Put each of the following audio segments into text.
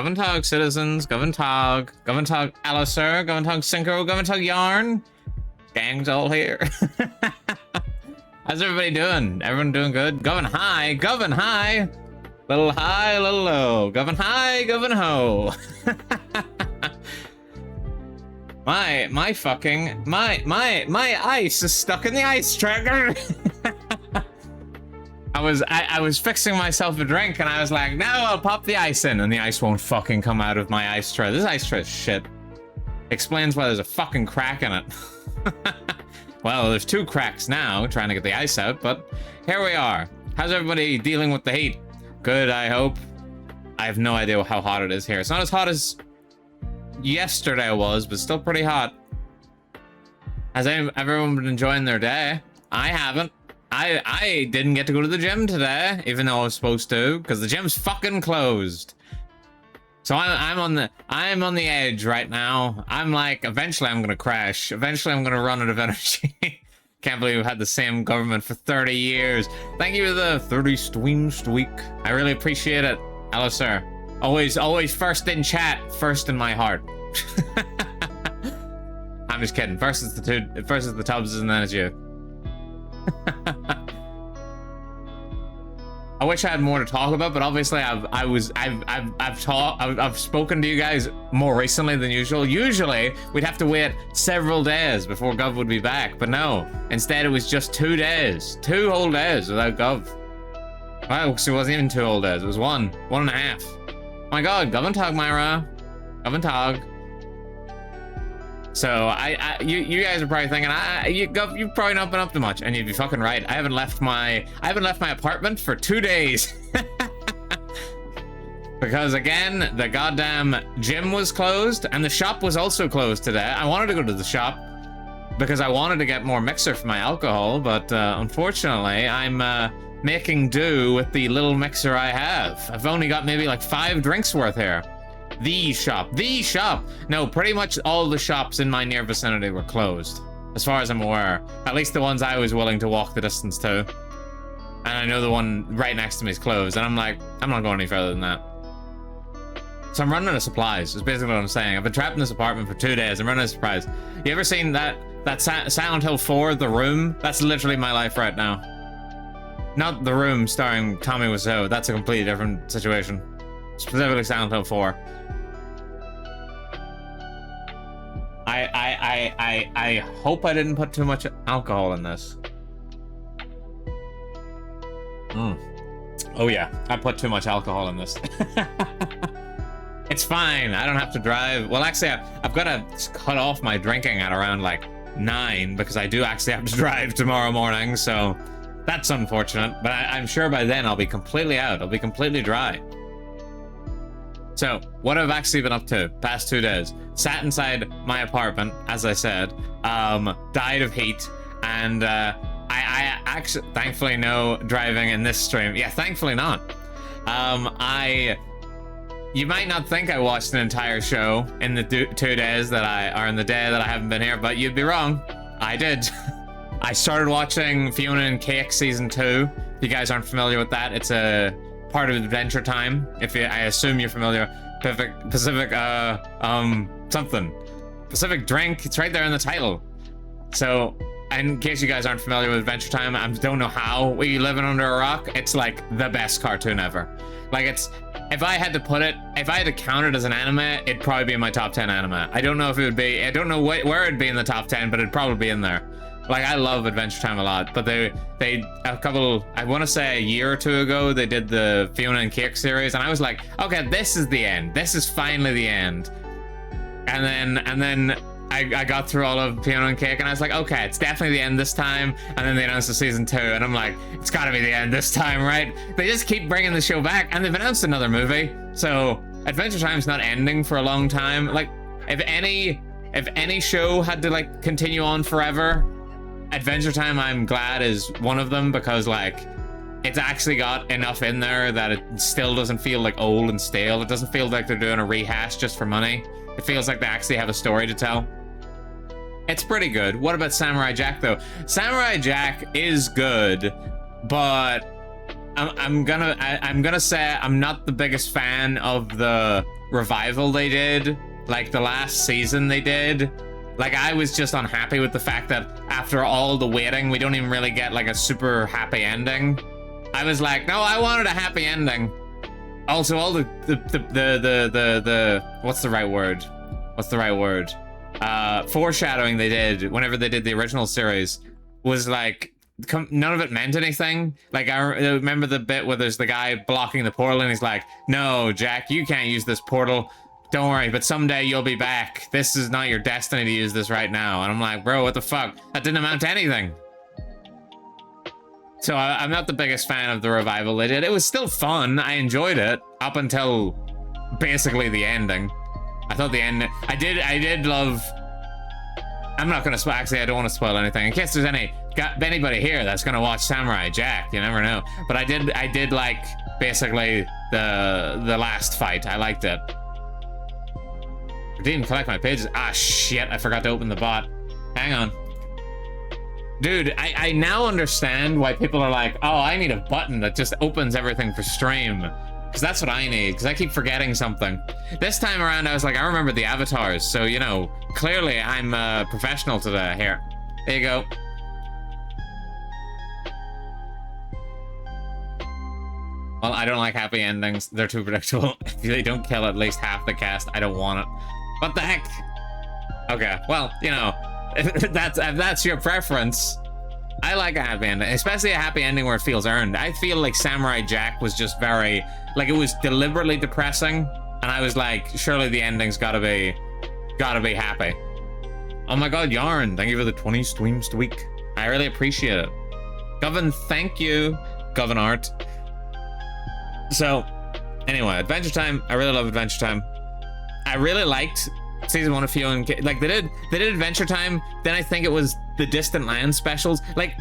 Guten Tag, citizens. Guten Tag. Guten Tag, Alistair. Guten Tag, Synchro. Guten Tag, Yarn. Gang's all here. How's everybody doing? Everyone doing good? Govern high. Govern high. Little high, little low. Govern high, govern ho. My ice is stuck in the ice tracker. I was fixing myself a drink and I was like, no, I'll pop the ice in, and the ice won't fucking come out of my ice tray. This ice tray is shit. Explains why there's a fucking crack in it. Well, there's 2 cracks now, trying to get the ice out, but here we are. How's everybody dealing with the heat? Good, I hope. I have no idea how hot it is here. It's not as hot as yesterday was, but still pretty hot. Has everyone been enjoying their day? I haven't. I didn't get to go to the gym today, even though I was supposed to, because the gym's fucking closed. So I'm on the edge right now. I'm like, eventually I'm gonna crash. Eventually I'm gonna run out of energy. Can't believe we've had the same government for 30 years. Thank you for the 30 streams a week. I really appreciate it, Alistair. Always first in chat, first in my heart. I'm just kidding. First is the Tubbs, and then it's you. I wish I had more to talk about, but obviously I've spoken to you guys more recently than usual. Usually we'd have to wait several days before Gov would be back, but no. Instead, it was just 2 days, 2 whole days without Gov. Well, so it wasn't even 2 whole days. It was 1.5. Oh my God, Gov and Tog, Myra, Gov and Tog. So you guys are probably thinking, you've probably not been up to much, and you'd be fucking right. I haven't left my apartment for 2 days. Because again, the goddamn gym was closed, and the shop was also closed today. I wanted to go to the shop because I wanted to get more mixer for my alcohol, but unfortunately, I'm making do with the little mixer I have. I've only got maybe like 5 drinks worth here. The shop. No, pretty much all the shops in my near vicinity were closed, as far as I'm aware. At least the ones I was willing to walk the distance to. And I know the one right next to me is closed, and I'm like, I'm not going any further than that. So I'm running out of supplies, is basically what I'm saying. I've been trapped in this apartment for 2 days. I'm running out of supplies. You ever seen that Silent Hill 4, The Room? That's literally my life right now. Not The Room starring Tommy Wiseau. That's a completely different situation. Specifically Silent Hill 4. I hope I didn't put too much alcohol in this. Oh yeah, I put too much alcohol in this. It's fine, I don't have to drive. Well, actually, I've got to cut off my drinking at around like 9 because I do actually have to drive tomorrow morning, so that's unfortunate. But I'm sure by then I'll be completely out. I'll be completely dry. So, what I've actually been up to past 2 days. Sat inside my apartment, as I said, died of heat, and I actually, thankfully no driving in this stream. Yeah, thankfully not. You might not think I watched an entire show in the 2 days that or in the day that I haven't been here, but you'd be wrong. I did. I started watching Fiona and Cake Season 2. If you guys aren't familiar with that, it's a part of Adventure Time. I assume you're familiar. Pacific Drink. It's right there in the title. So, in case you guys aren't familiar with Adventure Time, I don't know how we living under a rock. It's like the best cartoon ever. Like, if I had to count it as an anime, it'd probably be in my top 10 anime. I don't know if it would be. I don't know where it'd be in the top 10, but it'd probably be in there. Like, I love Adventure Time a lot, but I want to say a year or 2 ago, they did the Fiona and Cake series, and I was like, okay, this is the end. This is finally the end. And then I got through all of Fiona and Cake, and I was like, okay, it's definitely the end this time. And then they announced the season 2, and I'm like, it's gotta be the end this time, right? They just keep bringing the show back, and they've announced another movie. So Adventure Time's not ending for a long time. Like, if any show had to like continue on forever, Adventure Time, I'm glad, is one of them, because like it's actually got enough in there that it still doesn't feel like old and stale. It doesn't feel like they're doing a rehash just for money. It feels like they actually have a story to tell. It's pretty good. What about Samurai Jack though? Samurai Jack is good, but I'm gonna say I'm not the biggest fan of the revival they did, like the last season they did. Like, I was just unhappy with the fact that after all the waiting, we don't even really get like a super happy ending. I was like, no, I wanted a happy ending. Also, all the what's the right word? What's the right word? Foreshadowing they did whenever they did the original series was like, none of it meant anything. Like, I remember the bit where there's the guy blocking the portal and he's like, no, Jack, you can't use this portal. Don't worry, but someday you'll be back. This is not your destiny to use this right now. And I'm like, bro, what the fuck? That didn't amount to anything. So I'm not the biggest fan of the revival they did. It was still fun. I enjoyed it up until basically the ending. I thought the end. I did love. I'm not gonna spoil. Actually, I don't want to spoil anything in case there's anybody here that's gonna watch Samurai Jack. You never know. But I did like basically the last fight. I liked it. I didn't collect my pages. Ah, shit, I forgot to open the bot. Hang on. Dude, I now understand why people are like, oh, I need a button that just opens everything for stream. Because that's what I need, because I keep forgetting something. This time around, I was like, I remember the avatars, so, you know, clearly I'm a professional today. Here. There you go. Well, I don't like happy endings. They're too predictable. If they don't kill at least half the cast, I don't want it. What the heck? Okay, well, you know, if that's your preference. I like a happy ending, especially a happy ending where it feels earned. I feel like Samurai Jack was just very, like, it was deliberately depressing, and I was like, surely the ending's gotta be happy. Oh my god, Yarn, thank you for the 20 streams a week. I really appreciate it. Govan, thank you. Govan Art. So, anyway, Adventure Time. I really love Adventure Time. I really liked season 1 of Fiona and Cake. Like, they did Adventure Time, then I think it was the Distant Land specials. Like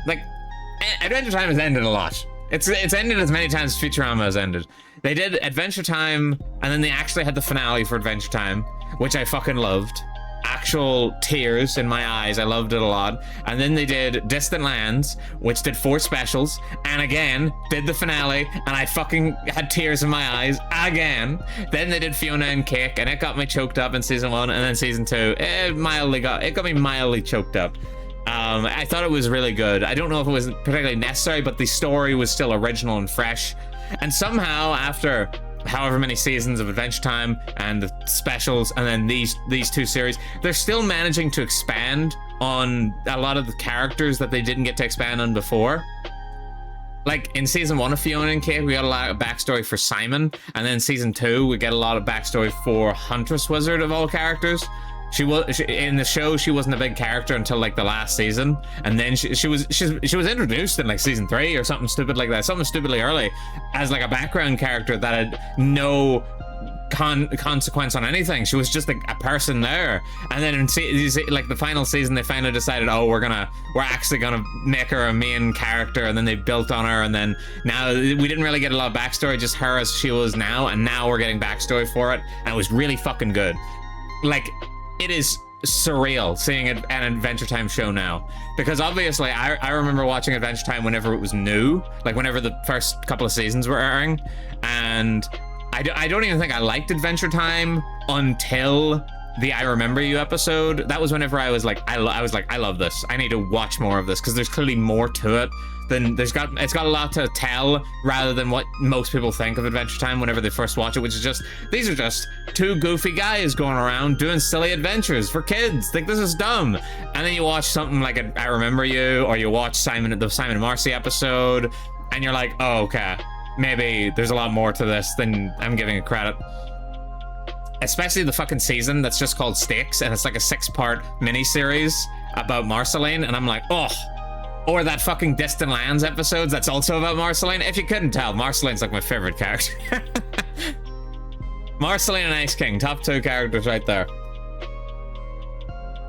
Adventure Time has ended a lot. It's ended as many times as Futurama has ended. They did Adventure Time, and then they actually had the finale for Adventure Time, which I fucking loved. Actual tears in my eyes. I loved it a lot. And then they did Distant Lands, which did 4 specials, and again did the finale, and I fucking had tears in my eyes again. Then they did Fiona and Cake, and it got me choked up in season 1, and then season 2 it got me mildly choked up. I thought it was really good. I don't know if it was particularly necessary, but the story was still original and fresh. And somehow, after however many seasons of Adventure Time and the specials and then these 2 series, they're still managing to expand on a lot of the characters that they didn't get to expand on before. Like in season 1 of Fiona and Cake, we got a lot of backstory for Simon, and then season 2 we get a lot of backstory for Huntress Wizard of all characters. In the show, she wasn't a big character until like the last season, and then she was introduced in like season 3 or something stupid like that, something stupidly early, as like a background character that had no consequence on anything. She was just like a person there, and then in like the final season, they finally decided, oh, we're actually gonna make her a main character, and then they built on her, and then now we didn't really get a lot of backstory, just her as she was now, and now we're getting backstory for it, and it was really fucking good. Like, it is surreal seeing an Adventure Time show now, because obviously I remember watching Adventure Time whenever it was new, like whenever the first couple of seasons were airing, and I don't even think I liked Adventure Time until the I Remember You episode. That was whenever I was like, I love this. I need to watch more of this, because there's clearly more to it than it's got a lot to tell, rather than what most people think of Adventure Time whenever they first watch it, which is just, these are just 2 goofy guys going around doing silly adventures for kids. Like, this is dumb. And then you watch something like I Remember You, or you watch the Simon and Marcy episode, and you're like, oh, okay, maybe there's a lot more to this than I'm giving it credit. Especially the fucking season that's just called Stakes, and it's like a 6-part mini-series about Marceline, and I'm like, oh. Or that fucking Distant Lands episodes that's also about Marceline. If you couldn't tell, Marceline's like my favorite character. Marceline and Ice King, top 2 characters right there.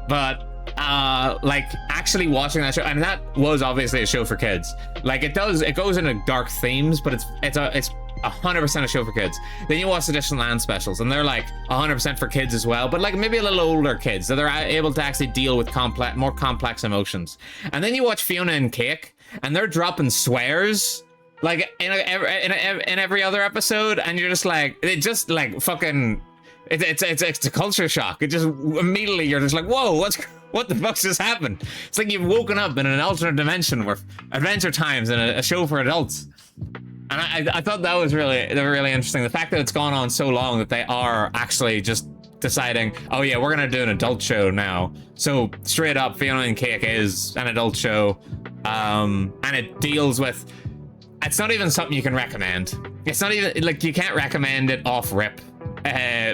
But like actually watching that show, and that was obviously a show for kids. Like, it goes into dark themes, but it's 100% a show for kids. Then you watch the Distant Land specials, and they're like 100% for kids as well, but like maybe a little older kids, so they're able to actually deal with more complex emotions. And then you watch Fiona and Cake, and they're dropping swears like in every other episode, and you're just like, it just like fucking, it's a culture shock. It just immediately you're just like, whoa, what the fuck's just happened? It's like you've woken up in an alternate dimension where Adventure Time's in a show for adults. And I thought that was really interesting. The fact that it's gone on so long that they are actually just deciding, oh yeah, we're gonna do an adult show now. So straight up, Fiona and Cake is an adult show, and it deals with. It's not even something you can recommend. It's not even like you can't recommend it off rip.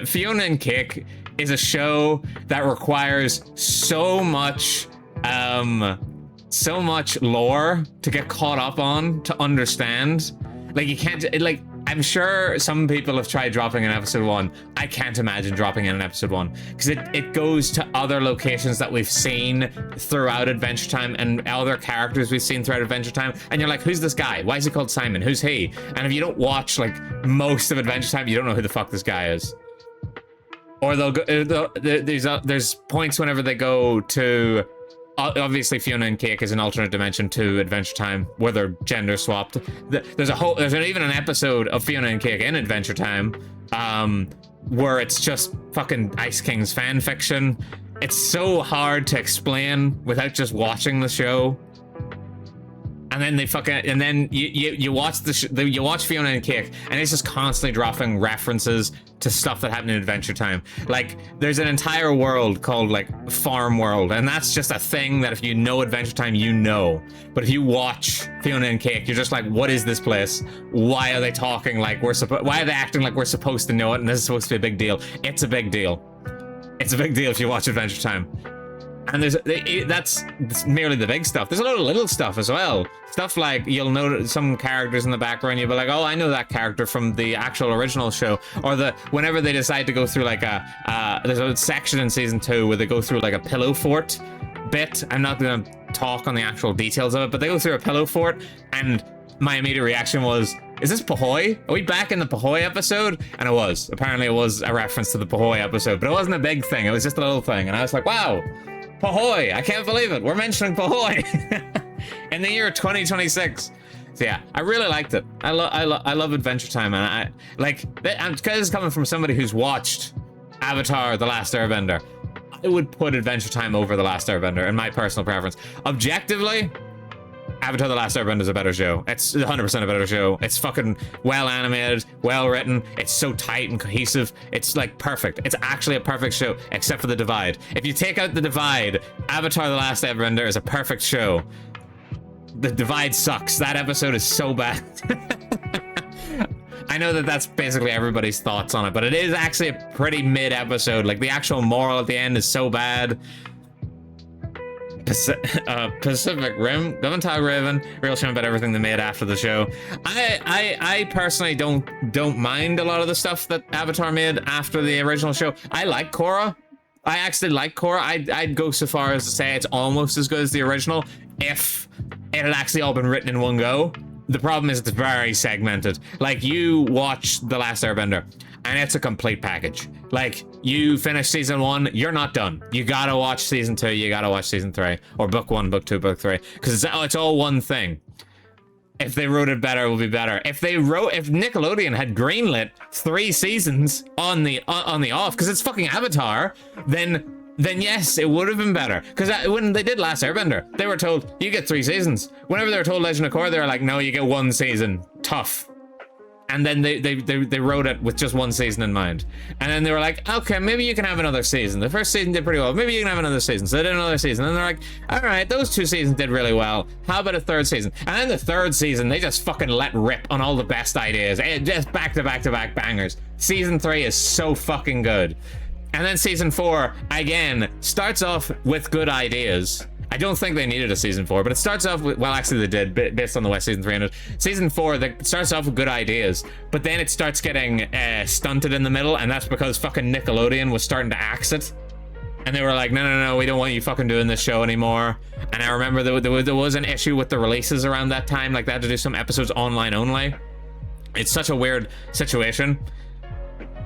Fiona and Cake is a show that requires so much lore to get caught up on, to understand. Like you can't, like, I'm sure some people have tried dropping in episode 1. I can't imagine dropping in episode 1 because it goes to other locations that we've seen throughout Adventure Time and other characters we've seen throughout Adventure Time, and you're like, who's this guy? Why is he called Simon? Who's he? And if you don't watch like most of Adventure Time, you don't know who the fuck this guy is. Or they'll go, there's points whenever they go to, obviously Fiona and Cake is an alternate dimension to Adventure Time where they're gender swapped. There's even an episode of Fiona and Cake in Adventure Time where it's just fucking Ice King's fan fiction. It's so hard to explain without just watching the show. And then you watch you watch Fiona and Cake, and it's just constantly dropping references to stuff that happened in Adventure Time. Like there's an entire world called like Farm World, and that's just a thing that if you know Adventure Time, you know. But if you watch Fiona and Cake, you're just like, what is this place? Why are they talking like why are they acting like we're supposed to know it? And this is supposed to be a big deal. It's a big deal. It's a big deal if you watch Adventure Time. And that's merely the big stuff. There's a lot of little stuff as well. Stuff like you'll notice some characters in the background. You'll be like, oh, I know that character from the actual original show. Or whenever they decide to go through like there's a section in season 2 where they go through like a pillow fort bit. I'm not going to talk on the actual details of it, but they go through a pillow fort, and my immediate reaction was, is this Pahoy? Are we back in the Pahoy episode? And it was. Apparently it was a reference to the Pahoy episode, but it wasn't a big thing. It was just a little thing. And I was like, wow. Pahoy! I can't believe it. We're mentioning Pahoy in the year 2026. So yeah, I really liked it. I love Adventure Time, and I like. Because it's coming from somebody who's watched Avatar: The Last Airbender. I would put Adventure Time over The Last Airbender in my personal preference. Objectively, Avatar: The Last Airbender is a better show. It's 100% a better show. It's fucking well animated, well written. It's so tight and cohesive. It's like perfect. It's actually a perfect show, except for the divide. If you take out the divide, Avatar: The Last Airbender is a perfect show. The divide sucks. That episode is so bad. I know that that's basically everybody's thoughts on it, but it is actually a pretty mid episode. Like the actual moral at the end is so bad. Pacific Rim, Governor Raven, real shame about everything they made after the show. I personally don't mind a lot of the stuff that Avatar made after the original show. I like Korra. I actually like Korra. I'd go so far as to say it's almost as good as the original if it had actually all been written in one go. The problem is it's very segmented. Like, you watch The Last Airbender, and it's a complete package. Like, you finish season 1, you're not done. You gotta watch season 2, you gotta watch season 3, or book 1, book 2, book 3, because it's all one thing. If they wrote it better, it would be better. If Nickelodeon had greenlit 3 seasons on the off, because it's fucking Avatar, then yes, it would have been better. Because when they did Last Airbender, they were told, you get 3 seasons. Whenever they were told Legend of Korra, they were like, no, you get 1 season. Tough. And then they wrote it with just 1 season in mind. And then they were like, okay, maybe you can have another season. The first season did pretty well. Maybe you can have another season. So they did another season. And they're like, all right, those 2 seasons did really well. How about a 3rd season? And then the 3rd season, they just fucking let rip on all the best ideas. Just back to back to back bangers. Season 3 is so fucking good. And then season 4, again, starts off with good ideas. I don't think they needed a season 4, but it starts off with, well, actually they did, based on the way season 3 ended. Season 4, that starts off with good ideas, but then it starts getting stunted in the middle, and that's because fucking Nickelodeon was starting to axe it. And they were like, no, we don't want you fucking doing this show anymore. And I remember there was an issue with the releases around that time, like they had to do some episodes online only. It's such a weird situation.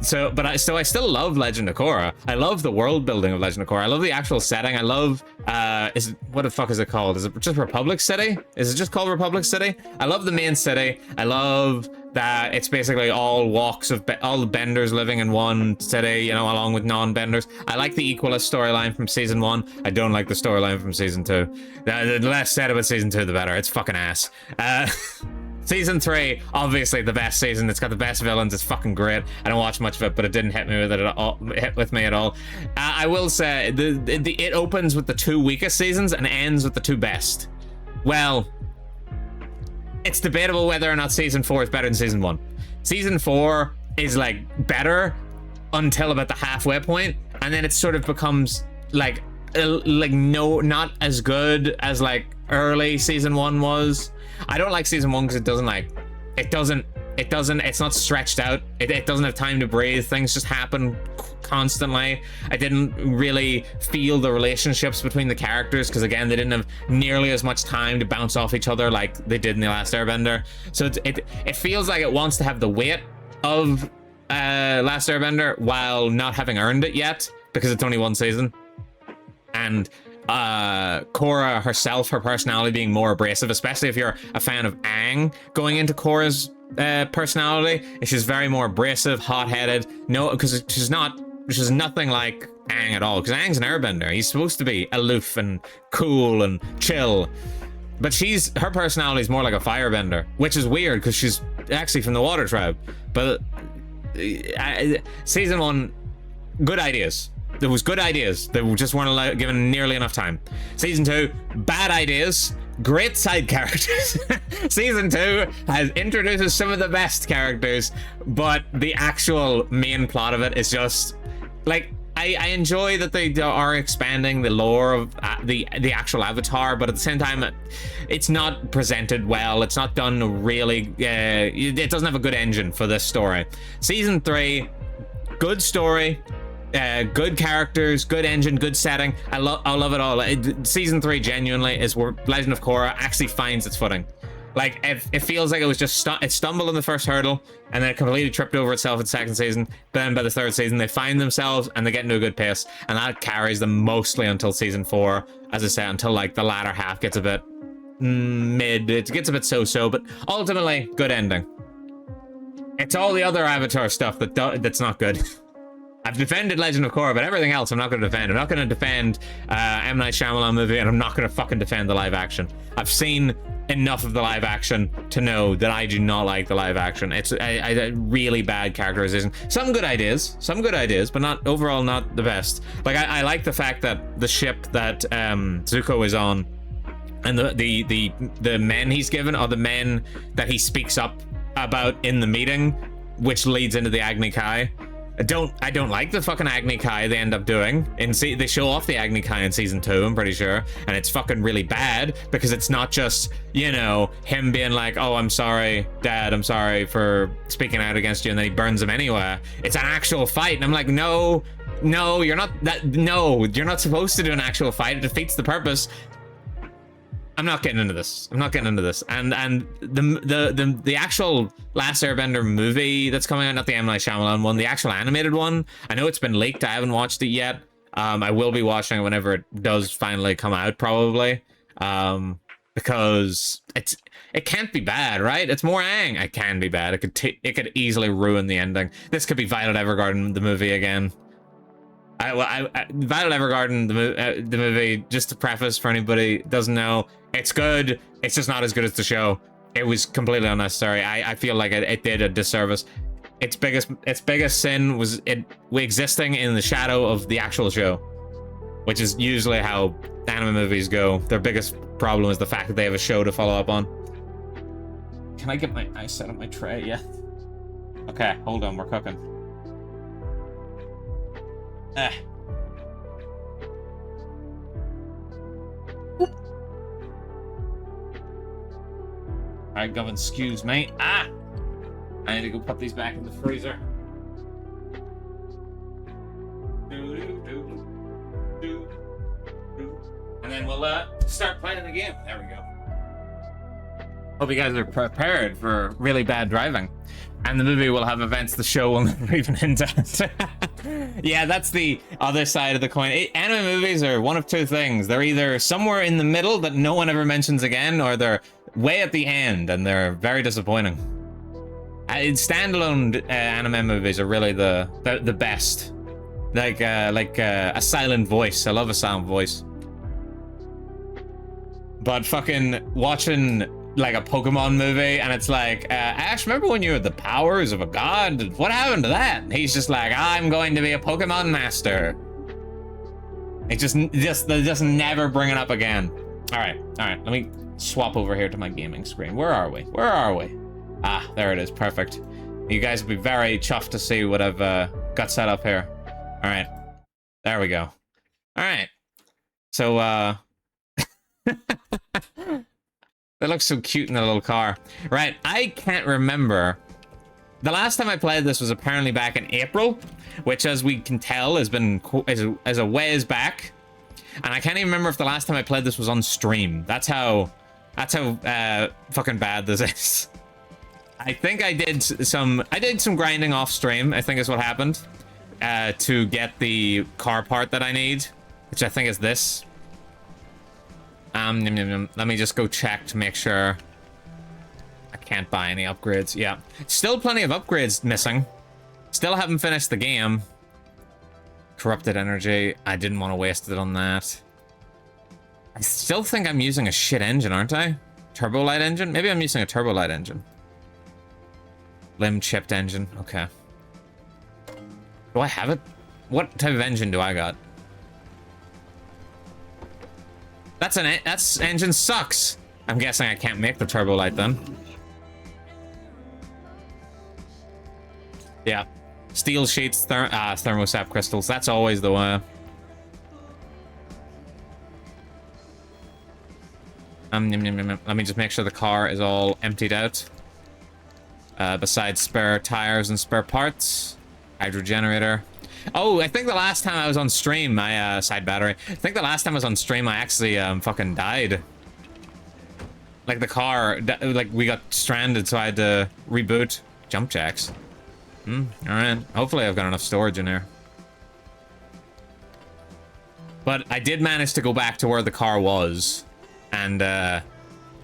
I still love Legend of Korra. I love the world building of Legend of Korra. I love the actual setting. I love what the fuck is it called? Is it just Republic City? Is it just called Republic City? I love the main city. I love that it's basically all walks of all the benders living in one city, you know, along with non-benders. I like the Equalist storyline from season 1. I don't like the storyline from season 2. The less said about season 2, the better. It's fucking ass. Season 3, obviously the best season. It's got the best villains. It's fucking great. I don't watch much of it, but it didn't hit me at all. I will say it opens with the 2 weakest seasons and ends with the 2 best. Well, it's debatable whether or not season 4 is better than season 1. Season 4 is like better until about the halfway point, and then it sort of becomes like no, not as good as like early season 1 was. I don't like season 1 because it's not stretched out. It doesn't have time to breathe. Things just happen constantly. I didn't really feel the relationships between the characters because, again, they didn't have nearly as much time to bounce off each other like they did in The Last Airbender. So it feels like it wants to have the weight of Last Airbender while not having earned it yet because it's only 1 season. And Korra herself, her personality being more abrasive, especially if you're a fan of Aang going into Korra's personality. She's very more abrasive, hot-headed. No, because she's nothing like Aang at all. Because Aang's an airbender. He's supposed to be aloof and cool and chill. But her personality is more like a firebender, which is weird because she's actually from the Water Tribe. But season 1, good ideas. There was good ideas. They just weren't given nearly enough time. Season 2, bad ideas, great side characters. Season 2 introduces some of the best characters, but the actual main plot of it is just like, I enjoy that they are expanding the lore of the actual Avatar, but at the same time, it's not presented well. It's not done really. It doesn't have a good engine for this story. Season 3, good story. Good characters, good engine, good setting. I love it all. Season 3 genuinely is where Legend of Korra actually finds its footing. Like it feels like it was just it stumbled in the first hurdle and then it completely tripped over itself in the second season. But then by the 3rd season they find themselves and they get into a good pace, and that carries them mostly until season 4. As I said, until like the latter half gets a bit mid. It gets a bit so-so, but ultimately good ending. It's all the other Avatar stuff that's not good. I've defended Legend of Korra, but everything else I'm not going to defend. I'm not going to defend M. Night Shyamalan movie, and I'm not going to fucking defend the live action. I've seen enough of the live action to know that I do not like the live action. It's a really bad characterization. Some good ideas, but not overall not the best. Like I like the fact that the ship that Zuko is on, and the men he's given are the men that he speaks up about in the meeting, which leads into the Agni Kai. I don't like the fucking Agni Kai they end up doing. They show off the Agni Kai in season 2, I'm pretty sure, and it's fucking really bad because it's not just, you know, him being like, oh, I'm sorry, Dad, I'm sorry for speaking out against you, and then he burns him anyway. It's an actual fight, and I'm like, no, you're not supposed to do an actual fight. It defeats the purpose. I'm not getting into this. And the actual Last Airbender movie that's coming out, not the M. Night Shyamalan one, the actual animated one, I know it's been leaked. I haven't watched it yet. I will be watching it whenever it does finally come out, probably. Because it can't be bad, right? It's more Aang. It can be bad. It could easily ruin the ending. This could be Violet Evergarden, the movie again. Violet Evergarden, the movie, just to preface for anybody who doesn't know, it's good. It's just not as good as the show. It was completely unnecessary. I feel like it did a disservice. Its biggest sin was it existing in the shadow of the actual show, which is usually how anime movies go. Their biggest problem is the fact that they have a show to follow up on. Can I set up my tray? Yeah. Okay, hold on, we're cooking. Alright, Govin, excuse me. I need to go put these back in the freezer. And then we'll start playing the game. There we go. Hope you guys are prepared for really bad driving. And the movie will have events the show will never even hint at. Yeah, that's the other side of the coin. Anime movies are one of two things. They're either somewhere in the middle that no one ever mentions again, or they're way at the end, and they're very disappointing. Standalone anime movies are really the best. Like a silent voice. I love a silent voice. But fucking watching like a Pokemon movie, and it's like, Ash, remember when you had the powers of a god? What happened to that? And he's just like, I'm going to be a Pokemon master. It just they just never bring it up again. All right, let me swap over here to my gaming screen. Where are we? Ah, there it is, perfect. You guys will be very chuffed to see what I've got set up here. All right, there we go. All right, so that looks so cute in the little car. Right, I can't remember. The last time I played this was apparently back in April, which, as we can tell, has been as a ways back. And I can't even remember if the last time I played this was on stream. That's how fucking bad this is. I think I did some grinding off stream, I think is what happened, to get the car part that I need, which I think is this. Let me just go check to make sure I can't buy any upgrades. Yeah, still plenty of upgrades missing. Still haven't finished the game. Corrupted energy. I didn't want to waste it on that. I still think I'm using a shit engine, aren't I? Turbo light engine? Maybe I'm using a turbo light engine. Limb chipped engine. Okay. Do I have it? What type of engine do I got? That's engine sucks. I'm guessing I can't make the turbo light then. Yeah. Steel sheets, thermosap crystals. That's always the way. Let me just make sure the car is all emptied out. Besides spare tires and spare parts. Hydro generator. Oh, I think the last time I was on stream, my side battery. I think the last time I was on stream, I actually fucking died. Like the car, like we got stranded, so I had to reboot. Jump jacks. All right. Hopefully, I've got enough storage in there. But I did manage to go back to where the car was and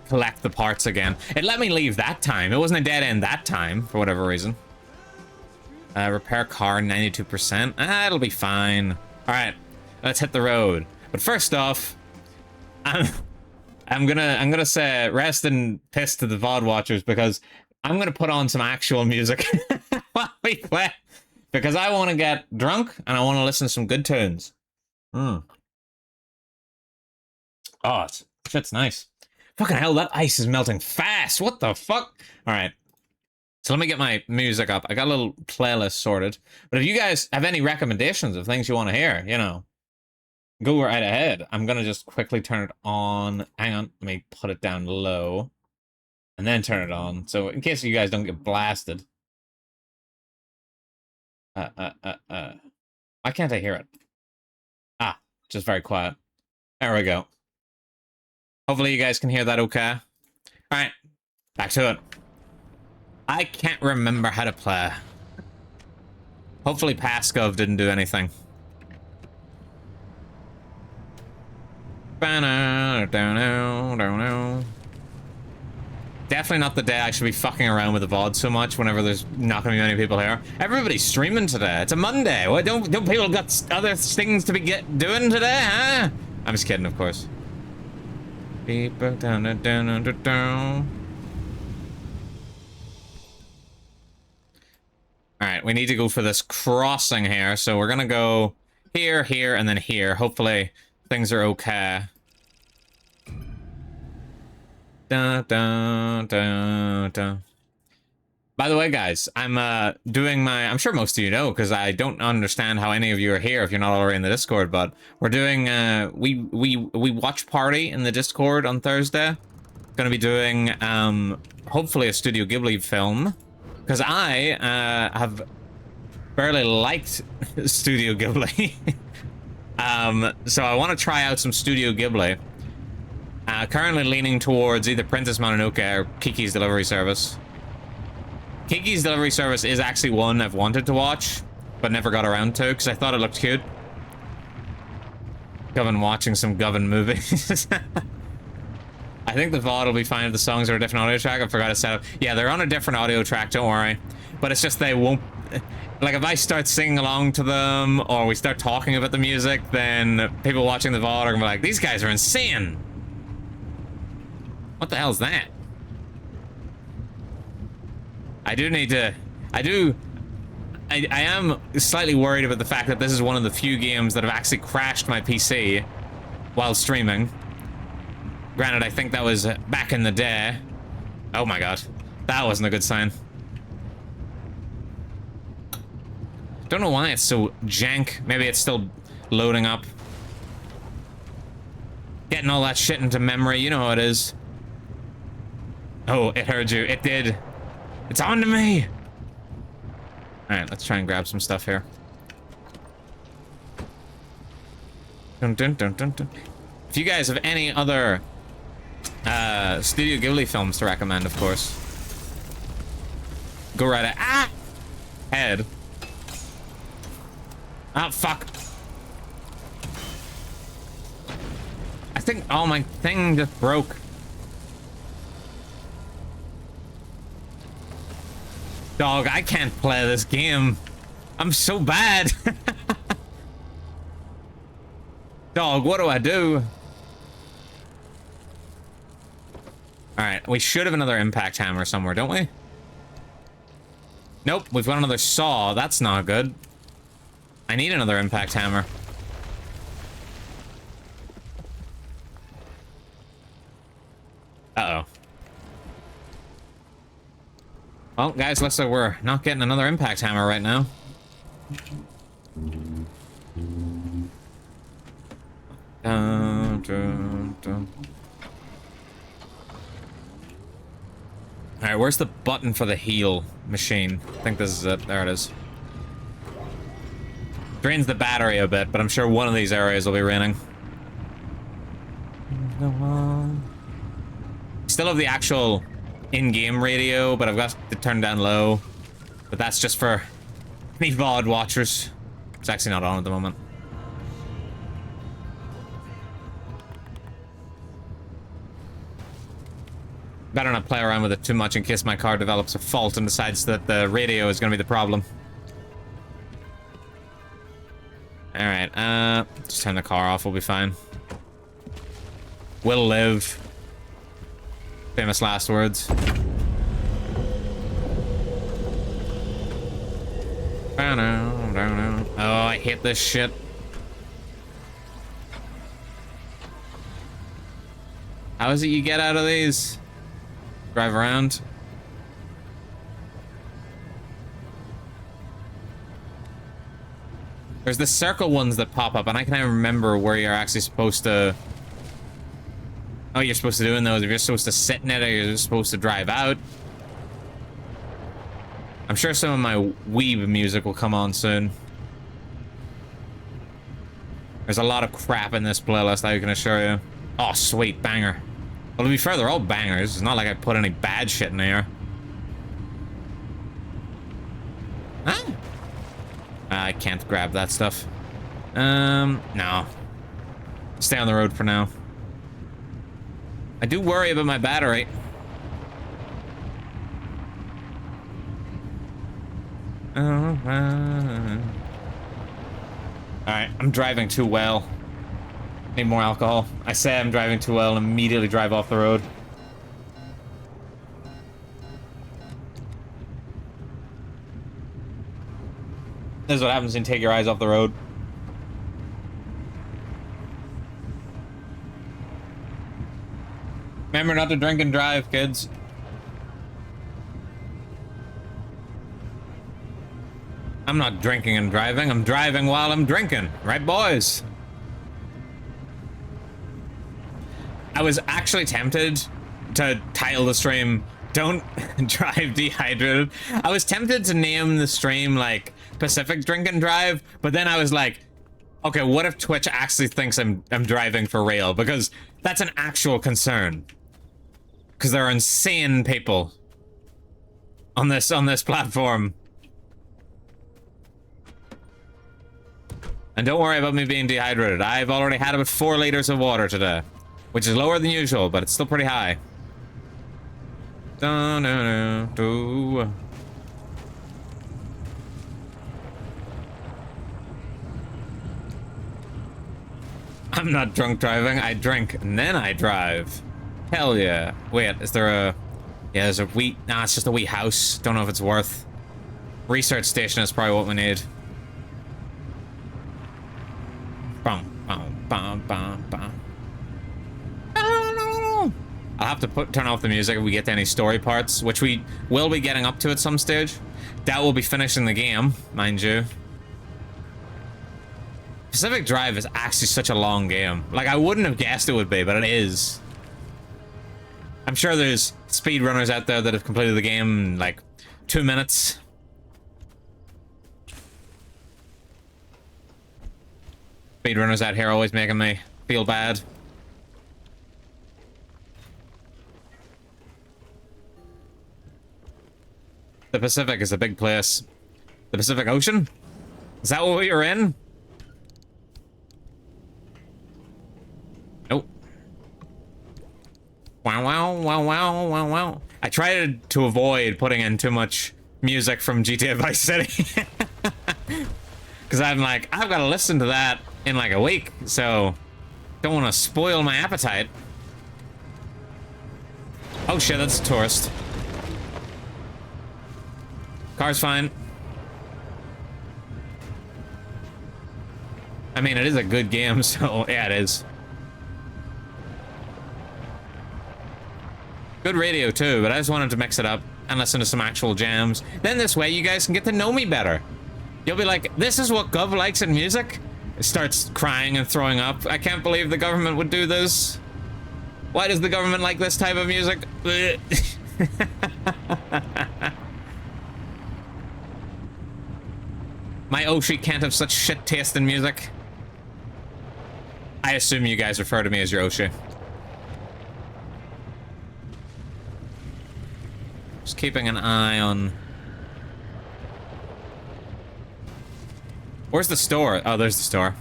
collect the parts again. It let me leave that time. It wasn't a dead end that time for whatever reason. Repair car, 92%. It'll be fine. All right, let's hit the road. But first off, I'm gonna say rest in piss to the VOD watchers, because I'm gonna put on some actual music while we play, because I want to get drunk and I want to listen to some good tunes. Oh, shit's nice. Fucking hell, that ice is melting fast. What the fuck? All right. So let me get my music up. I got a little playlist sorted. But if you guys have any recommendations of things you want to hear, you know, go right ahead. I'm going to just quickly turn it on. Hang on. Let me put it down low. And then turn it on. So in case you guys don't get blasted. Why can't I hear it? Ah, just very quiet. There we go. Hopefully you guys can hear that okay. All right. Back to it. I can't remember how to play. Hopefully Paskov didn't do anything. Definitely not the day I should be fucking around with the VOD so much whenever there's not gonna be many people here. Everybody's streaming today. It's a Monday. What, don't people got other things to be doing today, huh? I'm just kidding, of course. Alright, we need to go for this crossing here, so we're gonna go here, here, and then here. Hopefully, things are okay. Dun, dun, dun, dun. By the way, guys, I'm doing my... I'm sure most of you know, because I don't understand how any of you are here if you're not already in the Discord, but we're doing... we watch party in the Discord on Thursday. Gonna be doing, hopefully a Studio Ghibli film. Because I have barely liked Studio Ghibli. So I want to try out some Studio Ghibli. Currently leaning towards either Princess Mononoke or Kiki's Delivery Service. Kiki's Delivery Service is actually one I've wanted to watch, but never got around to because I thought it looked cute. Govan watching some Govan movies. I think the VOD will be fine if the songs are a different audio track. I forgot to set up. Yeah, they're on a different audio track, don't worry. But it's just they won't... Like, if I start singing along to them, or we start talking about the music, then people watching the VOD are gonna be like, these guys are insane! What the hell's that? I do need to... I am slightly worried about the fact that this is one of the few games that have actually crashed my PC while streaming. Granted, I think that was back in the day. Oh my god. That wasn't a good sign. Don't know why it's so jank. Maybe it's still loading up. Getting all that shit into memory. You know how it is. Oh, it heard you. It did. It's on to me! Alright, let's try and grab some stuff here. Dun, dun, dun, dun, dun. If you guys have any other Studio Ghibli films to recommend, of course, go right ahead. Ah! Head. Oh, fuck. I think, oh, my thing just broke. Dog, I can't play this game. I'm so bad. Dog, what do I do? Alright, we should have another impact hammer somewhere, don't we? Nope, we've got another saw. That's not good. I need another impact hammer. Uh-oh. Well, guys, looks like we're not getting another impact hammer right now. Dun, dun, dun. Alright, where's the button for the heal machine? I think this is it. There it is. Drains the battery a bit, but I'm sure one of these areas will be raining. Still have the actual in-game radio, but I've got to turn down low. But that's just for me VOD watchers. It's actually not on at the moment. Better not play around with it too much in case my car develops a fault and decides that the radio is going to be the problem. Alright, just turn the car off, we'll be fine. We'll live. Famous last words. Oh, I hate this shit. How is it you get out of these? Drive around. There's the circle ones that pop up, and I can't remember where you're actually supposed to... Oh, you're supposed to do in those. If you're supposed to sit in it, or you're supposed to drive out. I'm sure some of my weeb music will come on soon. There's a lot of crap in this playlist, I can assure you. Oh, sweet, banger. Well, to be fair, they're all bangers. It's not like I put any bad shit in here. Huh? I can't grab that stuff. No. Stay on the road for now. I do worry about my battery. Alright, I'm driving too well. Need more alcohol. I say I'm driving too well and immediately drive off the road. This is what happens when you take your eyes off the road. Remember not to drink and drive, kids. I'm not drinking and driving. I'm driving while I'm drinking. Right, boys? I was actually tempted to title the stream, "Don't Drive Dehydrated." I was tempted to name the stream, like, Pacific Drink and Drive, but then I was like, okay, what if Twitch actually thinks I'm driving for real? Because That's an actual concern. Because there are insane people on this platform. And don't worry about me being dehydrated. I've already had about 4 liters of water today, which is lower than usual, but it's still pretty high. Da-na-na-do. I'm not drunk driving. I drink and then I drive. Hell yeah. Wait, is there a... Yeah, there's a wheat... Nah, it's just a wheat house. Don't know if it's worth. Research station is probably what we need. Bum, bum, bum, bum, bum. I'll have to turn off the music if we get to any story parts, which we will be getting up to at some stage. That will be finishing the game, mind you. Pacific Drive is actually such a long game. Like, I wouldn't have guessed it would be, but it is. I'm sure there's speedrunners out there that have completed the game in, like, 2 minutes. Speedrunners out here always making me feel bad. The Pacific is a big place. The Pacific Ocean? Is that what you're in? Nope. Wow, wow, wow, wow, wow, wow. I tried to avoid putting in too much music from GTA Vice City. Because I'm like, I've got to listen to that in like a week, so don't want to spoil my appetite. Oh shit, that's a tourist. Car's fine. I mean, it is a good game, so yeah, it is. Good radio too, but I just wanted to mix it up and listen to some actual jams. Then this way you guys can get to know me better. You'll be like, this is what Gov likes in music? It starts crying and throwing up. I can't believe the government would do this. Why does the government like this type of music? My Oshi can't have such shit taste in music. I assume you guys refer to me as your Oshi. Just keeping an eye on... Where's the store? Oh, there's the store.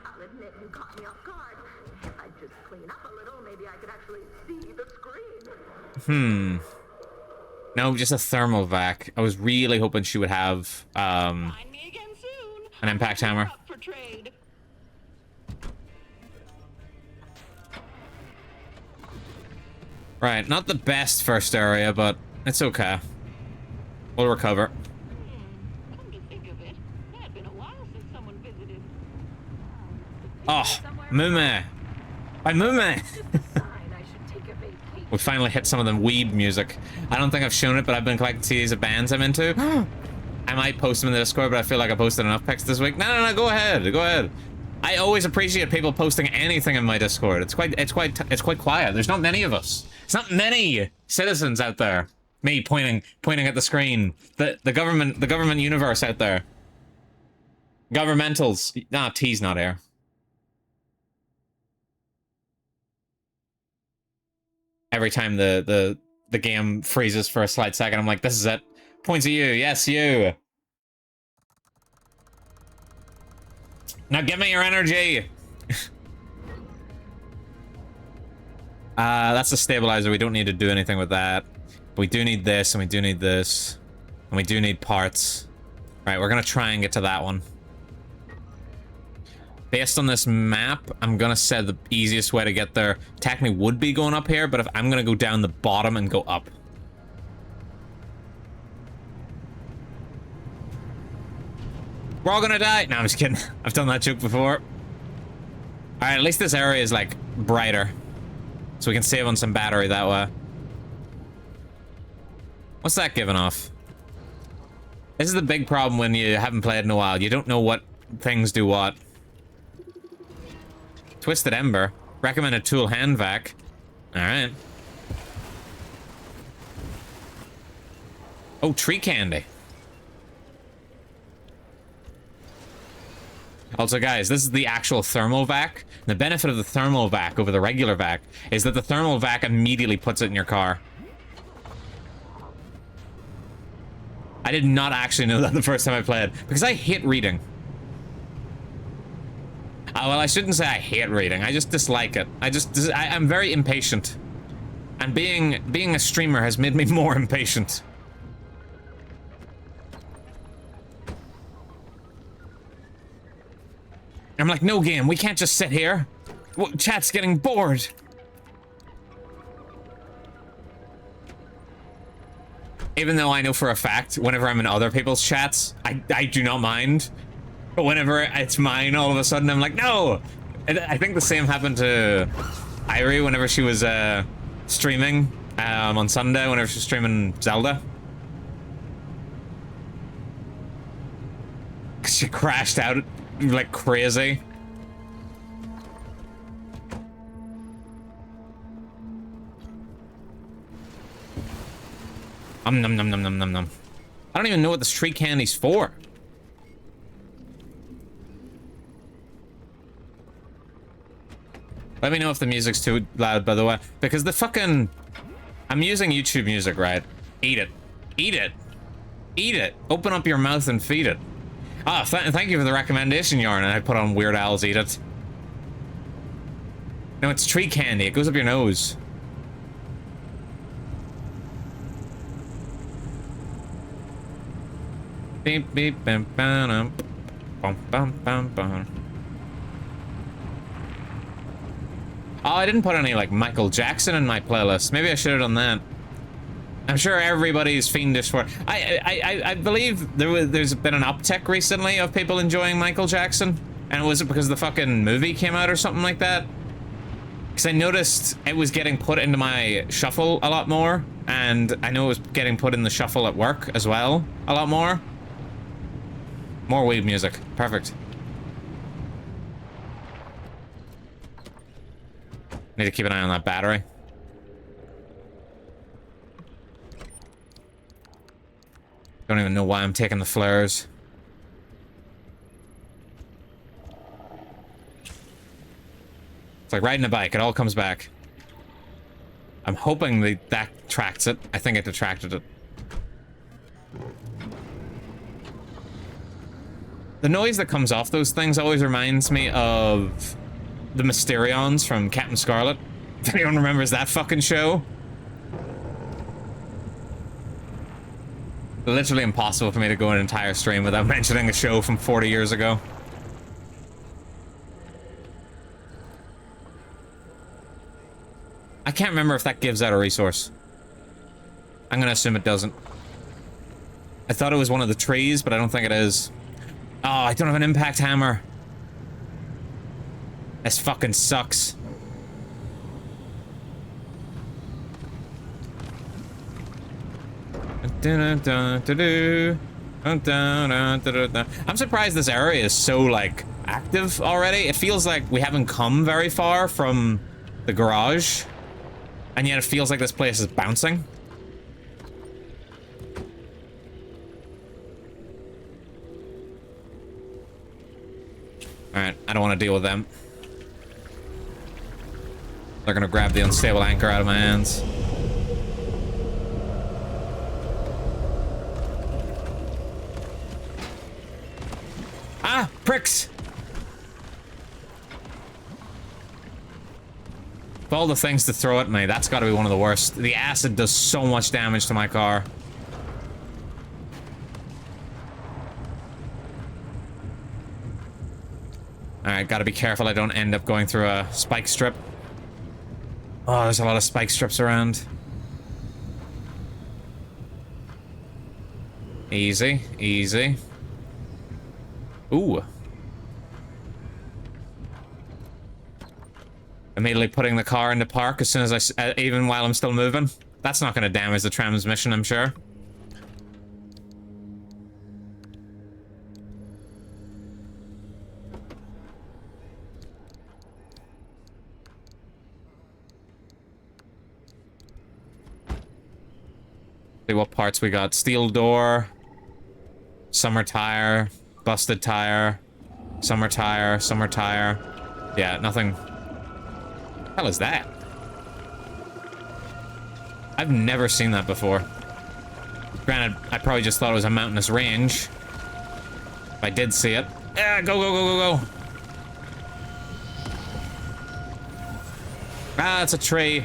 I'll admit you caught me off guard. If I just clean up a little, maybe I could actually see the screen. No, just a thermal vac. I was really hoping she would have an impact hammer. Right, not the best first area, but it's okay. We'll recover. Come to think of it, it had been a while since someone visited. Oh, Mume! By Mume! We finally hit some of the weeb music. I don't think I've shown it, but I've been collecting CDs of bands I'm into. I might post them in the Discord, but I feel like I posted enough pics this week. No, go ahead, go ahead. I always appreciate people posting anything in my Discord. It's quite quiet. There's not many of us. It's not many citizens out there. Me pointing at the screen. The government universe out there. Governmentals. Nah, T's not here. Every time the game freezes for a slight second, I'm like, this is it. Points at you. Yes, you. Now give me your energy. That's the stabilizer. We don't need to do anything with that. But we do need this, and we do need this. And we do need parts. Right, we're gonna try and get to that one. Based on this map, I'm gonna say the easiest way to get there technically would be going up here, but if I'm gonna go down the bottom and go up. We're all gonna die. No, I'm just kidding. I've done that joke before. Alright, at least this area is, like, brighter. So we can save on some battery that way. What's that giving off? This is the big problem when you haven't played in a while. You don't know what things do what. Twisted Ember. Recommended tool hand vac. Alright. Oh, tree candy. Also, guys, this is the actual thermal vac. The benefit of the thermal vac over the regular vac is that the thermal vac immediately puts it in your car. I did not actually know that the first time I played, because I hate reading. Well, I shouldn't say I hate reading. I just dislike it. I'm very impatient. And being a streamer has made me more impatient. I'm like, no game, we can't just sit here. Well, chat's getting bored. Even though I know for a fact, whenever I'm in other people's chats, I do not mind. But whenever it's mine, all of a sudden I'm like, no! I think the same happened to Irie whenever she was streaming on Sunday, whenever she was streaming Zelda. She crashed out like crazy. Nom nom nom nom nom nom. I don't even know what the street candy's for. Let me know if the music's too loud, by the way. Because the fucking... I'm using YouTube music, right? Eat it. Eat it. Eat it. Open up your mouth and feed it. Ah, thank you for the recommendation, Yarn. And I put on Weird Al's Eat It. No, it's tree candy. It goes up your nose. Beep, beep, bam, bam, bam, bam, bam, bam. Oh, I didn't put any, like, Michael Jackson in my playlist. Maybe I should have done that. I'm sure everybody's fiendish for it. I believe there's been an uptick recently of people enjoying Michael Jackson. And was it because the fucking movie came out or something like that? Because I noticed it was getting put into my shuffle a lot more. And I know it was getting put in the shuffle at work as well a lot more. More weed music. Perfect. Need to keep an eye on that battery. Don't even know why I'm taking the flares. It's like riding a bike. It all comes back. I'm hoping that tracks it. I think it detracted it. The noise that comes off those things always reminds me of the Mysterions from Captain Scarlet. If anyone remembers that fucking show. Literally impossible for me to go an entire stream without mentioning a show from 40 years ago. I can't remember if that gives out a resource. I'm gonna assume it doesn't. I thought it was one of the trees, but I don't think it is. Oh, I don't have an impact hammer. This fucking sucks. I'm surprised this area is so, like, active already. It feels like we haven't come very far from the garage. And yet it feels like this place is bouncing. Alright, I don't want to deal with them. They're gonna grab the unstable anchor out of my hands. Ah! Pricks! Of all the things to throw at me, that's gotta be one of the worst. The acid does so much damage to my car. Alright, gotta be careful I don't end up going through a spike strip. Oh, there's a lot of spike strips around. Easy, easy. Ooh. Immediately putting the car into park as soon as even while I'm still moving. That's not going to damage the transmission, I'm sure. See what parts we got. Steel door. Summer tire. Busted tire. Summer tire, summer tire. Yeah, nothing. What the hell is that? I've never seen that before. Granted, I probably just thought it was a mountainous range. If I did see it. Ah, go, go, go, go, go. Ah, it's a tree.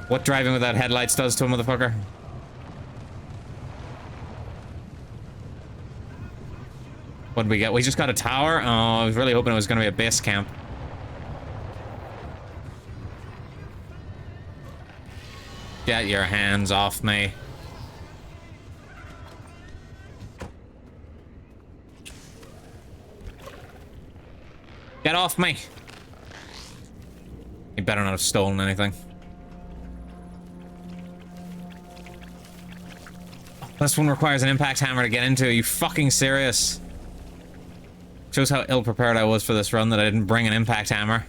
What driving without headlights does to a motherfucker. What did we get? We just got a tower? Oh, I was really hoping it was going to be a base camp. Get your hands off me. Get off me. You better not have stolen anything. This one requires an impact hammer to get into. Are you fucking serious? Shows how ill-prepared I was for this run that I didn't bring an impact hammer.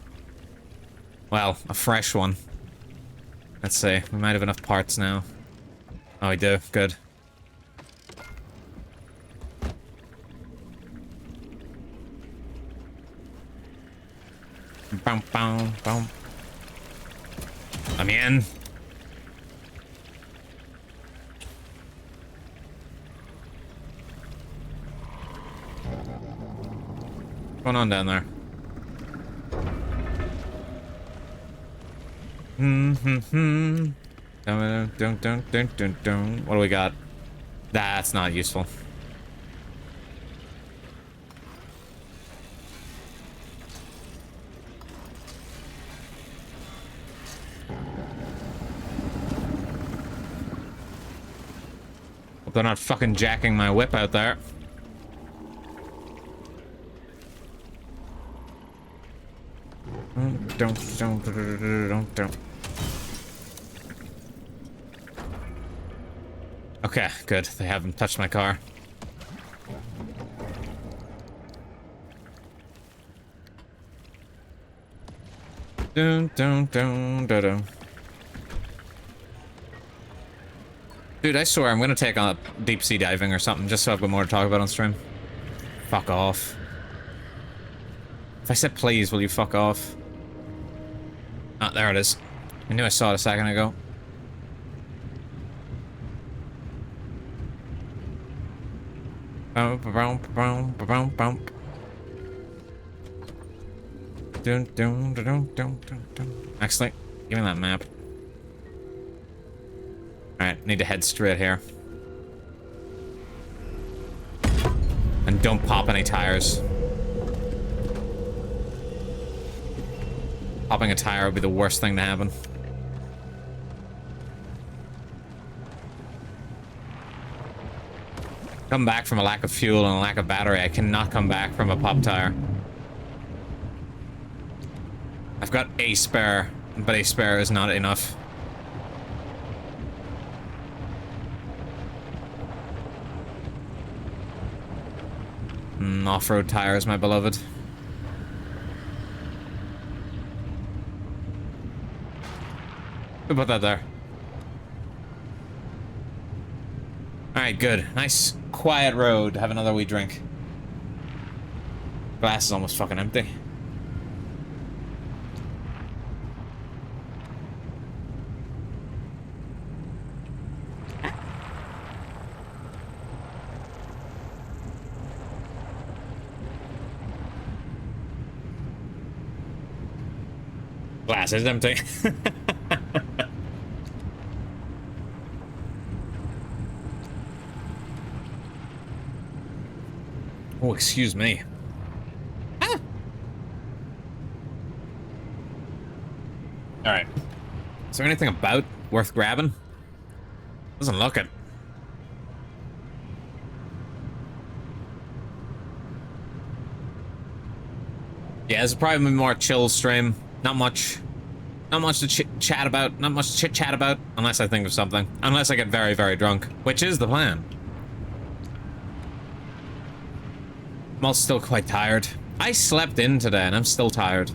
Well, a fresh one. Let's see. We might have enough parts now. Oh, we do. Good. Boom, boom, boom. I'm in. What's going on down there? What do we got? That's not useful. Hope they're not fucking jacking my whip out there. Don't. Okay, good. They haven't touched my car. Dude, I swear I'm gonna take on deep sea diving or something just so I've got more to talk about on stream. Fuck off. If I said please, will you fuck off? Ah, there it is. I knew I saw it a second ago. Actually, give me that map. Alright, need to head straight here. And don't pop any tires. Popping a tire would be the worst thing to happen. Come back from a lack of fuel and a lack of battery. I cannot come back from a pop tire. I've got a spare, but a spare is not enough. Off-road tires, my beloved. Who put that there? Alright, good. Nice, quiet road. Have another wee drink. Glass is almost fucking empty. Glass is empty. Oh, excuse me. Ah! Alright. Is there anything about worth grabbing? Doesn't look it. Yeah, this is probably more chill stream. Not much to chat about. Not much chit chat about, unless I think of something. Unless I get very, very drunk, which is the plan. I'm also still quite tired. I slept in today, and I'm still tired.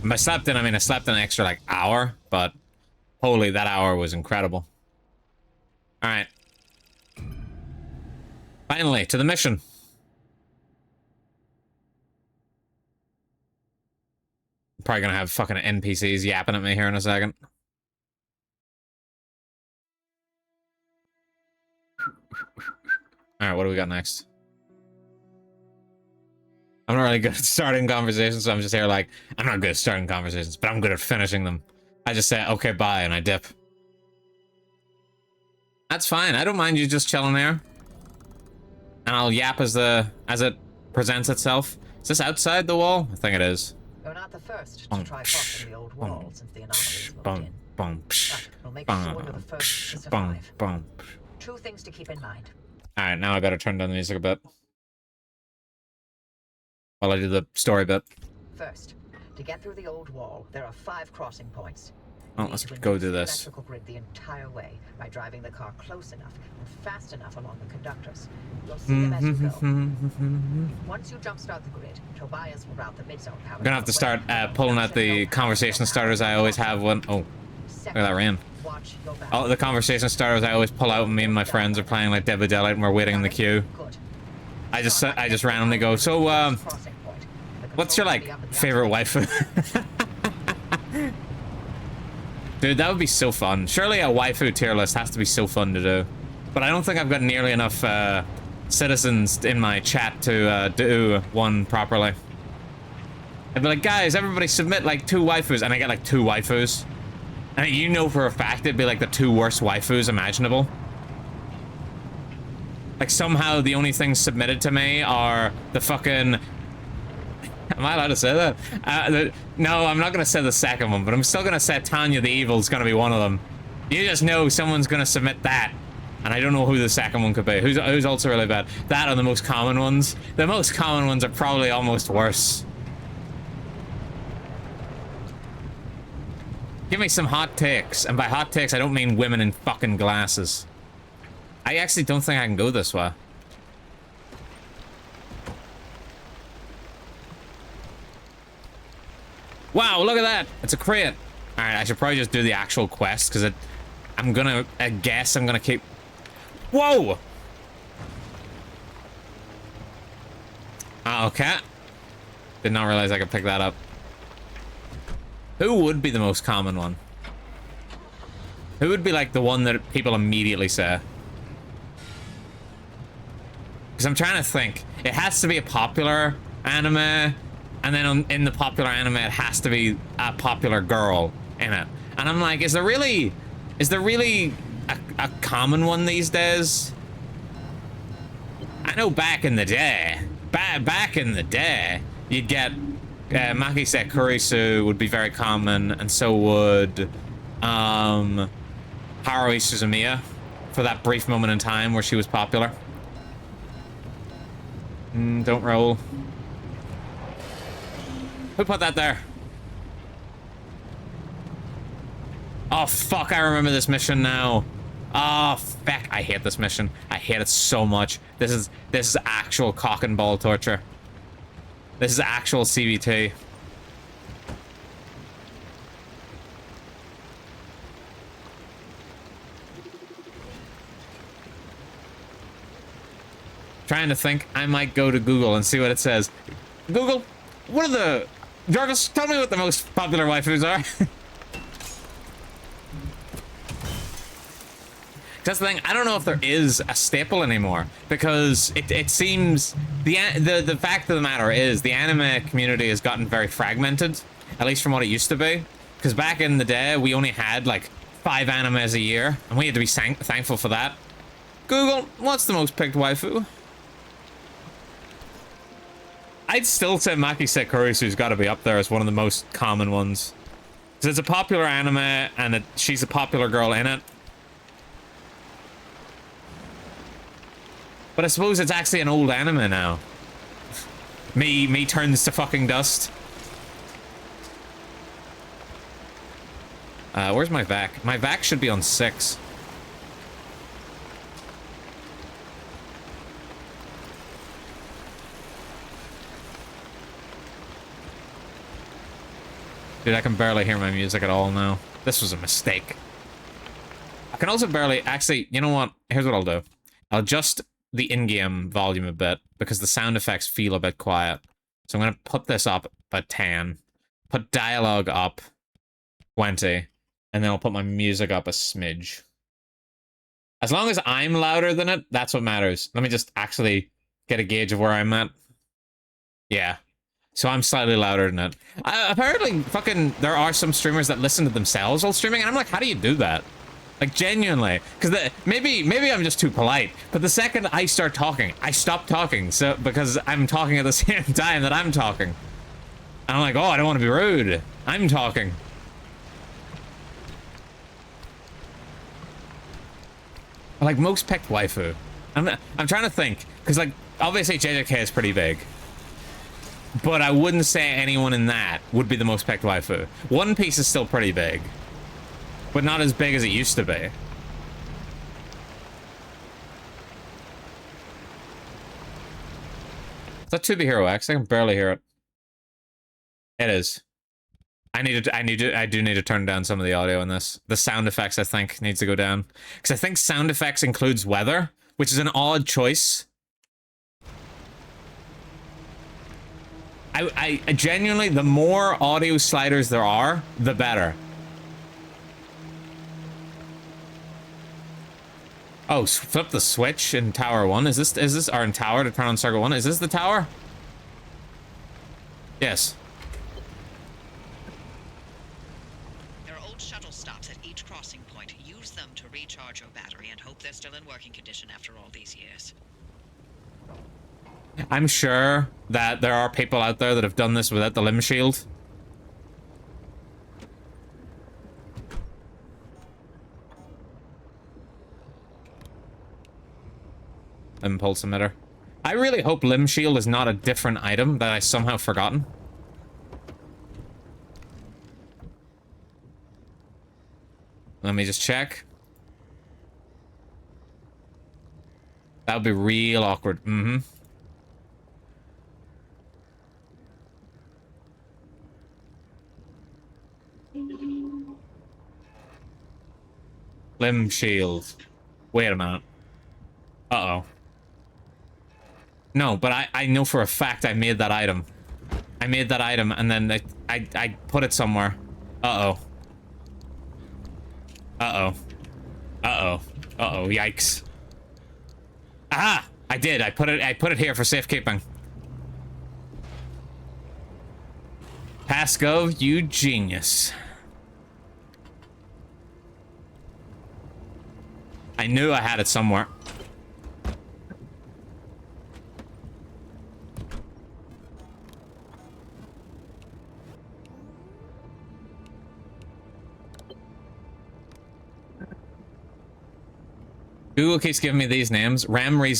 And by slept in, I mean I slept an extra, like, hour, but holy, that hour was incredible. Alright. Finally, to the mission. probably gonna have fucking NPCs yapping at me here in a second. Alright, what do we got next? I'm not really good at starting conversations, so I'm just here like, I'm not good at starting conversations, but I'm good at finishing them. I just say, okay, bye, and I dip. That's fine, I don't mind you just chilling there. And I'll yap as it presents itself. Is this outside the wall? I think it is. You're not the first to try crossing the old wall since the anomalies moved in. But we'll make sure you're the first to survive. Two things to keep in mind. Alright, now I better turn down the music a bit. While I do the story bit. First, to get through the old wall, there are 5 crossing points. Oh, let's go do this. Electrical grid the entire way by driving the car close enough and fast enough along the conductors. You'll see them as you go. Once you jumpstart the grid, Tobias will route the mid-zone power. I'm gonna have to start pulling out the conversation starters I always have when. Oh, look at that rain. Oh, the conversation starters I always pull out when me and my friends are playing like Dead by Daylight and we're waiting in the queue. I just randomly go, so what's your like favorite waifu? Dude, that would be so fun. Surely a waifu tier list has to be so fun to do. But I don't think I've got nearly enough citizens in my chat to do one properly. I'd be like, guys, everybody submit like 2 waifus, and I get like 2 waifus. And you know for a fact it'd be like the 2 worst waifus imaginable. Like somehow the only things submitted to me are the fucking... Am I allowed to say that? No, I'm not gonna say the second one, but I'm still gonna say Tanya the Evil's gonna be one of them. You just know someone's gonna submit that. And I don't know who the second one could be. Who's also really bad. That are the most common ones. The most common ones are probably almost worse. Give me some hot takes. And by hot takes, I don't mean women in fucking glasses. I actually don't think I can go this way. Wow, look at that! It's a crate. Alright, I should probably just do the actual quest, because I'm gonna guess I'm gonna keep... Whoa! Okay. Did not realize I could pick that up. Who would be the most common one? Who would be like the one that people immediately say? Because I'm trying to think. It has to be a popular anime, and then in the popular anime it has to be a popular girl in it. And I'm like, is there really a common one these days? I know back in the day, back in the day, you'd get Makise Kurisu would be very common, and so would Haruhi Suzumiya for that brief moment in time where she was popular. Don't roll. Who put that there? Oh fuck, I remember this mission now. Oh fuck, I hate this mission. I hate it so much. This is actual cock and ball torture. This is actual CBT. Trying to think, I might go to Google and see what it says. Google, what are the... Jarvis, tell me what the most popular waifus are. That's the thing, I don't know if there is a staple anymore, because it seems the fact of the matter is the anime community has gotten very fragmented, at least from what it used to be. Because back in the day, we only had like 5 animes a year, and we had to be thankful for that. Google, what's the most picked waifu? I'd still say Makise Kurisu's got to be up there as one of the most common ones. Because it's a popular anime, and she's a popular girl in it. But I suppose it's actually an old anime now. Me turns to fucking dust. Where's my vac? My vac should be on 6. Dude, I can barely hear my music at all now. This was a mistake. I can also barely... Actually, you know what? Here's what I'll do. I'll adjust the in-game volume a bit, because the sound effects feel a bit quiet. So I'm going to put this up at 10. Put dialogue up 20. And then I'll put my music up a smidge. As long as I'm louder than it, that's what matters. Let me just actually get a gauge of where I'm at. Yeah. So I'm slightly louder than it. Apparently, fucking, there are some streamers that listen to themselves while streaming, and I'm like, how do you do that? Like, genuinely. Because maybe I'm just too polite, but the second I start talking, I stop talking, so because I'm talking at the same time that I'm talking. And I'm like, oh, I don't want to be rude. I'm talking. Like, most picked waifu. I'm trying to think, because, like, obviously JJK is pretty big. But I wouldn't say anyone in that would be the most picked waifu. One Piece is still pretty big. But not as big as it used to be. Is that To Be Hero X? I can barely hear it. It is. I do need to turn down some of the audio in this. The sound effects, I think, needs to go down. Because I think sound effects includes weather, which is an odd choice. I genuinely, the more audio sliders there are, the better. Oh, flip the switch in Tower 1. Is this, or in Tower to turn on Circle 1? Is this the tower? Yes. There are old shuttle stops at each crossing point. Use them to recharge your battery and hope they're still in working condition after all these years. I'm sure that there are people out there that have done this without the limb shield. Impulse emitter. I really hope limb shield is not a different item that I somehow forgotten. Let me just check. That would be real awkward. Mm-hmm. Limb shield. Wait a minute. Uh-oh. No, but I know for a fact I made that item. I made that item and then I put it somewhere. Uh-oh. Uh-oh. Uh-oh. Uh-oh, yikes. Aha! I did. I put it here for safekeeping. Pasco, you genius. I knew I had it somewhere. Google keeps giving me these names. Ramri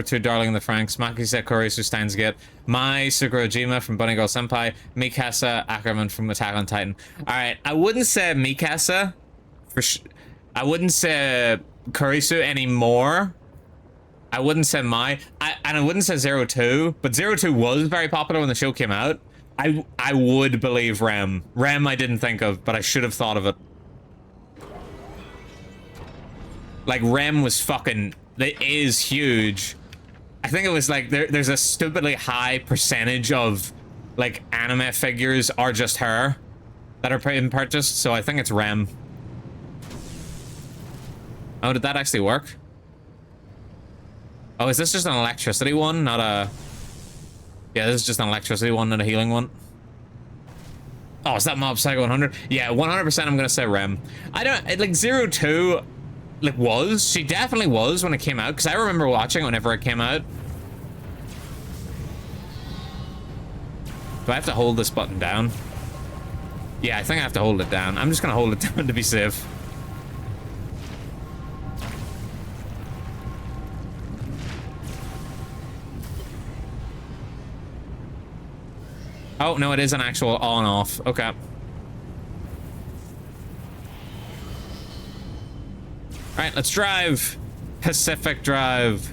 02 Darling the Franks, Makise Korisu Steins Gate, Mai Sukurojima from Bunny Girl Senpai, Mikasa Ackerman from Attack on Titan. Alright, I wouldn't say Mikasa. I wouldn't say Kurisu anymore. I wouldn't say Mai. And I wouldn't say 02, but 02 was very popular when the show came out. I would believe Rem. Rem I didn't think of, but I should have thought of it. Like, Rem was fucking... It is huge. I think it was like, there's a stupidly high percentage of, like, anime figures are just her that are being purchased, so I think it's Rem. Oh, did that actually work? Oh, is this just an electricity one, not a... Yeah, this is just an electricity one, not a healing one. Oh, is that Mob Psycho 100? Yeah, 100% I'm gonna say Rem. I don't... Like, 02... Like, was. She definitely was when it came out, because I remember watching it whenever it came out. Do I have to hold this button down? Yeah, I think I have to hold it down. I'm just gonna hold it down to be safe. Oh, no, it is an actual on-off. Okay. Alright, let's drive. Pacific Drive.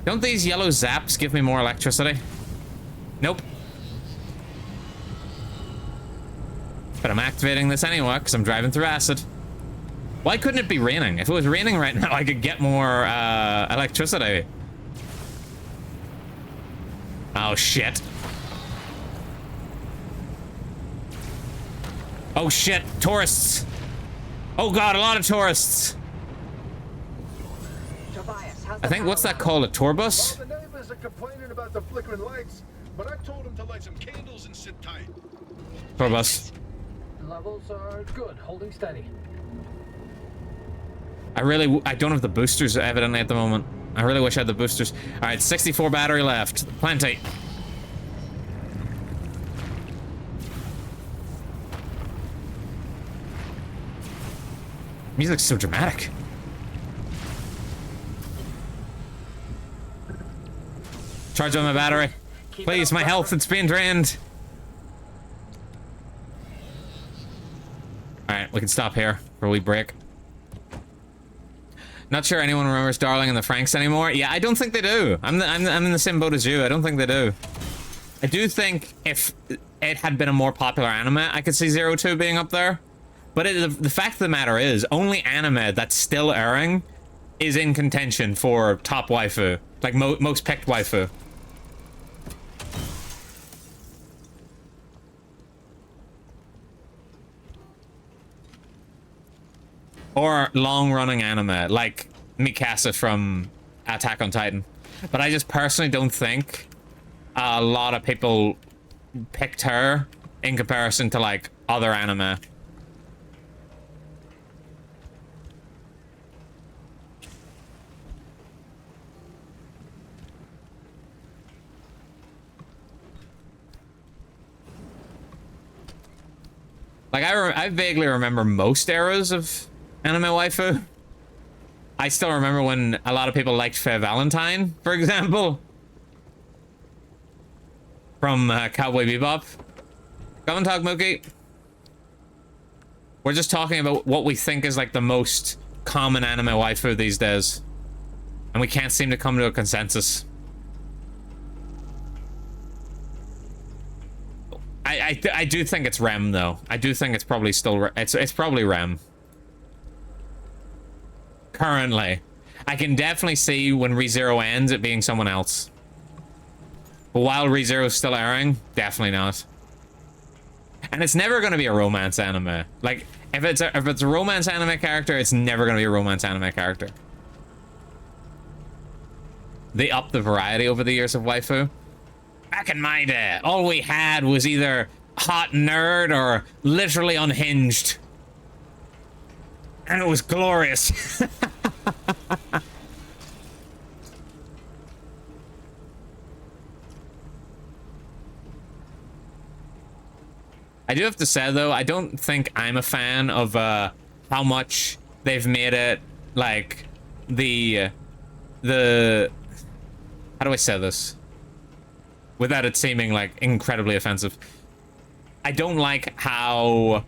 Don't these yellow zaps give me more electricity? Nope. But I'm activating this anyway, because I'm driving through acid. Why couldn't it be raining? If it was raining right now, I could get more electricity. Oh, shit. Oh shit, tourists. Oh god, a lot of tourists. Tobias, how's I think, what's that called, a tour bus? Well, the neighbors are complaining about the flickering lights, but I told them to light some candles and sit tight. Tour bus. Levels are good, holding steady. I don't have the boosters evidently at the moment. I really wish I had the boosters. All right, 64 battery left. Plenty. Music's so dramatic. Charge on my battery. Please, my health, it's being drained. Alright, we can stop here for a wee break. Not sure anyone remembers Darling and the Franks anymore. Yeah, I don't think they do. I'm in the same boat as you. I don't think they do. I do think if it had been a more popular anime, I could see 02 being up there. But the fact of the matter is, only anime that's still airing is in contention for top waifu. Like, most picked waifu. Or long-running anime, like Mikasa from Attack on Titan. But I just personally don't think a lot of people picked her in comparison to, like, other anime. Like, I vaguely remember most eras of anime waifu. I still remember when a lot of people liked Faye Valentine, for example. From Cowboy Bebop. Come and talk, Mookie. We're just talking about what we think is like the most common anime waifu these days. And we can't seem to come to a consensus. I do think it's Rem, though. I do think it's probably still... It's probably Rem. Currently. I can definitely see when ReZero ends it being someone else. But while ReZero is still airing, definitely not. And it's never going to be a romance anime. Like, if it's a romance anime character, it's never going to be a romance anime character. They upped the variety over the years of waifu. Back in my day, all we had was either hot nerd or literally unhinged. And it was glorious. I do have to say, though, I don't think I'm a fan of how much they've made it, like, the... How do I say this? Without it seeming, like, incredibly offensive. I don't like how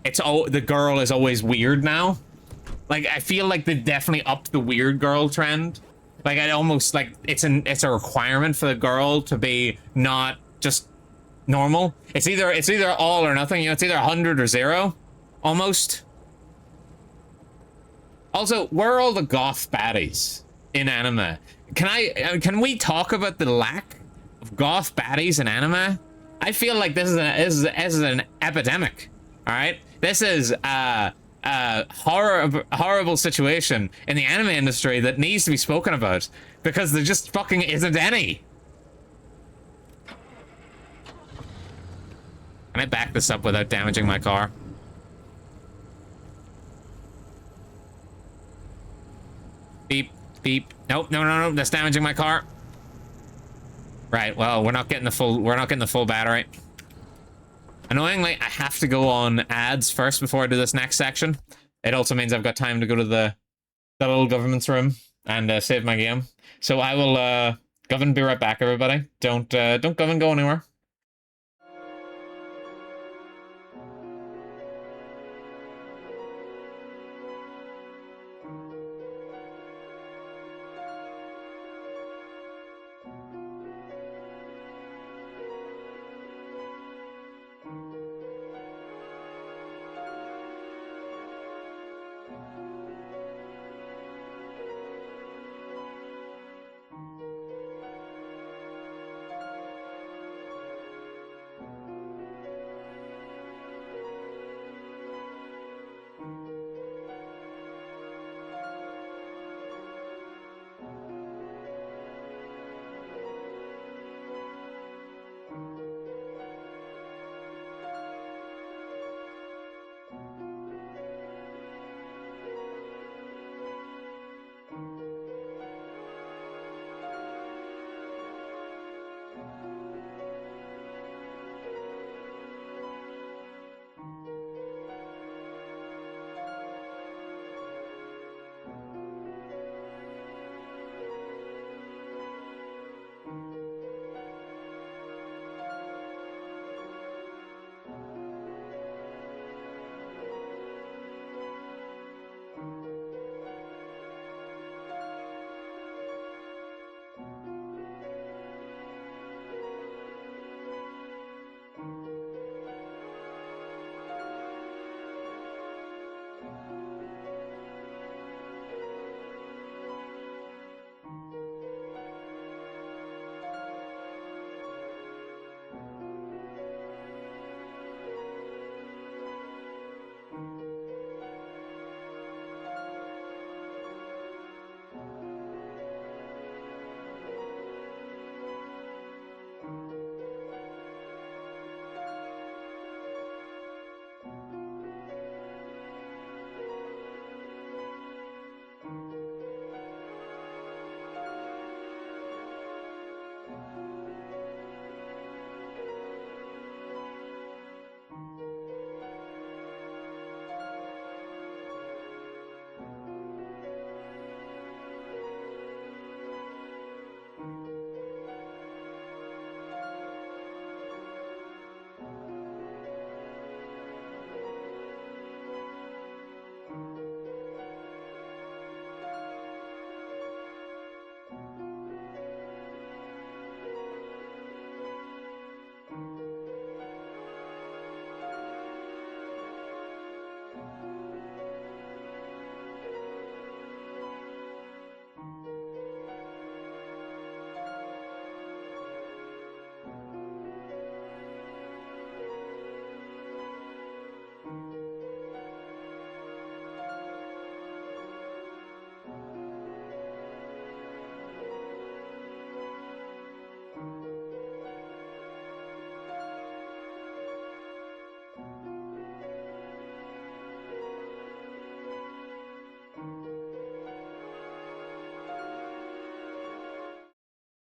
the girl is always weird now. Like, I feel like they've definitely upped the weird girl trend. Like, I almost, like, it's a requirement for the girl to be not just normal. It's either all or nothing, you know, it's either 100 or 0. Almost. Also, where are all the goth baddies in anime? Can we talk about the lack of goth baddies in anime? I feel like this is an epidemic. All right, this is a horrible situation in the anime industry that needs to be spoken about because there just fucking isn't any. Can I back this up without damaging my car? Beep, beep. Nope, no, that's damaging my car. Right, well, we're not getting the full battery. Annoyingly, I have to go on ads first before I do this next section. It also means I've got time to go to the little government's room and save my game. So I will Govern, be right back, everybody. Don't Govern go anywhere.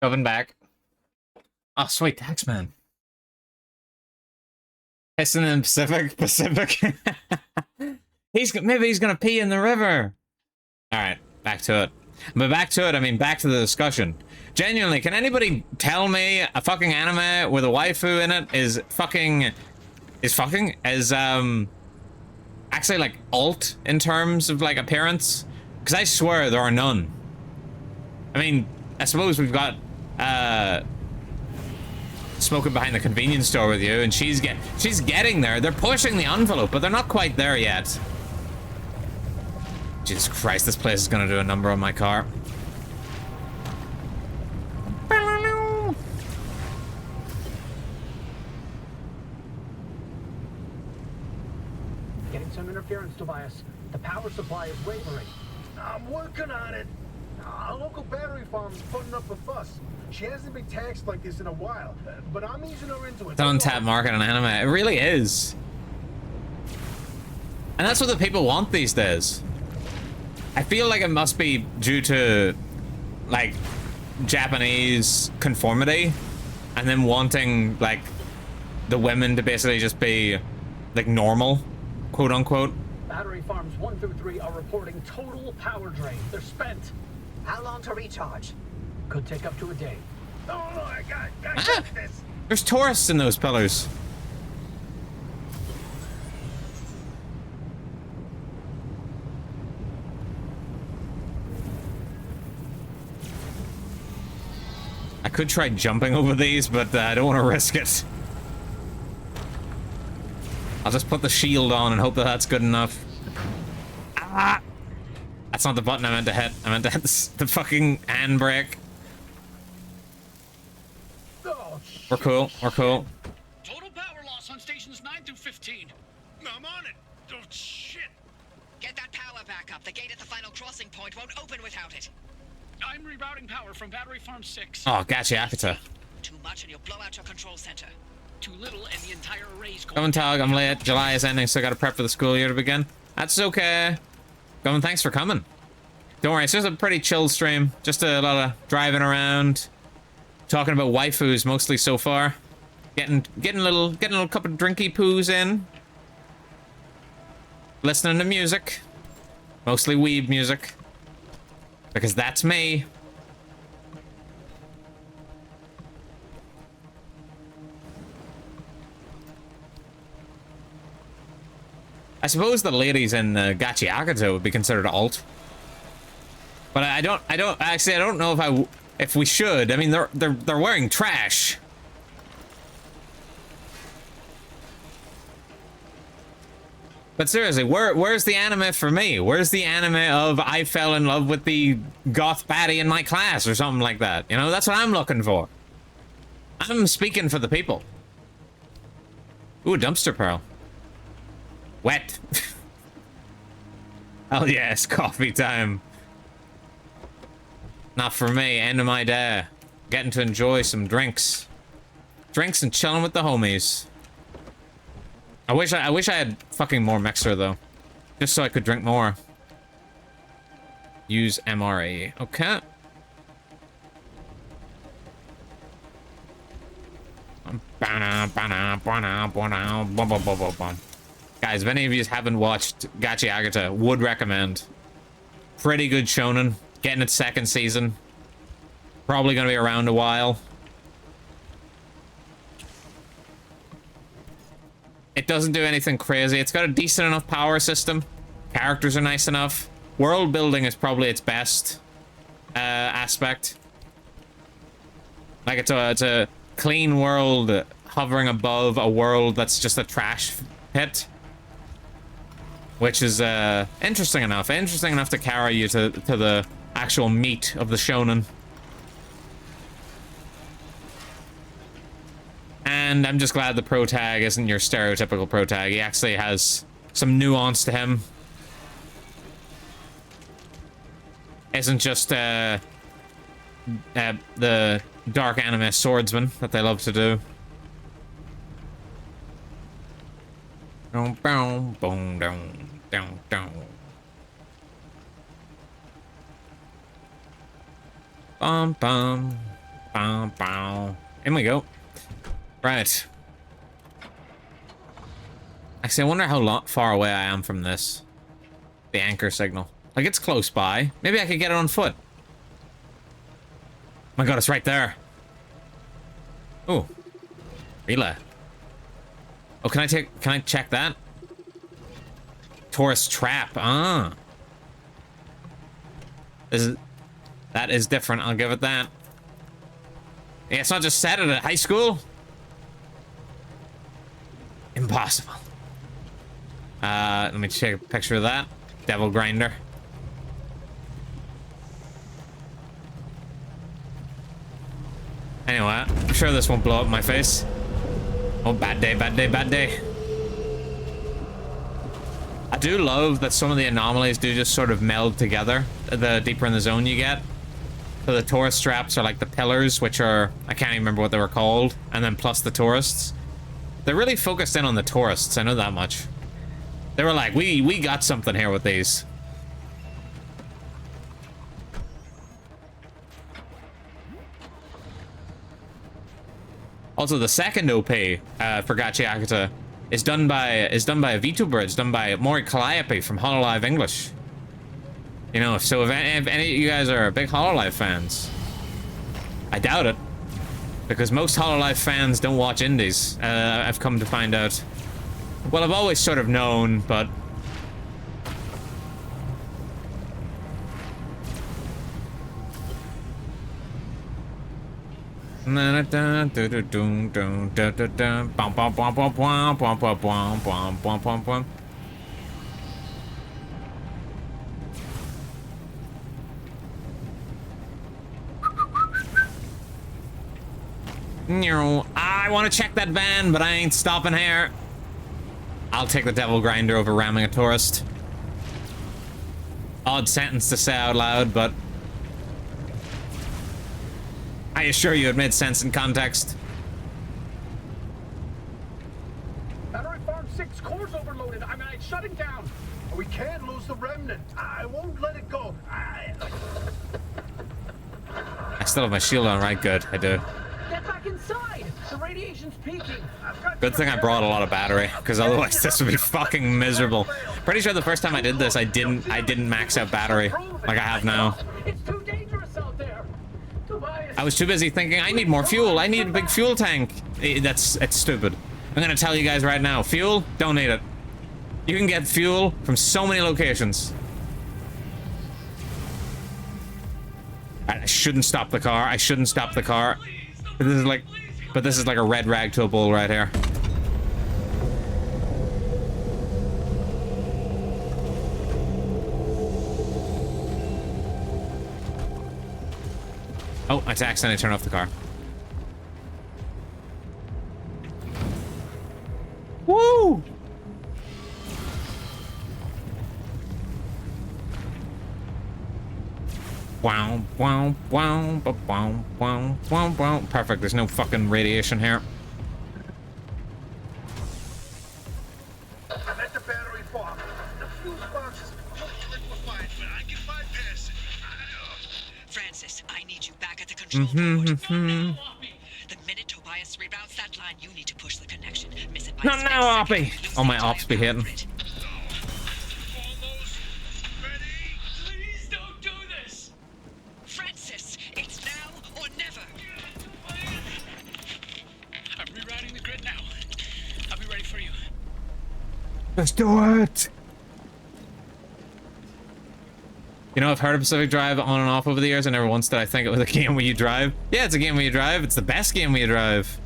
Coming back. Oh, sweet. Thanks, man. Pissing in the Pacific. Maybe he's gonna pee in the river. All right, back to it. But back to it, I mean back to the discussion. Genuinely, can anybody tell me a fucking anime with a waifu in it is actually like alt in terms of like appearance? Because I swear there are none. I mean, I suppose we've got smoking behind the convenience store with you, and she's getting there. They're pushing the envelope, but they're not quite there yet. Jesus Christ, this place is gonna do a number on my car. Getting some interference, Tobias. The power supply is wavering. I'm working on it. A local battery farm is putting up a fuss. She hasn't been taxed like this in a while, but I'm easing her into it. Don't tap market on anime. It really is. And that's what the people want these days. I feel like it must be due to, like, Japanese conformity, and then wanting, like, the women to basically just be, like, normal, quote unquote. Battery farms 1 through 3 are reporting total power drain. They're spent. How long to recharge? Could take up to a day. No, I got this. There's tourists in those pillars. I could try jumping over these, but I don't want to risk it. I'll just put the shield on and hope that that's good enough. Ah! That's not the button I meant to hit. I meant to hit the fucking handbrake. Oh, We're cool. We're cool. Total power loss on stations 9 through 15. I'm on it. Oh, shit. Get that power back up. The gate at the final crossing point won't open without it. I'm rerouting power from Battery Farm 6. Oh, gotcha, Akita. Too much and you'll blow out your control center. Too little and the entire array's going Going Tog, I'm late. July is ending, so I gotta prep for the school year to begin. That's okay. Going, thanks for coming. Don't worry, it's just a pretty chill stream. Just a lot of driving around, talking about waifus mostly so far. Getting a little cup of drinky poos in. Listening to music. Mostly weeb music. Because that's me. I suppose the ladies in Gachi Akata would be considered alt. But I don't know if we should. I mean, they're wearing trash. But seriously, where's the anime for me? Where's the anime of I fell in love with the goth baddie in my class or something like that? You know, that's what I'm looking for. I'm speaking for the people. Ooh, dumpster pearl. Wet. Hell yes, coffee time. Not for me, end of my day. Getting to enjoy some drinks. Drinks and chilling with the homies. I wish I had fucking more mixer though. Just so I could drink more. Use MRE. Okay. Guys, if any of you haven't watched Gachi Agata, would recommend. Pretty good shonen. Getting its second season. Probably gonna be around a while. It doesn't do anything crazy. It's got a decent enough power system. Characters are nice enough. World building is probably its best aspect. Like it's a clean world hovering above a world that's just a trash pit. Which is interesting enough. Interesting enough to carry you to the actual meat of the shonen. And I'm just glad the pro tag isn't your stereotypical pro tag. He actually has some nuance to him. Isn't just the dark anime swordsman that they love to do. Bum bum Bow, bow. In we go. Right. Actually, I wonder how far away I am from this. The anchor signal. Like, it's close by. Maybe I could get it on foot. My god, it's right there. Oh. Relay. Oh, can I check that? Tourist trap. Ah. That is different. I'll give it that. Yeah, it's not just set at a high school. Impossible. Let me take a picture of that. Devil grinder. Anyway, I'm sure this won't blow up in my face. Oh, bad day, bad day, bad day. I do love that some of the anomalies do just sort of meld together the deeper in the zone you get. So the tourist traps are like the pillars, which are, I can't even remember what they were called, and then plus the tourists. They're really focused in on the tourists, I know that much. They were like, we got something here with these. Also, the second OP for Gachi Akata is done by a VTuber. It's done by Mori Calliope from Hololive English. You know, so if any of you guys are big Hololive fans, I doubt it, because most Hololive fans don't watch indies. I've come to find out. Well, I've always sort of known, but I want to check that van, but I ain't stopping here. I'll take the devil grinder over ramming a tourist. Odd sentence to say out loud, but I assure you it made sense in context. Battery Farm 6 core's overloaded. I mean, it's shutting down. We can't lose the remnant. I won't let it go. I still have my shield on, right? Good, I do. Get back inside. The radiation's peaking. Good thing I brought a lot of battery, because otherwise this would be fucking miserable. Pretty sure the first time I did this, I didn't max out battery like I have now. It's too dangerous out there. I was too busy thinking I need more fuel. I need a big fuel tank. It's stupid. I'm gonna tell you guys right now, fuel, don't need it. You can get fuel from so many locations. I shouldn't stop the car. I shouldn't stop the car. But this is like a red rag to a bull right here. Oh, I accidentally turned off the car. Woo! Wow, wow, wow, wow, wow, wow, wow. Perfect, there's no fucking radiation here. I'm at the battery farm. The fuel box is fully liquefied, but I can bypass it. Francis, I need you back at the control board. No, no, Oppie. The minute Tobias reroutes that line, you need to push the connection. Miss it by Not a split now, second, Oppie. you lose Oh, my the ops be entire hitting. grid. Almost ready. Please don't do this. Francis, it's now or never. I'm rerouting the grid now. I'll be ready for you. Let's do it! You know, I've heard of Pacific Drive on and off over the years. I never once did I think it was a game where you drive. Yeah, it's a game where you drive. It's the best game where you drive.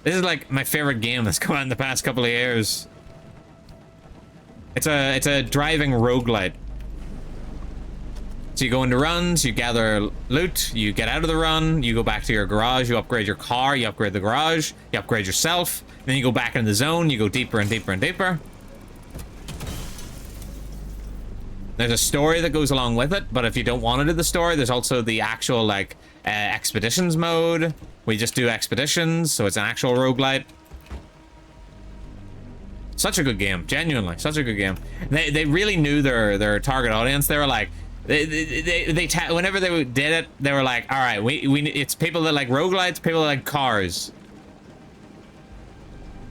This is like my favorite game that's come out in the past couple of years. It's a driving roguelite. So you go into runs, you gather loot, you get out of the run, you go back to your garage, you upgrade your car, you upgrade the garage, you upgrade yourself, then you go back into the zone, you go deeper and deeper and deeper. There's a story that goes along with it, but if you don't want to do the story, there's also the actual, like, expeditions mode. We just do expeditions, so it's an actual roguelite. Such a good game, genuinely, such a good game. They really knew their target audience. They were like, Whenever they did it, they were like, all right, it's people that like roguelites, people that like cars.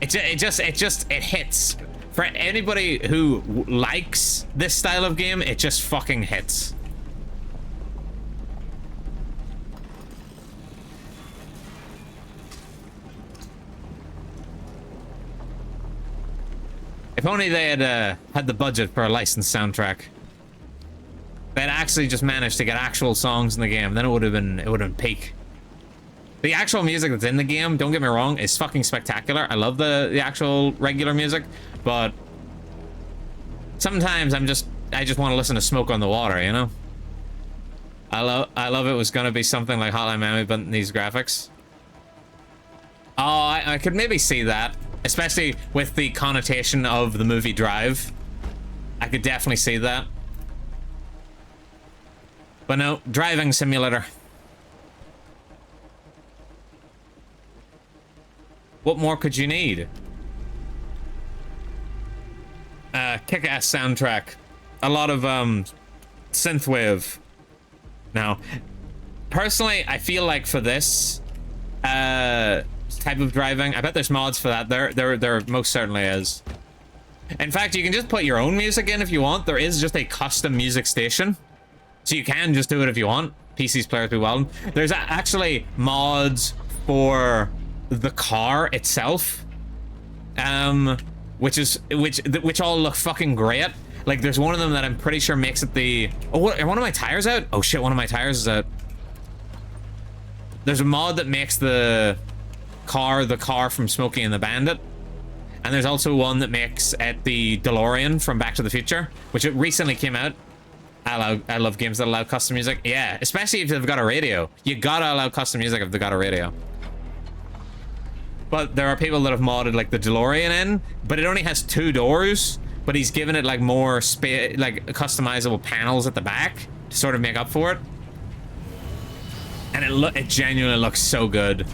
It hits. For anybody who likes this style of game, it just fucking hits. If only they had had the budget for a licensed soundtrack. They'd actually just managed to get actual songs in the game, then it would have been peak. The actual music that's in the game, don't get me wrong, is fucking spectacular. I love the actual regular music, but sometimes I just want to listen to Smoke on the Water, you know? I love it was gonna be something like Hotline Miami, but in these graphics. Oh, I could maybe see that, especially with the connotation of the movie Drive. I could definitely see that. But no, driving simulator. What more could you need? Kick-ass soundtrack. A lot of synthwave. Now, personally, I feel like for this type of driving, I bet there's mods for that. There most certainly is. In fact, you can just put your own music in if you want. There is just a custom music station, so you can just do it if you want. PC's players be well. There's actually mods for the car itself, which all look fucking great. Like, there's one of them that I'm pretty sure makes it the... Oh, what, are one of my tires out? Oh shit, one of my tires is out. There's a mod that makes the car from Smokey and the Bandit. And there's also one that makes it the DeLorean from Back to the Future, which it recently came out. I love games that allow custom music. Yeah, especially if they've got a radio. You gotta allow custom music if they've got a radio. But there are people that have modded like the DeLorean in, but it only has 2 doors, but he's given it like more space, like customizable panels at the back to sort of make up for it. And it genuinely looks so good.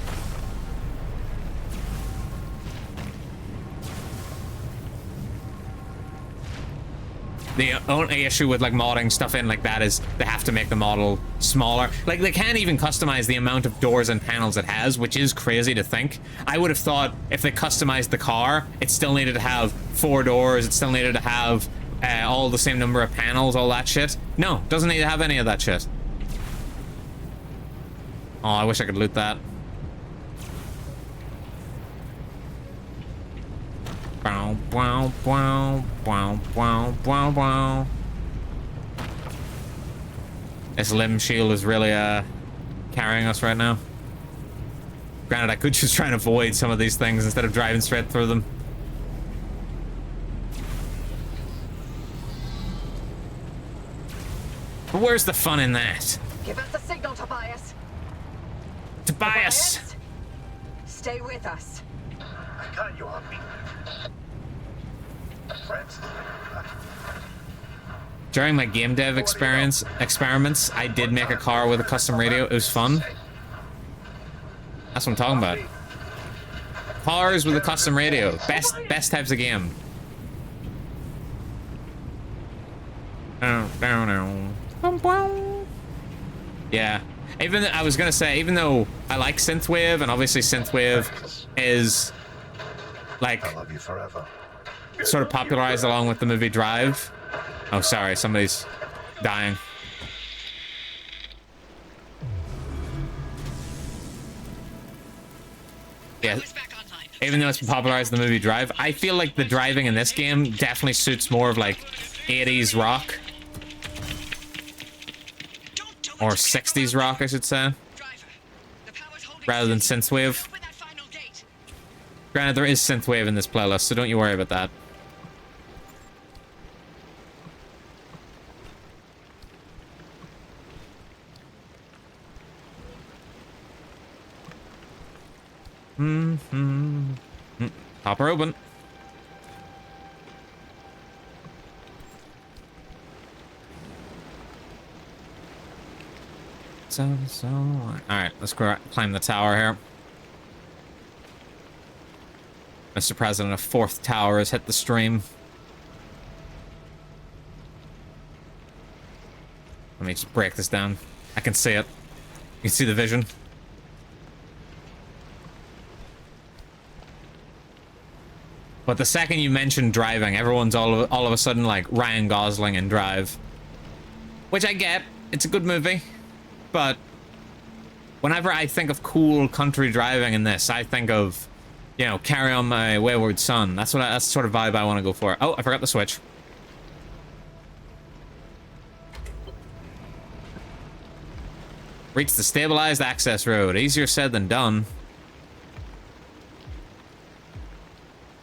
The only issue with like modding stuff in like that is they have to make the model smaller. Like, they can't even customize the amount of doors and panels it has, which is crazy to think. I would have thought if they customized the car, it still needed to have 4 doors, it still needed to have all the same number of panels, all that shit. No, doesn't need to have any of that shit. Oh, I wish I could loot that. Bow, bow, bow, bow, bow, bow, bow. This limb shield is really carrying us right now. Granted, I could just try and avoid some of these things instead of driving straight through them. But where's the fun in that? Give us a signal, Tobias. Tobias! Stay with us. I got you, Humpy. Friends. During my game dev experiments, I did make a car with a custom radio. It was fun. That's what I'm talking about. Cars with a custom radio. Best types of game. Yeah. I was gonna say, even though I like synthwave, and obviously synthwave is like I love you forever. sort of popularized along with the movie Drive. Oh, sorry, somebody's dying. Yeah. Even though it's popularized in the movie Drive, I feel like the driving in this game definitely suits more of like 80s rock. Or 60s rock, I should say. Rather than synthwave. Granted, there is synthwave in this playlist, so don't you worry about that. Top her open. Alright, let's climb the tower here. Mr. President, a 4th tower has hit the stream. Let me just break this down. I can see it. You can see the vision. But the second you mention driving, everyone's all of a sudden like Ryan Gosling in Drive. Which I get. It's a good movie. But whenever I think of cool country driving in this, I think of, you know, Carry On My Wayward Son. That's the sort of vibe I want to go for. Oh, I forgot the switch. Reach the stabilized access road. Easier said than done.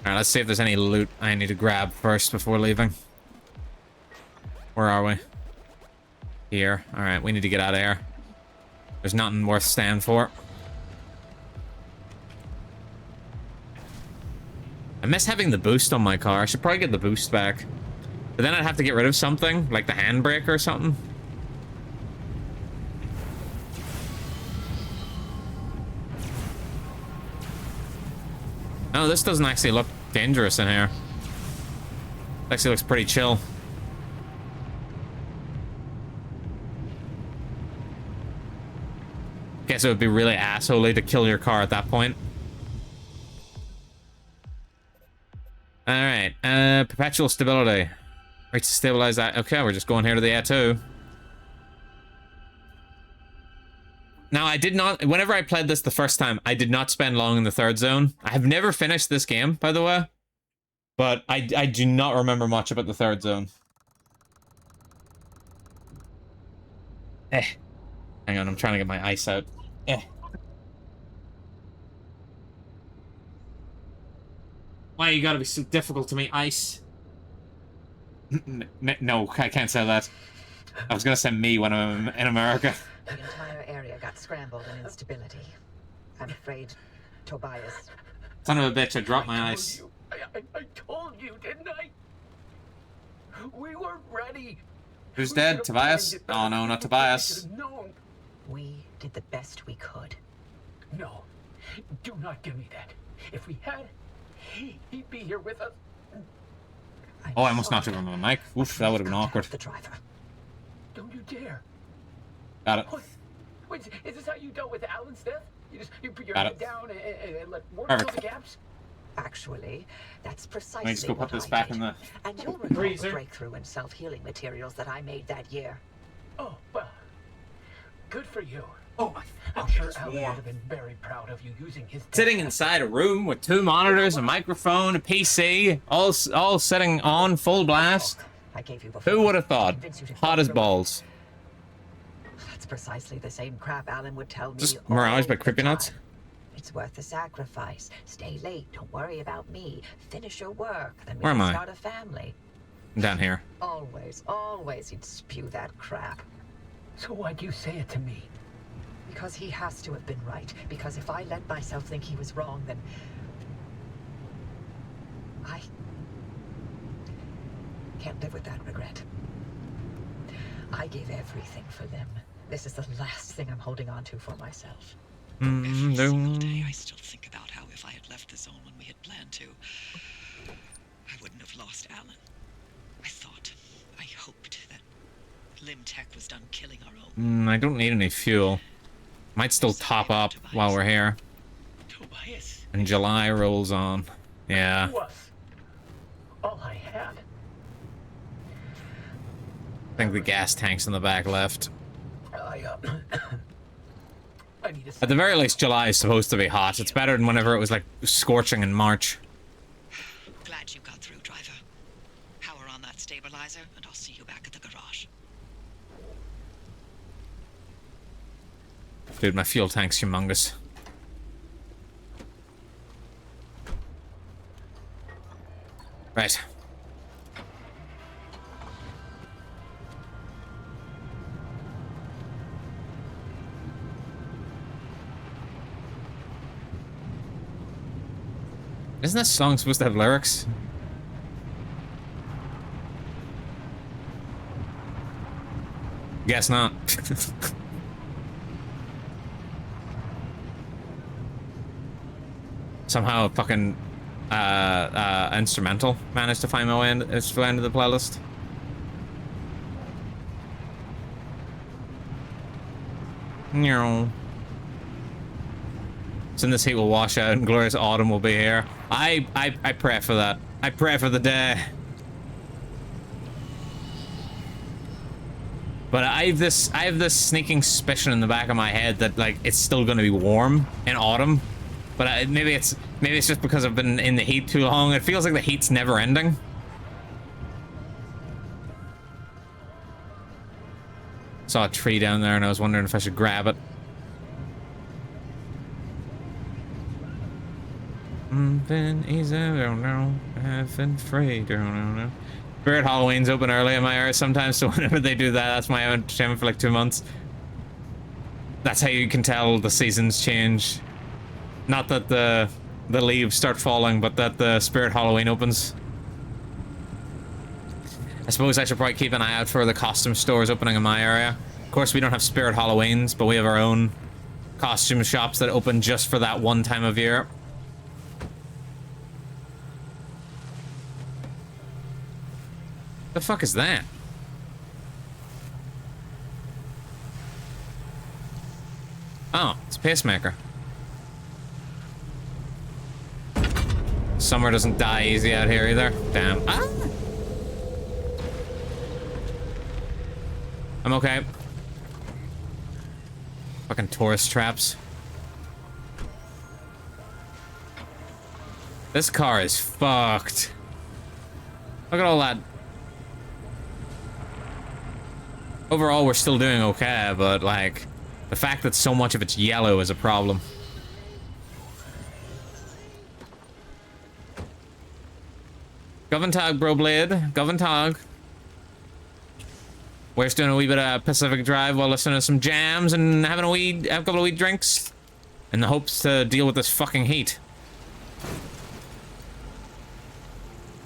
Alright, let's see if there's any loot I need to grab first before leaving. Where are we? Here. Alright, we need to get out of here. There's nothing worth staying for. I miss having the boost on my car. I should probably get the boost back. But then I'd have to get rid of something, like the handbrake or something. Oh, this doesn't actually look dangerous in here. It actually looks pretty chill. Guess it would be really assholey to kill your car at that point. Alright, perpetual stability. Reach to stabilize that. Okay, we're just going here to the A2. Now, I did not, whenever I played this the first time, I did not spend long in the third zone. I have never finished this game, by the way. But I do not remember much about the third zone. Hang on, I'm trying to get my ice out. Why you gotta be so difficult to me, ice? No, I can't say that. I was gonna say me when I'm in America. The entire area got scrambled in instability. I'm afraid Tobias... Son of a bitch, I dropped my ice. I told you, didn't I? We were ready. Who's dead? Tobias? Oh no, not Tobias. We did the best we could. No, do not give me that. If we had, he'd be here with us. Oh, I must not have him on the mic. Oof, that would have been awkward. The driver. Don't you dare. Got it. What? Wait, is this how you dealt with Alan's death? You put your Got head it. down and let work Perfect. fill the gaps? Actually, that's precisely Let me just go put this back in the And you'll recall the freezer. breakthrough in self-healing materials that I made that year. Oh, well, good for you. Oh my I'm sure Alan would have been very proud of you using his death. Sitting inside a room with 2 monitors, a microphone, a PC, all sitting on full blast. I gave you before. Who would have thought? Convince you to Hot go as through it. balls. That's precisely the same crap Alan would tell me. Just all Mirage by the Creepy Nuts? time. It's worth the sacrifice. Stay late. Don't worry about me. Finish your work. Then we Where can am I? start a family. I'm down here. Always he'd spew that crap. So why'd you say it to me? Because he has to have been right. Because if I let myself think he was wrong, then... I... can't live with that regret. I gave everything for them. This is the last thing I'm holding on to for myself. Every single day I still think about how if I had left the zone when we had planned to, I wouldn't have lost Alan. I hoped that Lim Tech was done killing our own. I don't need any fuel. Might still top up while we're here. Tobias. And July rolls on. Yeah. Was all I had. I think the gas tank's in the back left. I need a At the very least, July is supposed to be hot. It's better than whenever it was like scorching in March. Glad you got through, driver. Power on that stabilizer, and I'll see you back at the garage. Dude, my fuel tank's humongous. Right. Isn't this song supposed to have lyrics? Guess not. Somehow fucking instrumental managed to find my way into the playlist. No. Soon this heat will wash out and glorious autumn will be here. I pray for that. I pray for the day. But I have this sneaking suspicion in the back of my head that like it's still gonna be warm in autumn. But maybe it's just because I've been in the heat too long. It feels like the heat's never ending. Saw a tree down there and I was wondering if I should grab it. Moving easy, don't know. Having free, don't know. Spirit Halloween's open early in my area sometimes, so whenever they do that, that's my entertainment for like 2 months. That's how you can tell the seasons change. Not that the leaves start falling, but that the Spirit Halloween opens. I suppose I should probably keep an eye out for the costume stores opening in my area. Of course, we don't have Spirit Halloweens, but we have our own costume shops that open just for that one time of year. The fuck is that? Oh, it's a pacemaker. Summer doesn't die easy out here either. Damn. Ah! I'm okay. Fucking tourist traps. This car is fucked. Look at all that. Overall, we're still doing okay, but like, the fact that so much of it's yellow is a problem. Goventag, bro blade. Goventag. We're just doing a wee bit of Pacific Drive while listening to some jams and having a couple of weed drinks in the hopes to deal with this fucking heat.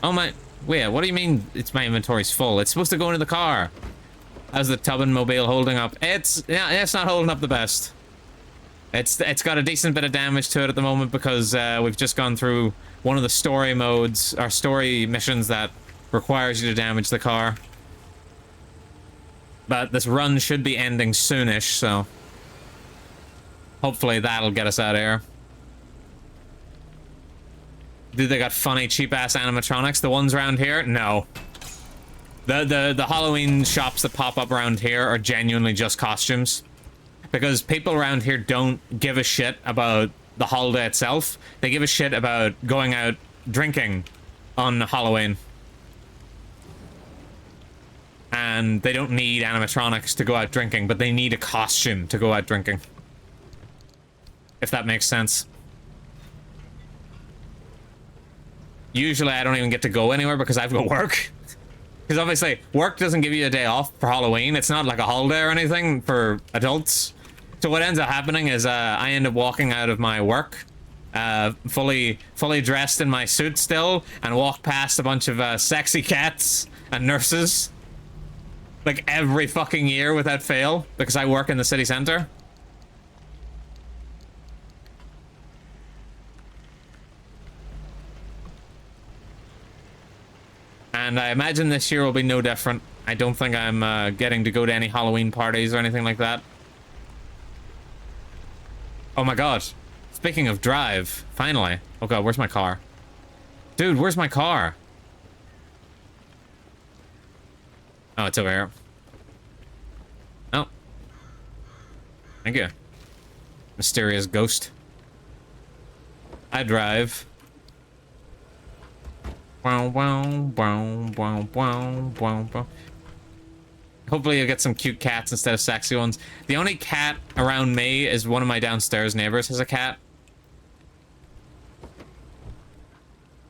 Oh my, wait, what do you mean it's my inventory's full? It's supposed to go into the car. How's the Tubbin mobile holding up? It's not holding up the best. It's got a decent bit of damage to it at the moment because we've just gone through one of the story modes, or story missions that requires you to damage the car. But this run should be ending soonish, so hopefully that'll get us out of here. Dude, they got funny cheap-ass animatronics. The ones around here? No. The Halloween shops that pop up around here are genuinely just costumes. Because people around here don't give a shit about the holiday itself. They give a shit about going out drinking on Halloween. And they don't need animatronics to go out drinking, but they need a costume to go out drinking. If that makes sense. Usually I don't even get to go anywhere because I've got work. Because obviously, work doesn't give you a day off for Halloween. It's not like a holiday or anything for adults. So what ends up happening is I end up walking out of my work, fully dressed in my suit still, and walk past a bunch of sexy cats and nurses. Like every fucking year without fail, because I work in the city center. And I imagine this year will be no different. I don't think I'm getting to go to any Halloween parties or anything like that. Oh my god. Speaking of drive, finally. Oh god, where's my car? Dude, where's my car? Oh, it's over here. Oh. Thank you. Mysterious ghost. I drive. Hopefully you'll get some cute cats instead of sexy ones. The only cat around me is one of my downstairs neighbors has a cat.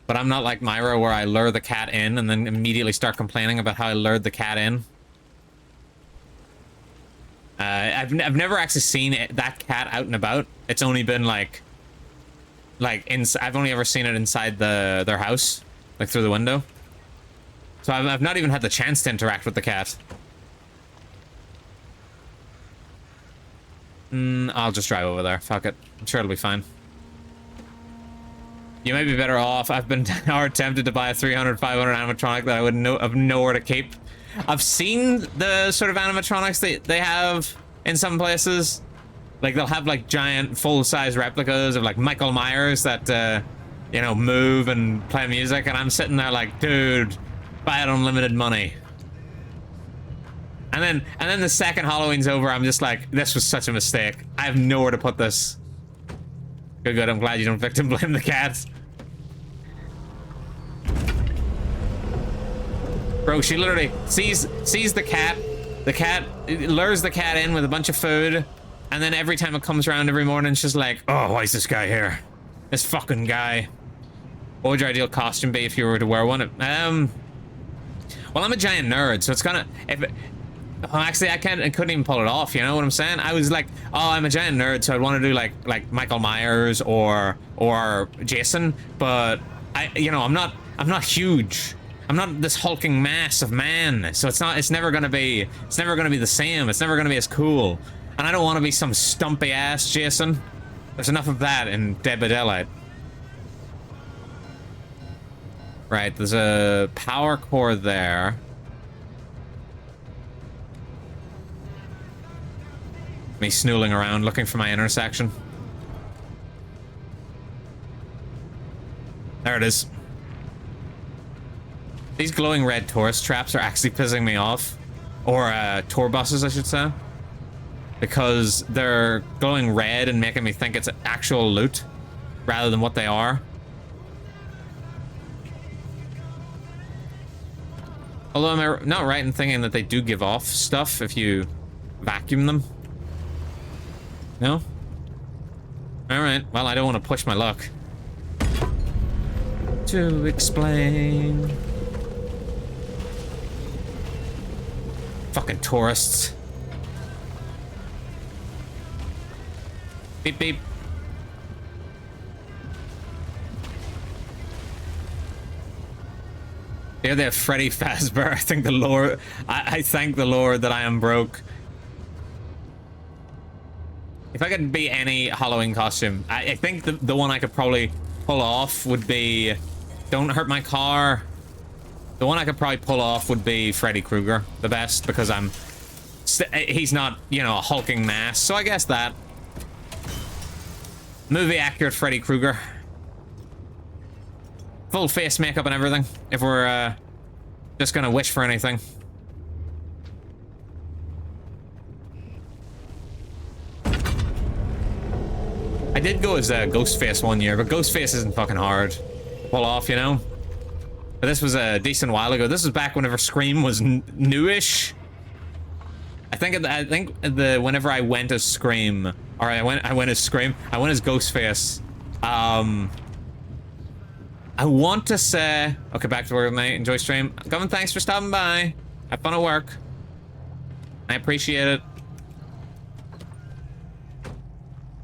But I'm not like Myra where I lure the cat in and then immediately start complaining about how I lured the cat in. I've never actually seen that cat out and about. It's only been like I've only ever seen it inside their house. Like through the window. So I've not even had the chance to interact with the cat. I'll just drive over there. Fuck it. I'm sure it'll be fine. You might be better off. I've been hard tempted to buy a 300, 500 animatronic that I would have nowhere to keep. I've seen the sort of animatronics they have in some places. Like, they'll have, like, giant, full-size replicas of, like, Michael Myers that, you know, move and play music, and I'm sitting there like, dude, buy it unlimited money. And then the second Halloween's over, I'm just like, this was such a mistake. I have nowhere to put this. Good, I'm glad you don't victim blame the cat. Bro, she literally sees the cat. The cat lures the cat in with a bunch of food, and then every time it comes around every morning, she's like, oh, why is this guy here? This fucking guy. What would your ideal costume be if you were to wear one? Well, I'm a giant nerd, so it's gonna... Well, actually, I couldn't even pull it off, you know what I'm saying? I was like, oh, I'm a giant nerd, so I'd want to do like Michael Myers or Jason, but I'm not huge. I'm not this hulking mass of man, so it's never gonna be the same. It's never gonna be as cool. And I don't want to be some stumpy ass Jason. There's enough of that in Dead by Daylight. Right, there's a power core there. Me snooling around looking for my intersection. There it is. These glowing red tourist traps are actually pissing me off. Or tour buses, I should say. Because they're glowing red and making me think it's actual loot rather than what they are. Although am I not right in thinking that they do give off stuff if you vacuum them? No? Alright, well, I don't want to push my luck. To explain... Fucking tourists. Beep beep. Yeah, they have Freddy Fazbear. I think the Lord... I thank the Lord that I am broke. If I could be any Halloween costume, I think the one I could probably pull off would be... Don't hurt my car. The one I could probably pull off would be Freddy Krueger. The best, because he's not, you know, a hulking mass. So I guess that. Movie accurate Freddy Krueger. Full face makeup and everything. If we're just gonna wish for anything. I did go as Ghostface one year, but Ghostface isn't fucking hard to pull off, you know? But this was a decent while ago. This was back whenever Scream was newish. I think whenever I went as Scream, or I went as Scream, I went as Ghostface. I want to say, okay, back to work tonight. Enjoy stream. Gavin, thanks for stopping by. Have fun at work. I appreciate it. I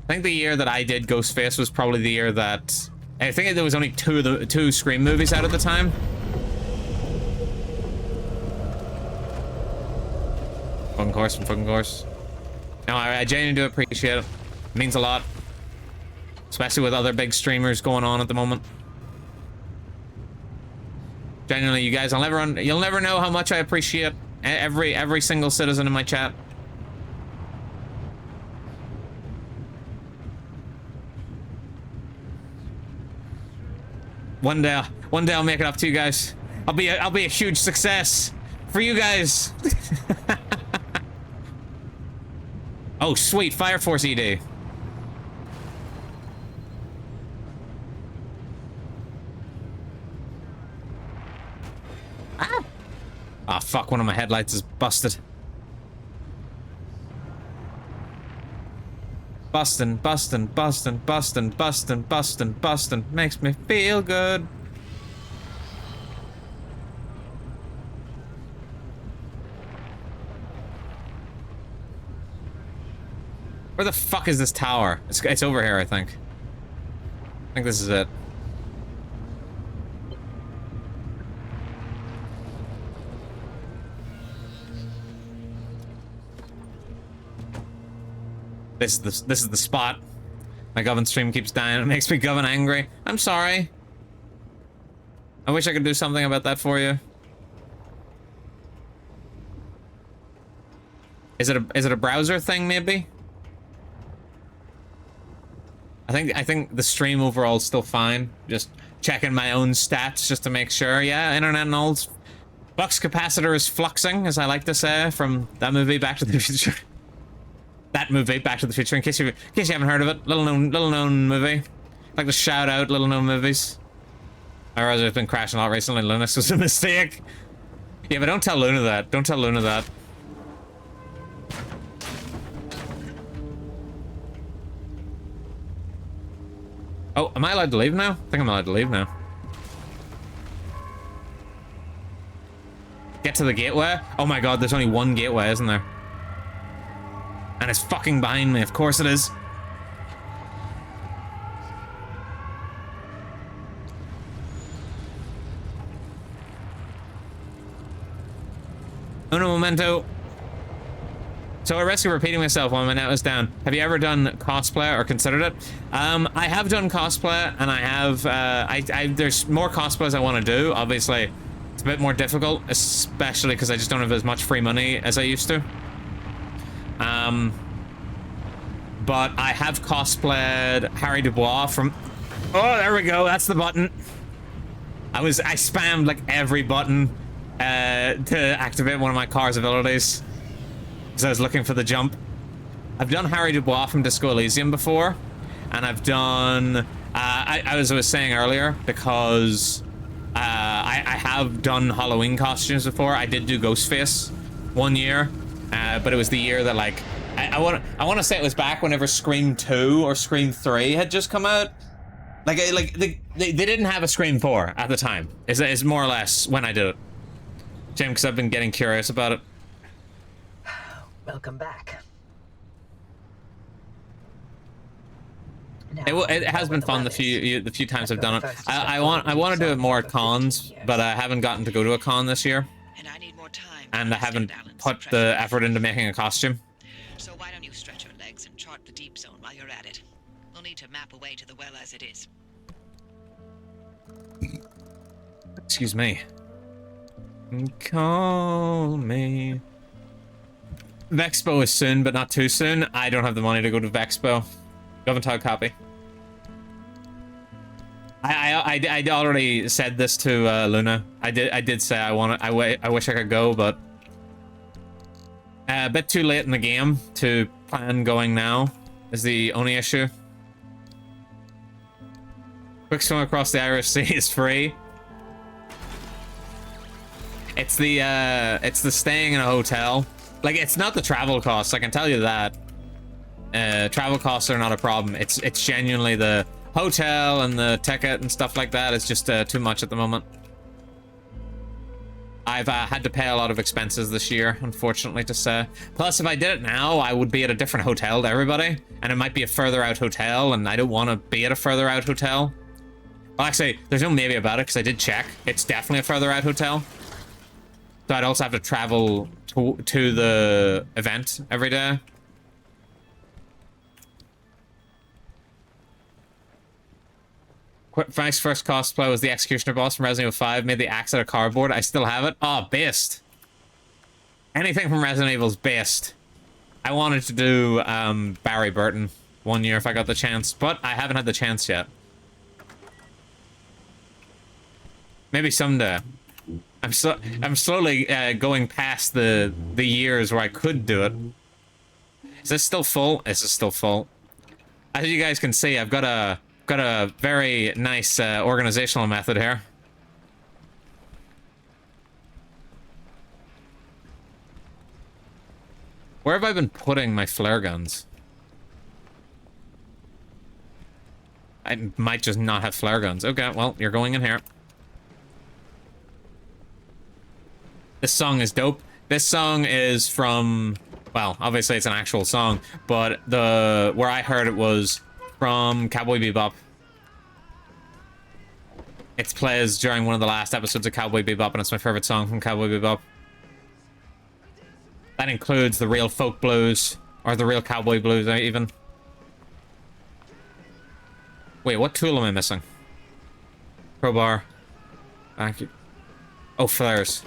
think the year that I did Ghostface was probably the year that... I think there was only two Scream movies out at the time. Fucking course. No, I genuinely do appreciate it. It means a lot. Especially with other big streamers going on at the moment. Genuinely, you guys, you'll never know how much I appreciate every single citizen in my chat. One day I'll make it up to you guys. I'll be a huge success for you guys. Oh, sweet, Fire Force ED. Ah! Oh, fuck, one of my headlights is busted. Bustin'. Makes me feel good. Where the fuck is this tower? It's over here, I think. I think this is it. This is the spot. My Govin stream keeps dying. It makes me Govin angry. I'm sorry. I wish I could do something about that for you. Is it a browser thing, maybe? I think the stream overall is still fine. Just checking my own stats just to make sure. Yeah, internet and all. Flux capacitor is fluxing, as I like to say, from that movie Back to the Future. That movie, Back to the Future. In case you haven't heard of it, little known movie. I'd like to shout out little known movies. I realize I've been crashing a lot recently. Linux was a mistake. Yeah, but don't tell Luna that. Don't tell Luna that. Oh, am I allowed to leave now? I think I'm allowed to leave now. Get to the gateway? Oh my god, there's only one gateway, isn't there? And it's fucking behind me, of course it is. Uno momento. So I risk repeating myself while my net was down. Have you ever done cosplay or considered it? I have done cosplay, and I have, there's more cosplays I want to do. Obviously, it's a bit more difficult, especially because I just don't have as much free money as I used to. But I have cosplayed Harry Dubois from... Oh, there we go, that's the button. I spammed like every button to activate one of my car's abilities. Because I was looking for the jump. I've done Harry Dubois from Disco Elysium before. And I've done... I was saying earlier, because I have done Halloween costumes before. I did do Ghostface one year. But it was the year that, like... I want to say it was back whenever Scream 2 or Scream 3 had just come out. Like they didn't have a Scream 4 at the time. Is more or less when I did it. Jim, because I've been getting curious about it. Welcome back. Now, It has been fun the few times I've done it. I want to do it more at cons, but I haven't gotten to go to a con this year. And I need more time. And I haven't put the effort into making a costume. So why don't you stretch your legs and chart the deep zone while you're at it? We'll need to map a way to the well as it is. Excuse me. Call me. Vexpo is soon, but not too soon. I don't have the money to go to Vexpo. You haven't had a copy. I already said this to Luna. I did say I wish I could go, but a bit too late in the game to plan going now is the only issue. Quick swim across the Irish Sea is free. It's the staying in a hotel. Like, it's not the travel costs, I can tell you that. Travel costs are not a problem. It's genuinely the hotel and the ticket and stuff like that. It's just too much at the moment. I've had to pay a lot of expenses this year, unfortunately to say. Plus, if I did it now, I would be at a different hotel to everybody. And it might be a further out hotel, and I don't want to be at a further out hotel. Well, actually, there's no maybe about it, because I did check. It's definitely a further out hotel. So I'd also have to travel to the event every day. Frank's first cosplay was the Executioner boss from Resident Evil 5. Made the axe out of cardboard. I still have it. Oh, based. Anything from Resident Evil's based. I wanted to do Barry Burton one year if I got the chance, but I haven't had the chance yet. Maybe someday. I'm slowly going past the years where I could do it. Is this still full? This is still full. As you guys can see, I've got a very nice organizational method here. Where have I been putting my flare guns? I might just not have flare guns. Okay, well, you're going in here. This song is dope. This song is from, well, obviously it's an actual song, but where I heard it was from Cowboy Bebop. It plays during one of the last episodes of Cowboy Bebop, and it's my favorite song from Cowboy Bebop. That includes the real folk blues, or the real cowboy blues, even. Wait, what tool am I missing? Crowbar. Thank you. Oh, flares.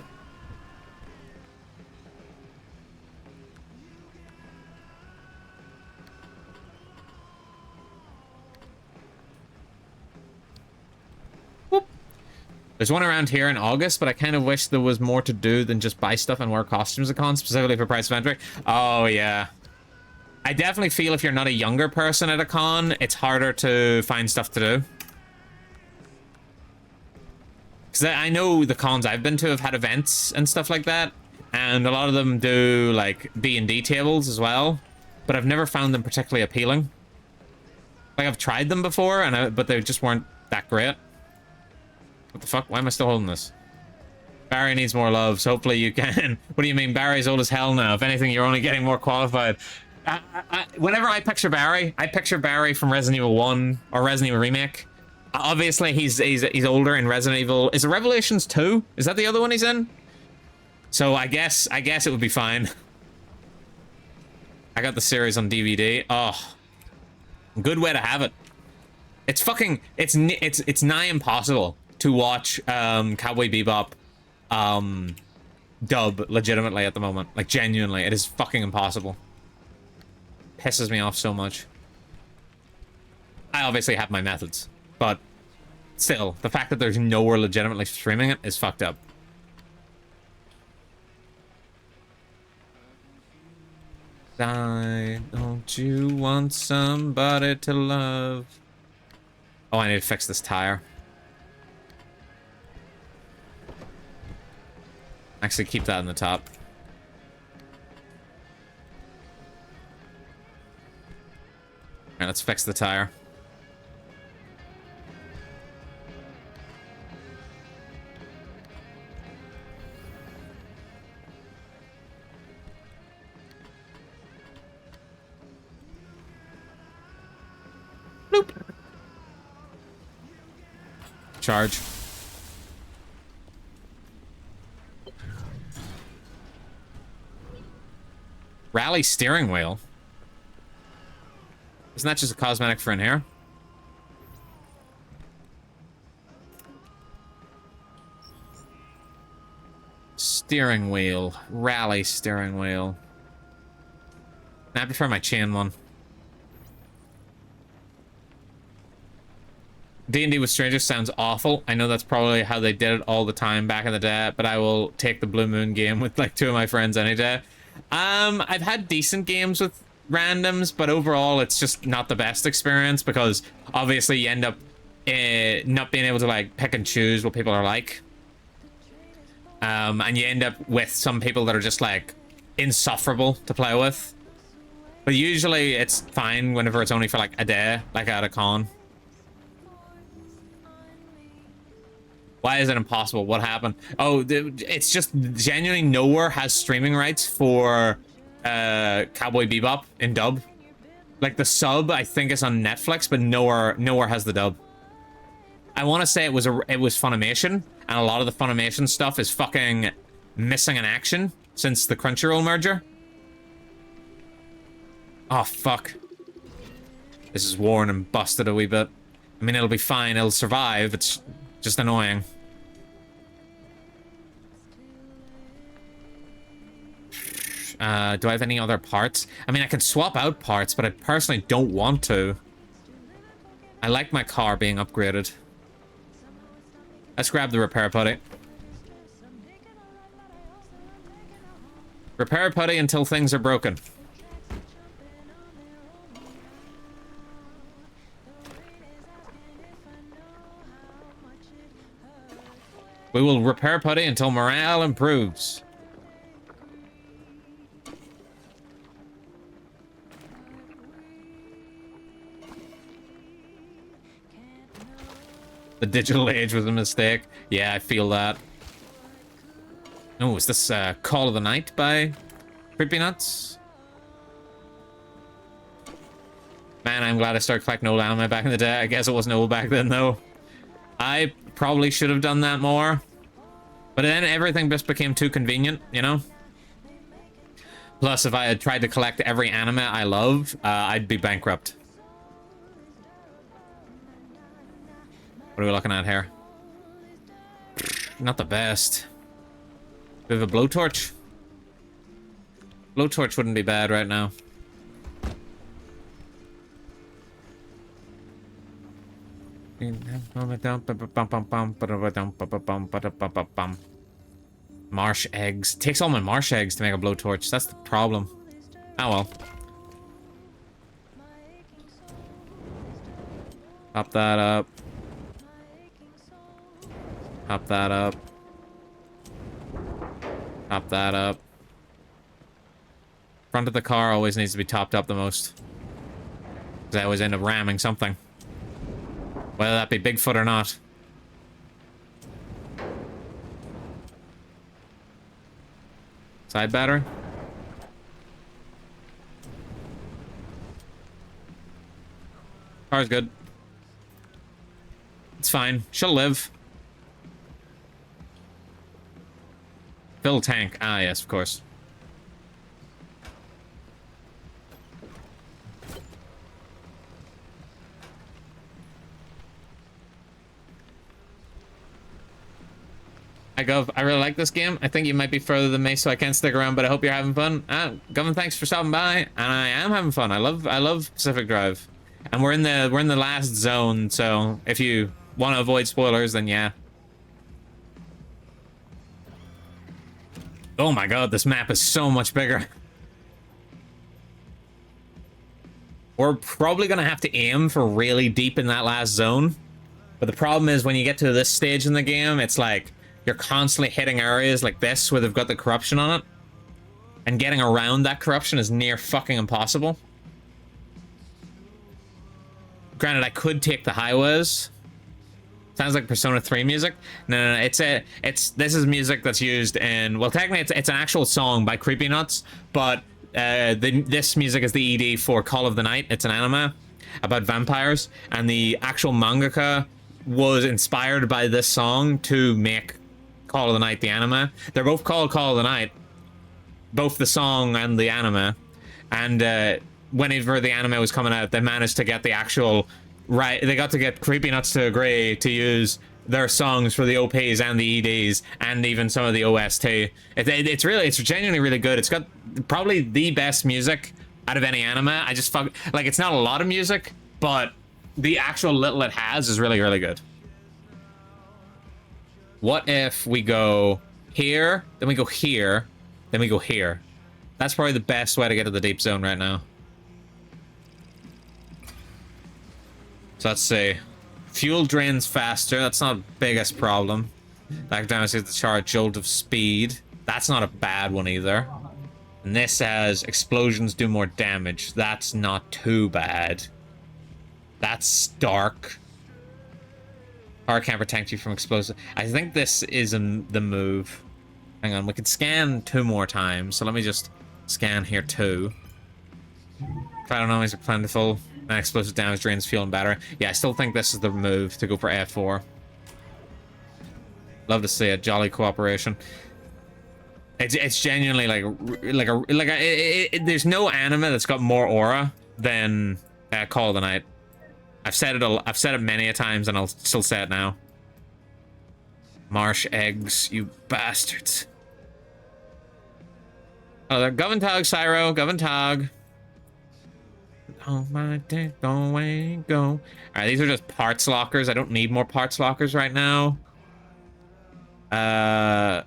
There's one around here in August, but I kind of wish there was more to do than just buy stuff and wear costumes at con, specifically for price of entry. Oh, yeah. I definitely feel if you're not a younger person at a con, it's harder to find stuff to do. Because I know the cons I've been to have had events and stuff like that, and a lot of them do, like, D&D tables as well, but I've never found them particularly appealing. Like, I've tried them before, but they just weren't that great. What the fuck? Why am I still holding this? Barry needs more love, so hopefully you can. What do you mean? Barry's old as hell now. If anything, you're only getting more qualified. Whenever I picture Barry from Resident Evil 1 or Resident Evil Remake. Obviously, he's older in Resident Evil. Is it Revelations 2? Is that the other one he's in? So I guess it would be fine. I got the series on DVD. Oh, good way to have it. It's fucking, it's nigh impossible to watch Cowboy Bebop dub legitimately at the moment. Like, genuinely, it is fucking impossible. Pisses me off so much. I obviously have my methods, but still, the fact that there's nowhere legitimately streaming it is fucked up. Don't you want somebody to love? Oh, I need to fix this tire. Actually, keep that in the top. Alright, let's fix the tire. Nope. Charge. Rally steering wheel. Isn't that just a cosmetic for in here? Steering wheel. Rally steering wheel. I prefer my chain one. D&D with strangers sounds awful. I know that's probably how they did it all the time back in the day, but I will take the Blue Moon game with like 2 of my friends any day. I've had decent games with randoms, but overall it's just not the best experience because obviously you end up not being able to like pick and choose what people are like. And you end up with some people that are just like insufferable to play with. But usually it's fine whenever it's only for like a day, like at a con. Why is it impossible? What happened? Oh, it's just genuinely nowhere has streaming rights for Cowboy Bebop in dub. Like the sub, I think is on Netflix, but nowhere has the dub. I want to say it was Funimation, and a lot of the Funimation stuff is fucking missing in action since the Crunchyroll merger. Oh fuck! This is worn and busted a wee bit. I mean, it'll be fine. It'll survive. It's just annoying. Do I have any other parts? I mean, I can swap out parts, but I personally don't want to. I like my car being upgraded. Let's grab the repair putty. Repair putty until things are broken. We will repair putty until morale improves. The digital age was a mistake. Yeah, I feel that. Oh, is this Call of the Night by Creepy Nuts? Man, I'm glad I started collecting old anime back in the day. I guess it wasn't old back then, though. I probably should have done that more. But then everything just became too convenient, you know? Plus, if I had tried to collect every anime I loved, I'd be bankrupt. What are we looking at here? Not the best. We have a blowtorch? Blowtorch wouldn't be bad right now. Marsh eggs. Takes all my marsh eggs to make a blowtorch. That's the problem. Oh well. Pop that up. Pop that up. Top that up. Front of the car always needs to be topped up the most. Because I always end up ramming something. Whether that be Bigfoot or not. Side battery. Car's good. It's fine. She'll live. Fill tank. Ah, yes, of course. Hi, Gov. I really like this game. I think you might be further than me, so I can't stick around, but I hope you're having fun. Gov, thanks for stopping by. And I am having fun. I love Pacific Drive. And we're in the last zone, so if you want to avoid spoilers, then yeah. Oh my god, this map is so much bigger. We're probably gonna have to aim for really deep in that last zone. But the problem is when you get to this stage in the game, it's like you're constantly hitting areas like this where they've got the corruption on it. And getting around that corruption is near fucking impossible. Granted, I could take the highways. Sounds like Persona 3 music. No, this is music that's used in, well, technically it's an actual song by Creepy Nuts, but this music is the ED for Call of the Night. It's an anime about vampires, and the actual mangaka was inspired by this song to make Call of the Night the anime. They're both called Call of the Night, both the song and the anime, and whenever the anime was coming out, they managed to get the actual they got to get Creepy Nuts to agree to use their songs for the OPs and the EDs and even some of the OST. It's genuinely really good. It's got probably the best music out of any anime. It's not a lot of music, but the actual little it has is really, really good. What if we go here, then we go here, then we go here? That's probably the best way to get to the deep zone right now. So let's see. Fuel drains faster. That's not the biggest problem. Back down to the charge, jolt of speed. That's not a bad one either. And this has explosions do more damage. That's not too bad. That's dark. Car can't protect you from explosive. I think this is the move. Hang on, we could scan 2 more times. So let me just scan here too. Phytonomics are plentiful. And explosive damage drains fuel and battery. Yeah, I still think this is the move to go for F4. Love to see it. Jolly cooperation. It's genuinely there's no anime that's got more aura than Call of the Night. I've said it many a times, and I'll still say it now. Marsh eggs, you bastards. Oh, they're Goventag, Cyro, Goventag. Oh my day, go away, go. Alright, these are just parts lockers. I don't need more parts lockers right now. Another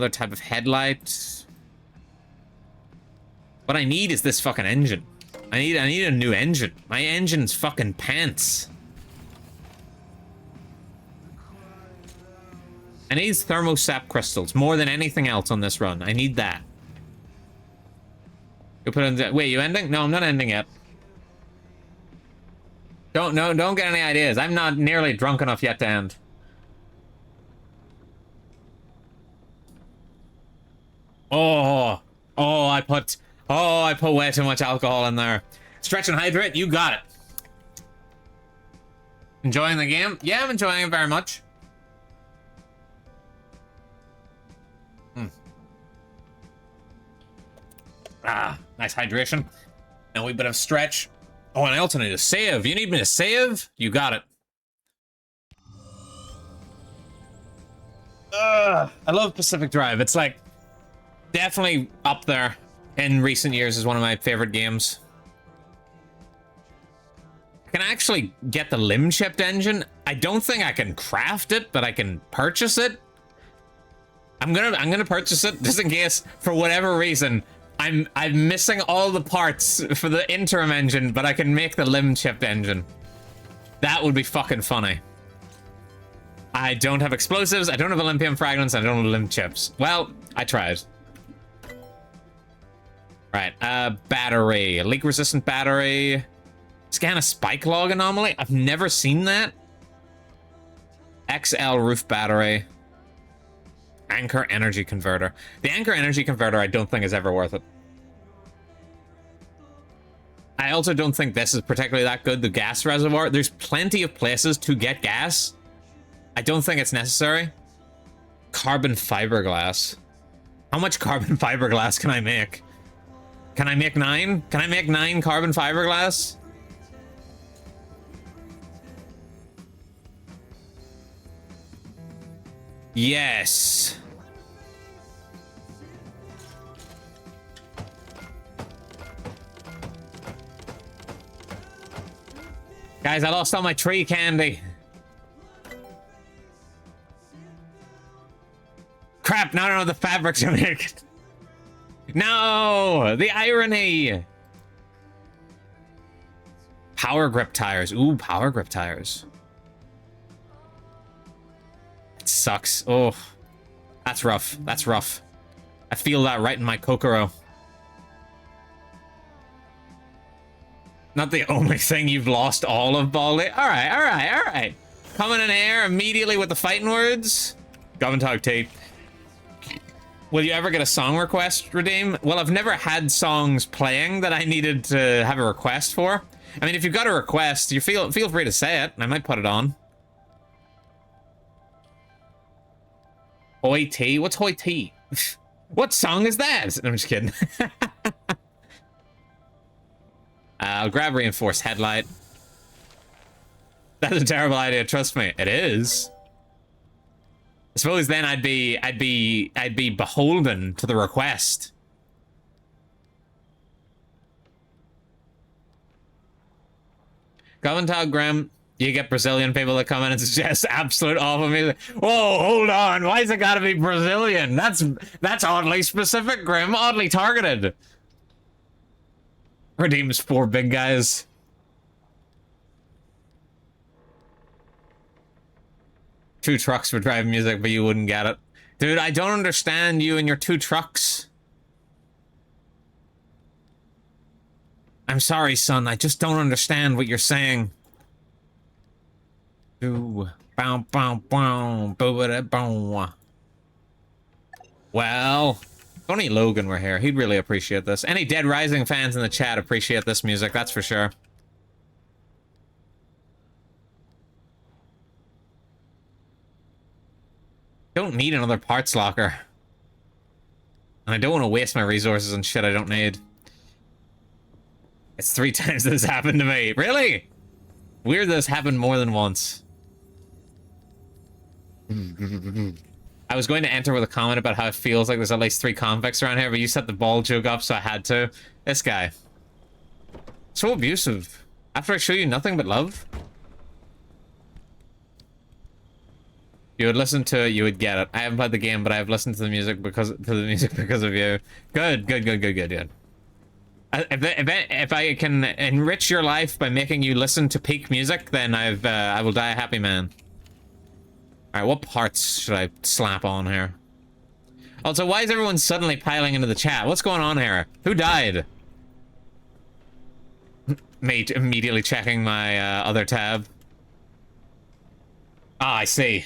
type of headlight. What I need is this fucking engine. I need a new engine. My engine's fucking pants. I need thermosap crystals more than anything else on this run. I need that. You put in. Wait, you ending? No, I'm not ending yet. Don't get any ideas. I'm not nearly drunk enough yet to end. I put way too much alcohol in there. Stretch and hydrate, you got it. Enjoying the game? Yeah, I'm enjoying it very much. Nice hydration. And a wee bit of stretch. Oh, and I also need a save. You need me to save? You got it. I love Pacific Drive. It's like definitely up there in recent years as one of my favorite games. I can actually get the limb-chipped engine. I don't think I can craft it, but I can purchase it. I'm gonna purchase it just in case, for whatever reason, I'm missing all the parts for the interim engine, but I can make the limb-chipped engine. That would be fucking funny. I don't have explosives, I don't have Olympium fragments, I don't have limb chips. Well, I tried. Right, battery. Leak-resistant battery. Scan a spike log anomaly? I've never seen that. XL roof battery. Anchor energy converter. The anchor energy converter I don't think is ever worth it. I also don't think this is particularly that good, the gas reservoir. There's plenty of places to get gas. I don't think it's necessary. Carbon fiberglass. How much carbon fiberglass can I make? Can I make 9? Can I make 9 carbon fiberglass? Yes. Guys, I lost all my tree candy. Crap, now I don't know the fabrics to make. No, the irony. Power grip tires. Ooh, power grip tires. It sucks. Oh, that's rough. That's rough. I feel that right in my Kokoro. Not the only thing you've lost all of, Baldy. All right, all right, all right. Coming in air immediately with the fighting words. Governtalk Tate. Will you ever get a song request, Redeem? Well, I've never had songs playing that I needed to have a request for. I mean, if you've got a request, you feel free to say it, and I might put it on. Hoi T? What's Hoi T? What song is that? I'm just kidding. I'll grab reinforced headlight. That's a terrible idea, trust me. It is. I suppose then I'd be beholden to the request. Governtalk Graham, you get Brazilian people that come in and suggest absolute awful music. Whoa, hold on. Why's it gotta be Brazilian? That's oddly specific, Grim. Oddly targeted. Redeems 4 big guys. Two trucks would drive music, but you wouldn't get it. Dude, I don't understand you and your 2 trucks. I'm sorry, son. I just don't understand what you're saying. Ooh. Bow, bow, bow, bow, bow. Well, if only Logan were here. He'd really appreciate this. Any Dead Rising fans in the chat appreciate this music, that's for sure. Don't need another parts locker. And I don't want to waste my resources on shit I don't need. It's 3 times this happened to me. Really? Weird that this happened more than once. I was going to enter with a comment about how it feels like there's at least 3 convicts around here, but you set the ball joke up, so I had to. This guy. So abusive. After I show you nothing but love? You would listen to it, you would get it. I haven't played the game, but I have listened to the music because of you. Good, good, good, good, good, good. If I can enrich your life by making you listen to peak music, then I will die a happy man. All right, what parts should I slap on here? Also, why is everyone suddenly piling into the chat? What's going on here? Who died? Mate, immediately checking my other tab. Ah, I see.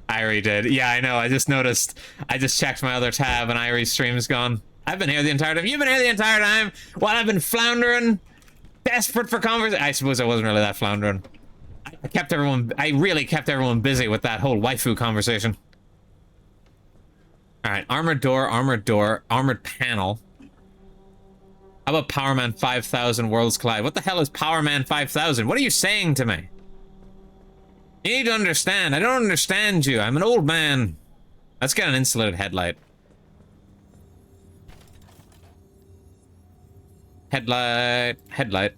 Irie did. Yeah, I know. I just noticed. I just checked my other tab and Irie's stream's gone. I've been here the entire time. You've been here the entire time while I've been floundering, desperate for conversation. I suppose I wasn't really that floundering. I really kept everyone busy with that whole waifu conversation. All right, armored door, armored panel. How about Powerman 5000 Worlds Collide? What the hell is Powerman 5000? What are you saying to me? You need to understand. I don't understand you. I'm an old man. Let's get an insulated headlight. Headlight. Headlight.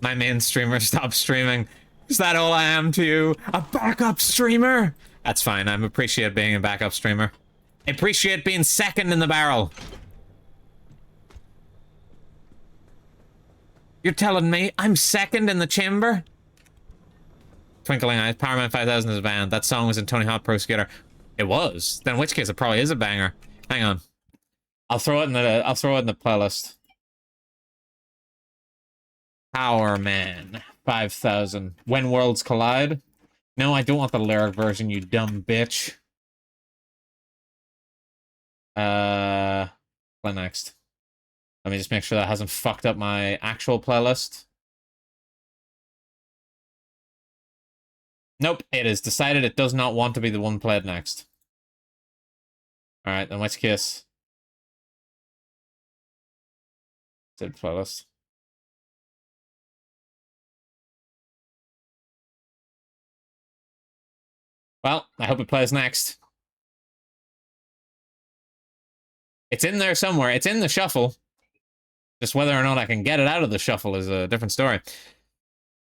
My main streamer stopped streaming. Is that all I am to you? A backup streamer? That's fine. I appreciate being a backup streamer. I appreciate being second in the barrel. You're telling me I'm second in the chamber? Twinkling Eyes, Powerman 5000 is a band. That song was in Tony Hawk Pro Skater. It was. Then in which case it probably is a banger. Hang on. I'll throw it in the playlist. Powerman 5000. When Worlds Collide. No, I don't want the lyric version, you dumb bitch. Play next. Let me just make sure that hasn't fucked up my actual playlist. Nope, it is decided it does not want to be the one played next. Alright, then let's kiss. Said playlist. Well, I hope it plays next. It's in there somewhere. It's in the shuffle. Just whether or not I can get it out of the shuffle is a different story.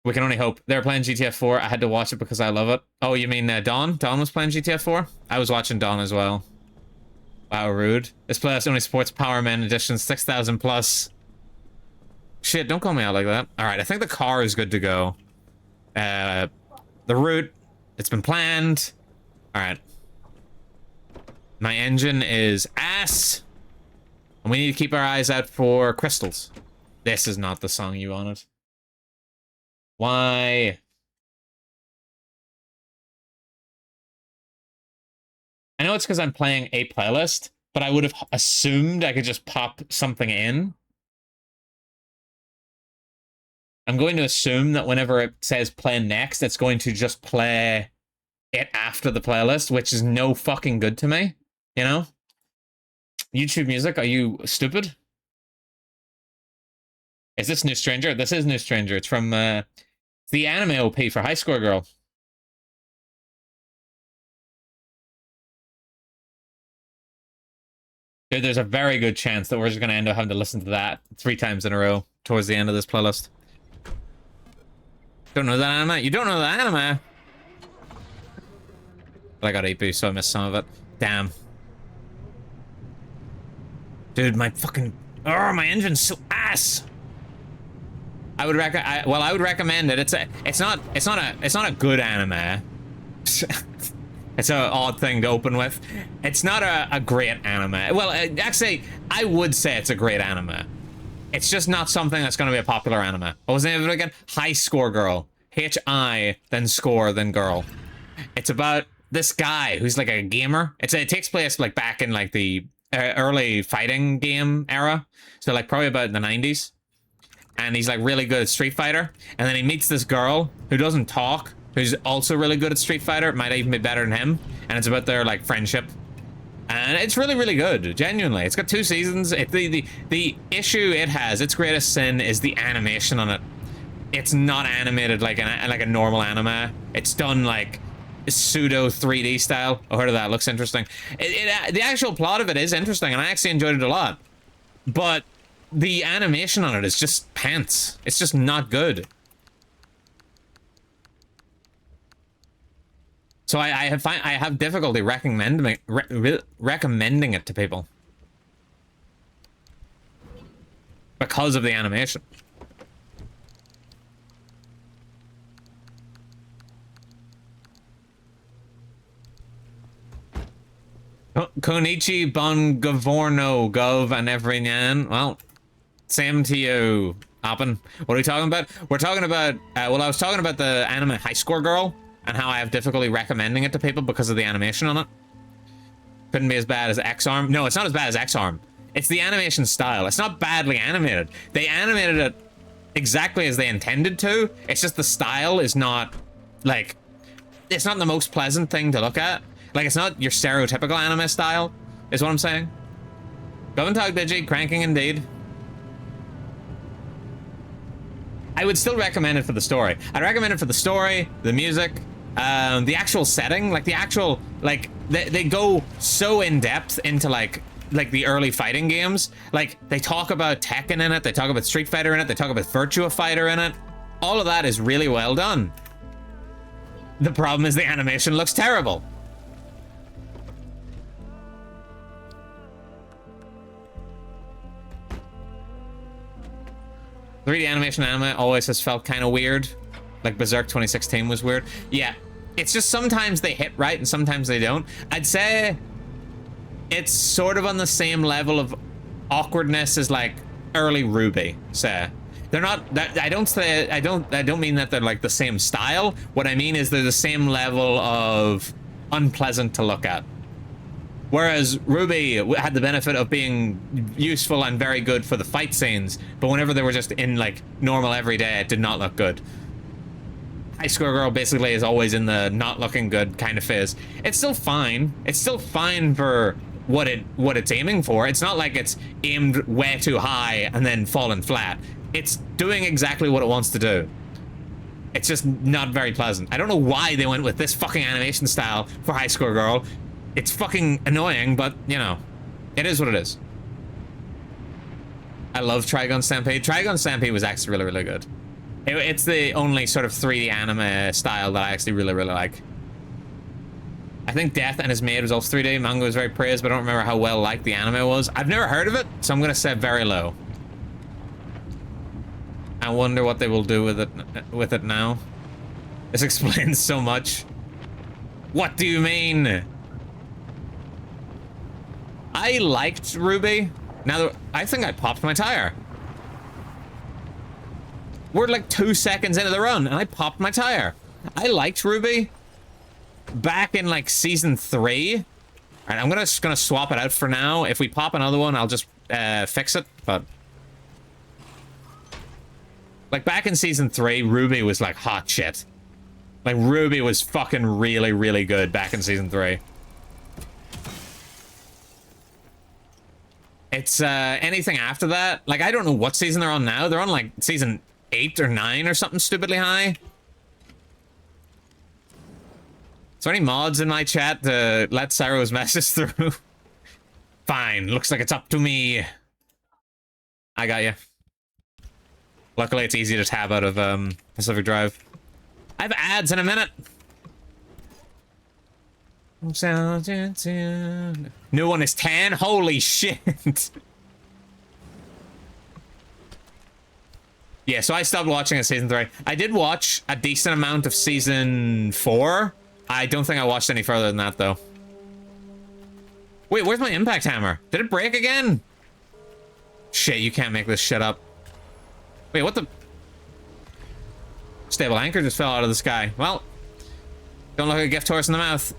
We can only hope. They're playing GTA 4. I had to watch it because I love it. Oh, you mean Dawn? Dawn was playing GTA 4? I was watching Dawn as well. Wow, rude. This playlist only supports Powerman Edition 6000 plus. Shit, don't call me out like that. Alright, I think the car is good to go. The route, it's been planned. Alright. My engine is ass. And we need to keep our eyes out for crystals. This is not the song you wanted. Why? I know it's because I'm playing a playlist, but I would have assumed I could just pop something in. I'm going to assume that whenever it says play next, it's going to just play it after the playlist, which is no fucking good to me, you know? YouTube Music, are you stupid? Is this New Stranger? This is New Stranger. It's from the anime OP for High Score Girl. Dude, there's a very good chance that we're just going to end up having to listen to that 3 times in a row towards the end of this playlist. Don't know that anime? You don't know that anime? But I got 8 boost, so I missed some of it. Damn. Dude, my fucking... Oh, my engine's so ass! I would recommend it. It's not a good anime. It's an odd thing to open with. It's not a great anime. Well, actually, I would say it's a great anime. It's just not something that's going to be a popular anime. What was the name of it again? High Score Girl. H-I, then score, then girl. It's about this guy who's like a gamer. It takes place like back in like the early fighting game era. So like probably about the 90s. And he's like really good at Street Fighter. And then he meets this girl who doesn't talk, who's also really good at Street Fighter. Might even be better than him. And it's about their like friendship. And it's really, really good. Genuinely. It's got 2 seasons. The issue it has, its greatest sin, is the animation on it. It's not animated like a normal anime. It's done like pseudo 3D style. Oh, heard of that? Looks interesting. The actual plot of it is interesting, and I actually enjoyed it a lot. But the animation on it is just pants. It's just not good. So I have difficulty recommending it to people because of the animation. Konichi bon govorno gov and everyman. Well, same to you, Oppen. What are we talking about? We're talking about, well, I was talking about the anime High Score Girl and how I have difficulty recommending it to people because of the animation on it. Couldn't be as bad as X-Arm. No, it's not as bad as X-Arm. It's the animation style. It's not badly animated. They animated it exactly as they intended to. It's just the style is not, like, it's not the most pleasant thing to look at. Like, it's not your stereotypical anime style, is what I'm saying. Go and talk, Digi. Cranking indeed. I would still recommend it for the story. I'd recommend it for the story, the music, The actual setting, like the actual, like they go so in depth into like the early fighting games. Like they talk about Tekken in it, they talk about Street Fighter in it, they talk about Virtua Fighter in it. All of that is really well done. The problem is the animation looks terrible. "3D animation anime always has felt kind of weird. Like Berserk 2016 was weird." Yeah, it's just sometimes they hit right and sometimes they don't. I'd say it's sort of on the same level of awkwardness as like early Ruby, say. They're not, I don't mean that they're like the same style. What I mean is they're the same level of unpleasant to look at. Whereas Ruby had the benefit of being useful and very good for the fight scenes, but whenever they were just in like normal everyday, it did not look good. High Score Girl basically is always in the not looking good kind of phase. It's still fine. It's still fine for what it's aiming for. It's not like it's aimed way too high and then fallen flat. It's doing exactly what it wants to do. It's just not very pleasant. I don't know why they went with this fucking animation style for High Score Girl. It's fucking annoying, but, you know, it is what it is. I love Trigun Stampede. Trigun Stampede was actually really, really good. It's the only sort of 3D anime style that I actually really, really like. I think Death and His Maid was also 3D. Manga was very praised, but I don't remember how well liked the anime was. I've never heard of it, so I'm going to say very low. I wonder what they will do with it now. This explains so much. What do you mean? I liked Ruby. Now, I think I popped my tire. We're like 2 seconds into the run, and I popped my tire. I liked Ruby back in like season 3. All right, I'm just gonna swap it out for now. If we pop another one, I'll just fix it. But like back in season 3, Ruby was like hot shit. Like Ruby was fucking really, really good back in season 3. It's anything after that. Like I don't know what season they're on now. They're on like season 8 or 9 or something stupidly high. Is there any mods in my chat to let Cyro's message through? Fine, looks like it's up to me. I got you. Luckily, it's easy to tab out of Pacific Drive. I have ads in a minute. New one is 10. Holy shit. Yeah, so I stopped watching at season 3. I did watch a decent amount of season 4. I don't think I watched any further than that, though. Wait, where's my impact hammer? Did it break again? Shit, you can't make this shit up. Wait, what the? Stable anchor just fell out of the sky. Well, don't look a gift horse in the mouth.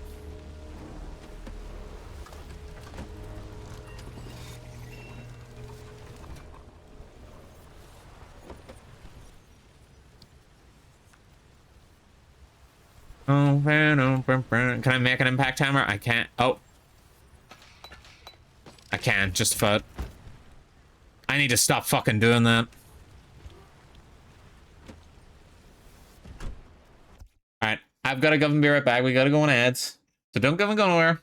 Can I make an impact hammer? I can't. Oh. I can, just a foot. I need to stop fucking doing that. Alright, I've got to go and be right back. We gotta go on ads. So don't go and go nowhere.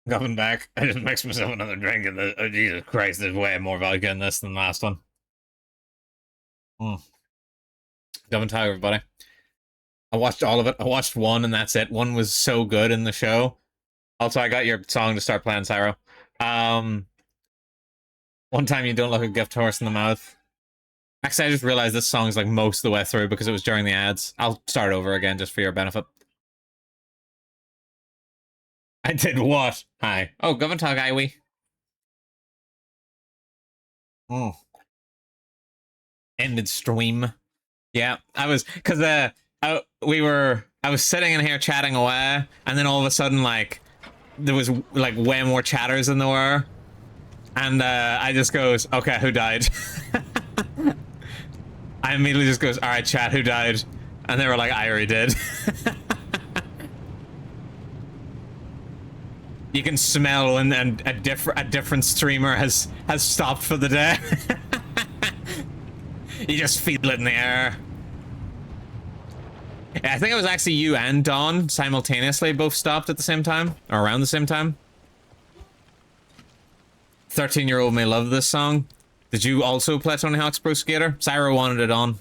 Coming back. I just mixed myself another drink and oh, Jesus Christ, there's way more vodka in this than the last one. Coming back, everybody. I watched all of it. I watched one and that's it. One was so good in the show. Also, I got your song to start playing, Cyro. One time you don't look a gift horse in the mouth. Actually, I just realized this song's like most of the way through because it was during the ads. I'll start over again just for your benefit. I did what? Hi. Oh, Governtalk Iwi. Ended stream. Yeah, I was, cause I was sitting in here chatting away, and then all of a sudden, like, there was like way more chatters than there were, and I just goes, okay, who died? I immediately just goes, all right, chat, who died? And they were like, I already did. You can smell when a different streamer has stopped for the day. You just feel it in the air. Yeah, I think it was actually you and Dawn simultaneously both stopped at the same time, or around the same time. 13-year-old may love this song. Did you also play Tony Hawk's Pro Skater? Cyro wanted it on.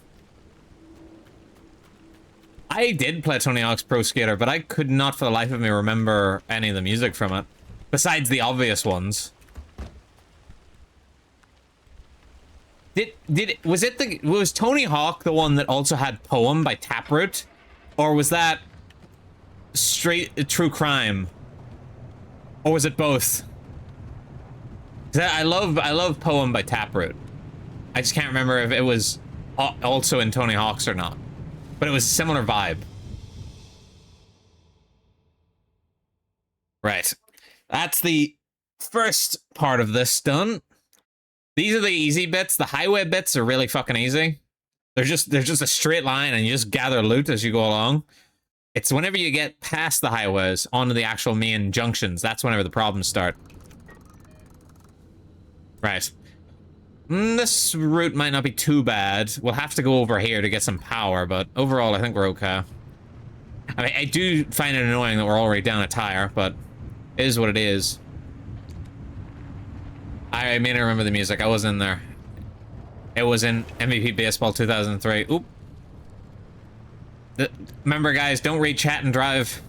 I did play Tony Hawk's Pro Skater, but I could not for the life of me remember any of the music from it. Besides the obvious ones. Was Tony Hawk the one that also had Poem by Taproot? Or was that straight True Crime? Or was it both? I love Poem by Taproot. I just can't remember if it was also in Tony Hawk's or not. But it was a similar vibe. Right. That's the first part of this done. These are the easy bits. The highway bits are really fucking easy. They're just a straight line and you just gather loot as you go along. It's whenever you get past the highways onto the actual main junctions, that's whenever the problems start. Right. This route might not be too bad. We'll have to go over here to get some power, but overall I think we're okay. I mean, I do find it annoying that we're already down a tire, but it is what it is. I may not remember the music. I was in there. It was in MVP Baseball 2003. Oop. Remember, guys, don't read chat and drive.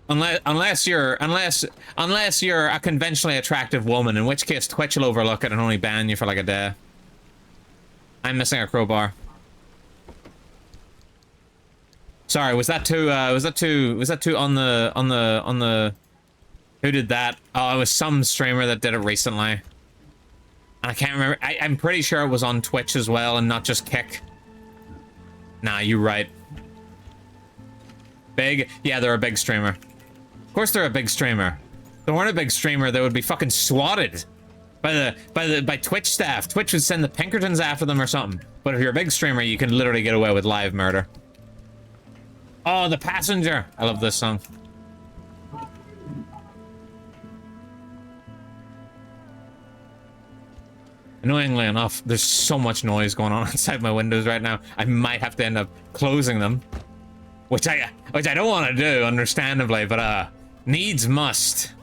Unless you're a conventionally attractive woman, in which case Twitch will overlook it and only ban you for like a day. I'm missing a crowbar. Sorry, was that too on the who did that? Oh, it was some streamer that did it recently. And I can't remember. I'm pretty sure it was on Twitch as well and not just Kick. Nah, you're right. Big? Yeah, they're a big streamer. Of course they're a big streamer. If they weren't a big streamer, they would be fucking swatted by Twitch staff. Twitch would send the Pinkertons after them or something. But if you're a big streamer, you can literally get away with live murder. Oh, The Passenger. I love this song. Annoyingly enough, there's so much noise going on outside my windows right now. I might have to end up closing them. Which I don't want to do, understandably, but needs must.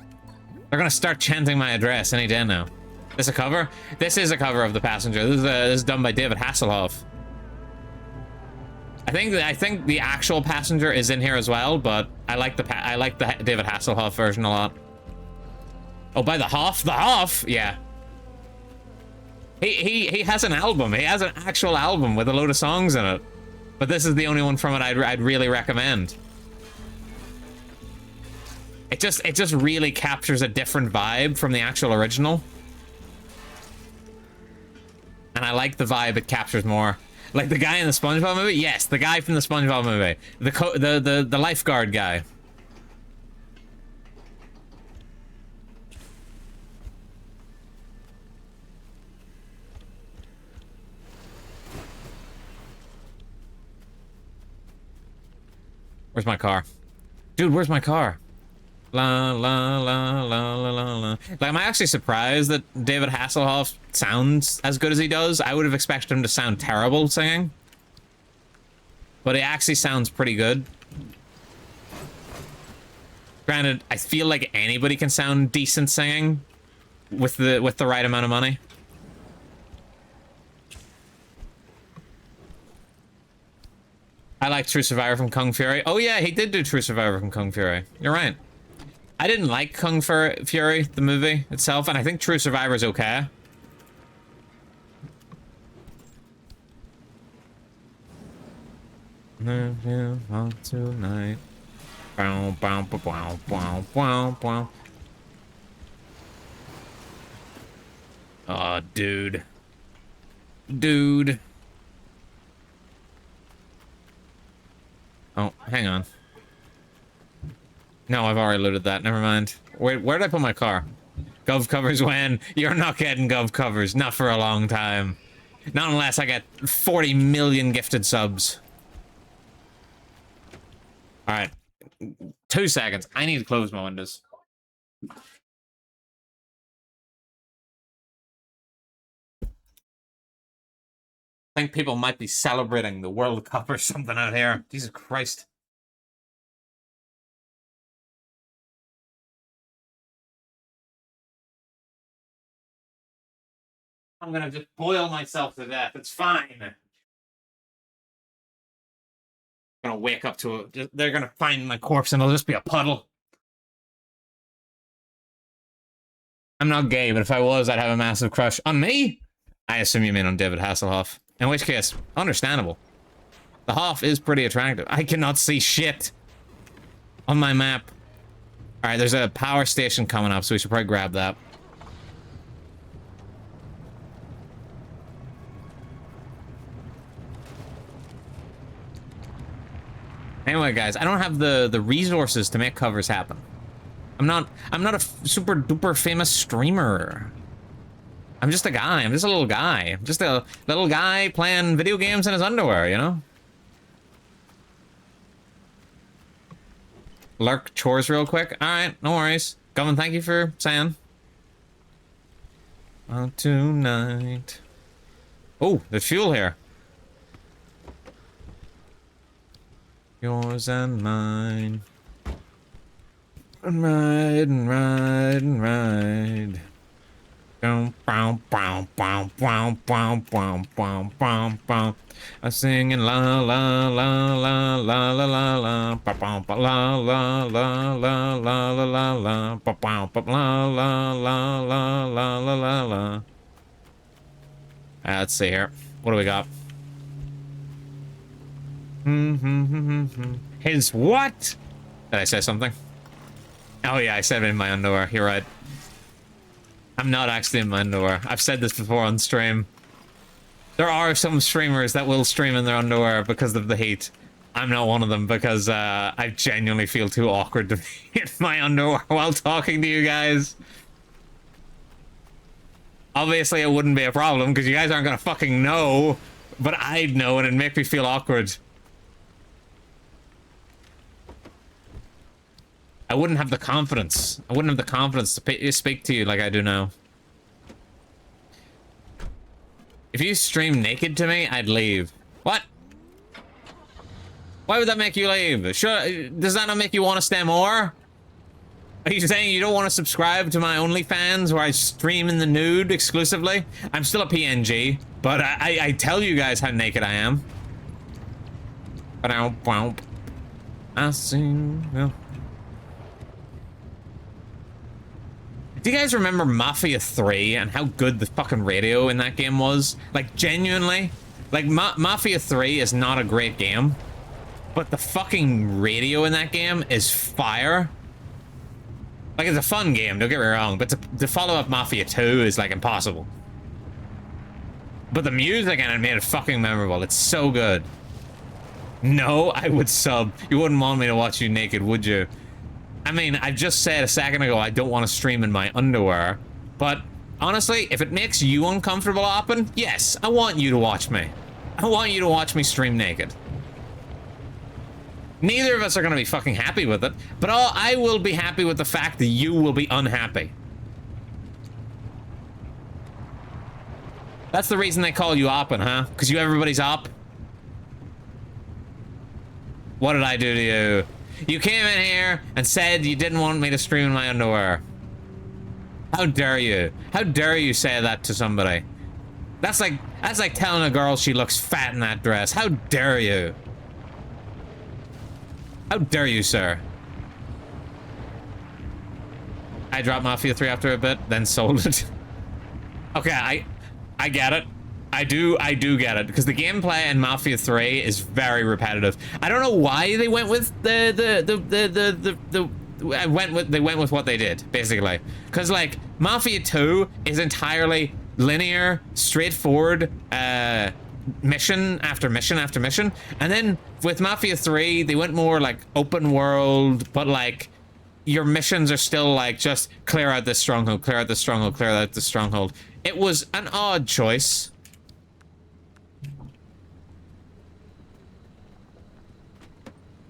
They're gonna start chanting my address any day now. This a cover? This is a cover of The Passenger. This is done by David Hasselhoff. I think the actual Passenger is in here as well, but I like the David Hasselhoff version a lot. Oh, by the Hoff? The Hoff? Yeah. He has an album. He has an actual album with a load of songs in it. But this is the only one from it I'd really recommend. It just really captures a different vibe from the actual original. And I like the vibe it captures more. Like the guy in the SpongeBob movie? Yes, the guy from the SpongeBob movie. The lifeguard guy. Where's my car? Dude, where's my car? La la la la la la la. Like, am I actually surprised that David Hasselhoff sounds as good as he does? I would have expected him to sound terrible singing. But he actually sounds pretty good. Granted, I feel like anybody can sound decent singing with the right amount of money. I like True Survivor from Kung Fury. Oh yeah, he did do True Survivor from Kung Fury. You're right. I didn't like Kung Fury, the movie itself, and I think True Survivor is okay. Tonight. Bow, bow, bow, bow, bow, bow, bow. Oh, dude. Dude. Oh, hang on. No, I've already looted that. Never mind. Wait, where did I put my car? Gov covers when? You're not getting gov covers. Not for a long time. Not unless I get 40 million gifted subs. Alright. 2 seconds. I need to close my windows. I think people might be celebrating the World Cup or something out here. Jesus Christ. I'm gonna just boil myself to death. It's fine. I'm gonna wake up to it. They're gonna find my corpse and it'll just be a puddle. I'm not gay, but if I was, I'd have a massive crush on me. I assume you mean on David Hasselhoff. In which case, understandable. The Hoff is pretty attractive. I cannot see shit on my map. Alright, there's a power station coming up, so we should probably grab that. Anyway, guys, I don't have the resources to make covers happen. I'm not a super duper famous streamer. I'm just a guy. I'm just a little guy. I'm just a little guy playing video games in his underwear, you know? Lurk chores real quick. Alright, no worries. Government, thank you for saying. Tonight. Oh, there's fuel here. Yours and mine. And ride and ride and ride. I'm singing la la la la la la la la ba ba ba la la la la la la la la ba ba ba la la la la la la la la. Let's see here. What do we got? His what? Did I say something? Oh yeah, I said it in my underwear. You're right. I'm not actually in my underwear. I've said this before on stream. There are some streamers that will stream in their underwear because of the heat. I'm not one of them because I genuinely feel too awkward to be in my underwear while talking to you guys. Obviously, it wouldn't be a problem because you guys aren't gonna fucking know, but I'd know and it'd make me feel awkward. I wouldn't have the confidence. I wouldn't have the confidence to speak to you like I do now. If you stream naked to me, I'd leave. What? Why would that make you leave? Sure, does that not make you want to stay more? Are you saying you don't want to subscribe to my OnlyFans where I stream in the nude exclusively? I'm still a PNG, but I tell you guys how naked I am. I sing. Well. Do you guys remember Mafia 3 and how good the fucking radio in that game was? Like, genuinely? Like, Mafia 3 is not a great game, but the fucking radio in that game is fire. Like, it's a fun game, don't get me wrong, but to follow up Mafia 2 is, like, impossible. But the music in it made it fucking memorable. It's so good. No, I would sub. You wouldn't want me to watch you naked, would you? I mean, I just said a second ago I don't want to stream in my underwear, but honestly, if it makes you uncomfortable, Oppen, yes, I want you to watch me. I want you to watch me stream naked. Neither of us are going to be fucking happy with it, but I will be happy with the fact that you will be unhappy. That's the reason they call you Oppen, huh? Because you everybody's op? What did I do to you? You came in here and said you didn't want me to stream in my underwear. How dare you? How dare you say that to somebody? That's like telling a girl she looks fat in that dress. How dare you? How dare you, sir? I dropped Mafia 3 after a bit, then sold it. Okay, I get it. I do get it, because the gameplay in Mafia 3 is very repetitive. I don't know why they went with they went with what they did, basically. Because like Mafia 2 is entirely linear, straightforward, mission after mission after mission. And then with Mafia 3, they went more like open world, but like your missions are still like just clear out this stronghold, clear out this stronghold, clear out this stronghold. It was an odd choice.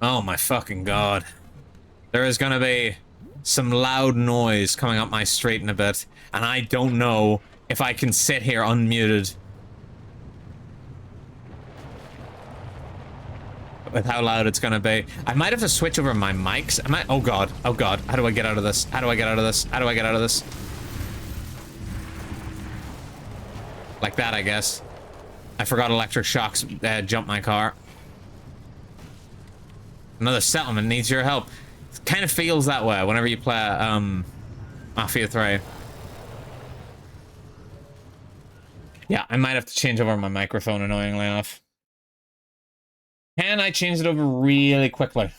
Oh my fucking god. There is gonna be some loud noise coming up my street in a bit, and I don't know if I can sit here unmuted with how loud it's gonna be. I might have to switch over my mics. Oh god, how do I get out of this? How do I get out of this? How do I get out of this? Like that, I guess. I forgot electric shocks jumped my car. Another settlement needs your help. It kind of feels that way whenever you play Mafia 3. Yeah, I might have to change over my microphone, annoyingly enough. Can I change it over really quickly?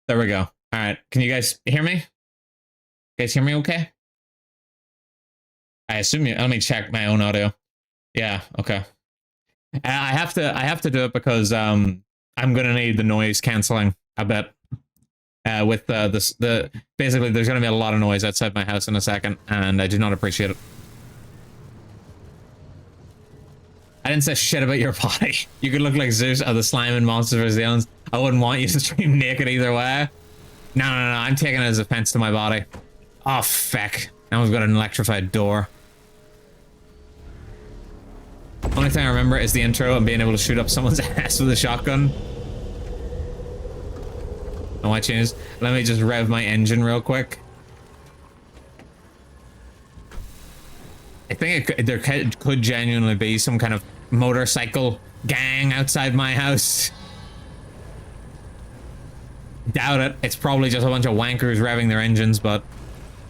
There we go. All right. Can you guys hear me? You guys hear me okay? I assume you. Let me check my own audio. Yeah. Okay. I have to do it because I'm gonna need the noise canceling a bit. With basically there's gonna be a lot of noise outside my house in a second, and I do not appreciate it. I didn't say shit about your body. You could look like Zeus or the slime in Monsters vs. Aliens. I wouldn't want you to stream naked either way. No, I'm taking it as offense to my body. Oh, feck. Now we've got an electrified door. Only thing I remember is the intro and being able to shoot up someone's ass with a shotgun. Oh, I changed. Let me just rev my engine real quick. I think there could genuinely be some kind of motorcycle gang outside my house. Doubt it. It's probably just a bunch of wankers revving their engines, but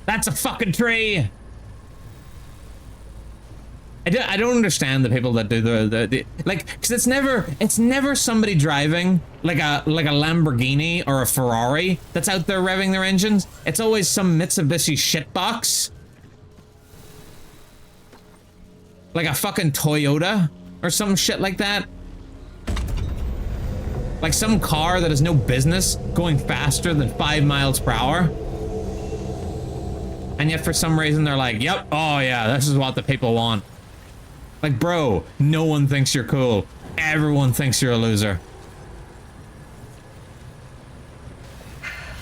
that's a fucking tree. I don't understand the people that do the like, because it's never somebody driving like a Lamborghini or a Ferrari that's out there revving their engines. It's always some Mitsubishi shitbox. Like a fucking Toyota or some shit like that. Like some car that has no business going faster than 5 miles per hour. And yet for some reason they're like, yep, oh yeah, this is what the people want. Like, bro, no one thinks you're cool. Everyone thinks you're a loser.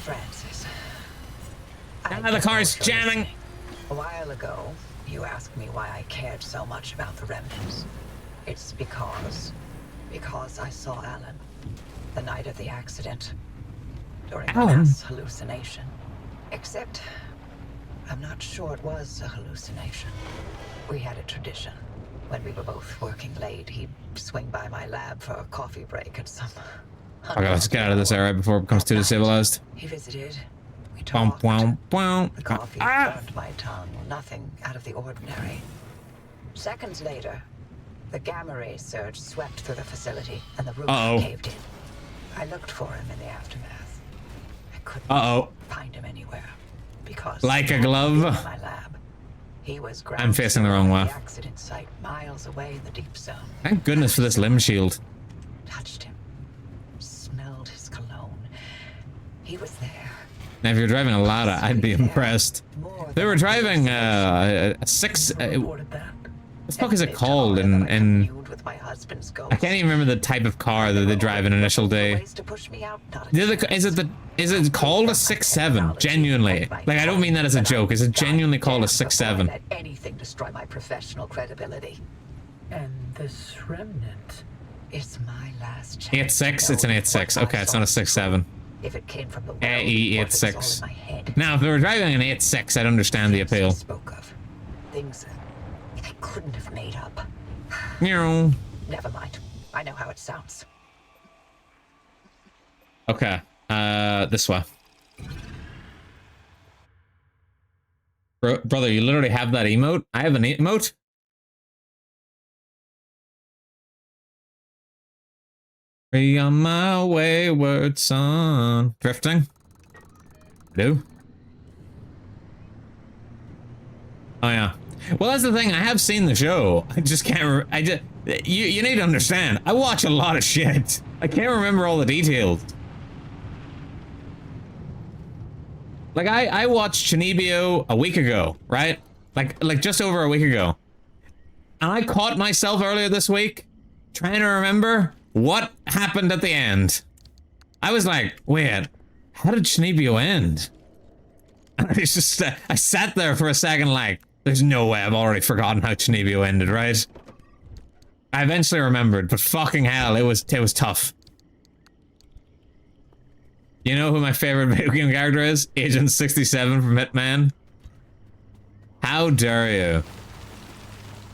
Francis. The car's jamming. A while ago, you asked me why I cared so much about the remnants. It's because I saw Alan the night of the accident during a mass hallucination. Except, I'm not sure it was a hallucination. We had a tradition. When we were both working late, he'd swing by my lab for a coffee break at some... Okay, let's get out of this area before it becomes too decivilized. He visited. We talked. The coffee burned my tongue. Nothing out of the ordinary. Seconds later, the gamma ray surge swept through the facility, and the roof caved in. I looked for him in the aftermath. I couldn't find him anywhere because like a glove. In my lab. He was I'm facing the wrong way. The accident site, miles away in the deep zone. Thank goodness for this limb shield. Touched him. Smelled his cologne. He was there. Now, if you're driving a Lada, I'd be impressed. They were driving a the fuck is it Admit, called? Tara, that I In communed with my husband's ghost. I can't even remember the type of car that they drive in Initial D. Ways to push me out, not Is it called a 6-7? Genuinely, like I don't mean that as a joke. Is it genuinely called a 6-7? Let anything destroy my professional credibility. And this remnant. It's my last chance. 8-6. It's an 8-6. Okay, it's not a 6-7. If it came from the world, AE or if it's all 8-6. in my head. Now, if they were driving an 8-6, I'd understand the appeal. Spoke of things that I couldn't have made up. Meow. Never mind. I know how it sounds. Okay, this way. Brother, you literally have that emote? I have an emote? Free on my wayward son. Drifting? Do? Oh yeah. Well, that's the thing. I have seen the show. I just can't. You need to understand. I watch a lot of shit. I can't remember all the details. Like I watched Chinibio a week ago, right? Like just over a week ago, and I caught myself earlier this week trying to remember what happened at the end. I was like, wait, how did Chinibio end? And it's just I sat there for a second like, there's no way I've already forgotten how Chinibio ended, right? I eventually remembered, but fucking hell, it was tough. You know who my favorite video game character is? Agent 67 from Hitman. How dare you?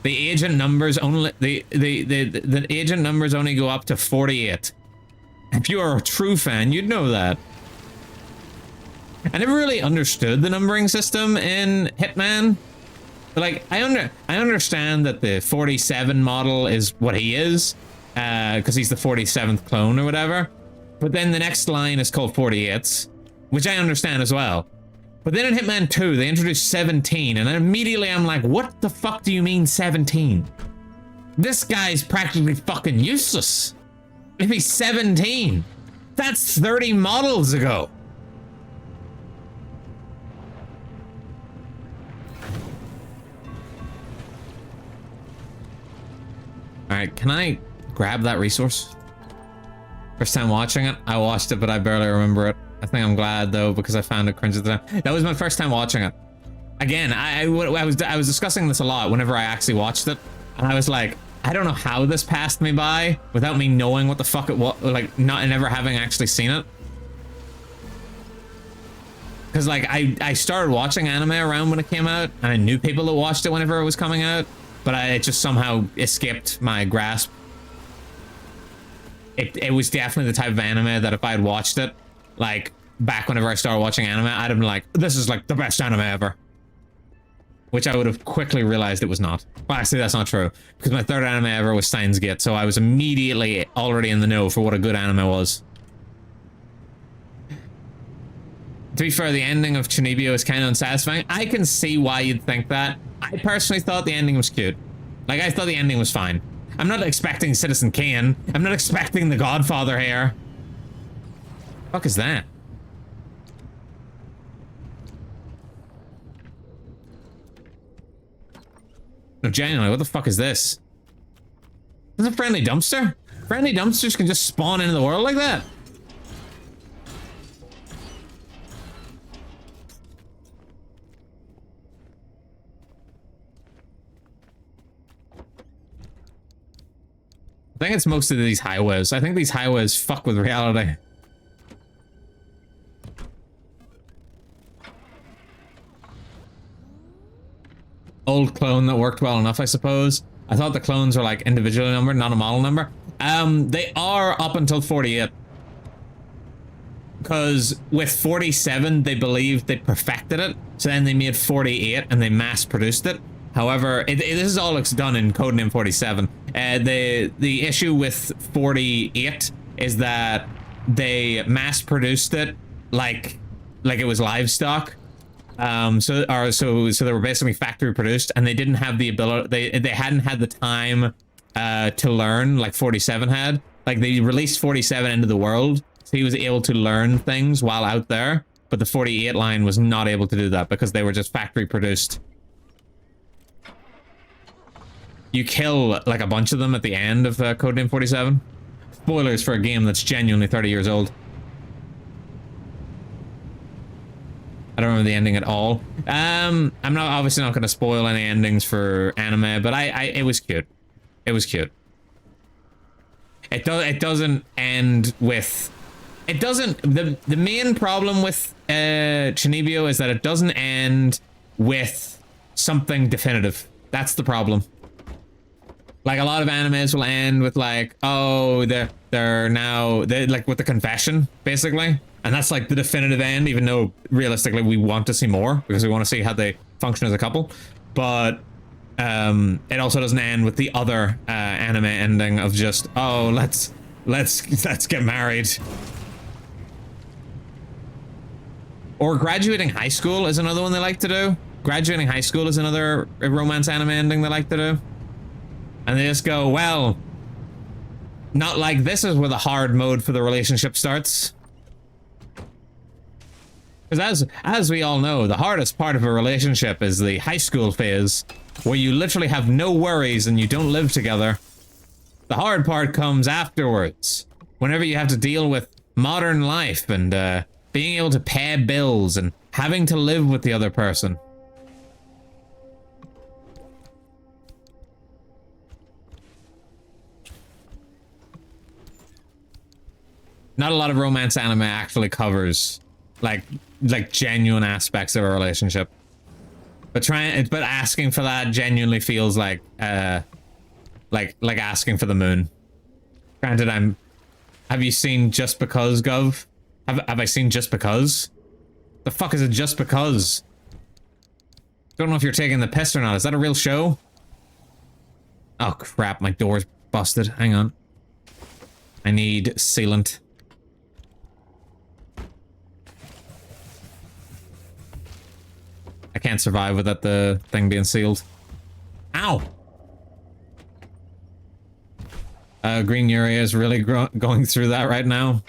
The agent numbers only the agent numbers only go up to 48. If you are a true fan, you'd know that. I never really understood the numbering system in Hitman. But like I understand that the 47 model is what he is, because he's the 47th clone or whatever. But then the next line is called 48s, which I understand as well. But then in Hitman 2, they introduced 17, and then immediately I'm like, what the fuck do you mean 17? This guy's practically fucking useless. If he's 17, that's 30 models ago. Alright, can I grab that resource? First time watching it, I watched it, but I barely remember it. I think I'm glad though, because I found it cringe at the time. That was my first time watching it. Again, I was discussing this a lot whenever I actually watched it, and I was like, I don't know how this passed me by without me knowing what the fuck it was, like never having actually seen it. Because like I started watching anime around when it came out, and I knew people that watched it whenever it was coming out, but it just somehow escaped my grasp. It was definitely the type of anime that if I had watched it, like, back whenever I started watching anime, I'd have been like, this is like the best anime ever. Which I would have quickly realized it was not. Well, actually, that's not true. Because my third anime ever was Steins Gate, so I was immediately already in the know for what a good anime was. To be fair, the ending of Chunibyo is kind of unsatisfying. I can see why you'd think that. I personally thought the ending was cute. Like, I thought the ending was fine. I'm not expecting Citizen Kane. I'm not expecting The Godfather here. What the fuck is that? No, genuinely, what the fuck is this? Is this a friendly dumpster? Friendly dumpsters can just spawn into the world like that? I think it's most of these highways. I think these highways fuck with reality. Old clone that worked well enough, I suppose. I thought the clones were like individually numbered, not a model number. They are up until 48. Because with 47, they believed they perfected it. So then they made 48 and they mass produced it. However, this is all it's done in Codename 47. The issue with 48 is that they mass produced it like it was livestock. So they were basically factory produced, and they didn't have the ability. They hadn't had the time to learn like 47 had. Like they released 47 into the world, so he was able to learn things while out there. But the 48 line was not able to do that because they were just factory produced. you kill like a bunch of them at the end of Codename 47. Spoilers for a game that's genuinely 30 years old. I don't remember the ending at all. I'm obviously not going to spoil any endings for anime, but it was cute. It was cute. It doesn't end with... It doesn't... The main problem with Chinibyo is that it doesn't end with something definitive. That's the problem. Like, a lot of animes will end with like, oh, they're like with the confession, basically. And that's like the definitive end, even though realistically we want to see more because we want to see how they function as a couple. But it also doesn't end with the other anime ending of just, oh, let's get married. Or graduating high school is another one they like to do. Graduating high school is another romance anime ending they like to do. And they just go, well, not like this is where the hard mode for the relationship starts. Because as we all know, the hardest part of a relationship is the high school phase, where you literally have no worries and you don't live together. The hard part comes afterwards, whenever you have to deal with modern life and being able to pay bills and having to live with the other person. Not a lot of romance anime actually covers like genuine aspects of a relationship. But asking for that genuinely feels like asking for the moon. Granted, have you seen Just Because, Gov? Have I seen Just Because? The fuck is it Just Because? Don't know if you're taking the piss or not. Is that a real show? Oh crap, my door's busted. Hang on. I need sealant. I can't survive without the thing being sealed. Ow! Green Yuria is really going through that right now.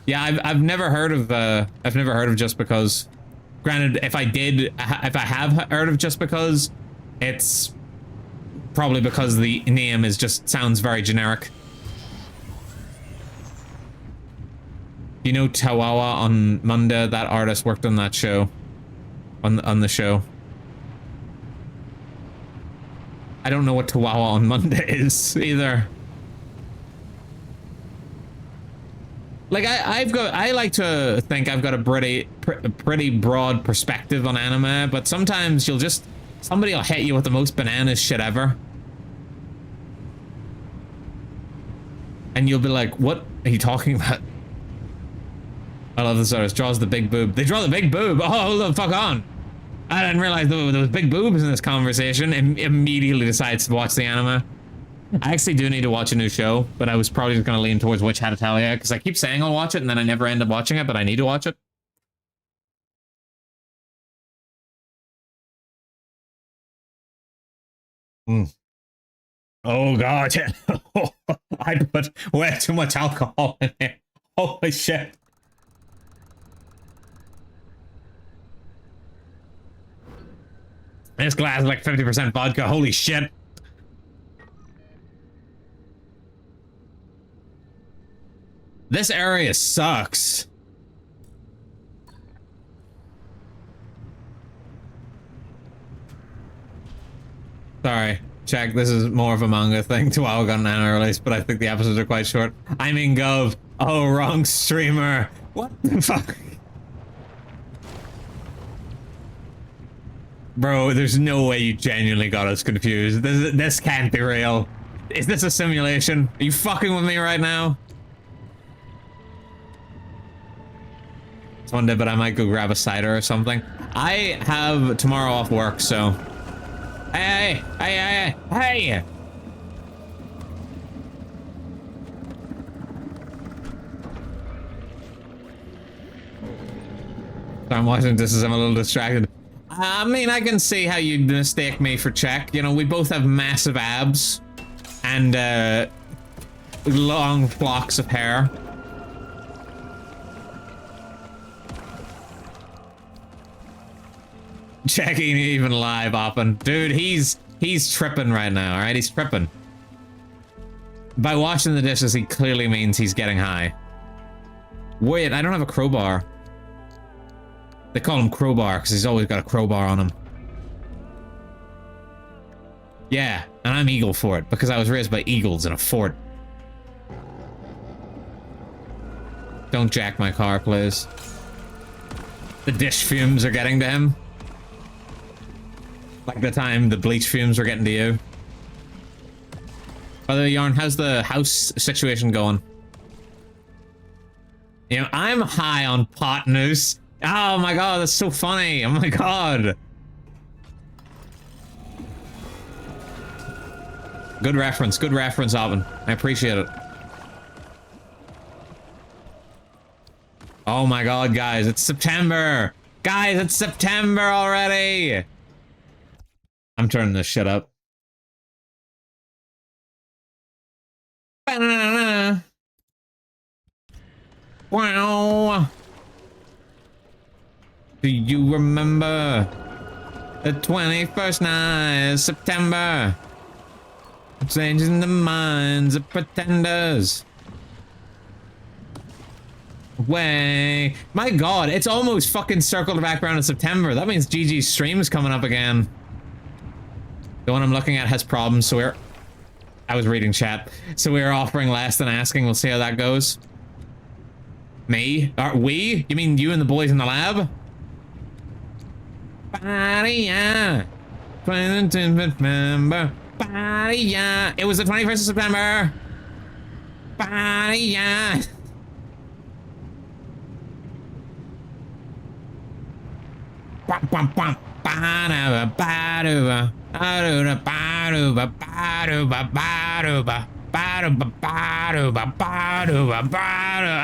Yeah, I've never heard of Just Because. Granted, if I have heard of Just Because, it's probably because the name sounds very generic. You know Tawawa on Monday? That artist worked on that show. On the show. I don't know what Tawawa on Monday is either. Like I like to think I've got a pretty broad perspective on anime, but sometimes somebody will hit you with the most bananas shit ever. And you'll be like, what are you talking about? I love this artist. Draws the big boob. They draw the big boob. Oh, hold the fuck on. I didn't realize there was big boobs in this conversation and immediately decides to watch the anime. I actually do need to watch a new show, but I was probably just going to lean towards Witch Hat Italia because I keep saying I'll watch it and then I never end up watching it, but I need to watch it. Oh god. I put way too much alcohol in it. Holy shit. This glass is like 50% vodka. Holy shit. This area sucks. Sorry, check. This is more of a manga thing to got an anime release, but I think the episodes are quite short. I mean, Gov. Oh, wrong streamer. What the fuck? Bro, there's no way you genuinely got us confused. This can't be real. Is this a simulation? Are you fucking with me right now? It's one day, but I might go grab a cider or something. I have tomorrow off work, so... Hey! So I'm watching this as I'm a little distracted. I mean, I can see how you'd mistake me for Czech. You know, we both have massive abs and long flocks of hair. Czech ain't even live, Oppen. Dude, he's He's tripping right now, alright? He's tripping. By washing the dishes, he clearly means he's getting high. Wait, I don't have a crowbar. They call him Crowbar because he's always got a crowbar on him. Yeah, and I'm Eagle for it because I was raised by eagles in a fort. Don't jack my car, please. The dish fumes are getting to him. Like the time the bleach fumes were getting to you. By the way, Yarn, how's the house situation going? You know, I'm high on pot noose. Oh my god, that's so funny. Oh my god. Good reference, Alvin. I appreciate it. Oh my god, guys, it's September! Guys, it's September already! I'm turning this shit up. Wow! Do you remember the 21st night of September? Changing the minds of pretenders. Way. My god, it's almost fucking circled back around in September. That means GG's stream's coming up again. The one I'm looking at has problems, so we're... I was reading chat. So we're offering less than asking. We'll see how that goes. Me? We? You mean you and the boys in the lab? Yeah. 22nd September. Yeah. It was the 21st of September. Yeah.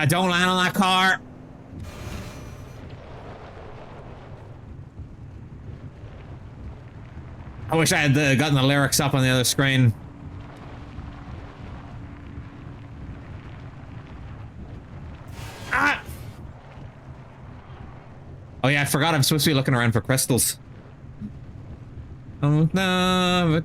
Don't land on that car. I wish I had gotten the lyrics up on the other screen. Ah! Oh yeah, I forgot I'm supposed to be looking around for crystals. Oh no,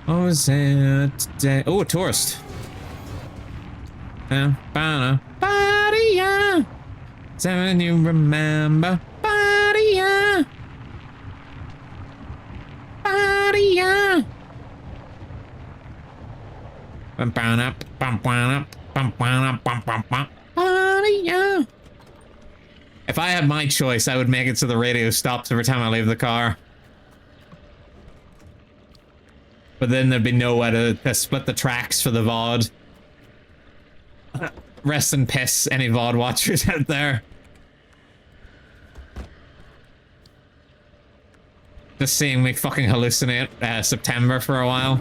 what was it today? Oh, a tourist. Seven, you remember? Badia. If I had my choice, I would make it so the radio stops every time I leave the car. But then there'd be no way to split the tracks for the VOD. Rest in piss, any VOD watchers out there. Just seeing me fucking hallucinate September for a while.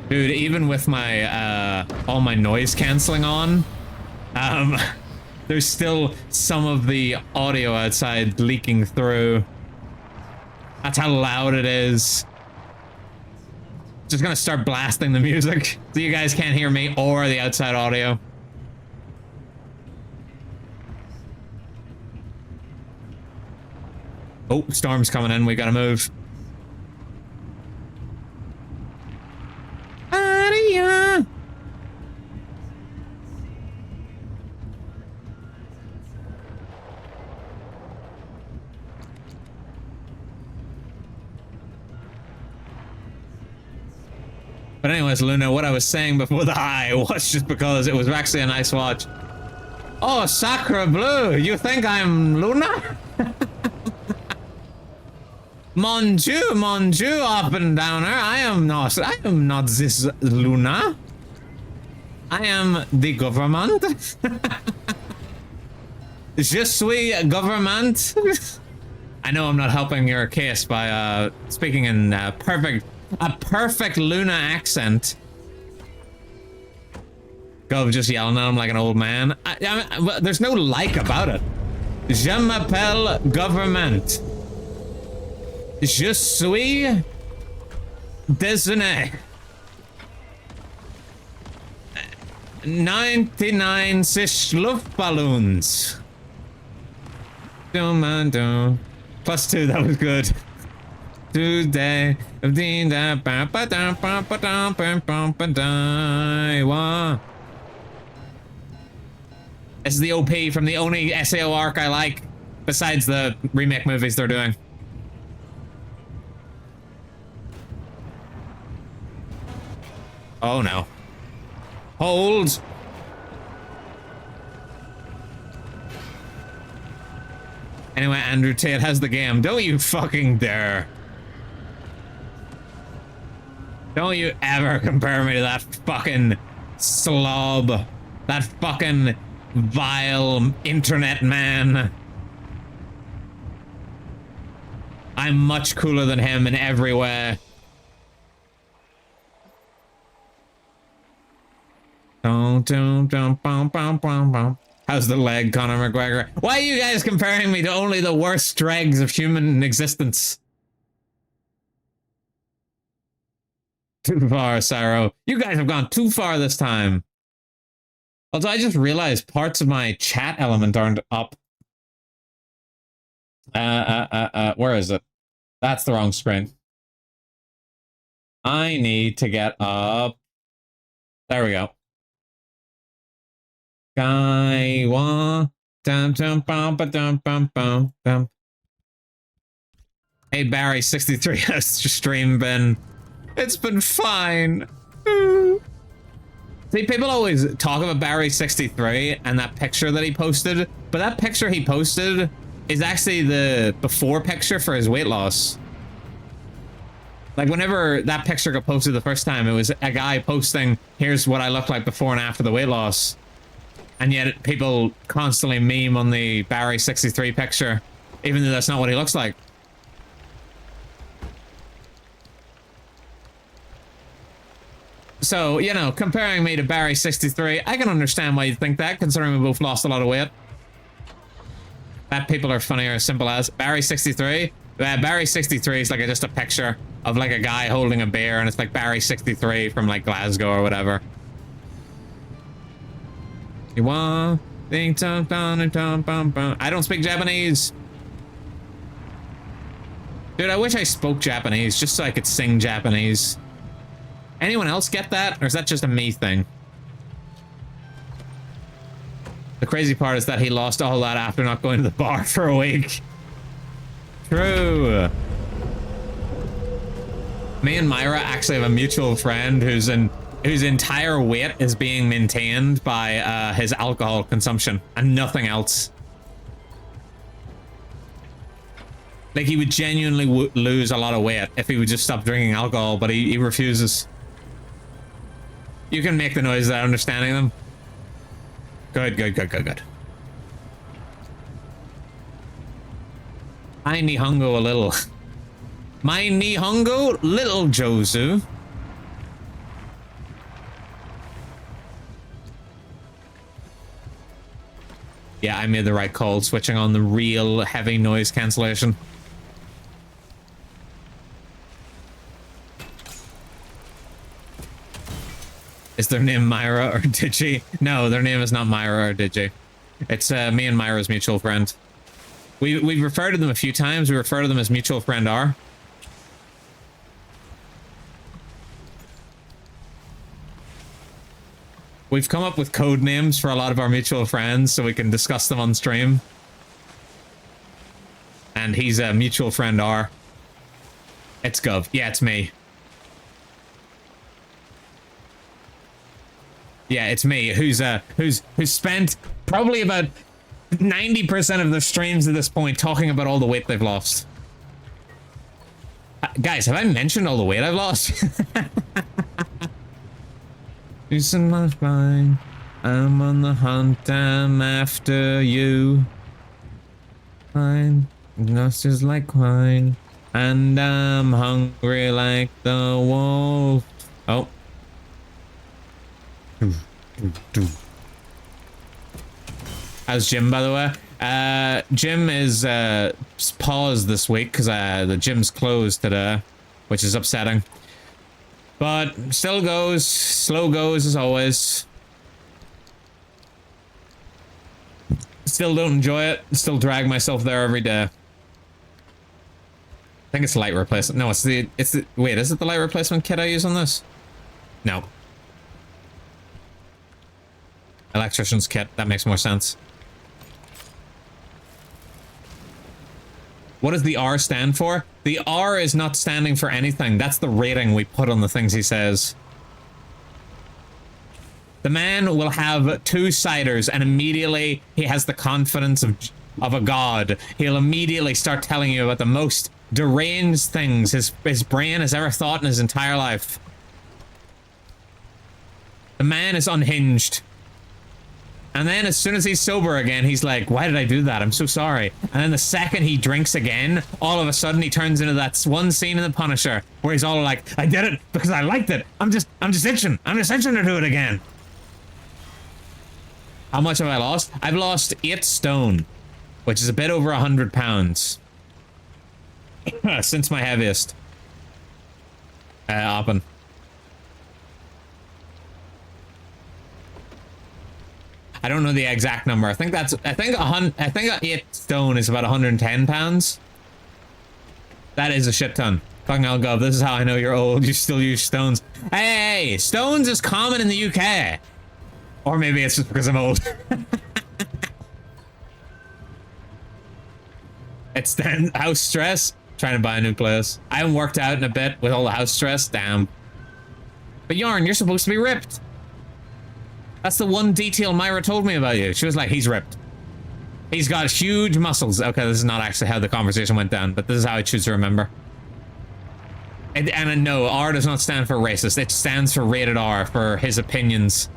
Dude, even with my all my noise canceling on, there's still some of the audio outside leaking through. That's how loud it is. Just gonna start blasting the music so you guys can't hear me or the outside audio. Oh, storm's coming in, we gotta move. But anyways, Luna, what I was saying before the high was just because it was actually a nice watch. Oh, Sacre Bleu, you think I'm Luna? Mon Dieu, up and downer, I am not this Luna. I am the government. Je suis government. I know I'm not helping your case by speaking in a perfect Luna accent. Gov just yelling at him like an old man. There's no like about it. Je m'appelle government. Je suis désolé. 99 sich Luftballons. +2, that was good. Today. This is the OP from the only SAO arc I like, besides the remake movies they're doing. Oh no. Hold! Anyway, Andrew Tate has the game. Don't you fucking dare. Don't you ever compare me to that fucking slob. That fucking vile internet man. I'm much cooler than him in every way. How's the leg, Conor McGregor? Why are you guys comparing me to only the worst dregs of human existence? Too far, Sarah. You guys have gone too far this time. Although I just realized parts of my chat element aren't up. Where is it? That's the wrong screen. I need to get up. There we go. Hey Barry 63 has your stream been? It's been fine. See, people always talk about Barry 63 and that picture that he posted, but that picture he posted is actually the before picture for his weight loss. Like whenever that picture got posted the first time, it was a guy posting, here's what I look like before and after the weight loss. And yet people constantly meme on the Barry 63 picture, even though that's not what he looks like. So, you know, comparing me to Barry 63, I can understand why you'd think that, considering we both lost a lot of weight. That people are funny or as simple as Barry 63. Barry 63 is like just a picture of like a guy holding a beer, and it's like Barry 63 from like Glasgow or whatever. I don't speak Japanese. Dude, I wish I spoke Japanese just so I could sing Japanese. Anyone else get that? Or is that just a me thing? The crazy part is that he lost all that after not going to the bar for a week. True. Me and Myra actually have a mutual friend whose entire weight is being maintained by his alcohol consumption and nothing else. Like, he would genuinely lose a lot of weight if he would just stop drinking alcohol, but he refuses. You can make the noise without understanding them. Good, good, good, good, good. I Nihongo a little. My Nihongo, little Jozu. Yeah, I made the right call, switching on the real heavy noise cancellation. Is their name Myra or Digi? No, their name is not Myra or Digi. It's me and Myra's mutual friend. We've referred to them a few times. We refer to them as mutual friend R. We've come up with code names for a lot of our mutual friends so we can discuss them on stream. And he's a mutual friend R. It's Gov. Yeah, it's me. Yeah, it's me, who's spent probably about 90% of their streams at this point talking about all the weight they've lost. Guys, have I mentioned all the weight I've lost? It's not fine. I'm on the hunt, I'm after you. Fine, lost is like wine. And I'm hungry like the wolf. Oh. How's Jim, by the way? Gym is paused this week because the gym's closed today, which is upsetting. But still goes, slow goes as always. Still don't enjoy it. Still drag myself there every day. I think it's light replacement. No, it's the wait, is it the light replacement kit I use on this? No. Electrician's kit. That makes more sense. What does the R stand for? The R is not standing for anything. That's the rating we put on the things he says. The man will have 2 ciders and immediately he has the confidence of a god. He'll immediately start telling you about the most deranged things his brain has ever thought in his entire life. The man is unhinged. And then as soon as he's sober again, he's like, why did I do that? I'm so sorry. And then the second he drinks again, all of a sudden he turns into that one scene in The Punisher where he's all like, I did it because I liked it. I'm just itching. I'm just itching to do it again. How much have I lost? I've lost 8 stone, which is a bit over 100 pounds. Since my heaviest. Oppen. I don't know the exact number. I think 8 stone is about 110 pounds. That is a shit ton. Fucking hell, Gov, this is how I know you're old. You still use stones. Hey, stones is common in the UK. Or maybe it's just because I'm old. It's then house stress. Trying to buy a new place. I haven't worked out in a bit with all the house stress. Damn. But Yarn, you're supposed to be ripped. That's the one detail Myra told me about you. She was like, he's ripped. He's got huge muscles. Okay, this is not actually how the conversation went down, but this is how I choose to remember. And no, R does not stand for racist. It stands for rated R, for his opinions.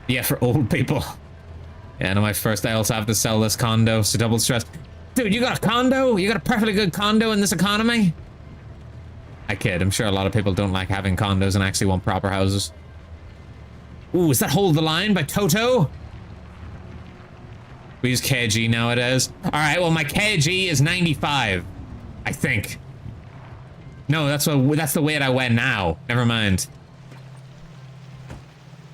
Yeah, for old people. Yeah, no, I also have to sell this condo, so double stress. Dude, you got a condo? You got a perfectly good condo in this economy? I kid. I'm sure a lot of people don't like having condos and actually want proper houses. Ooh, is that Hold the Line by Toto? We use kg nowadays. Alright, well my kg is 95. I think. No, that's the weight I weigh now. Never mind.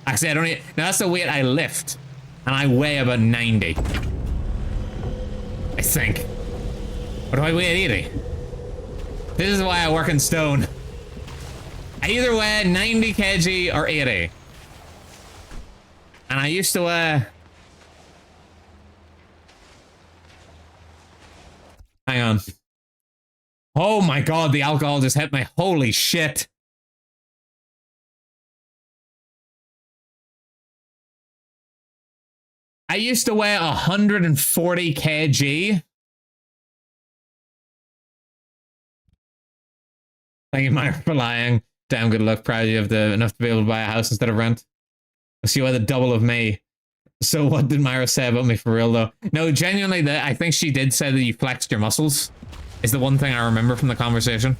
Actually, I don't even... No, that's the weight I lift. And I weigh about 90. I think. What do I weigh at 80? This is why I work in stone. I either weigh 90 kg or 80. And I used to hang on. Oh my god, the alcohol just hit me. Holy shit. I used to weigh 140 kg. Thank you, Myra, for lying. Damn good luck. Proud you have enough to be able to buy a house instead of rent. So you had the double of me. So what did Myra say about me for real though? No, genuinely, I think she did say that you flexed your muscles. Is the one thing I remember from the conversation.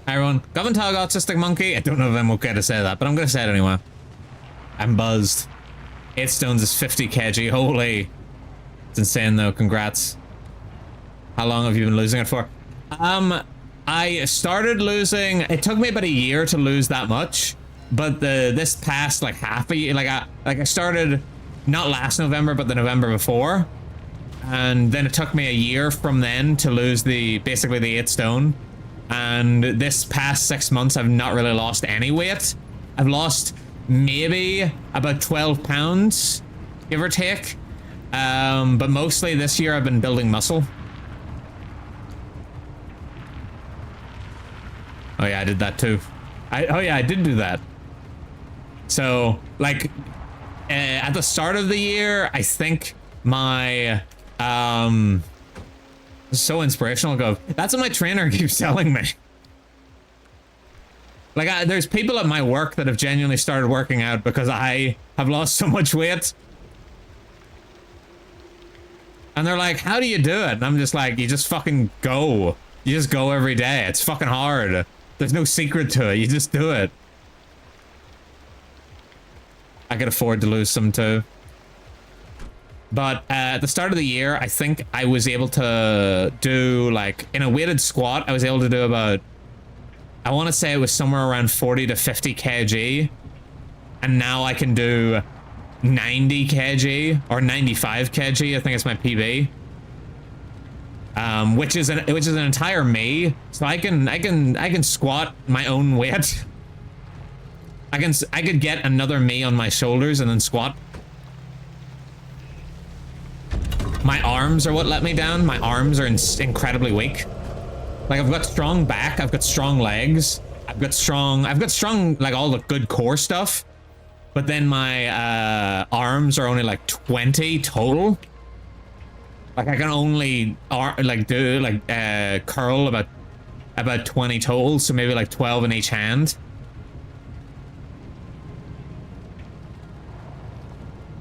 Hi everyone. Governtal autistic monkey. I don't know if I'm okay to say that, but I'm gonna say it anyway. I'm buzzed. 8 stones is 50 kg. Holy. It's insane though. Congrats. How long have you been losing it for? I started losing, it took me about a year to lose that much, but this past like half a year, I started not last November, but the November before, and then it took me a year from then to lose basically the 8 stone, and this past 6 months I've not really lost any weight. I've lost maybe about 12 pounds, give or take, but mostly this year I've been building muscle. Oh yeah, I did that too. Oh yeah, I did do that. So, like, at the start of the year, I think my, so inspirational, Go. That's what my trainer keeps telling me. Like, there's people at my work that have genuinely started working out because I have lost so much weight. And they're like, how do you do it? And I'm just like, you just fucking go. You just go every day. It's fucking hard. There's no secret to it. You just do it. I could afford to lose some too. But at the start of the year, I think I was able to do, like, in a weighted squat, I was able to do about, I want to say it was somewhere around 40 to 50 kg. And now I can do 90 kg or 95 kg. I think it's my PB. Which is an entire me. So I can squat my own weight. I could get another me on my shoulders and then squat. My arms are what let me down. My arms are incredibly weak. Like, I've got strong back, I've got strong legs, I've got strong, like, all the good core stuff. But then my arms are only like 20 total. Like, I can only curl about 20 total, so maybe like 12 in each hand.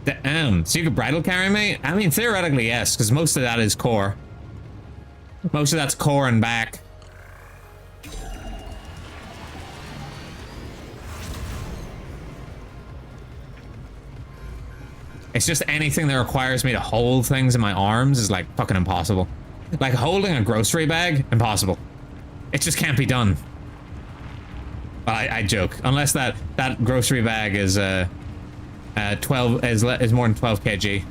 Damn, so you could bridle carry me? I mean, theoretically, yes, because most of that is core. Most of that's core and back. It's just anything that requires me to hold things in my arms is like fucking impossible. Like holding a grocery bag, impossible. It just can't be done. I joke. Unless that grocery bag is 12 is more than 12 kg.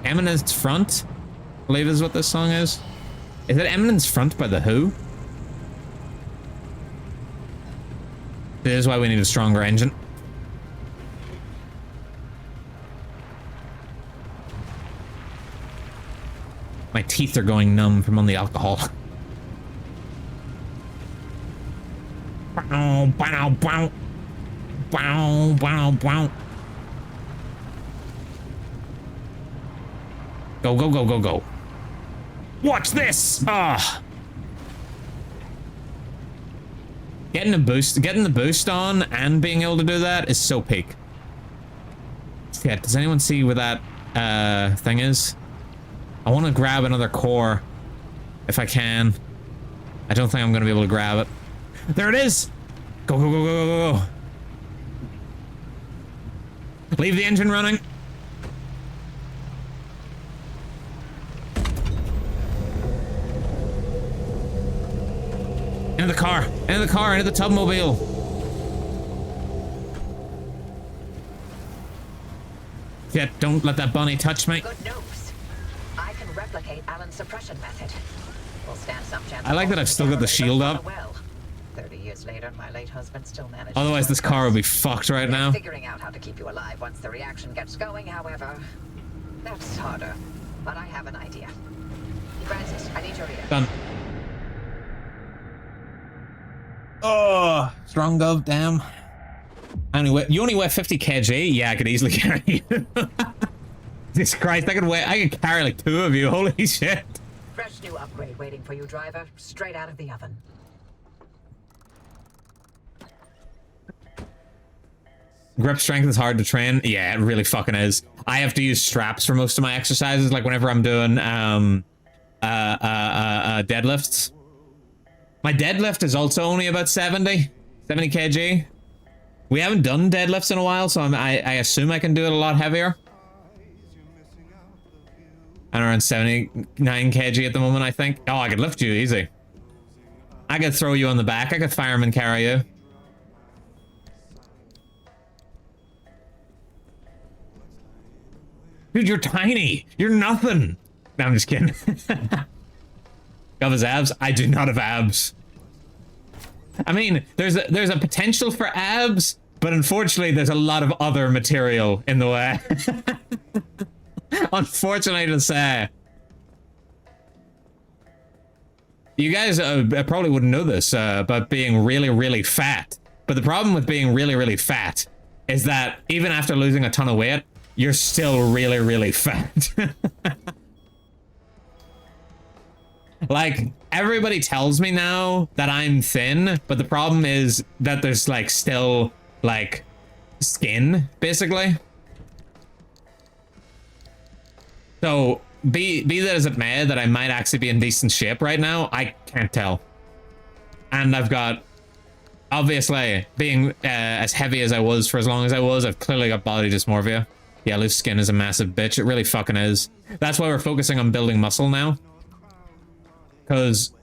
Eminence Front, I believe is what this song is. Is it Eminence Front by The Who? This is why we need a stronger engine. My teeth are going numb from on the alcohol. Bow, bow, bow. Bow, bow, bow. Go, go, go, go, go. Watch this! Ah. Getting the boost on and being able to do that is so peak. Yeah, does anyone see where that thing is? I want to grab another core if I can. I don't think I'm going to be able to grab it. There it is! Go, go, go, go, go, go. Leave the engine running. Into the car, into the car, into the tubmobile. Yeah, don't let that bunny touch me. Good news. I can replicate Alan's suppression method. We'll stand some chance. I like that I've still got the shield up. 30 years later, my late husband still managed. Otherwise, this car would be fucked right now. Figuring out how to keep you alive once the reaction gets going, however, that's harder. But I have an idea. Francis, I need your ear. Done. Oh, strong gov, damn. You only weigh 50 kg? Yeah, I could easily carry you. Jesus Christ, I could carry like 2 of you. Holy shit. Fresh new upgrade waiting for you, driver. Straight out of the oven. Grip strength is hard to train. Yeah, it really fucking is. I have to use straps for most of my exercises, like whenever I'm doing deadlifts. My deadlift is also only about 70 kg. We haven't done deadlifts in a while, so I assume I can do it a lot heavier. I'm around 79 kg at the moment, I think. Oh, I could lift you easy. I could throw you on the back. I could fireman carry you. Dude, you're tiny. You're nothing. No, I'm just kidding. Of his abs? I do not have abs. I mean, there's a potential for abs, but unfortunately, there's a lot of other material in the way. Unfortunately to say. You guys probably wouldn't know this about being really, really fat. But the problem with being really, really fat is that even after losing a ton of weight, you're still really, really fat. Like, everybody tells me now that I'm thin, but the problem is that there's, like, still, like, skin, basically. So, be that as it may, that I might actually be in decent shape right now, I can't tell. And I've got Obviously, being as heavy as I was for as long as I was, I've clearly got body dysmorphia. Yeah, loose skin is a massive bitch. It really fucking is. That's why we're focusing on building muscle now. Because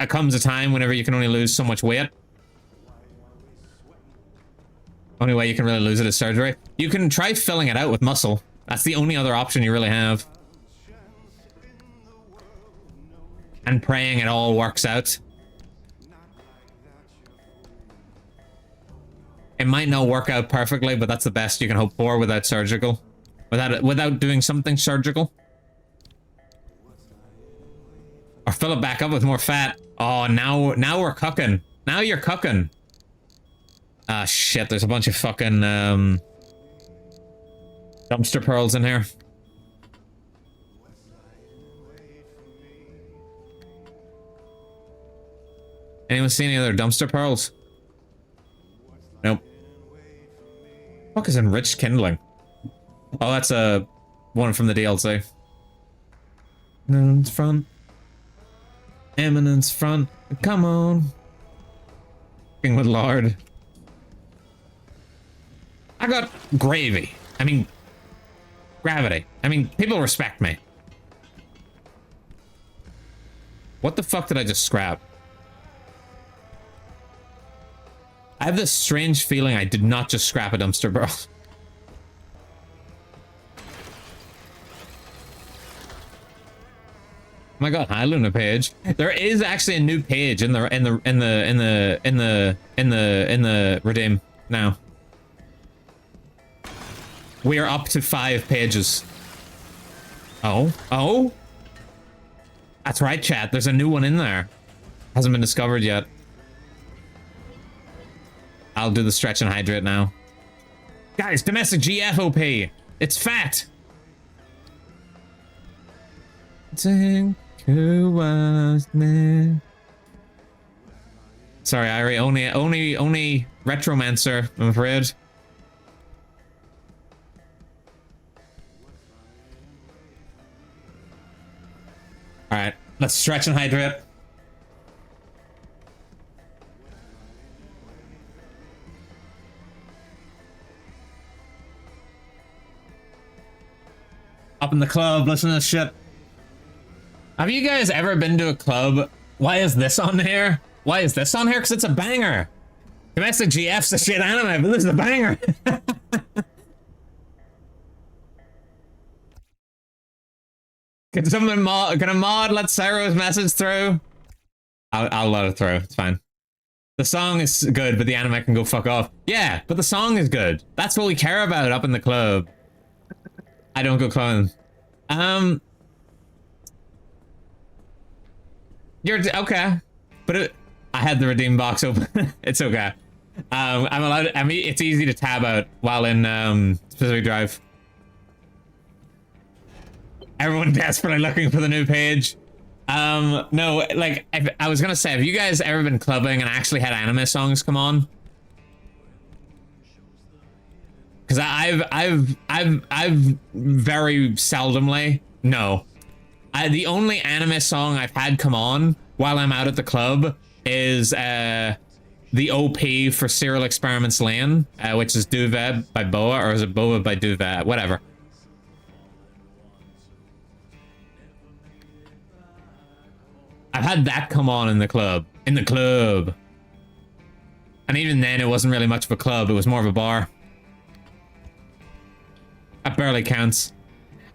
comes a time whenever you can only lose so much weight. Only way you can really lose it is surgery. You can try filling it out with muscle. That's the only other option you really have. And praying it all works out. It might not work out perfectly, but that's the best you can hope for without surgical. Without doing something surgical. Or fill it back up with more fat. Oh, now we're cooking. Now you're cooking. Ah, shit, there's a bunch of fucking, dumpster pearls in here. Anyone see any other dumpster pearls? Nope. Fuck is enriched kindling? Oh, that's a one from the DLC. Eminence front. Eminence front. Come on. King with lard. I got gravy. I mean, gravity. I mean, people respect me. What the fuck did I just scrap? I have this strange feeling I did not just scrap a dumpster barrel. Oh my god, hi Luna page. There is actually a new page in the redeem now. We are up to 5 pages. Oh? That's right, chat. There's a new one in there. Hasn't been discovered yet. I'll do the stretch and hydrate now. Guys, domestic GFOP. It's fat. Think who was me. Sorry, Irie. Only Retromancer, I'm afraid. Alright, let's stretch and hydrate. Up in the club, listen to this shit. Have you guys ever been to a club? Why is this on here? Why is this on here? Because it's a banger. Domestic GF's a shit anime, but this is a banger. Can a mod let Cyro's message through? I'll let it through, it's fine. The song is good, but the anime can go fuck off. Yeah, but the song is good. That's what we care about up in the club. I don't go clubbing. You're okay, but I had the redeem box open. It's okay. I'm allowed. I mean, it's easy to tab out while in specific drive. Everyone desperately looking for the new page. No, like I was gonna say, have you guys ever been clubbing and actually had anime songs come on? Because I've very seldomly, no. The only anime song I've had come on while I'm out at the club is the OP for Serial Experiments Lane, which is Duvet by Boa, or is it Boa by Duvet? Whatever. I've had that come on in the club. In the club. And even then, it wasn't really much of a club. It was more of a bar. That barely counts.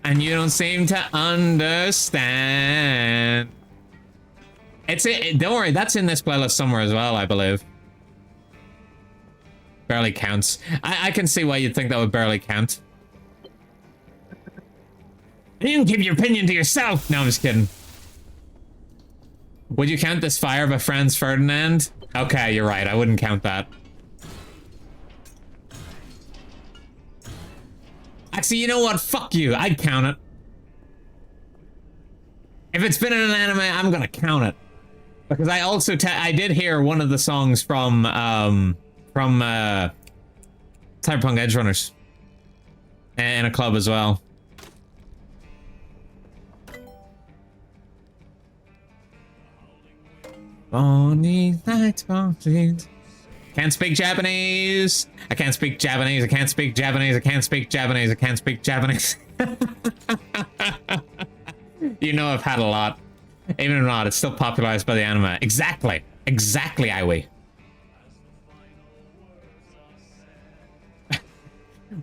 And you don't seem to understand. Don't worry, that's in this playlist somewhere as well, I believe. Barely counts. I can see why you'd think that would barely count. You can keep your opinion to yourself. No, I'm just kidding. Would you count this Fire by Franz Ferdinand? Okay, you're right. I wouldn't count that. Actually, you know what? Fuck you. I'd count it. If it's been in an anime, I'm gonna count it. Because I also I did hear one of the songs from Cyberpunk Edge Runners. In a club as well. Bonnie night, Can't speak Japanese. I can't speak Japanese. I can't speak Japanese. I can't speak Japanese. I can't speak Japanese. You know I've had a lot. Even if not, it's still popularized by the anime. Exactly. Exactly, Iwi.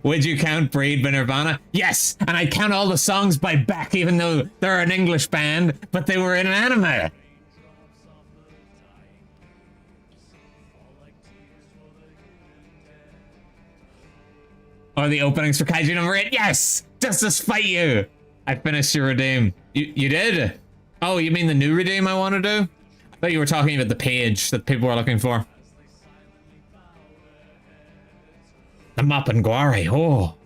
Would you count Breed by Nirvana? Yes! And I count all the songs by Beck, even though they're an English band, but they were in an anime. Or the openings for Kaiju number 8. Yes! Justice Fight You! I finished your redeem. You did? Oh, you mean the new redeem I want to do? I thought you were talking about the page that people were looking for. The Mappenguari. Oh.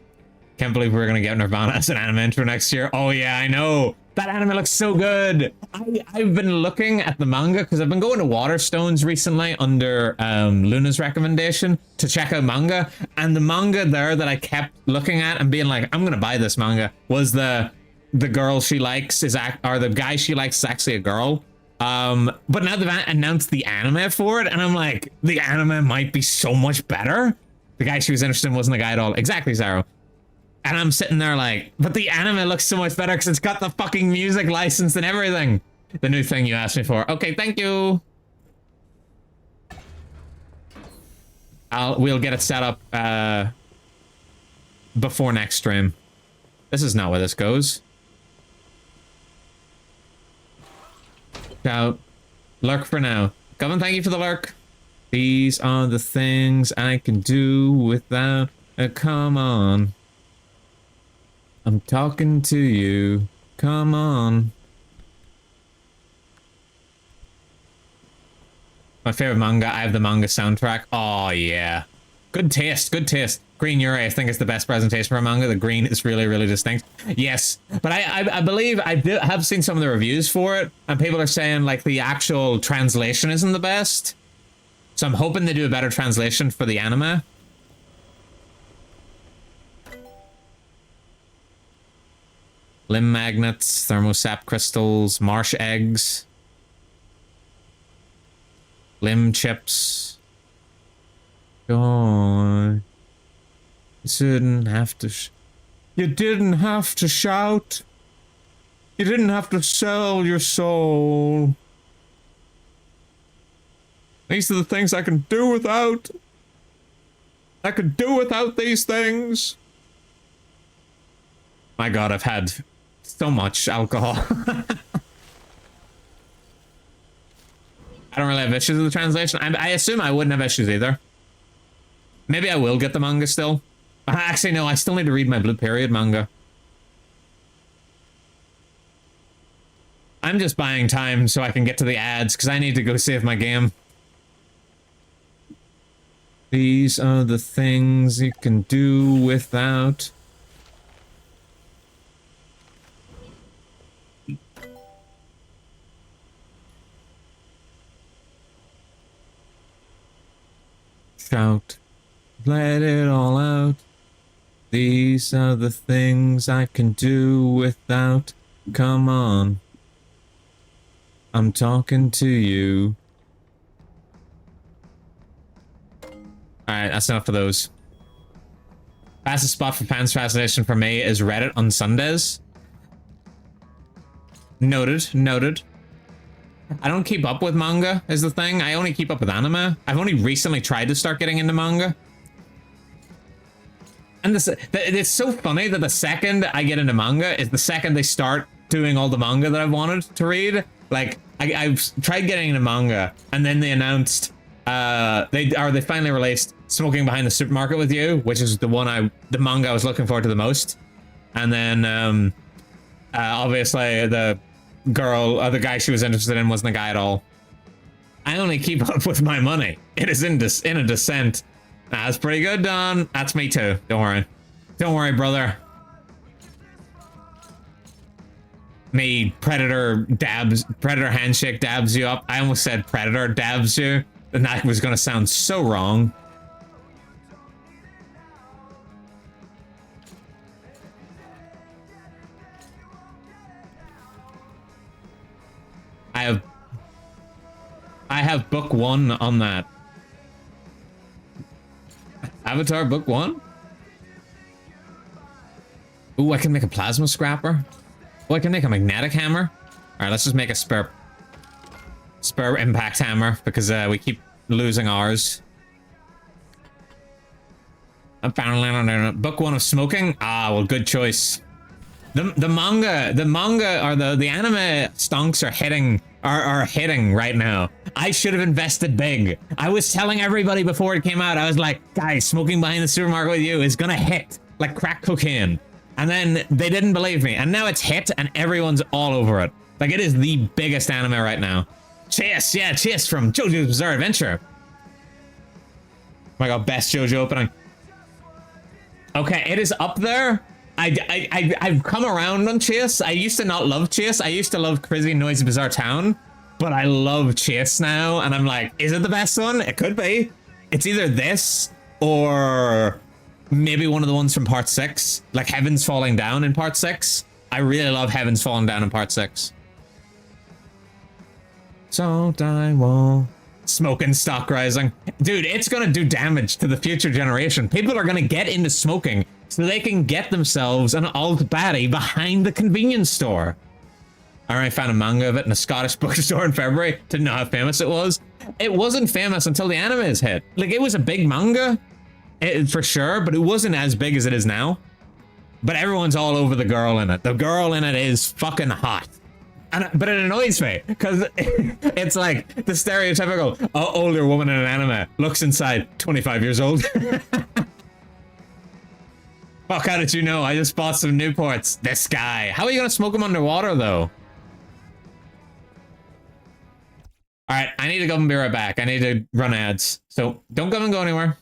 Can't believe we're going to get Nirvana as an anime intro next year. Oh yeah, I know. That anime looks so good. I've been looking at the manga because I've been going to Waterstones recently under Luna's recommendation to check out manga. And the manga there that I kept looking at and being like, I'm going to buy this manga was the girl she likes or the guy she likes is actually a girl. But now they've announced the anime for it. And I'm like, the anime might be so much better. The guy she was interested in wasn't a guy at all. Exactly, Zaro. And I'm sitting there like, but the anime looks so much better because it's got the fucking music license and everything. The new thing you asked me for. Okay, thank you. We'll get it set up before next stream. This is not where this goes. Ciao. Lurk for now. Govan, thank you for the lurk. These are the things I can do without a come on. I'm talking to you. Come on. My favorite manga. I have the manga soundtrack. Oh, yeah. Good taste. Good taste. Green Yuri, I think, is the best presentation for a manga. The green is really, really distinct. Yes. But I believe I have seen some of the reviews for it, and people are saying, like, the actual translation isn't the best. So I'm hoping they do a better translation for the anime. Limb magnets, thermosap crystals, marsh eggs, limb chips. God, you didn't have to. You didn't have to shout. You didn't have to sell your soul. These are the things I can do without. I could do without these things. My God, I've had so much alcohol. I don't really have issues with the translation. I assume I wouldn't have issues either. Maybe I will get the manga still. Actually, no, I still need to read my Blue Period manga. I'm just buying time so I can get to the ads, because I need to go save my game. These are the things you can do without. Shout, let it all out. These are the things I can do without. Come on. I'm talking to you. Alright, that's enough of those. Fastest spot for fans translation for me is Reddit on Sundays. Noted, noted. I don't keep up with manga, is the thing. I only keep up with anime. I've only recently tried to start getting into manga. And it's so funny that the second I get into manga is the second they start doing all the manga that I've wanted to read. Like, I've tried getting into manga, and then they announced, they finally released Smoking Behind the Supermarket with You, which is the manga I was looking forward to the most. And then, obviously, the girl, or the guy she was interested in wasn't a guy at all. I only keep up with my money. It is in a descent. That's pretty good, Don. That's me too. Don't worry. Don't worry, brother. Me, Predator handshake dabs you up. I almost said Predator dabs you, and that was gonna sound so wrong. I have book 1 on that. Avatar book 1? Ooh, I can make a plasma scrapper. Oh, I can make a magnetic hammer. Alright, let's just make a spur impact hammer because we keep losing ours. Book 1 of smoking? Ah, well, good choice. The manga or the anime stonks are hitting right now. I should have invested big. I was telling everybody before it came out, I was like, guys, smoking behind the supermarket with you is gonna hit like crack cocaine. And then they didn't believe me, and now it's hit and everyone's all over it. Like, it is the biggest anime right now. Chase, yeah, Chase from JoJo's Bizarre Adventure. Oh my god, best JoJo opening. Okay, it is up there. I've come around on Chase. I used to not love Chase. I used to love Crazy Noisy Bizarre Town, but I love Chase now, and I'm like, is it the best one? It could be. It's either this or maybe one of the ones from part 6, like Heaven's Falling Down in part 6. I really love Heaven's Falling Down in part 6. So I won't. Smoking stock rising. Dude, it's gonna do damage to the future generation. People are gonna get into smoking so they can get themselves an alt baddie behind the convenience store. I already found a manga of it in a Scottish bookstore in February. Didn't know how famous it was. It wasn't famous until the animes hit. Like, it was a big manga, for sure, but it wasn't as big as it is now. But everyone's all over the girl in it. The girl in it is fucking hot. But it annoys me, because it's like the stereotypical older woman in an anime looks inside 25 years old. Fuck, how did you know? I just bought some Newports. This guy. How are you gonna smoke them underwater, though? Alright, I need to go and be right back. I need to run ads. So, don't come and go anywhere.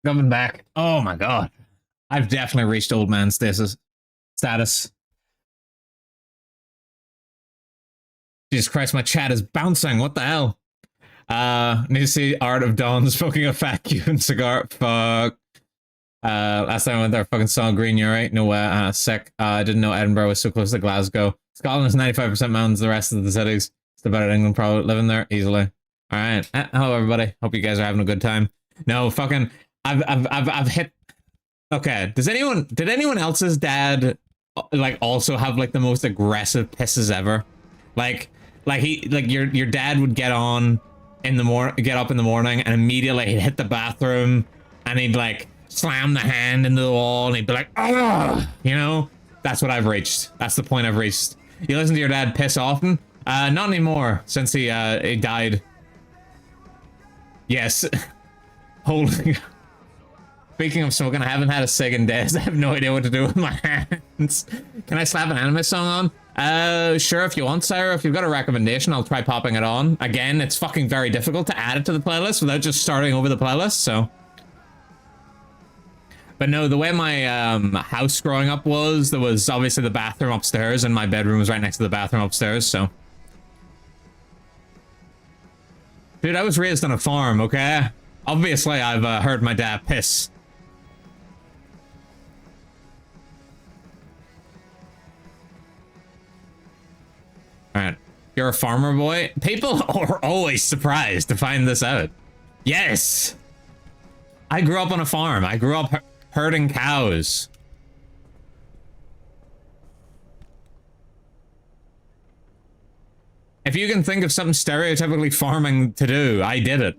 Coming back. Oh my god. I've definitely reached old man status. Jesus Christ, my chat is bouncing. What the hell? Need to see Art of Dawn smoking a fat Cuban cigar. Fuck. Last time I went there, I fucking saw Green Uri. No way. Sick. I didn't know Edinburgh was so close to Glasgow. Scotland is 95% mountains, the rest of the cities. It's about England probably living there easily. Alright. Hello everybody. Hope you guys are having a good time. No, fucking I've hit. Okay. Did anyone else's dad like also have like the most aggressive pisses ever? Like your dad would get up in the morning and immediately he'd hit the bathroom and he'd like slam the hand into the wall and he'd be like, "Ugh!" You know? That's what I've reached. That's the point I've reached. You listen to your dad piss often? Not anymore since he died. Yes. Holy. Speaking of smoking, I haven't had a cig in days. I have no idea what to do with my hands. Can I slap an anime song on? Sure, if you want, Sarah. If you've got a recommendation, I'll try popping it on. Again, it's fucking very difficult to add it to the playlist without just starting over the playlist, so. But no, the way my house growing up was, there was obviously the bathroom upstairs, and my bedroom was right next to the bathroom upstairs, so. Dude, I was raised on a farm, okay? Obviously, I've heard my dad piss. Alright. You're a farmer boy? People are always surprised to find this out. Yes! I grew up on a farm. I grew up herding cows. If you can think of something stereotypically farming to do, I did it.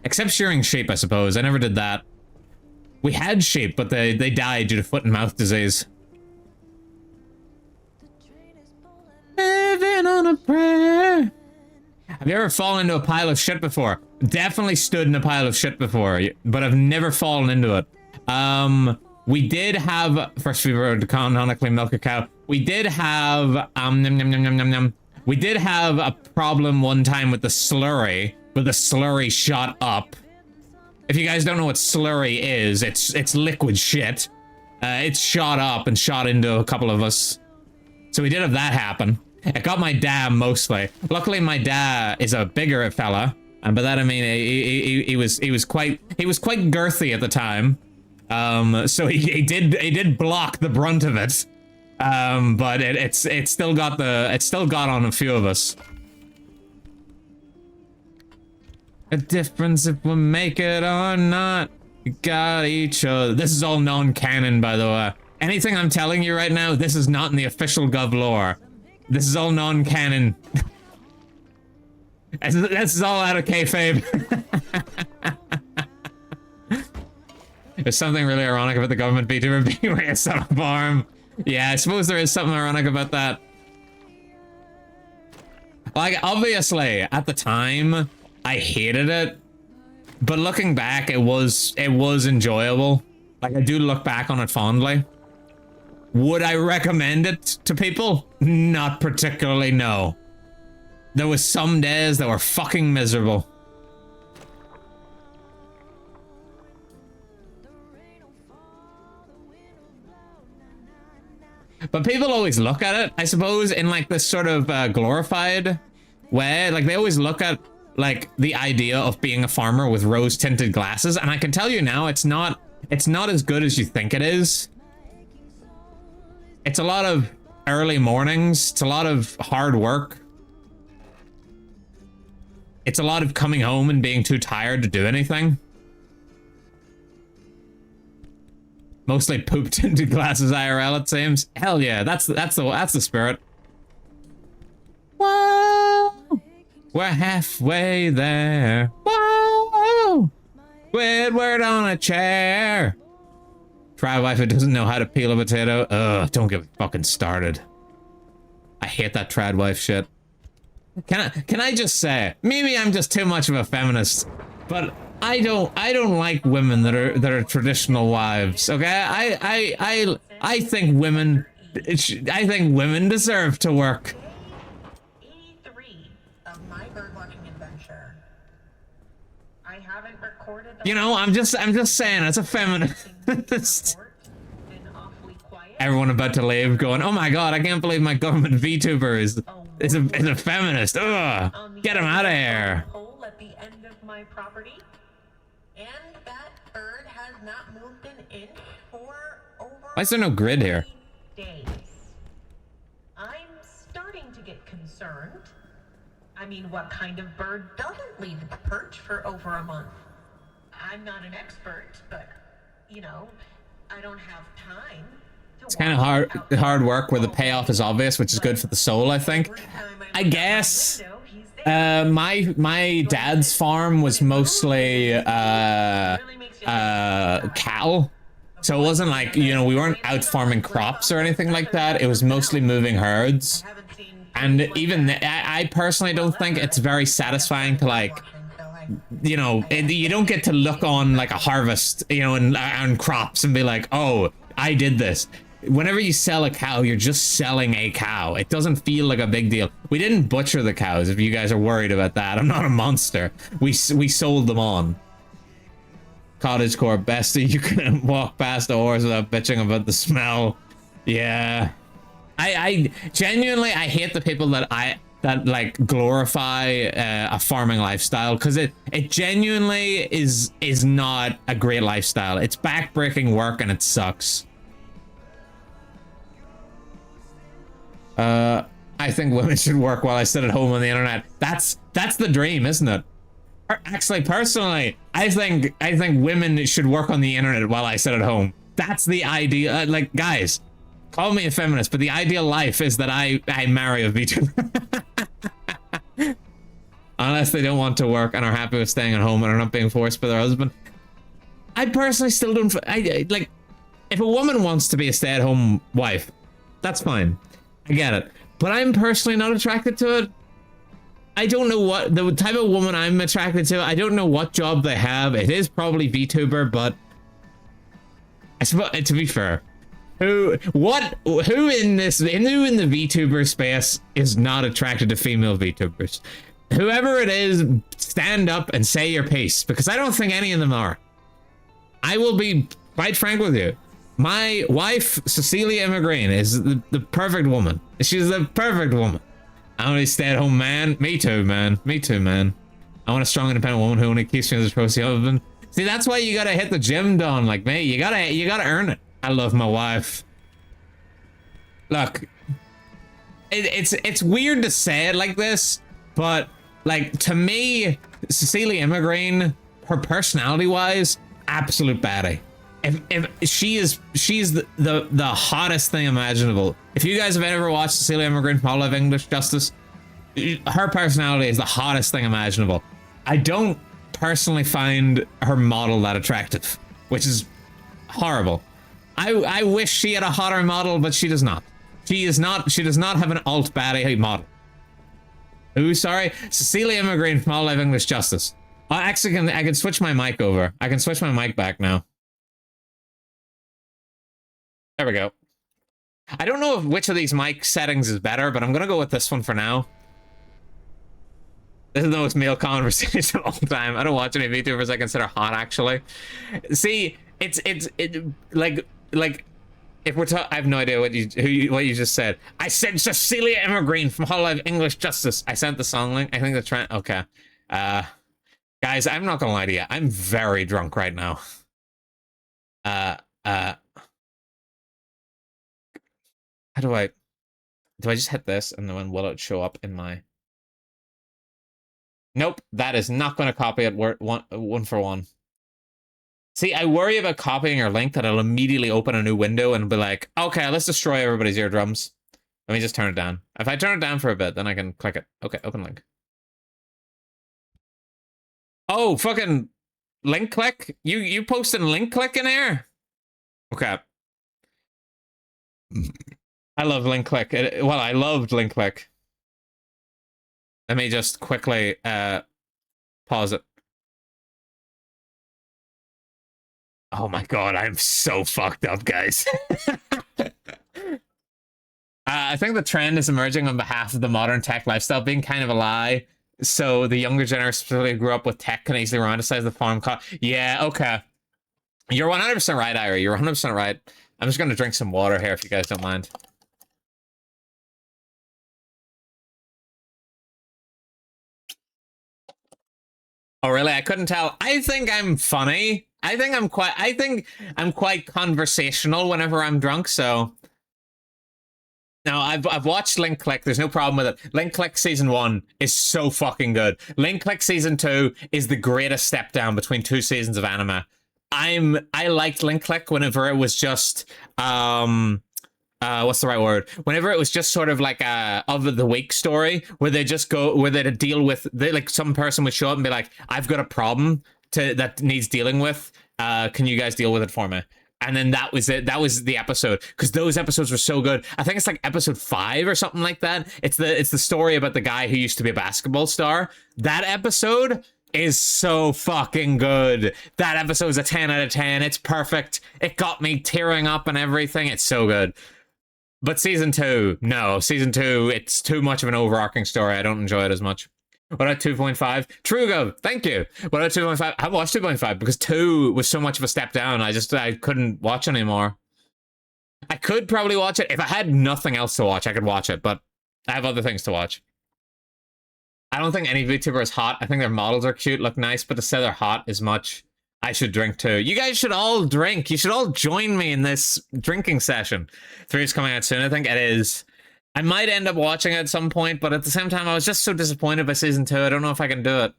Except shearing sheep, I suppose. I never did that. We had sheep, but they died due to foot and mouth disease. Living on a prayer. Have you ever fallen into a pile of shit before? Definitely stood in a pile of shit before, but I've never fallen into it. We did have, first we were to canonically milk a cow. We did have, we did have a problem one time with the slurry, but the slurry shot up. If you guys don't know what slurry is, it's liquid shit. It shot up and shot into a couple of us. So we did have that happen. It got my dad mostly. Luckily, my dad is a bigger fella, and by that I mean he was quite girthy at the time. So he did block the brunt of it. But it still got on a few of us. A difference if we make it or not. We got each other. This is all non-canon, by the way. Anything I'm telling you right now, this is not in the official Gov lore. This is all non-canon. This is all out of kayfabe. There's something really ironic about the government VTuber being raised on a farm. Yeah, I suppose there is something ironic about that. Like, obviously, at the time, I hated it. But looking back, it was enjoyable. Like, I do look back on it fondly. Would I recommend it to people? Not particularly, no. There was some days that were fucking miserable. But people always look at it, I suppose, in like this sort of glorified way. Like, they always look at like the idea of being a farmer with rose-tinted glasses, and I can tell you now, it's not as good as you think it is. It's a lot of early mornings. It's a lot of hard work. It's a lot of coming home and being too tired to do anything. Mostly pooped into glasses IRL, it seems. Hell yeah, that's the spirit. Whoa, we're halfway there. Whoa, Squidward on a chair. Try wife who doesn't know how to peel a potato. Ugh, don't get me fucking started. I hate that trad wife shit. Can I just say, maybe I'm just too much of a feminist, but I don't like women that are traditional wives. Okay, I think women deserve to work. 83 of my birdwatching adventure. I haven't haven't recorded the You know, I'm just saying, as a feminist. been awfully quiet. Everyone about to leave going, oh my god, I can't believe my government VTuber is a feminist. Ugh, get him out of here. Hole at the end of my property, and that bird has not moved an inch for over Why is there no grid here? 3 days. I'm starting to get concerned. I mean, what kind of bird doesn't leave its perch for over a month? I'm not an expert, but you know, I don't have time. It's kind of hard work where the payoff is obvious, which is good for the soul, I think. I guess my dad's farm was mostly cattle. So it wasn't like, you know, we weren't out farming crops or anything like that. It was mostly moving herds. And even I personally don't think it's very satisfying to, like, you know, you don't get to look on like a harvest, you know, and crops and be like, oh, I did this. Whenever you sell a cow, you're just selling a cow. It doesn't feel like a big deal. We didn't butcher the cows, if you guys are worried about that. I'm not a monster. We sold them on. Cottagecore bestie, you can walk past a horse without bitching about the smell. Yeah. I genuinely, I hate the people that like glorify a farming lifestyle, because it genuinely is not a great lifestyle. It's backbreaking work and it sucks. I think women should work while I sit at home on the internet. That's the dream, isn't it? Actually, personally, I think women should work on the internet while I sit at home. That's the idea. Like, guys, call me a feminist, but the ideal life is that I marry a VTuber. Unless they don't want to work and are happy with staying at home and are not being forced by their husband. I personally still don't. I like, if a woman wants to be a stay-at-home wife, that's fine. I get it. But I'm personally not attracted to it. I don't know what the type of woman I'm attracted to. I don't know what job they have. It is probably VTuber, but I suppose, to be fair, who in the VTuber space is not attracted to female VTubers? Whoever it is, stand up and say your piece, because I don't think any of them are. I will be quite frank with you. My wife, Cecilia Immigreen, is the perfect woman. She's the perfect woman. I want to stay at home man. Me too, man. Me too, man. I want a strong, independent woman who only keeps me as a trophy husband. See, that's why you gotta hit the gym, Don, like me. You gotta earn it. I love my wife. Look, it's weird to say it like this, but like, to me, Cecilia Immigreen, her personality-wise, absolute baddie. If she's the hottest thing imaginable. If you guys have ever watched Cecilia Immigreen from All of English Justice, her personality is the hottest thing imaginable. I don't personally find her model that attractive, which is horrible. I wish she had a hotter model, but she does not. She does not have an alt baddie model. Who? Sorry, Cecilia Immigreen from All of English Justice. I can switch my mic over. I can switch my mic back now. There we go. I don't know which of these mic settings is better, but I'm gonna go with this one for now. This is the most male conversation of all time. I don't watch any VTubers I consider hot, actually. See, it's like if we're talking, I have no idea what you just said. I said Cecilia Immigreen from Hololive English Justice. I sent the song link. I think the trend. Okay, guys, I'm not gonna lie to you. I'm very drunk right now. How do I just hit this and then will it show up in my... Nope, that is not going to copy it one for one. See, I worry about copying your link that it'll immediately open a new window and be like, okay, let's destroy everybody's eardrums. Let me just turn it down. If I turn it down for a bit, then I can click it. Okay, open link. Oh, fucking link click? You posted link click in here? Okay. I love link click. Well, I loved link click. Let me just quickly pause it. Oh my god, I'm so fucked up, guys. I think the trend is emerging on behalf of the modern tech lifestyle being kind of a lie. So the younger generation specifically grew up with tech can easily romanticize the farm cost. Yeah, okay. You're 100% right, Ira. You're 100% right. I'm just gonna drink some water here if you guys don't mind. Oh, really? I couldn't tell. I think I'm funny. I think I'm quite conversational whenever I'm drunk, so. Now, I've watched Link Click. There's no problem with it. Link Click Season 1 is so fucking good. Link Click Season 2 is the greatest step down between 2 seasons of anime. I liked Link Click whenever it was just what's the right word? Whenever it was just sort of like a of the week story where they just go where they deal with like some person would show up and be like, I've got a problem that needs dealing with. Can you guys deal with it for me? And then that was it. That was the episode because those episodes were so good. I think it's like episode 5 or something like that. It's the story about the guy who used to be a basketball star. That episode is so fucking good. That episode is a 10 out of 10. It's perfect. It got me tearing up and everything. It's so good. But season 2, no. Season 2, it's too much of an overarching story. I don't enjoy it as much. What about 2.5? Trugo, thank you. What about 2.5? I watched 2.5 because 2 was so much of a step down. I couldn't watch anymore. I could probably watch it. If I had nothing else to watch, I could watch it, but I have other things to watch. I don't think any VTuber is hot. I think their models are cute, look nice, but to say they're hot is much. I should drink too. You guys should all drink. You should all join me in this drinking session. 3 is coming out soon, I think it is. I might end up watching it at some point, but at the same time, I was just so disappointed by season 2. I don't know if I can do it.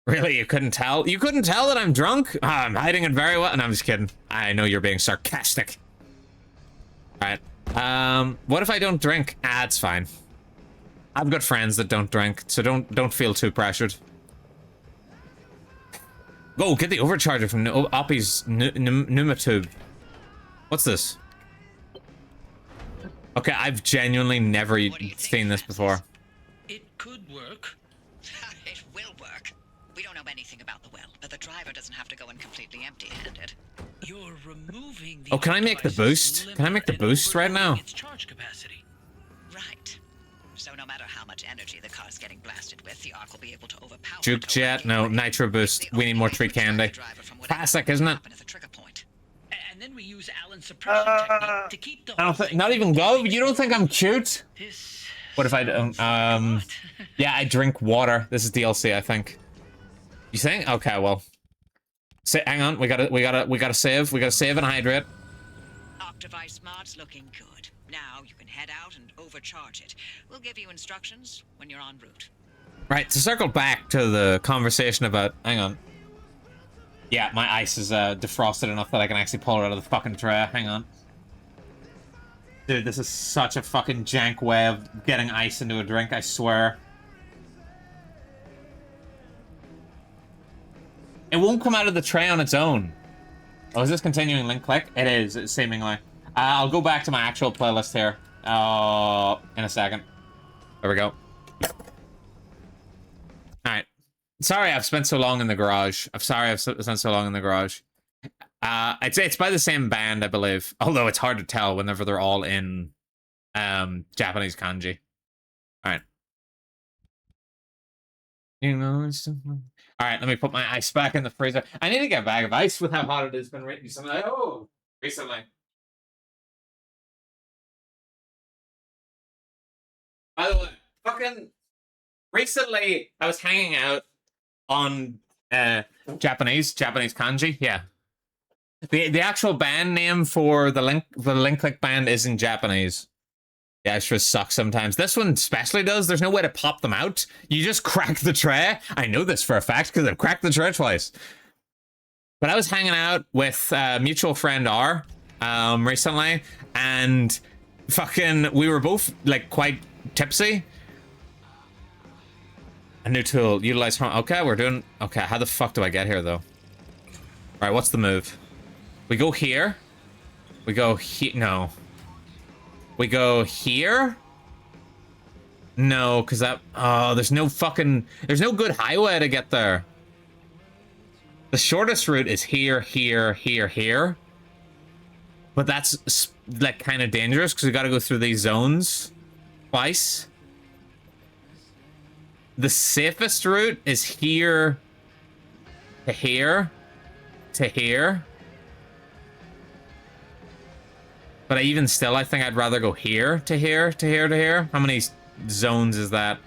Really, you couldn't tell? You couldn't tell that I'm drunk? I'm hiding it very well. No, I'm just kidding. I know you're being sarcastic. All right. What if I don't drink? Ah, it's fine. I've got friends that don't drink, so don't feel too pressured. Go get the overcharger from Oppie's Pneumatube. What's this? Okay, I've genuinely never seen this before. It could work. It will work. We don't know anything about the well, but the driver doesn't have to go in completely empty-handed. You're removing the Oh, can I make the boost? Can I make the boost right now? Its charge capacity. Right. So no matter how much energy the car's getting blasted with, the arc will be able to overpower Juke it jet? No, nitro boost. We need more tree candy. Classic, isn't it? And then we use Alan's suppression technique to keep the I don't think. Not even go. You don't think I'm cute? This What if I yeah, I drink water. This is DLC, I think. You think? Okay, well. Hang on. We gotta save. We gotta save and hydrate. Octavice mod's looking good. Now you can head out and overcharge it. We'll give you instructions when you're en route. Right, to circle back to the conversation about... Hang on. Yeah, my ice is defrosted enough that I can actually pull it out of the fucking tray. Hang on. Dude, this is such a fucking jank way of getting ice into a drink, I swear. It won't come out of the tray on its own. Oh, is this continuing Link Click? It is, seemingly. I'll go back to my actual playlist here. In a second. There we go. Alright. Sorry I've spent so long in the garage. I'm sorry I've spent so long in the garage. It's by the same band, I believe. Although it's hard to tell whenever they're all in Japanese kanji. Alright. You know, alright, let me put my ice back in the freezer. I need to get a bag of ice with how hot it has been recently. Oh, recently. By the way, fucking recently I was hanging out on Japanese kanji, yeah. The actual band name for the Link Click band is in Japanese. Yeah, it sure sucks sometimes. This one especially does. There's no way to pop them out. You just crack the tray. I know this for a fact because I've cracked the tray twice. But I was hanging out with mutual friend R recently, and fucking we were both like quite tipsy. A new tool. Utilize harm. Okay, we're doing... Okay, how the fuck do I get here, though? Alright, what's the move? We go here. We go here. No. We go here? No, because that... Oh, there's no fucking... There's no good highway to get there. The shortest route is here, here, here, here. But that's, like, kind of dangerous, because we gotta go through these zones twice. the safest route is here to here to here. But even still, I think I'd rather go here to here to here to here. How many zones is that?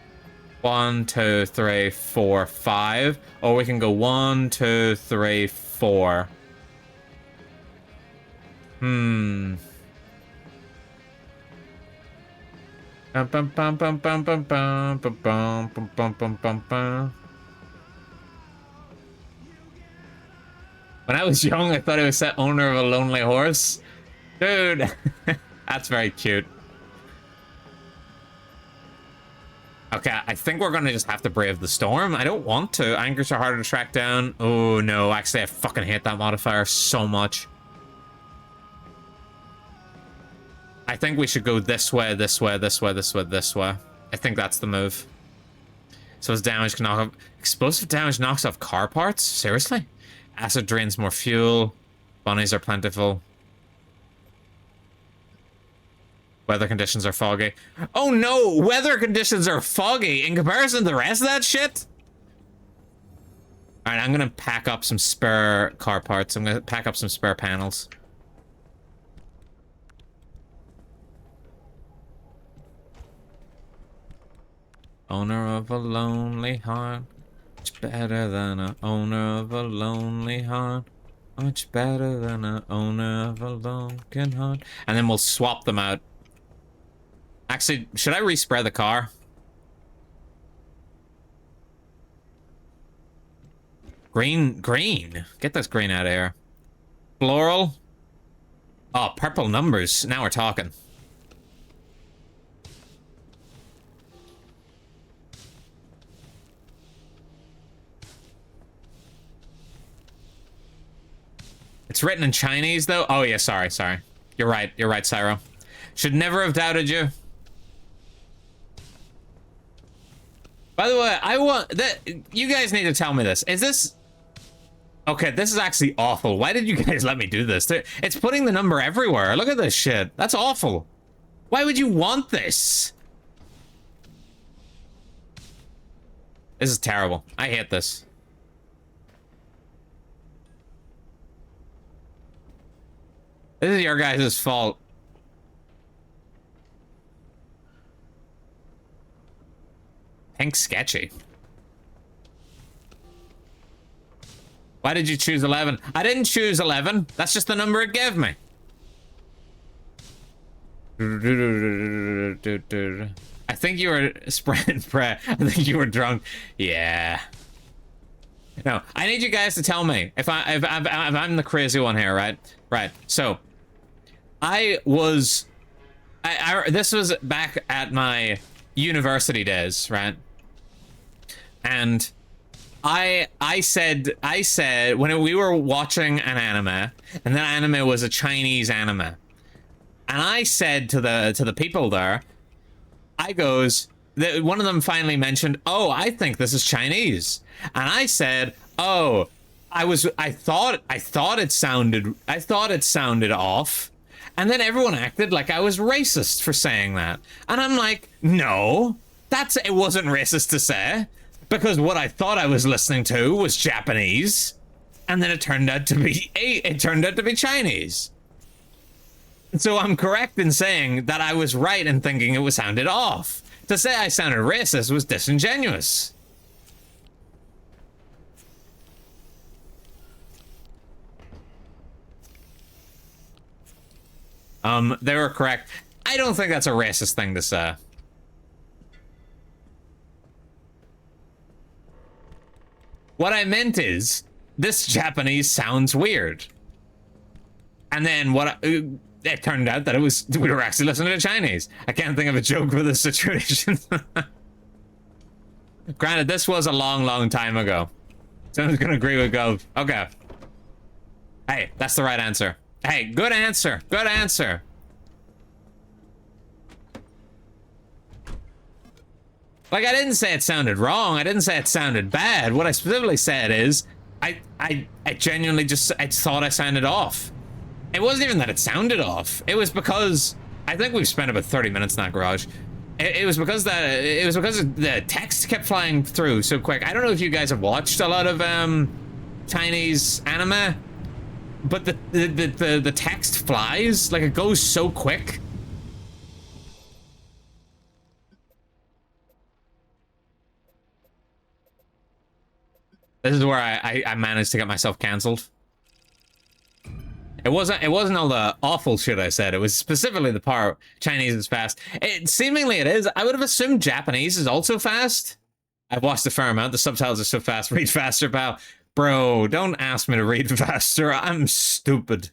1, 2, 3, 4, 5. Or we can go 1, 2, 3, 4. Bum, bum, bum, bum, bum, bum, bum, bum, bum, bum, bum, bum, bum. When I was young, I thought it was the owner of a lonely horse. Dude, that's very cute. Okay, I think we're gonna just have to brave the storm. I don't want to. Anchors are harder to track down. Oh no, actually I fucking hate that modifier so much. I think we should go this way, this way, this way, this way, this way. I think that's the move. So his damage can knock off... Explosive damage knocks off car parts? Seriously? Acid drains more fuel. Bunnies are plentiful. Weather conditions are foggy. Oh no! Weather conditions are foggy in comparison to the rest of that shit? Alright, I'm gonna pack up some spare car parts. I'm gonna pack up some spare panels. Owner of a lonely heart. Much better than a owner of a lonely heart. Much better than a owner of a broken heart. And then we'll swap them out. Actually, should I respray the car? Green. Get this green out of here. Floral. Oh, purple numbers. Now we're talking. It's written in Chinese, though. Oh, yeah, sorry. You're right, Cyro. Should never have doubted you. By the way, I want that. You guys need to tell me this. Is this... Okay, this is actually awful. Why did you guys let me do this? It's putting the number everywhere. Look at this shit. That's awful. Why would you want this? This is terrible. I hate this. This is your guys' fault. Pink sketchy. Why did you choose 11? I didn't choose 11. That's just the number it gave me. I think you were spreading prayer. I think you were drunk. Yeah. No, I need you guys to tell me if I'm the crazy one here, right? Right. So, this was back at my university days, right? And I said when we were watching an anime, and that anime was a Chinese anime, and I said to the people there, I goes, one of them finally mentioned, oh, I think this is Chinese, and I said, oh, I thought it sounded off. And then everyone acted like I was racist for saying that. And I'm like, no, it wasn't racist to say, because what I thought I was listening to was Japanese, and then it turned out to be Chinese. So I'm correct in saying that I was right in thinking it sounded off. To say I sounded racist was disingenuous. They were correct. I don't think that's a racist thing to say. What I meant is, this Japanese sounds weird. And then it turned out that we were actually listening to Chinese. I can't think of a joke for this situation. Granted, this was a long time ago. Someone's gonna agree with Gov. Okay. Hey, that's the right answer. Hey, good answer. Good answer. Like, I didn't say it sounded wrong. I didn't say it sounded bad. What I specifically said is, I genuinely I thought I sounded off. It wasn't even that it sounded off. It was because I think we've spent about 30 minutes in that garage. It was because the text kept flying through so quick. I don't know if you guys have watched a lot of Chinese anime, but the text flies, like it goes so quick. This is where I managed to get myself cancelled. It wasn't all the awful shit I said. It was specifically the part Chinese is fast. Seemingly it is. I would have assumed Japanese is also fast. I've watched a fair amount. The subtitles are so fast. Read faster, pal. Bro, don't ask me to read faster. I'm stupid.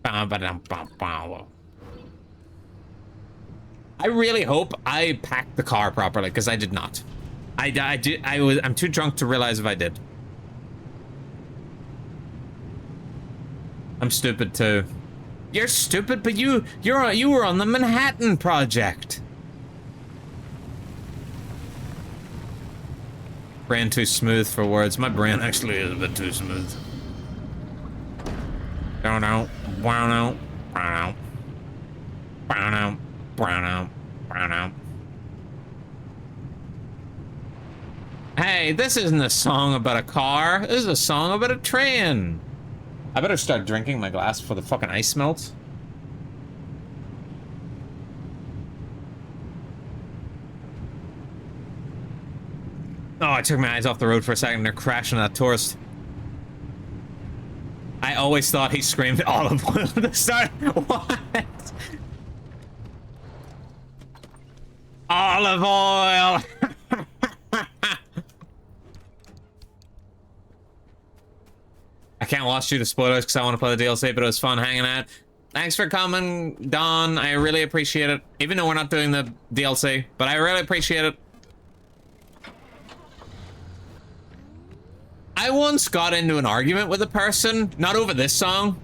I really hope I packed the car properly, because I did not. I'm too drunk to realize if I did. I'm stupid too. You're stupid, but you were on the Manhattan Project. Brain too smooth for words. My brain actually is a bit too smooth. Don't know. Brown out. Brown out. Brown out. Brown out. Brown out. Hey, this isn't a song about a car. This is a song about a train. I better start drinking my glass before the fucking ice melts. Oh, I took my eyes off the road for a second. They're crashing that tourist. I always thought he screamed olive oil at the start. What? Olive oil! I can't watch through the spoilers because I want to play the DLC, but it was fun hanging out. Thanks for coming, Don. I really appreciate it. Even though we're not doing the DLC, but I really appreciate it. I once got into an argument with a person, not over this song,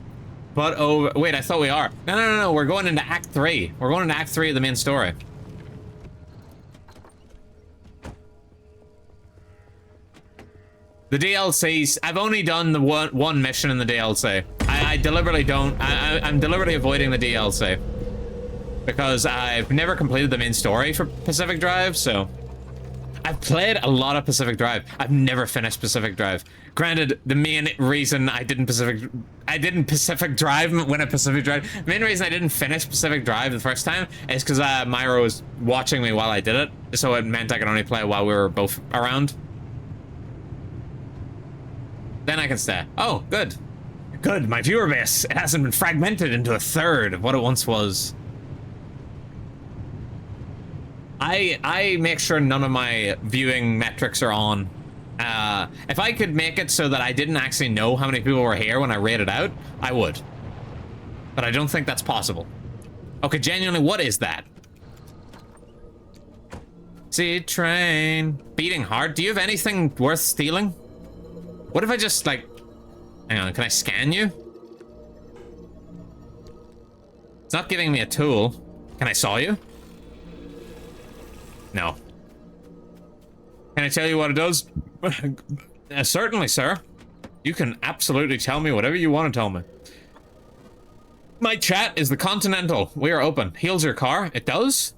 but over... Wait, I thought we are. No. We're going into Act 3. We're going into Act 3 of the main story. The DLCs, I've only done the one mission in the DLC. I deliberately don't, I'm deliberately avoiding the DLC. Because I've never completed the main story for Pacific Drive, so... I've played a lot of Pacific Drive. I've never finished Pacific Drive. Granted, the main reason I didn't Pacific Drive when a Pacific Drive... The main reason I didn't finish Pacific Drive the first time is because Myra was watching me while I did it. So it meant I could only play while we were both around. Then I can stay. Oh, good. Good, my viewer base. It hasn't been fragmented into a third of what it once was. I make sure none of my viewing metrics are on. If I could make it so that I didn't actually know how many people were here when I rated out, I would. But I don't think that's possible. Okay, genuinely, what is that? See, train. Beating heart. Do you have anything worth stealing? What if I just, like... Hang on, can I scan you? It's not giving me a tool. Can I saw you? No. Can I tell you what it does? Certainly, sir. You can absolutely tell me whatever you want to tell me. My chat is the Continental. We are open. Heals your car. It does?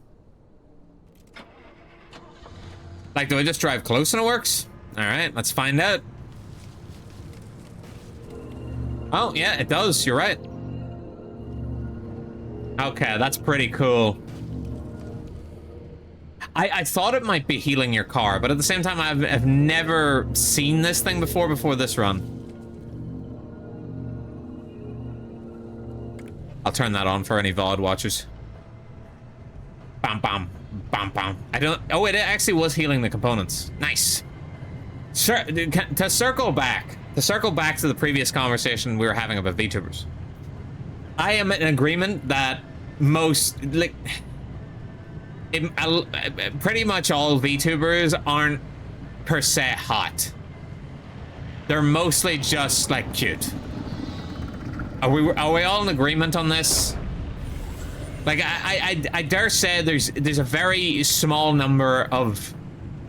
Like, do I just drive close and it works? Alright, let's find out. Oh, yeah, it does. You're right. Okay, that's pretty cool. I thought it might be healing your car, but at the same time, I've never seen this thing before this run. I'll turn that on for any VOD watchers. Bam, bam, bam, bam. I don't... Oh, it actually was healing the components. Nice. To circle back to the previous conversation we were having about VTubers. I am in agreement that most, like... pretty much all VTubers aren't per se hot. They're mostly just like cute. Are we all in agreement on this? Like I dare say there's a very small number of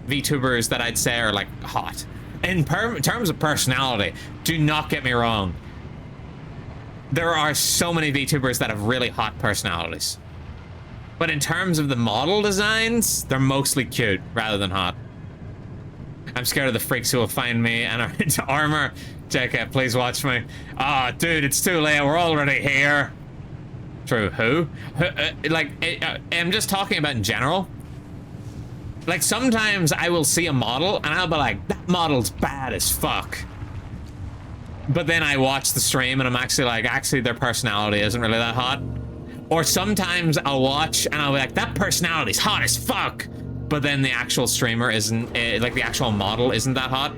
VTubers that I'd say are like hot. In terms of personality, do not get me wrong. There are so many VTubers that have really hot personalities. But in terms of the model designs, they're mostly cute rather than hot. I'm scared of the freaks who will find me and are into armor. JK, please watch me. Ah, dude, it's too late. We're already here. True. Who? I'm just talking about in general. Like, sometimes I will see a model and I'll be like, that model's bad as fuck. But then I watch the stream and I'm actually like, actually their personality isn't really that hot. Or sometimes I'll watch and I'll be like, that personality's hot as fuck. But then the actual streamer isn't, like the actual model isn't that hot.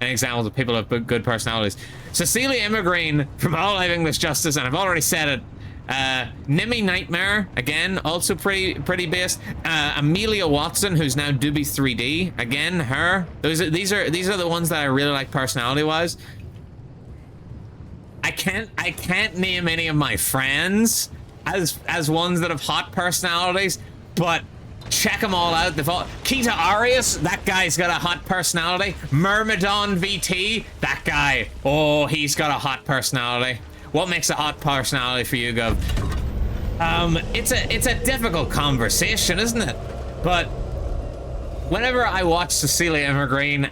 An example of people who have good personalities. Cecilia Immergreen from All Life English Justice, and I've already said it. Nimmy Nightmare, again, also pretty based. Amelia Watson, who's now Doobie 3D, again, her. These are the ones that I really like personality-wise. I can't name any of my friends as ones that have hot personalities, but check them all out. They've all Kita Arias, that guy's got a hot personality. Myrmidon VT, that guy, oh, he's got a hot personality. What makes a hot personality for you, Gov? It's a difficult conversation, isn't it? But whenever I watch Cecilia Immergreen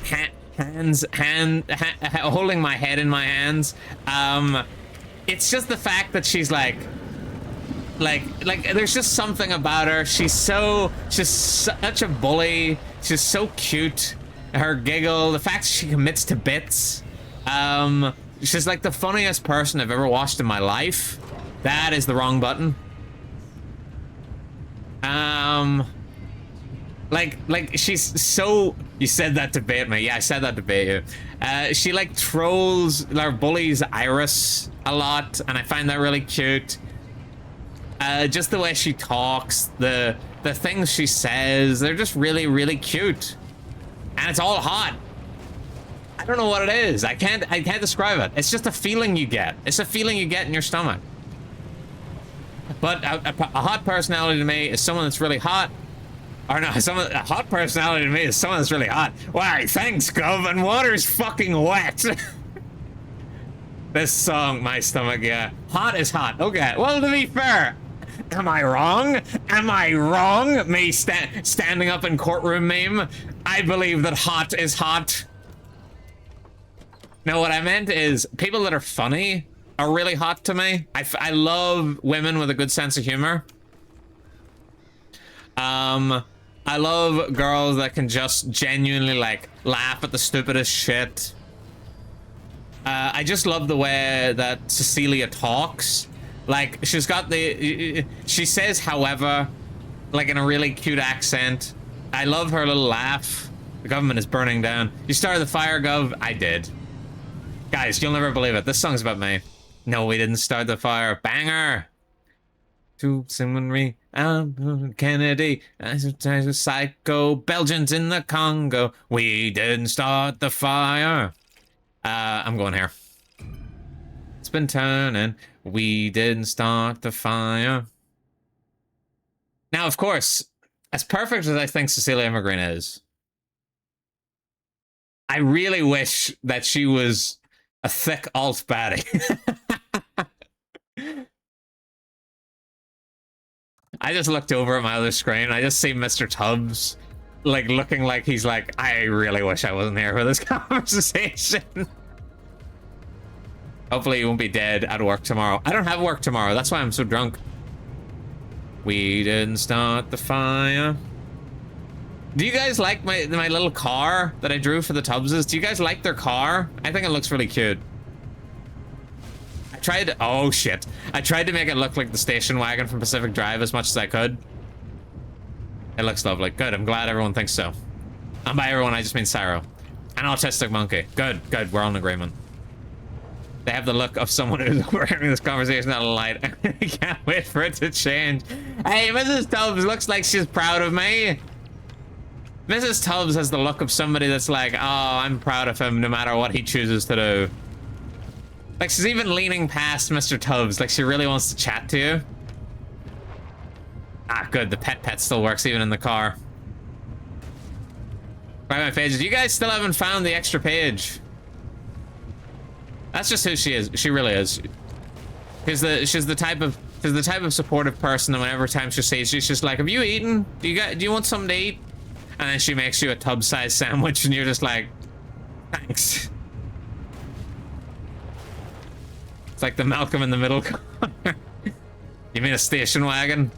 holding my head in my hands, it's just the fact that she's like there's just something about her. She's such a bully. She's so cute. Her giggle, the fact she commits to bits. She's like the funniest person I've ever watched in my life. That is the wrong button. Like she's so... You said that to bait me. Yeah, I said that to bait you. She like trolls or bullies Iris a lot, and I find that really cute. Just the way she talks, the things she says, they're just really, really cute. And it's all hot. I don't know what it is. I can't describe it. It's just a feeling you get. It's a feeling you get in your stomach. But a hot personality to me is someone that's really hot. Or no, a hot personality to me is someone that's really hot. Why, thanks, Gov, and water's fucking wet. This song, my stomach, yeah. Hot is hot. Okay, well, to be fair, am I wrong? Am I wrong? Me standing up in courtroom meme? I believe that hot is hot. No, what I meant is people that are funny are really hot to me. I love women with a good sense of humor. I love girls that can just genuinely like laugh at the stupidest shit. I just love the way that Cecilia talks. Like, she's got she says however, like in a really cute accent. I love her little laugh. The government is burning down. You started the fire, Gov? I did. Guys, you'll never believe it. This song's about me. No, we didn't start the fire. Banger! To someone Kennedy, as a psycho, Belgians in the Congo. We didn't start the fire. I'm going here. It's been turning. We didn't start the fire. Now, of course, as perfect as I think Cecilia Immergreen is, I really wish that she was a thick alt baddie. I just looked over at my other screen. I just see Mr. Tubbs, like, looking like he's like, I really wish I wasn't here for this conversation. Hopefully he won't be dead at work tomorrow. I don't have work tomorrow. That's why I'm so drunk. We didn't start the fire. Do you guys like my little car that I drew for the Tubbses? Do you guys like their car? I think it looks really cute. Oh shit. I tried to make it look like the station wagon from Pacific Drive as much as I could. It looks lovely. Good, I'm glad everyone thinks so. And by everyone, I just mean Cyro. An autistic monkey. Good, good, we're all in agreement. They have the look of someone who's overhearing this conversation out of light. I can't wait for it to change. Hey, Mrs. Tubbs looks like she's proud of me. Mrs. Tubbs has the look of somebody that's like, oh, I'm proud of him no matter what he chooses to do. Like, she's even leaning past Mr. Tubbs, like she really wants to chat to you. Ah, good, the pet still works even in the car. By my pages, you guys still haven't found the extra page. That's just who she is. She really is. She's the type of supportive person that whenever time she sees, she's just like, have you eaten? Do you want something to eat? And then she makes you a tub-sized sandwich and you're just like, thanks. It's like the Malcolm in the Middle corner. You mean a station wagon?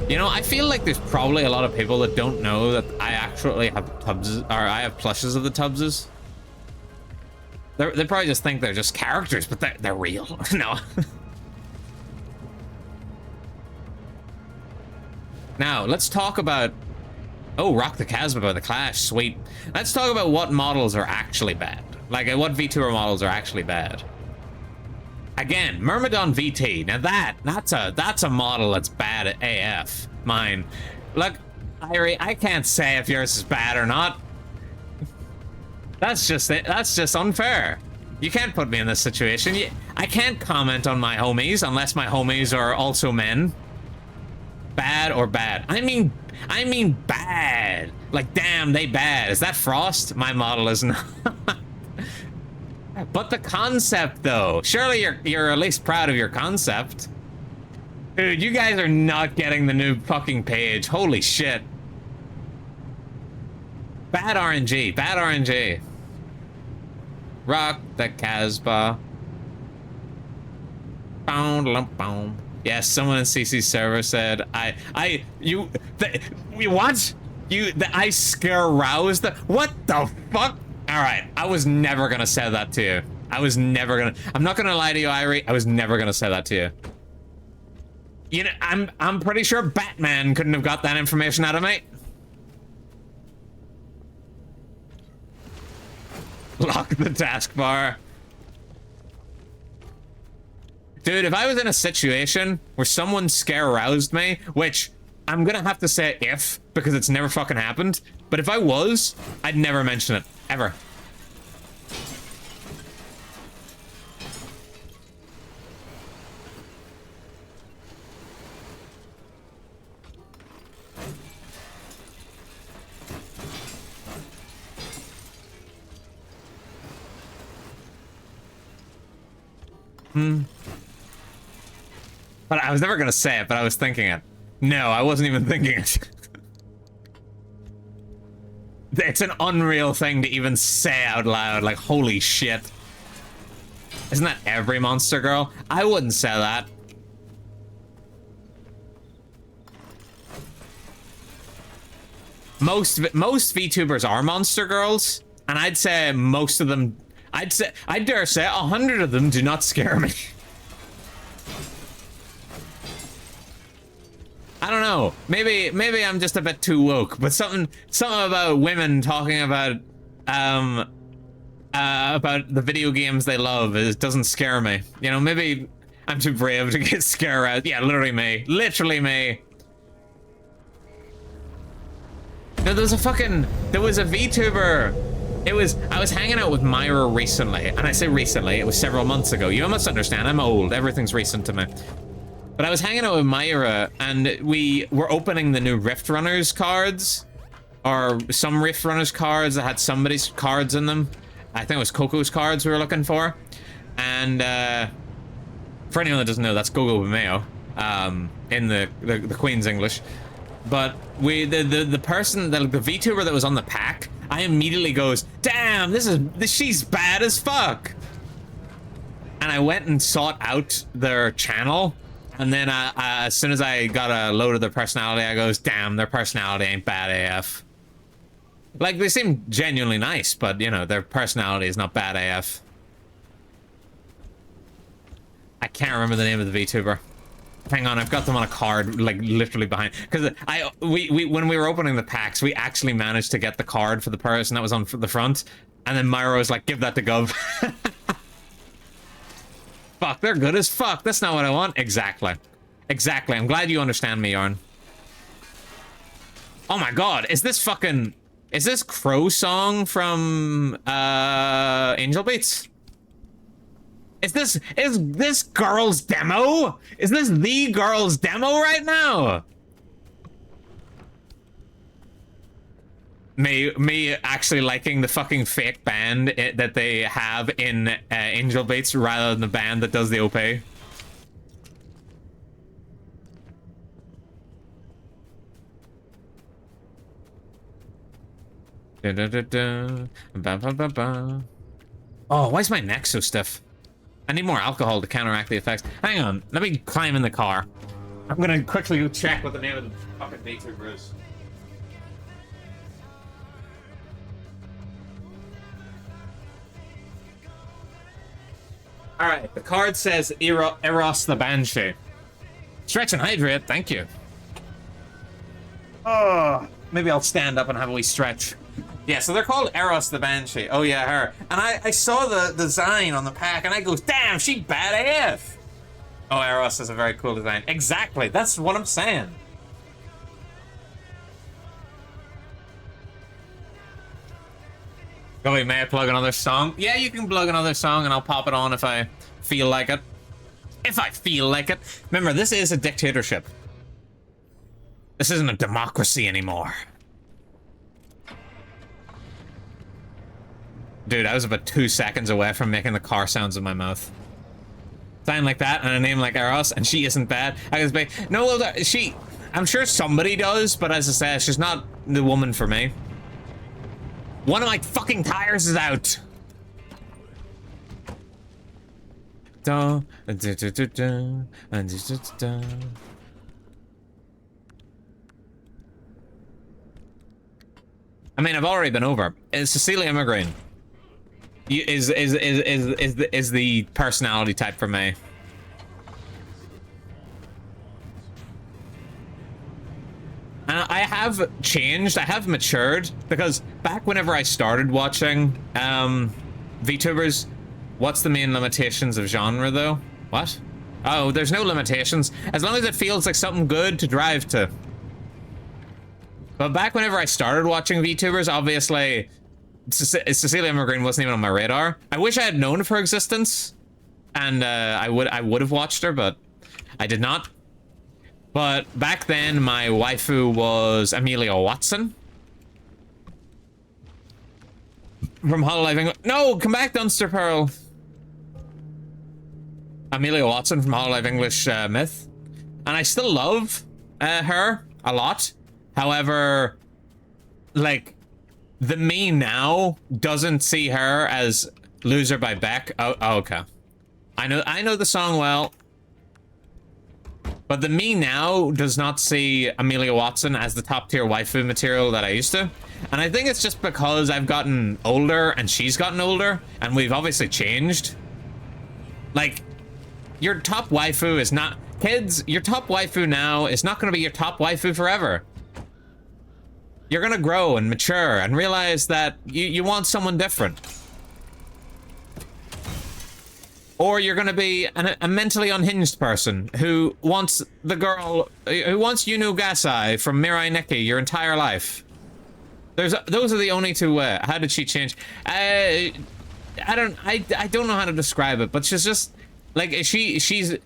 You know, I feel like there's probably a lot of people that don't know that I actually have tubs, or I have plushes of the Tubses. They probably just think they're just characters, but they're real. No. Now, let's talk about... Oh, Rock the Chasm by the Clash, sweet. Let's talk about what models are actually bad. Like, what VTuber models are actually bad. Again, Myrmidon VT. Now that's a model that's bad at AF. Mine. Look, Irie, I can't say if yours is bad or not. That's just it. That's just unfair. You can't put me in this situation. I can't comment on my homies unless my homies are also men. Bad or bad? I mean bad. Like, damn, they bad. Is that Frost? My model is not. But the concept, though. Surely you're at least proud of your concept. Dude, you guys are not getting the new fucking page. Holy shit. Bad RNG. Bad RNG. Rock the Casbah. Yes, someone in CC's server said, what? I scare roused? What the fuck? Alright, I was never gonna say that to you. I'm not gonna lie to you, Irie. I was never gonna say that to you. You know, I'm pretty sure Batman couldn't have got that information out of me. Lock the taskbar. Dude, if I was in a situation where someone scare roused me, which I'm gonna have to say if, because it's never fucking happened, but if I was, I'd never mention it. Ever. But I was never gonna say it, but I was thinking it. No, I wasn't even thinking it. It's an unreal thing to even say out loud, like, holy shit. Isn't that every monster girl? I wouldn't say that. Most VTubers are monster girls, and I'd say most of them, I dare say 100 of them do not scare me. I don't know. Maybe I'm just a bit too woke, but something about women talking about the video games they love doesn't scare me. You know, maybe I'm too brave to get scared out. Yeah, literally me. Literally me. No, there was a VTuber. I was hanging out with Myra recently, and I say recently, it was several months ago. You must understand, I'm old. Everything's recent to me. But I was hanging out with Myra, and we were opening the new Rift Runners cards, or some Rift Runners cards that had somebody's cards in them. I think it was Coco's cards we were looking for. And for anyone that doesn't know, that's Gogo Mayo, in the Queen's English. But the person, the VTuber that was on the pack, I immediately goes, damn, she's bad as fuck. And I went and sought out their channel. And then as soon as I got a load of their personality, I goes, damn, their personality ain't bad AF. Like, they seem genuinely nice, but, you know, their personality is not bad AF. I can't remember the name of the VTuber. Hang on, I've got them on a card, like, literally behind. Because when we were opening the packs, we actually managed to get the card for the person that was on the front. And then Myra was like, give that to Gov. Fuck, they're good as fuck. That's not what I want. Exactly. Exactly. I'm glad you understand me, Yarn. Oh my god, is this Crow Song from Angel Beats? Is this girl's demo? Is this the girl's demo right now? Me actually liking the fucking fake band that they have in Angel Beats rather than the band that does the OP. Da, da, da, da. Ba, ba, ba, ba. Oh, why is my neck so stiff? I need more alcohol to counteract the effects. Hang on, let me climb in the car. I'm gonna quickly check what the name of the fucking VTuber is. Alright, the card says Eros the Banshee. Stretch and hydrate, thank you. Oh, maybe I'll stand up and have a wee stretch. Yeah, so they're called Eros the Banshee. Oh yeah, her. And I saw the design on the pack and I goes, damn, she bad AF. Oh, Eros is a very cool design. Exactly, that's what I'm saying. Oh wait, may I plug another song? Yeah, you can plug another song and I'll pop it on if I feel like it. If I feel like it. Remember, this is a dictatorship. This isn't a democracy anymore. Dude, I was about 2 seconds away from making the car sounds in my mouth. Sign like that and a name like Eros, and she isn't bad. I was like, no, she... I'm sure somebody does, but as I said, she's not the woman for me. One of my fucking tires is out. Da, da, da, da, da, da, da, da, da. I mean, I've already been over. Cecilia Immigrant is the personality type for me. And I have changed, I have matured, because back whenever I started watching VTubers, what's the main limitations of genre though? What? Oh, there's no limitations, as long as it feels like something good to drive to. But back whenever I started watching VTubers, obviously, Cecilia Immigrant wasn't even on my radar. I wish I had known of her existence, and I would have watched her, but I did not. But back then, my waifu was Amelia Watson. From Hololive English. No, come back, Dunster Pearl. Amelia Watson from Hololive English Myth. And I still love her a lot. However, like, the me now doesn't see her as Loser by Beck. Oh, okay. I know the song well. But the me now does not see Amelia Watson as the top tier waifu material that I used to. And I think it's just because I've gotten older and she's gotten older and we've obviously changed. Like, your top waifu is not... Kids, your top waifu now is not going to be your top waifu forever. You're going to grow and mature and realize that you want someone different. Or you're going to be a mentally unhinged person who wants the girl, who wants Yunu Gasai from Mirai Nikki your entire life. Those are the only two ways. How did she change? I don't know how to describe it, but she's just like she's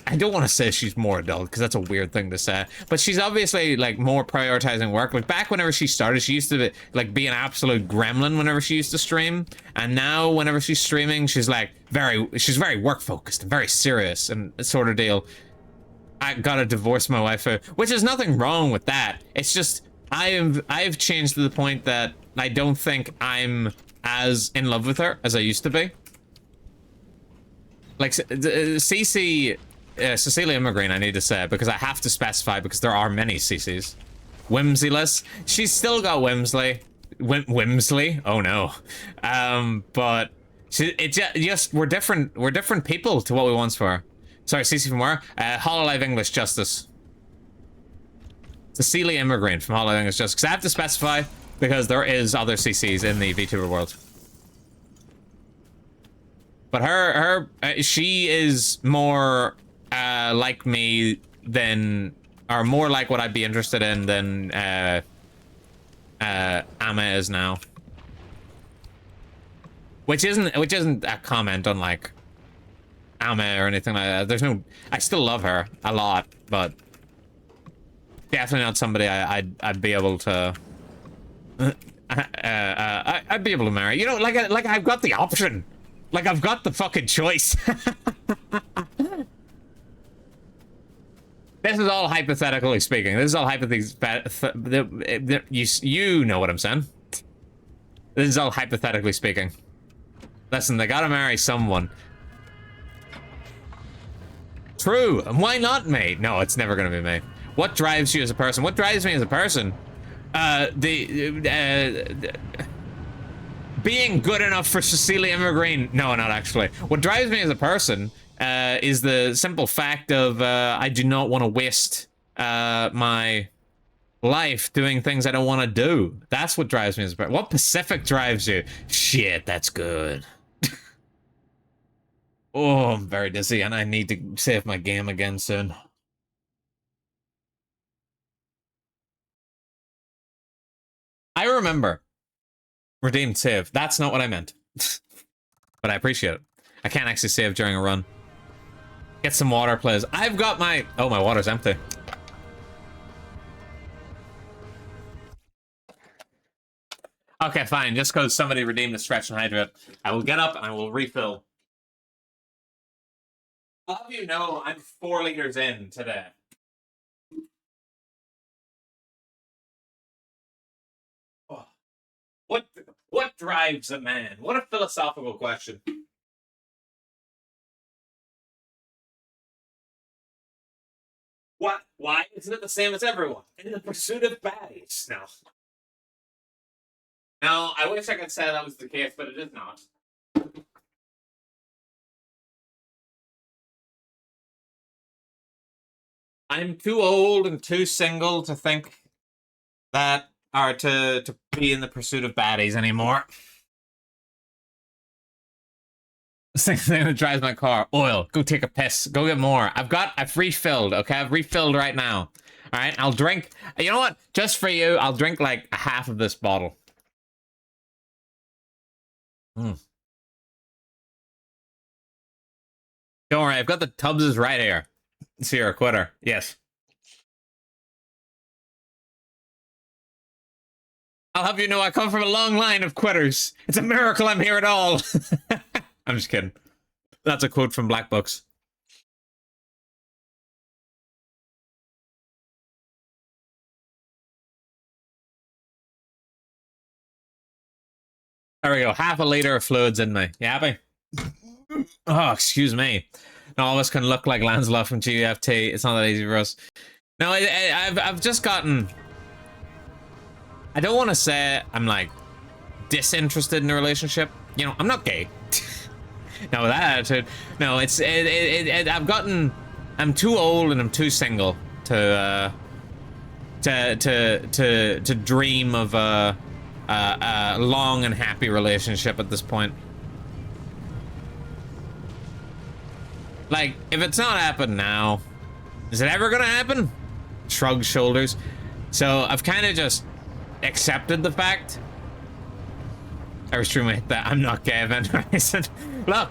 I don't want to say she's more adult because that's a weird thing to say, but she's obviously like more prioritizing work. Like back whenever she started, she used to be an absolute gremlin whenever she used to stream, and now whenever she's streaming, she's very work focused and very serious and sort of deal. I gotta divorce my wife, which is nothing wrong with that. It's just I've changed to the point that I don't think I'm as in love with her as I used to be. Like, Cecilia Immigrant, I need to say, because I have to specify, because there are many CCs. Whimsyless. She's still got Whimsley. Whimsley? Oh no. But we're different people to what we once were. Sorry, CC from where? Hololive English Justice. Cecilia Immigrant from Hololive English Justice. Because I have to specify, because there is other CCs in the VTuber world. But she is more like me than, or more like what I'd be interested in than Ama is now. Which isn't a comment on like Ama or anything like that. I still love her a lot, but definitely not somebody I'd be able to I'd be able to marry. You know, like I've got the option. Like I've got the fucking choice. This is all hypothetically speaking. This is all hypothetically. You know what I'm saying. This is all hypothetically speaking. Listen, they gotta marry someone. True, and why not me? No, it's never gonna be me. What drives you as a person? What drives me as a person? Being good enough for Cecilia Green. No, not actually. What drives me as a person is the simple fact of I do not want to waste my life doing things I don't want to do. That's what drives me as a person. What Pacific drives you? Shit, that's good. Oh, I'm very dizzy and I need to save my game again soon. I remember. Redeemed save. That's not what I meant. But I appreciate it. I can't actually save during a run. Get some water, please. I've got my... Oh, my water's empty. Okay, fine. Just because somebody redeemed the stretch and hydrate, I will get up and I will refill. I'll have you know I'm 4 liters in today. Oh. What drives a man? What a philosophical question. What? Why isn't it the same as everyone? In the pursuit of baddies. No. No, I wish I could say that was the case, but it is not. I'm too old and too single to think that, or to be in the pursuit of baddies anymore. Same thing that drives my car. Oil. Go take a piss. Go get more. I've refilled, okay? I've refilled right now. Alright, I'll drink. You know what? Just for you, I'll drink like a half of this bottle. Don't worry, I've got the Tubbses right here. So you're a quitter. Yes. I'll have you know I come from a long line of quitters. It's a miracle I'm here at all. I'm just kidding. That's a quote from Black Books. There we go. Half a liter of fluids in me. You happy? Oh, excuse me. Now, all of us can look like Lancelot from GFT. It's not that easy for us. No, I've just gotten... I don't want to say I'm, like, disinterested in a relationship. You know, I'm not gay. No, that attitude. No, it's... I've gotten... I'm too old and I'm too single to dream of a long and happy relationship at this point. Like, if it's not happened now, is it ever gonna happen? Shrug shoulders. So I've kind of just accepted the fact. I was true, mate, that I'm not gay, Event. I said, look,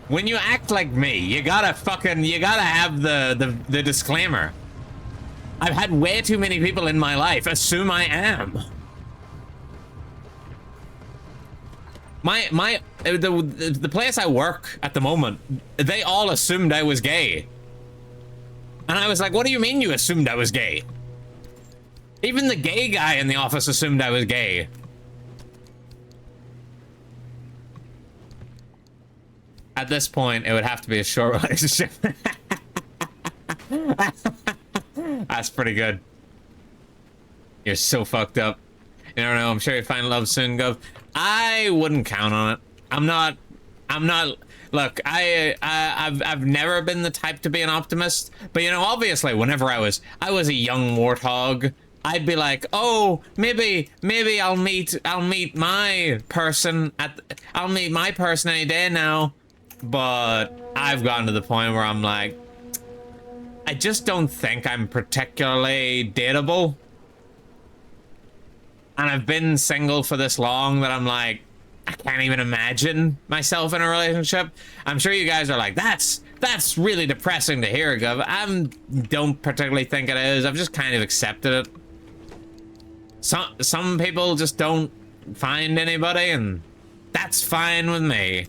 when you act like me, you gotta have the disclaimer. I've had way too many people in my life assume I am. The place I work at the moment, they all assumed I was gay. And I was like, what do you mean you assumed I was gay? Even the gay guy in the office assumed I was gay. At this point, it would have to be a short relationship. That's pretty good. You're so fucked up. You never know, I'm sure you'll find love soon, Gov. I wouldn't count on it. I'm not, look, I've never been the type to be an optimist, but you know, obviously, whenever I was a young warthog, I'd be like, oh, maybe I'll meet my person I'll meet my person any day now. But I've gotten to the point where I'm like, I just don't think I'm particularly dateable. And I've been single for this long that I'm like, I can't even imagine myself in a relationship. I'm sure you guys are like, that's really depressing to hear, Gov. I don't particularly think it is. I've just kind of accepted it. Some people just don't find anybody, and that's fine with me.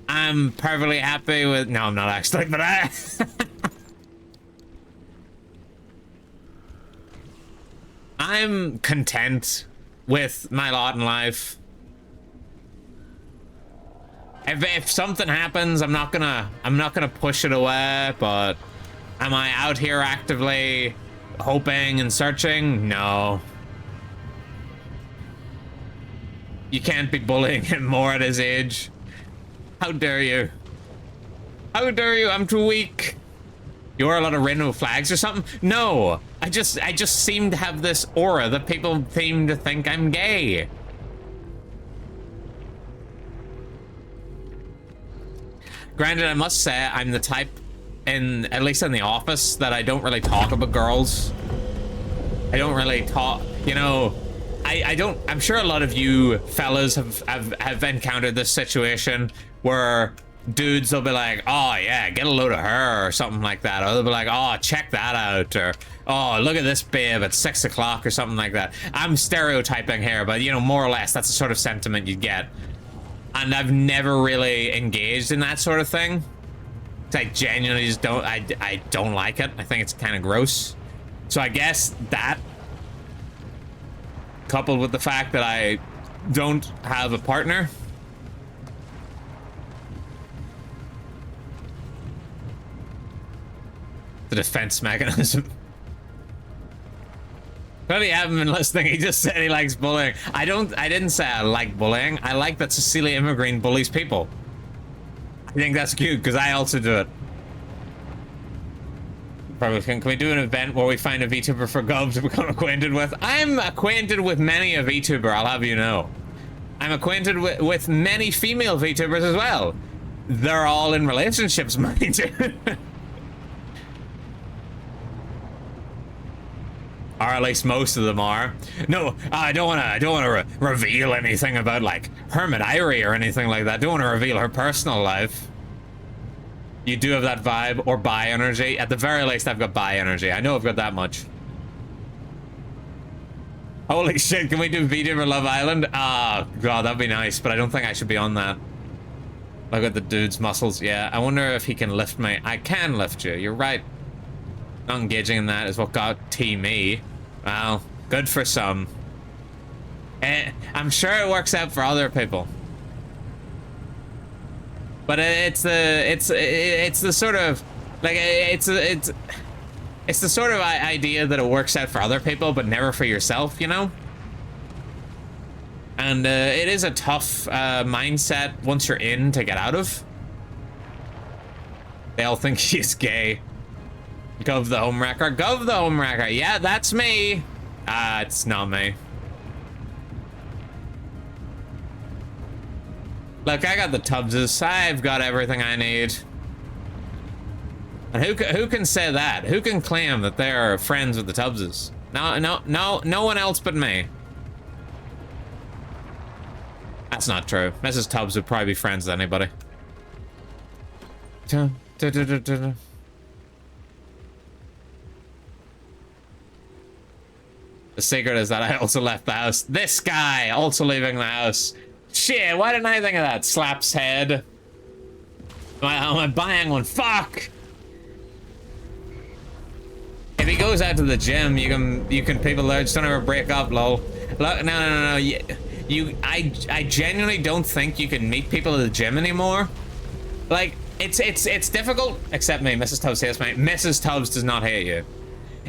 I'm perfectly happy with... No, I'm not actually, but I... I'm content with my lot in life. If something happens, I'm not gonna push it away, but am I out here actively hoping and searching? No. You can't be bullying him more at his age. How dare you? How dare you? I'm too weak. You wear a lot of rainbow flags or something? No. I just seem to have this aura that people seem to think I'm gay. Granted, I must say I'm the type, at least in the office, that I don't really talk about girls. I don't really talk, you know, I don't, I'm sure a lot of you fellas have encountered this situation where dudes will be like, oh yeah, get a load of her or something like that. Or they'll be like, oh, check that out. Or, oh, look at this babe at 6 o'clock or something like that. I'm stereotyping here, but you know, more or less, that's the sort of sentiment you get. And I've never really engaged in that sort of thing. I genuinely just don't, I don't like it. I think it's kind of gross. So I guess that, coupled with the fact that I don't have a partner, the defense mechanism. But he haven't been listening. He just said he likes bullying. I didn't say I like bullying. I like that Cecilia Immergreen bullies people. I think that's cute because I also do it. Probably can we do an event where we find a VTuber for Gov to become acquainted with? I'm acquainted with many a VTuber, I'll have you know. I'm acquainted with many female VTubers as well. They're all in relationships, mind you. Or at least most of them are. No, I don't wanna reveal anything about like Hermit Irie or anything like that. I don't wanna reveal her personal life. You do have that vibe or bi energy. At the very least, I've got bi energy. I know I've got that much. Holy shit, can we do VTuber Love Island? Ah, God, that'd be nice, but I don't think I should be on that. Look at the dude's muscles. Yeah, I wonder if he can lift me. I can lift you, you're right. Not engaging in that is what got me. Well, good for some. I'm sure it works out for other people. But it's the sort of like it's the sort of idea that it works out for other people but never for yourself, you know. And it is a tough mindset once you're in to get out of. They all think she's gay. Gov the Homewrecker. Gov the Homewrecker. Yeah, that's me. It's not me. Look, I got the Tubbses. I've got everything I need. And who can say that? Who can claim that they're friends with the Tubbses? No one else but me. That's not true. Mrs. Tubbs would probably be friends with anybody. The secret is that I also left the house. This guy also leaving the house. Shit, why didn't I think of that? Slaps head. Am I buying one? Fuck! If he goes out to the gym, you can people there just don't ever break up, lol. Look, no. I genuinely don't think you can meet people at the gym anymore. Like, it's difficult. Except me, Mrs. Tubbs hates me. Mrs. Tubbs does not hate you.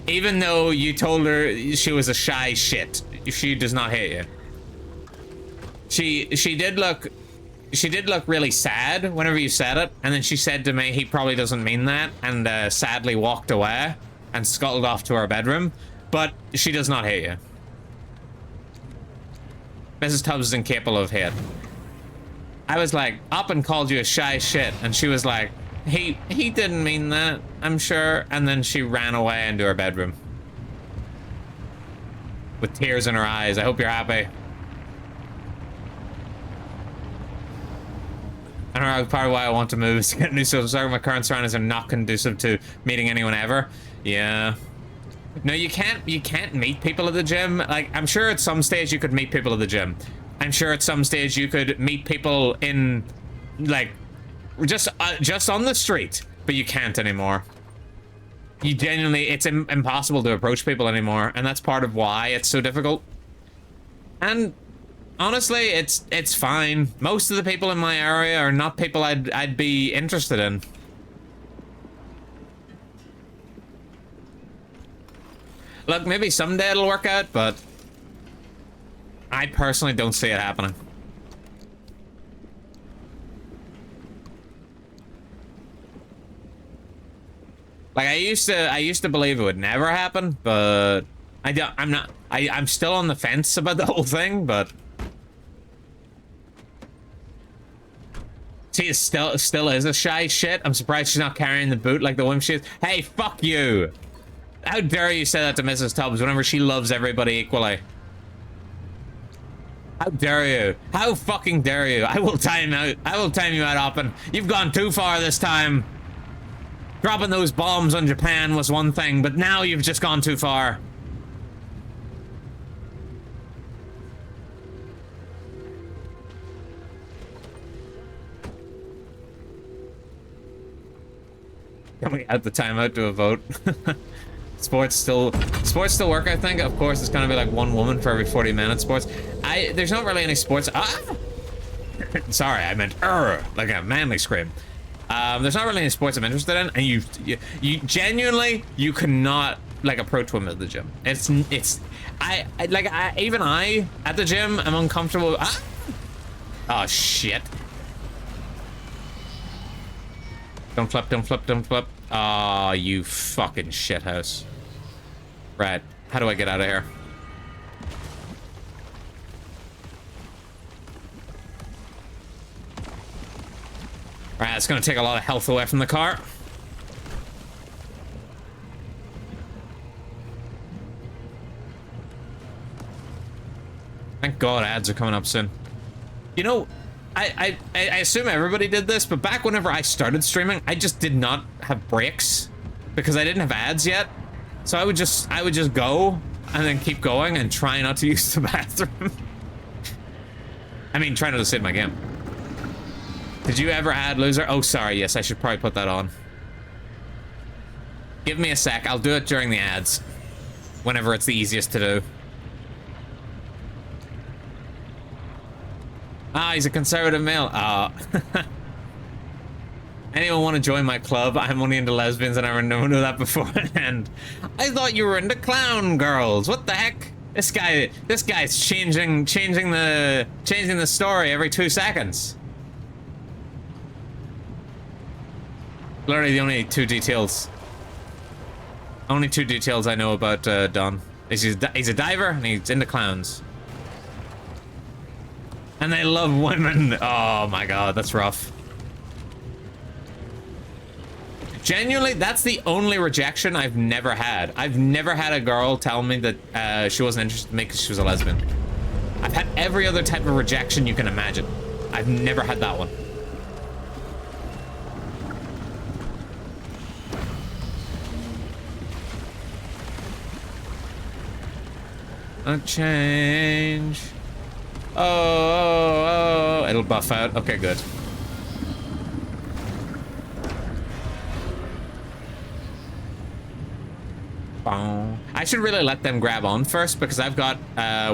Even though you told her she was a shy shit, she does not hate you. She did look really sad whenever you said it, and then she said to me he probably doesn't mean that, and sadly walked away and scuttled off to her bedroom. But she does not hate you. Mrs. Tubbs is incapable of hate. I was like, up and called you a shy shit, and she was like, he didn't mean that, I'm sure. And then she ran away into her bedroom with tears in her eyes. I hope you're happy. I don't know, part of why I want to move is to get new social circle. My current surroundings are not conducive to meeting anyone ever. Yeah. No, you can't meet people at the gym. Like, I'm sure at some stage you could meet people at the gym. I'm sure at some stage you could meet people in, like, just on the street, but you can't anymore. You genuinely, it's impossible to approach people anymore, and that's part of why it's so difficult. And honestly, it's fine. Most of the people in my area are not people I'd be interested in. Look, maybe someday it'll work out, but I personally don't see it happening. Like, I used to believe it would never happen, but I'm still on the fence about the whole thing, but she is still is a shy shit. I'm surprised she's not carrying the boot like the woman she is. Hey, fuck you! How dare you say that to Mrs. Tubbs whenever she loves everybody equally? How dare you? How fucking dare you? I will time you out, Oppen. You've gone too far this time. Dropping those bombs on Japan was one thing, but now you've just gone too far. Can we add the timeout to a vote? Sports still work, I think. Of course, it's gonna be like one woman for every 40 minutes. Sports. There's not really any sports. Sorry, I meant like a manly scream. There's not really any sports I'm interested in, and you genuinely, you cannot like approach women at the gym. Even I at the gym am uncomfortable. Oh shit! Don't flip, don't flip, don't flip. Oh, you fucking shithouse. Right, how do I get out of here? Right, it's gonna take a lot of health away from the car. Thank God ads are coming up soon. You know, I assume everybody did this, but back whenever I started streaming, I just did not have breaks because I didn't have ads yet. So I would just go and then keep going and try not to use the bathroom. I mean, try not to save my game. Did you ever add loser? Oh, sorry. Yes, I should probably put that on. Give me a sec. I'll do it during the ads. Whenever it's the easiest to do. Ah, he's a conservative male. Ah. Anyone want to join my club? I'm only into lesbians and I never knew that beforehand. I thought you were into clown girls. What the heck? This guy's changing the story every 2 seconds. Literally the only two details I know about Don is he's a diver and he's into clowns. And they love women. Oh my god, that's rough. Genuinely, that's the only rejection I've never had. I've never had a girl tell me that she wasn't interested in me because she was a lesbian. I've had every other type of rejection you can imagine. I've never had that one. A change. Oh, it'll buff out. Okay, good. I should really let them grab on first because I've got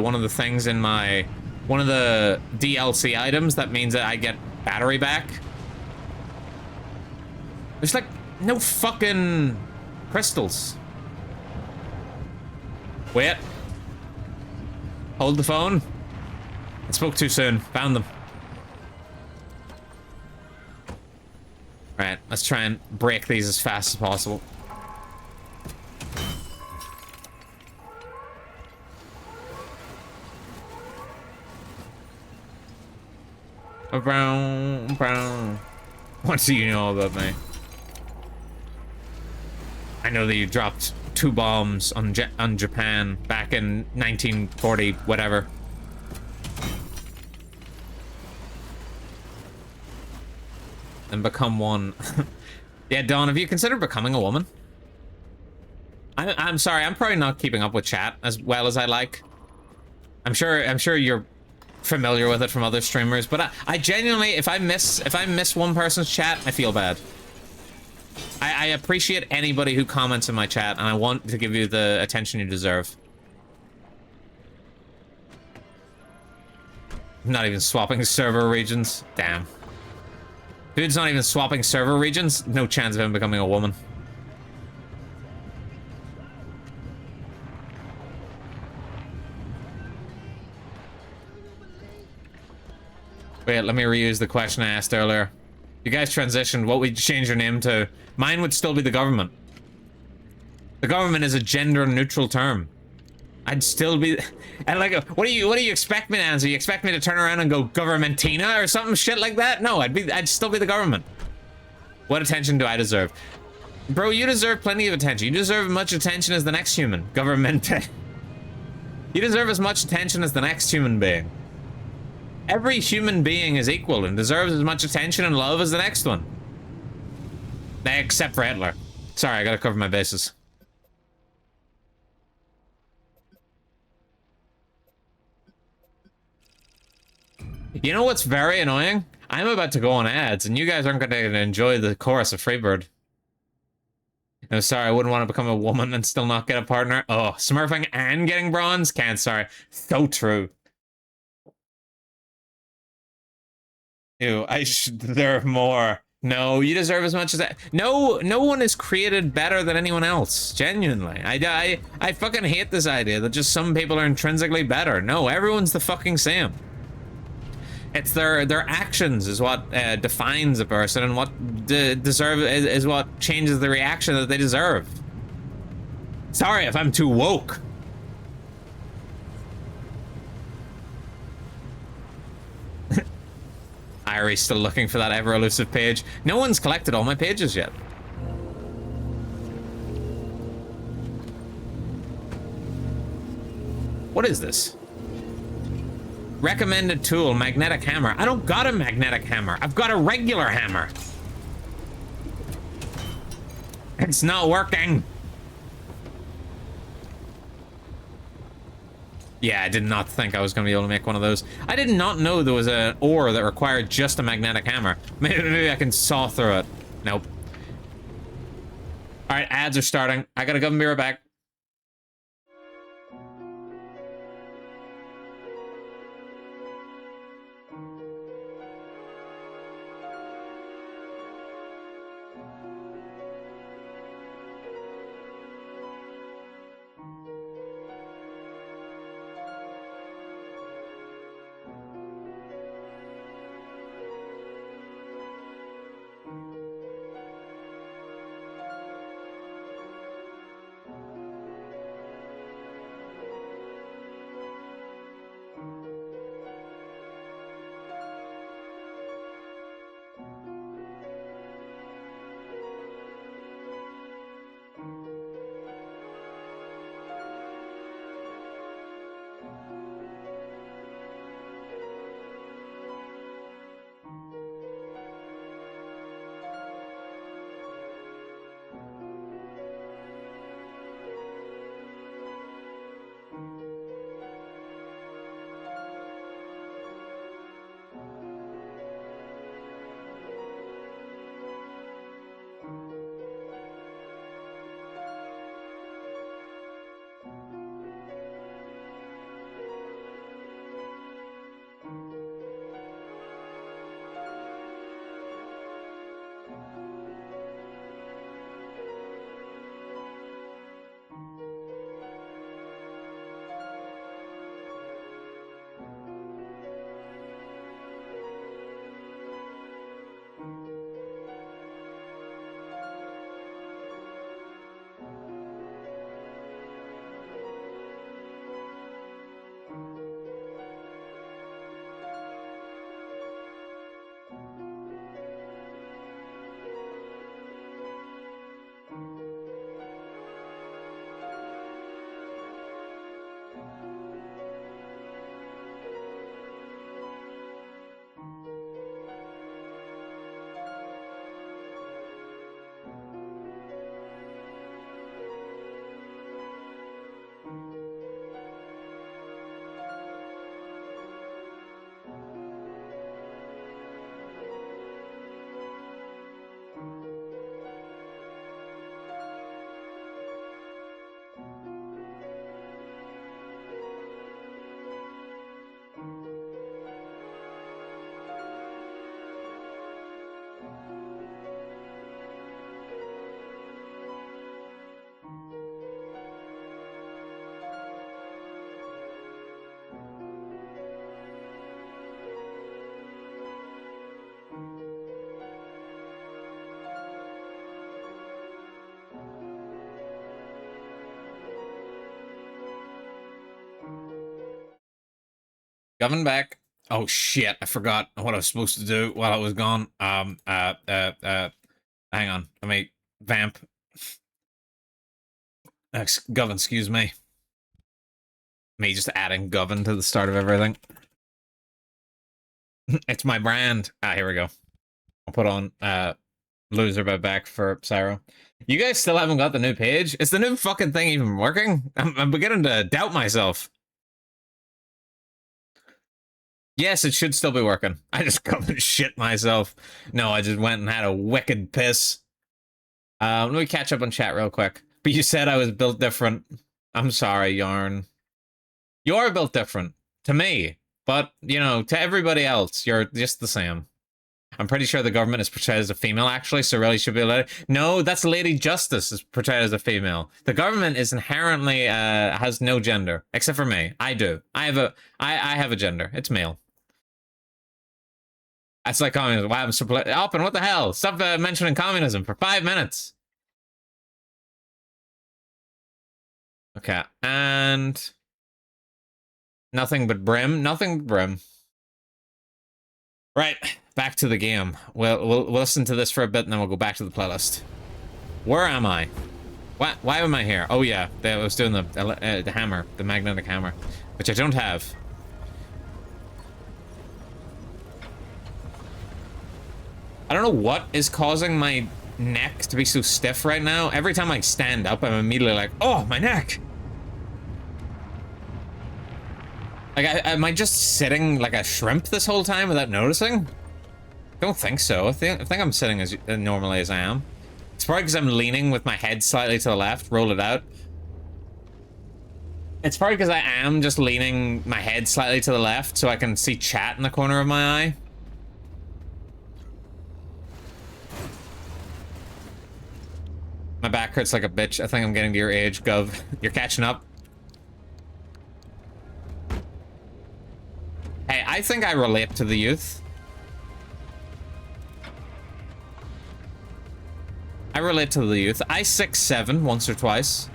one of the things in one of the DLC items that means that I get battery back. There's like no fucking crystals. Wait. Hold the phone. I spoke too soon. Found them. Alright, let's try and break these as fast as possible. Brown, brown. What do you know about me? I know that you dropped 2 bombs on Japan back in 1940, whatever. And become one. Yeah, Dawn, have you considered becoming a woman? I'm sorry, I'm probably not keeping up with chat as well as I like. I'm sure you're familiar with it from other streamers, but I genuinely, if I miss one person's chat, I feel bad. I appreciate anybody who comments in my chat, and I want to give you the attention you deserve. I'm not even swapping server regions. Damn. Dude's not even swapping server regions. No chance of him becoming a woman. Wait, let me reuse the question I asked earlier. You guys transitioned, what would you change your name to? Mine would still be the government. The government is a gender-neutral term. I'd still be... And like, what do you expect me to answer? You expect me to turn around and go governmentina or something shit like that? No, I'd still be the government. What attention do I deserve? Bro, you deserve plenty of attention. You deserve as much attention as the next human. Government. You deserve as much attention as the next human being. Every human being is equal and deserves as much attention and love as the next one. Except for Hitler. Sorry, I gotta cover my bases. You know what's very annoying? I'm about to go on ads, and you guys aren't gonna enjoy the chorus of Freebird. No, sorry, I wouldn't want to become a woman and still not get a partner. Oh, smurfing and getting bronze? Can't, sorry. So true. Ew, I should deserve more. No, you deserve as much as that. No one is created better than anyone else. Genuinely. I fucking hate this idea that just some people are intrinsically better. No, everyone's the fucking same. It's their actions is what defines a person, and what is what changes the reaction that they deserve. Sorry if I'm too woke. Irie's still looking for that ever-elusive page. No one's collected all my pages yet. What is this? Recommended tool, magnetic hammer. I don't got a magnetic hammer. I've got a regular hammer. It's not working. Yeah, I did not think I was going to be able to make one of those. I did not know there was an ore that required just a magnetic hammer. Maybe I can saw through it. Nope. All right, ads are starting. I gotta go and be right back. Coming back. Oh shit, I forgot what I was supposed to do while I was gone. Hang on. Let me vamp. Govern, excuse me. Me just adding govern to the start of everything. It's my brand. Here we go. I'll put on loser by back for Pyro. You guys still haven't got the new page? Is the new fucking thing even working? I'm beginning to doubt myself. Yes, it should still be working. I just come and shit myself. No, I just went and had a wicked piss. Let me catch up on chat real quick. But you said I was built different. I'm sorry, Yarn. You're built different. To me. But, you know, to everybody else, you're just the same. I'm pretty sure the government is portrayed as a female, actually, so really should be a lady. No, that's Lady Justice is portrayed as a female. The government is inherently, has no gender. Except for me. I do. I have a gender. It's male. That's like communism. Why happens to up and what the hell? Stop mentioning communism for 5 minutes. Okay, and nothing but brim. Nothing but brim. Right, back to the game. We'll listen to this for a bit, and then we'll go back to the playlist. Where am I? Why am I here? Oh yeah, I was doing the hammer, the magnetic hammer, which I don't have. I don't know what is causing my neck to be so stiff right now. Every time I stand up, I'm immediately like, oh, my neck. Like, am I just sitting like a shrimp this whole time without noticing? Don't think so. I think I'm sitting as normally as I am. It's probably because I'm leaning with my head slightly to the left. Roll it out. It's probably because I am just leaning my head slightly to the left so I can see chat in the corner of my eye. My back hurts like a bitch. I think I'm getting to your age, Gov. You're catching up. Hey, I think I relate to the youth. I relate to the youth. I 6'7" once or twice.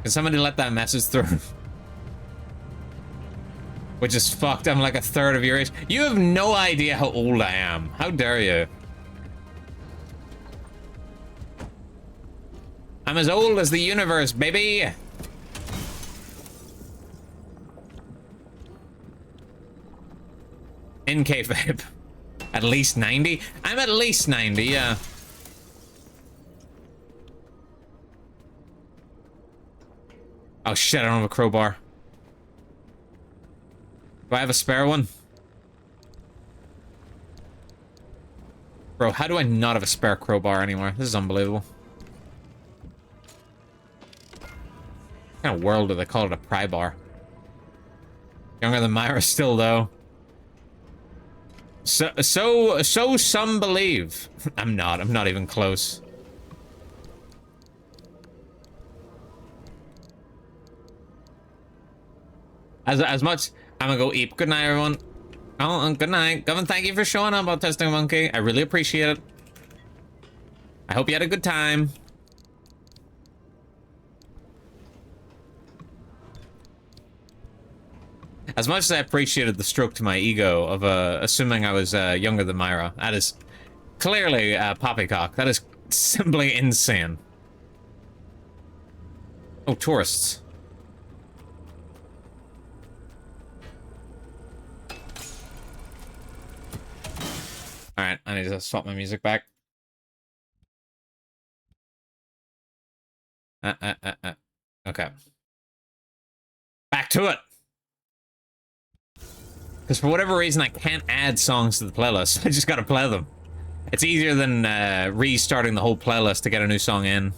Can somebody let that message through? Which is fucked. I'm like a third of your age. You have no idea how old I am. How dare you? I'm as old as the universe, baby! In kayfabe. At least 90? I'm at least 90, yeah. Oh shit, I don't have a crowbar. Do I have a spare one? Bro, how do I not have a spare crowbar anymore? This is unbelievable. What kind of world do they call it a pry bar? Younger than Myra still, though. So some believe. I'm not even close. As much, I'm gonna go eat. Good night, everyone. Oh, good night. Govin, thank you for showing up, Autistic Monkey. I really appreciate it. I hope you had a good time. As much as I appreciated the stroke to my ego of assuming I was younger than Myra, that is clearly poppycock. That is simply insane. Oh, tourists. Alright, I need to swap my music back. Okay. Back to it! Because for whatever reason, I can't add songs to the playlist. I just gotta play them. It's easier than restarting the whole playlist to get a new song in.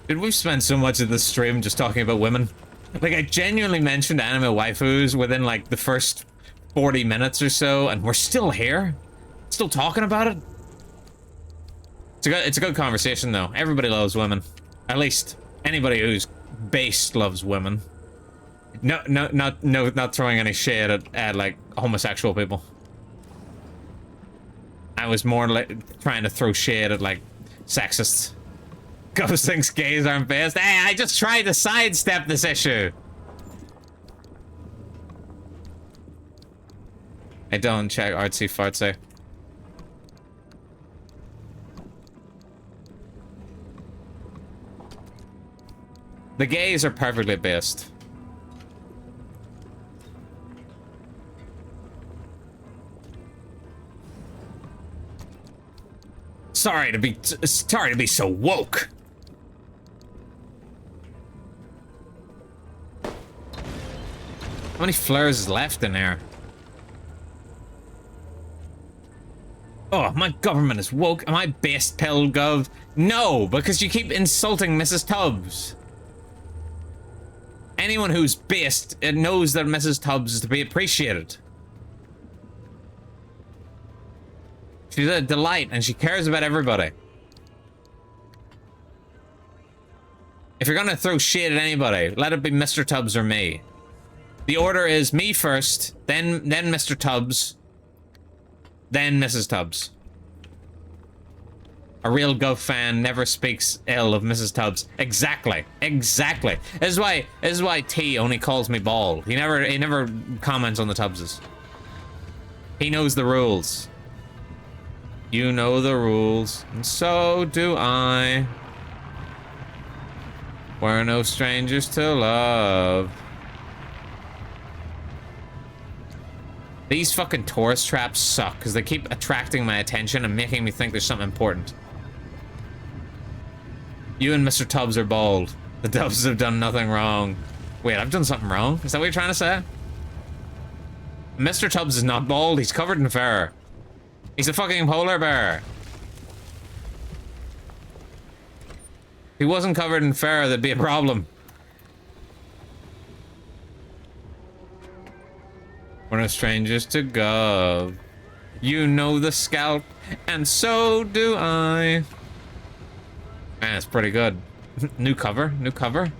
Dude, we've spent so much of this stream just talking about women. Like, I genuinely mentioned anime waifus within, like, the first 40 minutes or so, and we're still here? Still talking about it? It's a good conversation, though. Everybody loves women. At least, anybody who's based loves women. No, not throwing any shade at like homosexual people. I was more like trying to throw shade at like sexists. Ghost thinks gays aren't based. Hey, I just tried to sidestep this issue. I don't check artsy fartsy. The gays are perfectly based. Sorry to be so woke. How many flares is left in there? Oh, my government is woke. Am I based, pill gov? No, because you keep insulting Mrs. Tubbs. Anyone who's based knows that Mrs. Tubbs is to be appreciated. She's a delight, and she cares about everybody. If you're gonna throw shit at anybody, let it be Mr. Tubbs or me. The order is me first, then Mr. Tubbs, then Mrs. Tubbs. A real Gov fan never speaks ill of Mrs. Tubbs. Exactly. Exactly. This is why T only calls me bald. He never comments on the Tubbses. He knows the rules. You know the rules, and so do I. We're no strangers to love. These fucking tourist traps suck, because they keep attracting my attention and making me think there's something important. You and Mr. Tubbs are bald. The Tubbs have done nothing wrong. Wait, I've done something wrong? Is that what you're trying to say? Mr. Tubbs is not bald, he's covered in fur. He's a fucking polar bear. If he wasn't covered in fur, there'd be a problem. We're no strangers to Gov. You know the scalp, and so do I. Man, it's pretty good. New cover, new cover.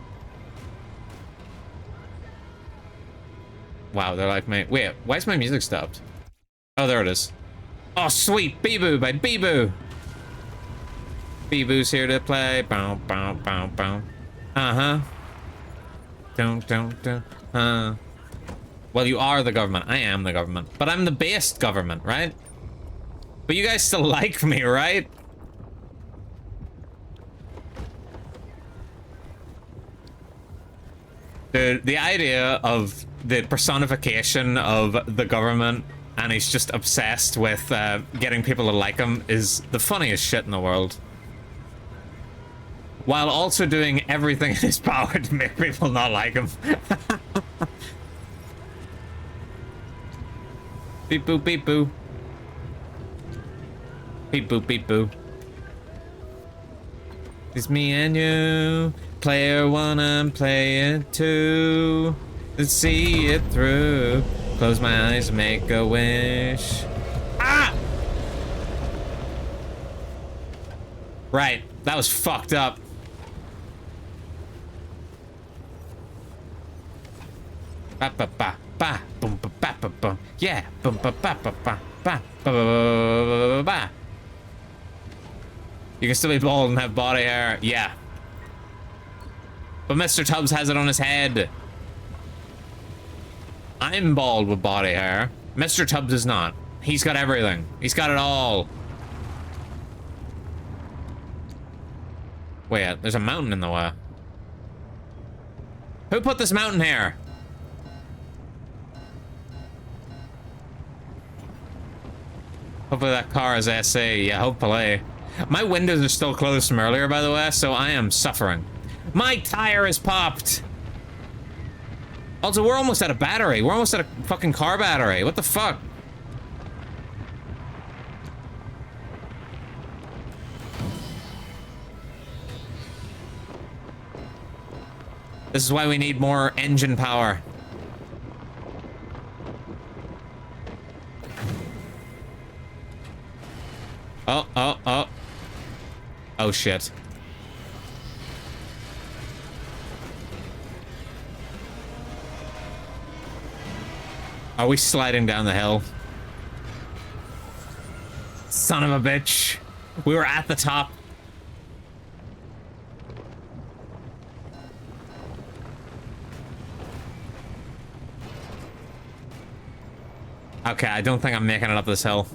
Wow, they're like, mate. Wait, why is my music stopped? Oh, there it is. Oh, sweet, Bee-Boo by Bee-Boo. Bee-Boo's here to play. Bow, bow, bow, bow. Uh-huh. Don't. Well, you are the government. I am the government. But I'm the based government, right? But you guys still like me, right? Dude, the idea of the personification of the government and he's just obsessed with getting people to like him is the funniest shit in the world. While also doing everything in his power to make people not like him. Beep boop beep boo. Beep boop beep boo. It's me and you. Player one and player two. Let's see it through. Close my eyes, make a wish. Ah! Right, that was fucked up. Ba ba ba ba boom ba ba ba ba. Yeah, boom ba ba ba ba ba ba ba ba. You can still be bald and have body hair. Yeah. But Mr. Tubbs has it on his head. I'm bald with body hair. Mr. Tubbs is not. He's got everything. He's got it all. Wait, there's a mountain in the way. Who put this mountain here? Hopefully that car is SE. Yeah, hopefully. My windows are still closed from earlier, by the way, so I am suffering. My tire is popped! Also, we're almost out of battery. We're almost out of fucking car battery. What the fuck? This is why we need more engine power. Oh. Oh, shit. Are we sliding down the hill? Son of a bitch. We were at the top. Okay, I don't think I'm making it up this hill.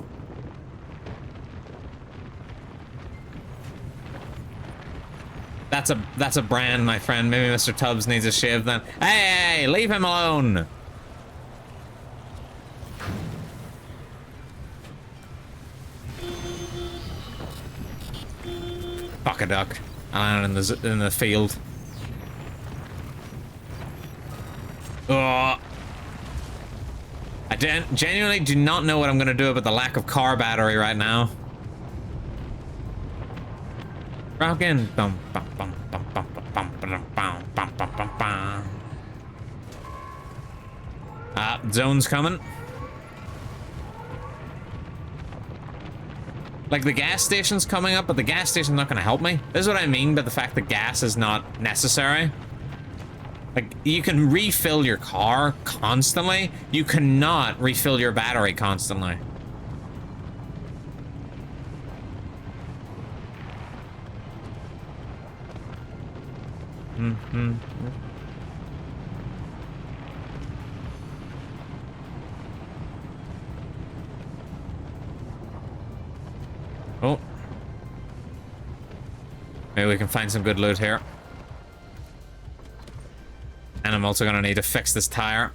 That's a brand, my friend. Maybe Mr. Tubbs needs a shave then. Hey, leave him alone! Fuck a duck. I landed in the field. Oh. I genuinely do not know what I'm gonna do about the lack of car battery right now. Rockin'. Bum, bum, bum, bum, bum, bum, bum, bum, bum, bum, bum, bum. Zone's coming. Like, the gas station's coming up, but the gas station's not gonna help me. This is what I mean by the fact that gas is not necessary. Like, you can refill your car constantly. You cannot refill your battery constantly. Mm-hmm. Oh. Maybe we can find some good loot here. And I'm also gonna need to fix this tire.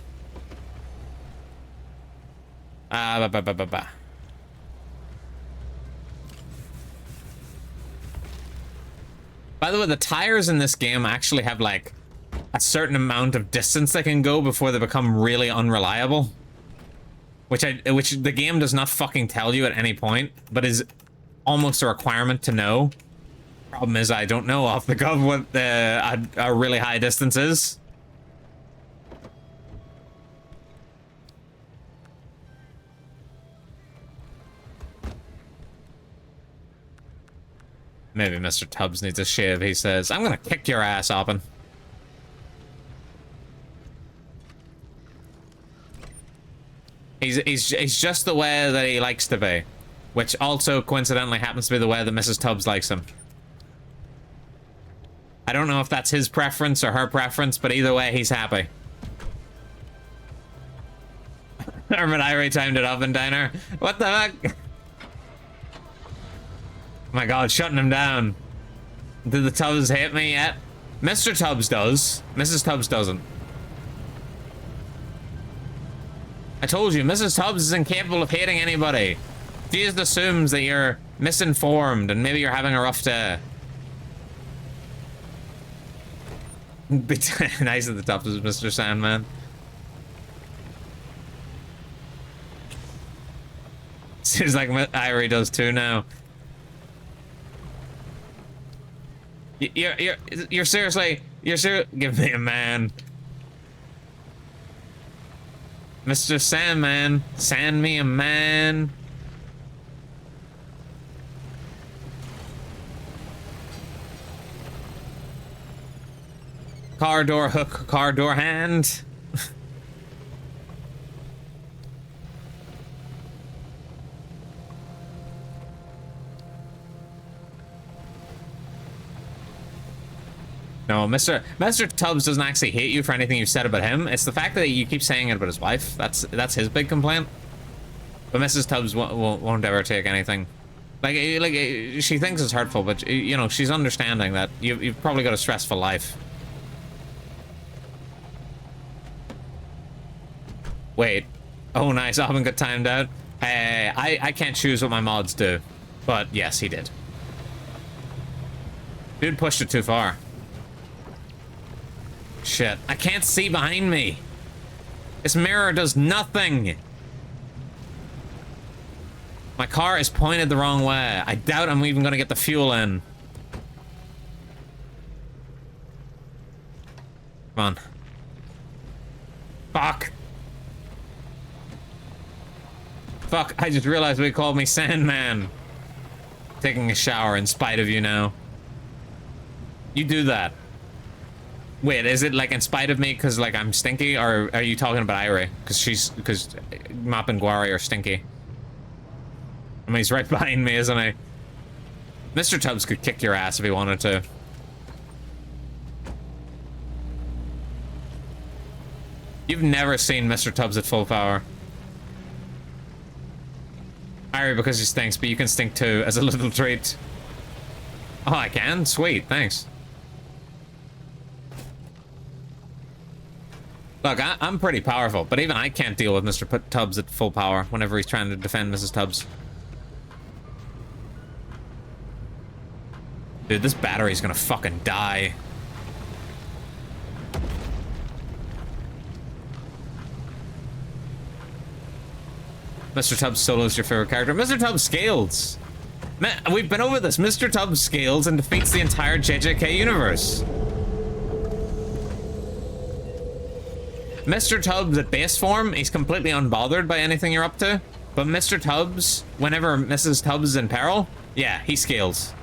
By the way, the tires in this game actually have, like, a certain amount of distance they can go before they become really unreliable. Which the game does not fucking tell you at any point, but is almost a requirement to know. Problem is, I don't know off the cuff what a really high distance is. Maybe Mr. Tubbs needs a shave, he says. I'm gonna kick your ass, Oppen. He's just the way that he likes to be. Which also, coincidentally, happens to be the way that Mrs. Tubbs likes him. I don't know if that's his preference or her preference, but either way, he's happy. Hermit Irie timed it up in diner. What the fuck? Oh my god, shutting him down. Did the Tubbs hate me yet? Mr. Tubbs does. Mrs. Tubbs doesn't. I told you, Mrs. Tubbs is incapable of hating anybody. She just assumes that you're misinformed and maybe you're having a rough day. Nice at the top, Mr. Sandman. Seems like Irie does too now. You're seriously, give me a man. Mr. Sandman, sand me a man. Car door hook, car door hand. No, Mr. Tubbs doesn't actually hate you for anything you've said about him. It's the fact that you keep saying it about his wife. That's his big complaint. But Mrs. Tubbs won't ever take anything. Like she thinks it's hurtful, but you know, she's understanding that you've probably got a stressful life. Wait. Oh, nice. I haven't got timed out. Hey, I can't choose what my mods do. But yes, he did. Dude pushed it too far. Shit. I can't see behind me. This mirror does nothing. My car is pointed the wrong way. I doubt I'm even gonna get the fuel in. Come on. Fuck. Fuck, I just realized they called me Sandman. Taking a shower in spite of you now. You do that. Wait, is it like in spite of me because like I'm stinky, or are you talking about Irie? Because Mop and Guari are stinky. I mean, he's right behind me, isn't he? Mr. Tubbs could kick your ass if he wanted to. You've never seen Mr. Tubbs at full power. Ari, because he stinks, but you can stink too as a little treat. Oh, I can? Sweet, thanks. Look, I'm pretty powerful, but even I can't deal with Mr. Tubbs at full power whenever he's trying to defend Mrs. Tubbs. Dude, this battery's gonna fucking die. Mr. Tubbs solo is your favorite character. Mr. Tubbs scales. Man, we've been over this. Mr. Tubbs scales and defeats the entire JJK universe. Mr. Tubbs at base form, he's completely unbothered by anything you're up to. But Mr. Tubbs, whenever Mrs. Tubbs is in peril, yeah, he scales.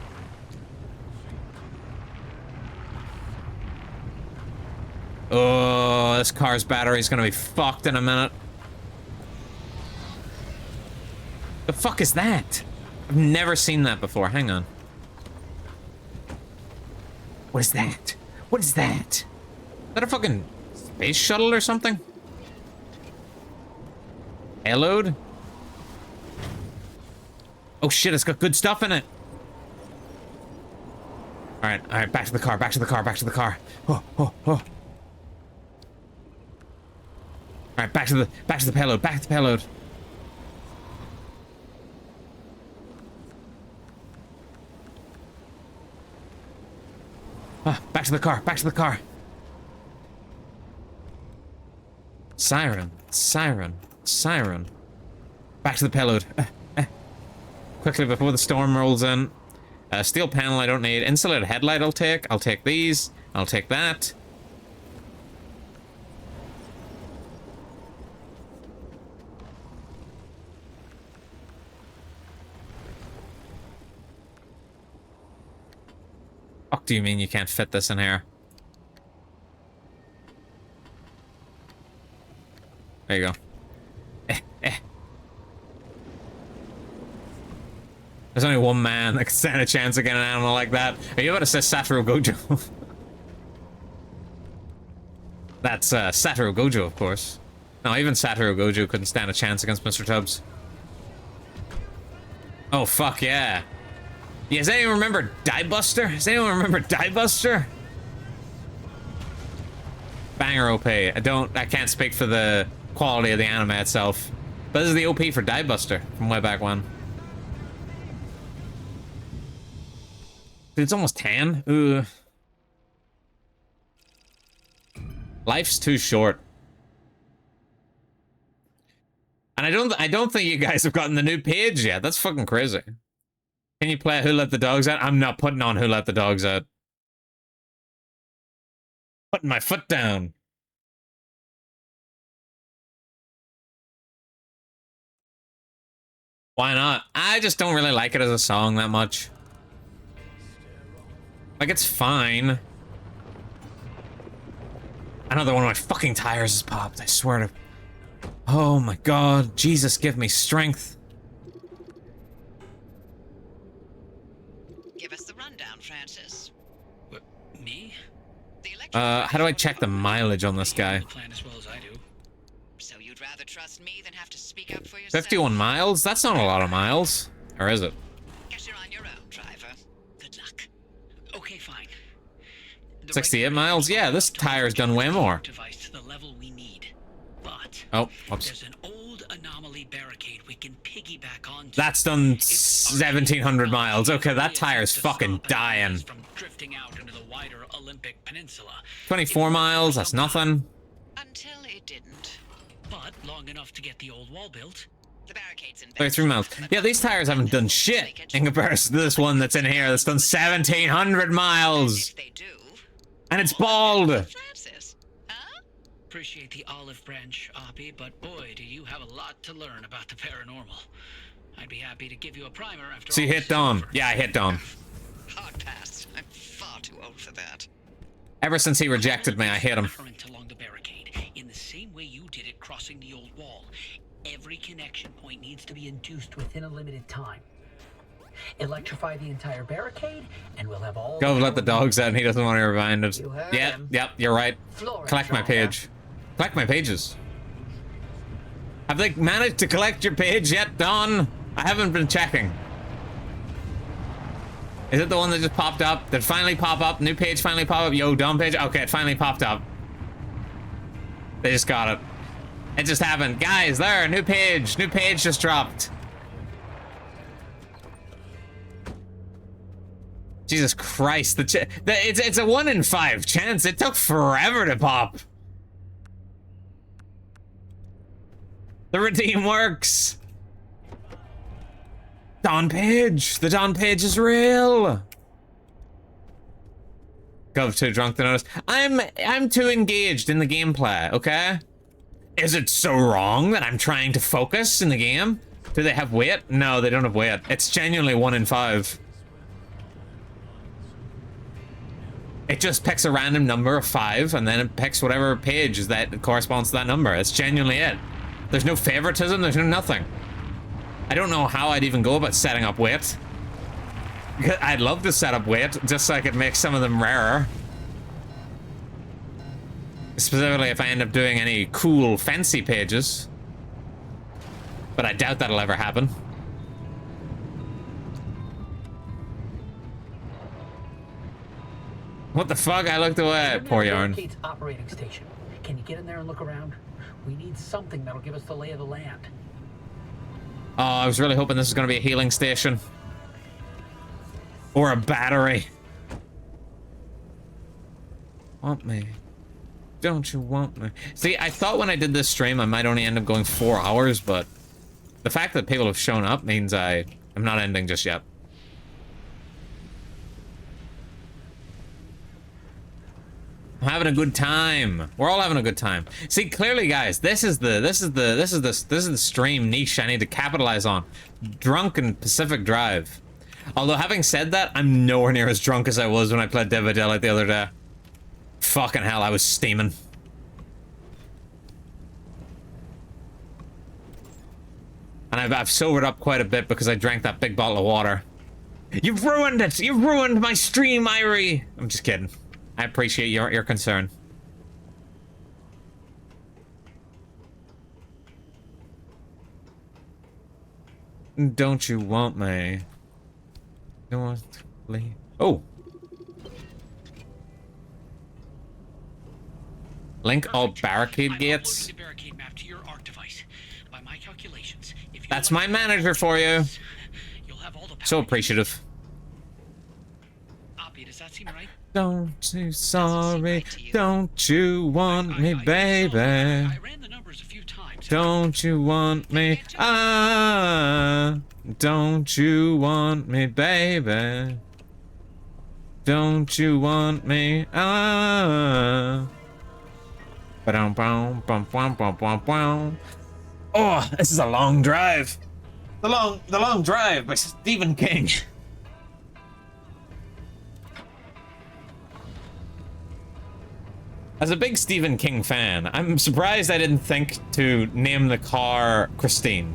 Oh, this car's battery's gonna be fucked in a minute. The fuck is that? I've never seen that before. Hang on. What is that? What is that? Is that a fucking space shuttle or something? Payload? Oh shit, it's got good stuff in it. Alright, back to the car, back to the car, back to the car. Oh. Alright, back to the payload, back to the payload. Back to the car, back to the car. Siren, siren, siren. Back to the payload. Quickly before the storm rolls in. Steel panel I don't need. Insulated headlight I'll take. I'll take these. I'll take that. Fuck do you mean you can't fit this in here? There you go. There's only one man that can stand a chance against an animal like that. Are you about to say Satoru Gojo? That's Satoru Gojo, of course. No, even Satoru Gojo couldn't stand a chance against Mr. Tubbs. Oh, fuck yeah. Yeah, does anyone remember Die Buster? Does anyone remember Die Buster? Banger OP. I can't speak for the quality of the anime itself. But this is the OP for Die Buster from way back when. Dude, it's almost 10. Ooh. Life's too short. And I don't think you guys have gotten the new page yet. That's fucking crazy. Can you play Who Let the Dogs Out? I'm not putting on Who Let the Dogs Out. Putting my foot down. Why not? I just don't really like it as a song that much. Like, it's fine. Another one of my fucking tires has popped, I swear to... Oh my god, Jesus, give me strength. Give us the rundown, Francis. What, me? How do I check the mileage on this guy? Plan as well as I do. So you'd rather trust me than have to speak up for yourself? 51 miles? That's not a lot of miles. Or is it? Guess you're on your own, driver. Good luck. Okay, fine. 68 miles? Yeah, this tire's done way more. Device to the level we need. But oh, whoops. There's an old anomaly barricade we can piggyback on. That's done 1,700 miles. Okay, that tire's fucking dying. From drifting out into the wider Olympic Peninsula. 24 miles, that's nothing. Until it didn't. But long enough to get the old wall built. The barricades in 33 miles. Yeah, these tires haven't done shit in comparison to this one that's in here that's done 1,700 miles. If they do. And it's bald. Francis, huh? Appreciate the olive branch, Oppie, but boy, do you have a lot to learn about the paranormal. I'd be happy to give you a primer after. So you hit Dawn. Yeah, I hit Dawn. Hard pass. I'm far too old for that. Ever since he rejected me, I hit him. Current along the barricade, in the same way you did it crossing the old wall. Every connection point needs to be induced within a limited time. Electrify the entire barricade, and we'll have all... Go let the dogs out, and he doesn't want to be reminded. You heard Yeah, him. yep, you're right. Florence, Collect my driver. page. Collect my pages. Have they managed to collect your page yet, Dawn? I haven't been checking. Is it the one that just popped up? Did it finally pop up? New page finally pop up? Yo, dumb page? Okay, it finally popped up. They just got it. It just happened. Guys, there, new page. New page just dropped. Jesus Christ, it's a 1 in 5 chance. It took forever to pop. The redeem works. Dawn page. The Dawn page is real. Gov too drunk to notice. I'm too engaged in the gameplay, okay? Is it so wrong that I'm trying to focus in the game? Do they have weight? No, they don't have weight. It's genuinely 1 in 5. It just picks a random number of 5, and then it picks whatever page is that corresponds to that number. It's genuinely it. There's no favoritism, there's no nothing. I don't know how I'd even go about setting up weight. I'd love to set up weight, just so I could make some of them rarer. Specifically if I end up doing any cool, fancy pages. But I doubt that'll ever happen. What the fuck? I looked away. Poor Yarn. Operating station. Can you get in there and look around? We need something that'll give us the lay of the land. Oh, I was really hoping this was going to be a healing station. Or a battery. Want me? Don't you want me? See, I thought when I did this stream I might only end up going 4 hours, but the fact that people have shown up means I'm not ending just yet. I'm having a good time. We're all having a good time. See, clearly, guys, this is the stream niche I need to capitalize on. Drunken Pacific Drive. Although, having said that, I'm nowhere near as drunk as I was when I played Dead by Daylight the other day. Fucking hell, I was steaming. And I've sobered up quite a bit because I drank that big bottle of water. You've ruined it! You've ruined my stream, Irie! I'm just kidding. I appreciate your concern. Don't you want me? Northly. Oh! Link all barricade gates. That's my manager for you. So appreciative. Does that seem right? Don't you sorry? Don't you want me, baby? I ran the numbers a few times. Don't you want me? Ah, don't you want me, baby? Don't you want me? Ah. Oh, this is a long drive. The long drive by Stephen King. As a big Stephen King fan, I'm surprised I didn't think to name the car Christine.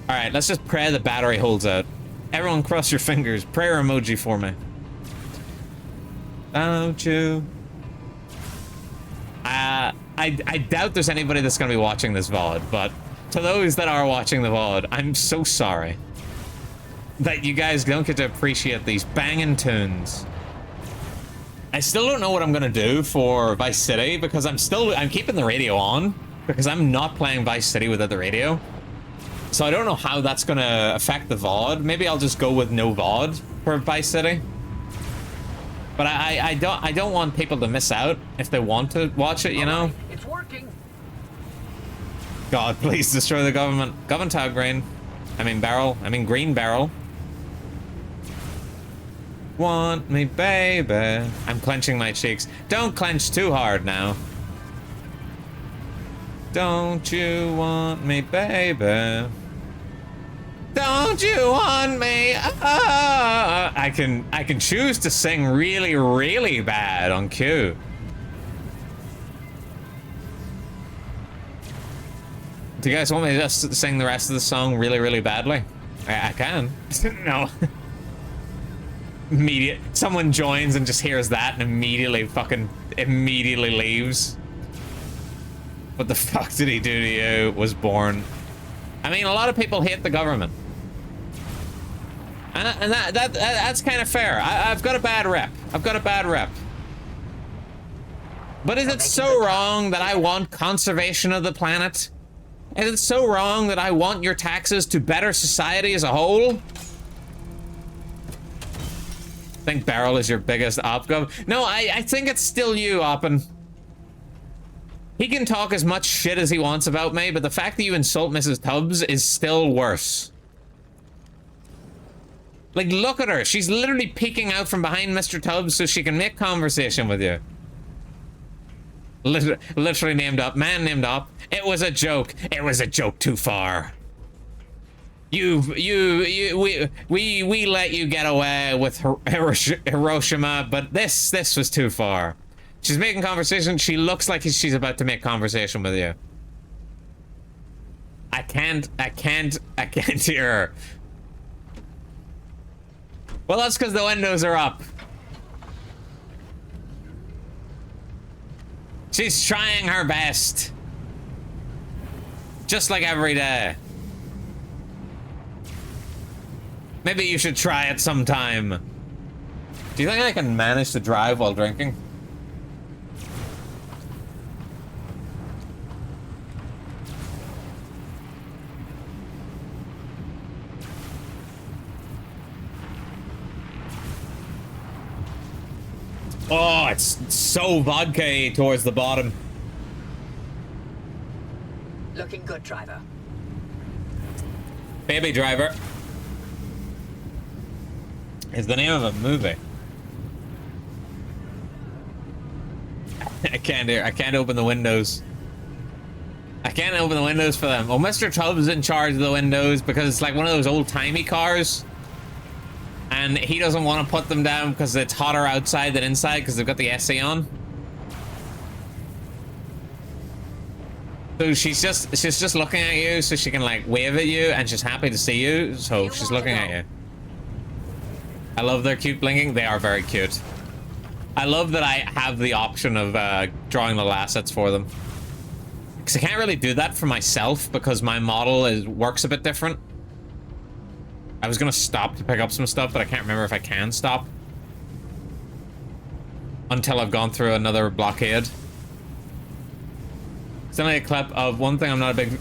Alright, let's just pray the battery holds out. Everyone cross your fingers. Prayer emoji for me. Don't you? I doubt there's anybody that's going to be watching this VOD, but to those that are watching the VOD, I'm so sorry that you guys don't get to appreciate these banging tunes. I still don't know what I'm gonna do for Vice City because I'm keeping the radio on because I'm not playing Vice City without the radio. So I don't know how that's gonna affect the VOD. Maybe I'll just go with no VOD for Vice City. But I don't want people to miss out if they want to watch it, you know? It's working. God, please destroy the government. Government green. I mean barrel. I mean green barrel. Want me, baby. I'm clenching my cheeks. Don't clench too hard now. Don't you want me, baby? Don't you want me? Ah! I can choose to sing really, really bad on cue. Do you guys want me to just sing the rest of the song really, really badly? I can. No. Someone joins and just hears that and immediately leaves. What the fuck did he do to you? Was born. I mean, a lot of people hate the government. And that's kind of fair. I've got a bad rep. I've got a bad rep. But is it so wrong that I want conservation of the planet? Is it so wrong that I want your taxes to better society as a whole? I think Beryl is your biggest op-gov. No, I think it's still you, Oppen. He can talk as much shit as he wants about me, but the fact that you insult Mrs. Tubbs is still worse. Like, look at her. She's literally peeking out from behind Mr. Tubbs so she can make conversation with you. Literally named up. Man named up. It was a joke. It was a joke too far. We let you get away with Hiroshima, but this was too far. She's making conversation. She looks like she's about to make conversation with you. I can't hear her. Well, that's because the windows are up. She's trying her best. Just like every day. Maybe you should try it sometime. Do you think I can manage to drive while drinking? Oh, it's so vodka-y towards the bottom. Looking good, driver. Baby Driver is the name of a movie. I can't open the windows. I can't open the windows for them. Oh, Mr. Tubbs is in charge of the windows because it's like one of those old-timey cars. And he doesn't want to put them down because it's hotter outside than inside because they've got the SE on. So she's just looking at you so she can like wave at you and she's happy to see you. So she's looking at you. I love their cute blinking. They are very cute. I love that I have the option of drawing little assets for them. Because I can't really do that for myself because my model works a bit different. I was gonna stop to pick up some stuff, but I can't remember if I can stop. Until I've gone through another blockade. Send me a clip of one thing I'm not a big...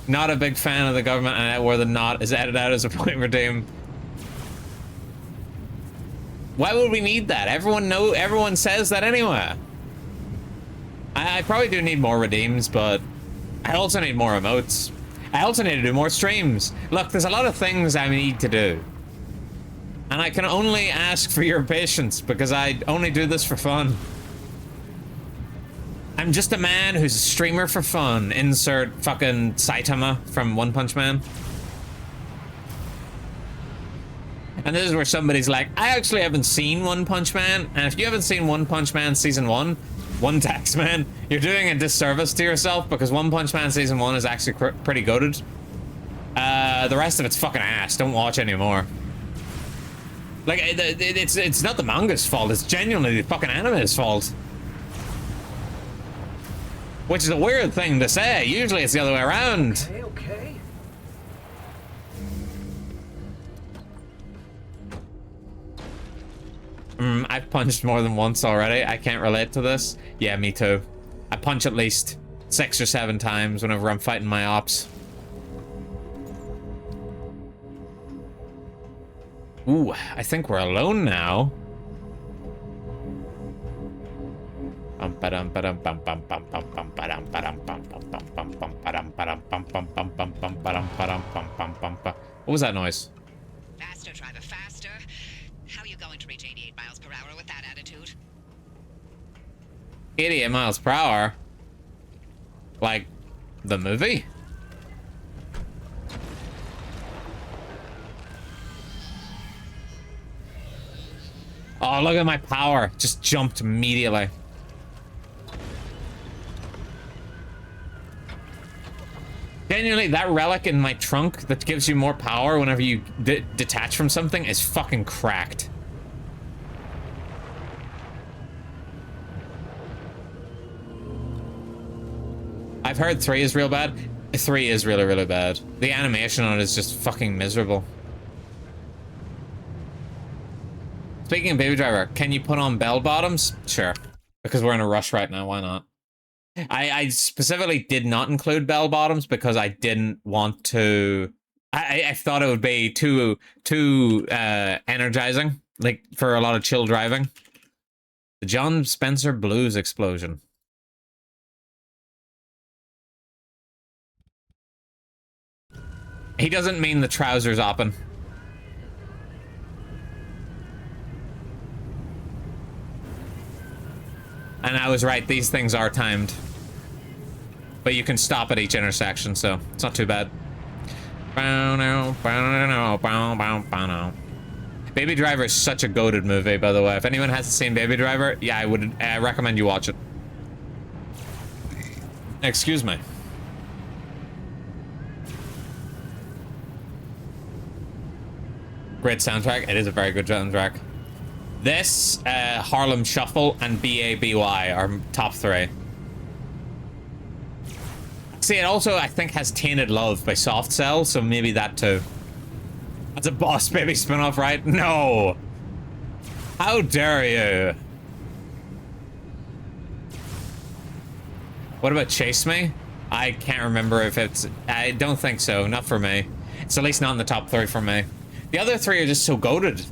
not a big fan of the government, and where the not is edited out as a point redeem. Why would we need that? Everyone says that anyway. I probably do need more redeems, but I also need more emotes. I also need to do more streams. Look, there's a lot of things I need to do. And I can only ask for your patience because I only do this for fun. I'm just a man who's a streamer for fun. Insert fucking Saitama from One Punch Man. And this is where somebody's like, I actually haven't seen One Punch Man. And if you haven't seen One Punch Man Season 1, One Tax Man, you're doing a disservice to yourself because One Punch Man Season 1 is actually pretty goated. The rest of it's fucking ass. Don't watch anymore. Like, it's not the manga's fault. It's genuinely the fucking anime's fault. Which is a weird thing to say. Usually it's the other way around. Okay. I've punched more than once already. I can't relate to this. Yeah, me too. I punch at least 6 or 7 times whenever I'm fighting my ops. Ooh, I think we're alone now. What was that noise? Faster, driver, faster. How are you going to reach 88 miles per hour with that attitude? 88 miles per hour? Like, the movie? Oh, look at my power. Just jumped immediately. Genuinely, that relic in my trunk that gives you more power whenever you detach from something is fucking cracked. I've heard 3 is real bad. 3 is really, really bad. The animation on it is just fucking miserable. Speaking of Baby Driver, can you put on bell bottoms? Sure. Because we're in a rush right now, why not? I specifically did not include bell bottoms because I didn't want to... I thought it would be too energizing, like for a lot of chill driving. The John Spencer Blues explosion. He doesn't mean the trousers open. And I was right, these things are timed. But you can stop at each intersection, so it's not too bad. Baby Driver is such a goated movie, by the way. If anyone hasn't seen Baby Driver, yeah, I recommend you watch it. Excuse me. Great soundtrack. It is a very good soundtrack. This, Harlem Shuffle, and B.A.B.Y. are top 3. See, it also, I think, has Tainted Love by Soft Cell, so maybe that too. That's a Boss Baby spinoff, right? No! How dare you? What about Chase Me? I can't remember if it's... I don't think so. Not for me. It's at least not in the top 3 for me. The other 3 are just so goated.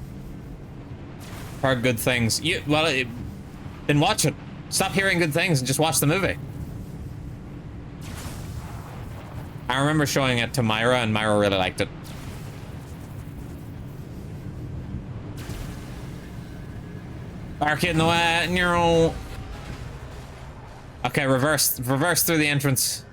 Heard good things. Then watch it. Stop hearing good things and just watch the movie. I remember showing it to Myra, and Myra really liked it. Barricade in the way. No. Okay, reverse through the entrance.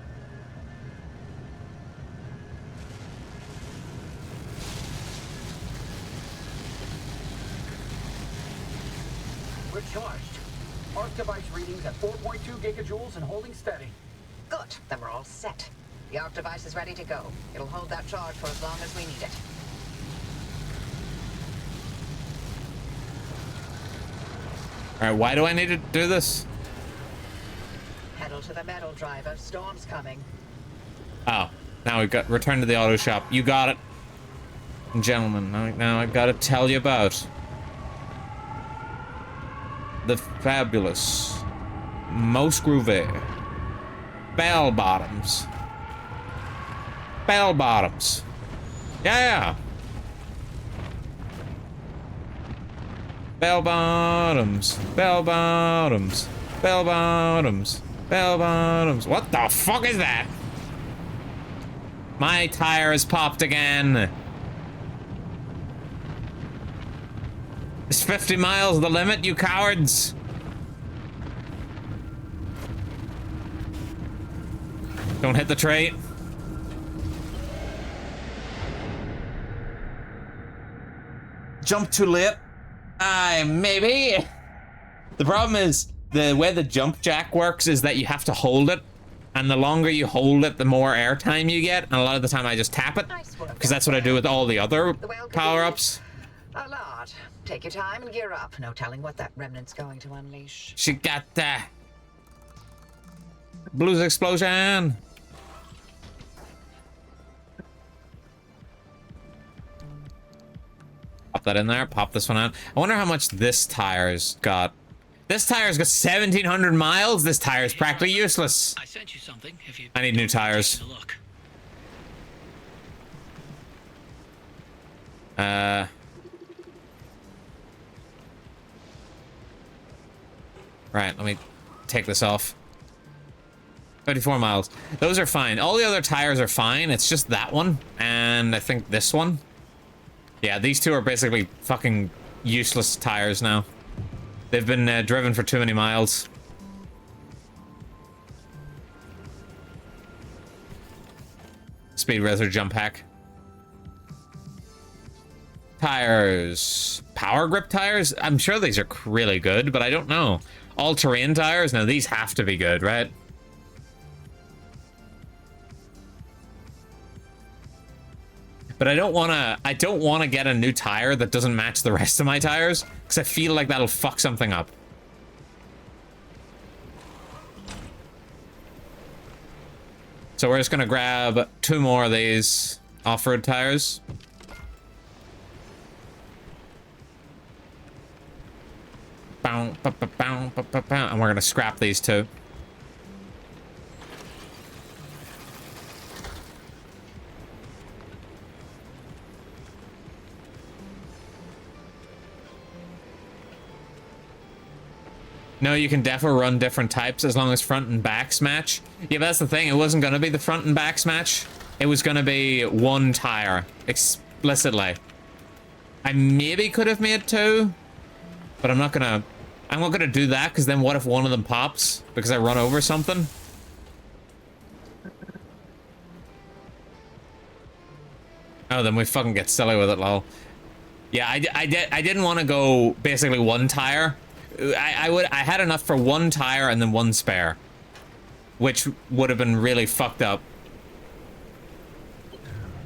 We're charged. Arc device readings at 4.2 gigajoules and holding steady. Good. Then we're all set. The arc device is ready to go. It'll hold that charge for as long as we need it. Alright, why do I need to do this? Pedal to the metal, driver. Storm's coming. Oh, now we've got return to the auto shop. You got it. Gentlemen, now I've got to tell you about the fabulous, most groovy bell bottoms. Bell bottoms. Yeah. Bell bottoms. Bell bottoms. Bell bottoms. Bell bottoms. What the fuck is that? My tire has popped again. Is 50 miles the limit, you cowards? Don't hit the tree. Jump too late. Maybe. The problem is, the way the jump jack works is that you have to hold it. And the longer you hold it, the more airtime you get. And a lot of the time I just tap it. Because that's what I do with all the other power-ups. A lot. Take your time and gear up. No telling what that remnant's going to unleash. She got the blues explosion. Pop that in there. Pop this one out. I wonder how much this tire's got. This tire's got 1,700 miles. This tire's practically useless. I sent you something. If you I need new tires. look. Right, let me take this off. 34 miles. Those are fine. All the other tires are fine. It's just that one. And I think this one. Yeah, these two are basically fucking useless tires now. They've been driven for too many miles. Speed Razor jump hack. Tires. Power grip tires? I'm sure these are really good, but I don't know. All-terrain tires? Now these have to be good, right? But I don't want to get a new tire that doesn't match the rest of my tires, because I feel like that'll fuck something up. So we're just gonna grab 2 more of these off-road tires. And we're gonna scrap these 2. No, you can definitely run different types as long as front and backs match. Yeah, but that's the thing. It wasn't going to be the front and backs match. It was going to be 1 tire, explicitly. I maybe could have made 2, but I'm not going to do that, because then what if one of them pops because I run over something? Oh, then we fucking get silly with it, lol. Yeah, I didn't want to go basically 1 tire. I had enough for 1 tire and then 1 spare, which would have been really fucked up.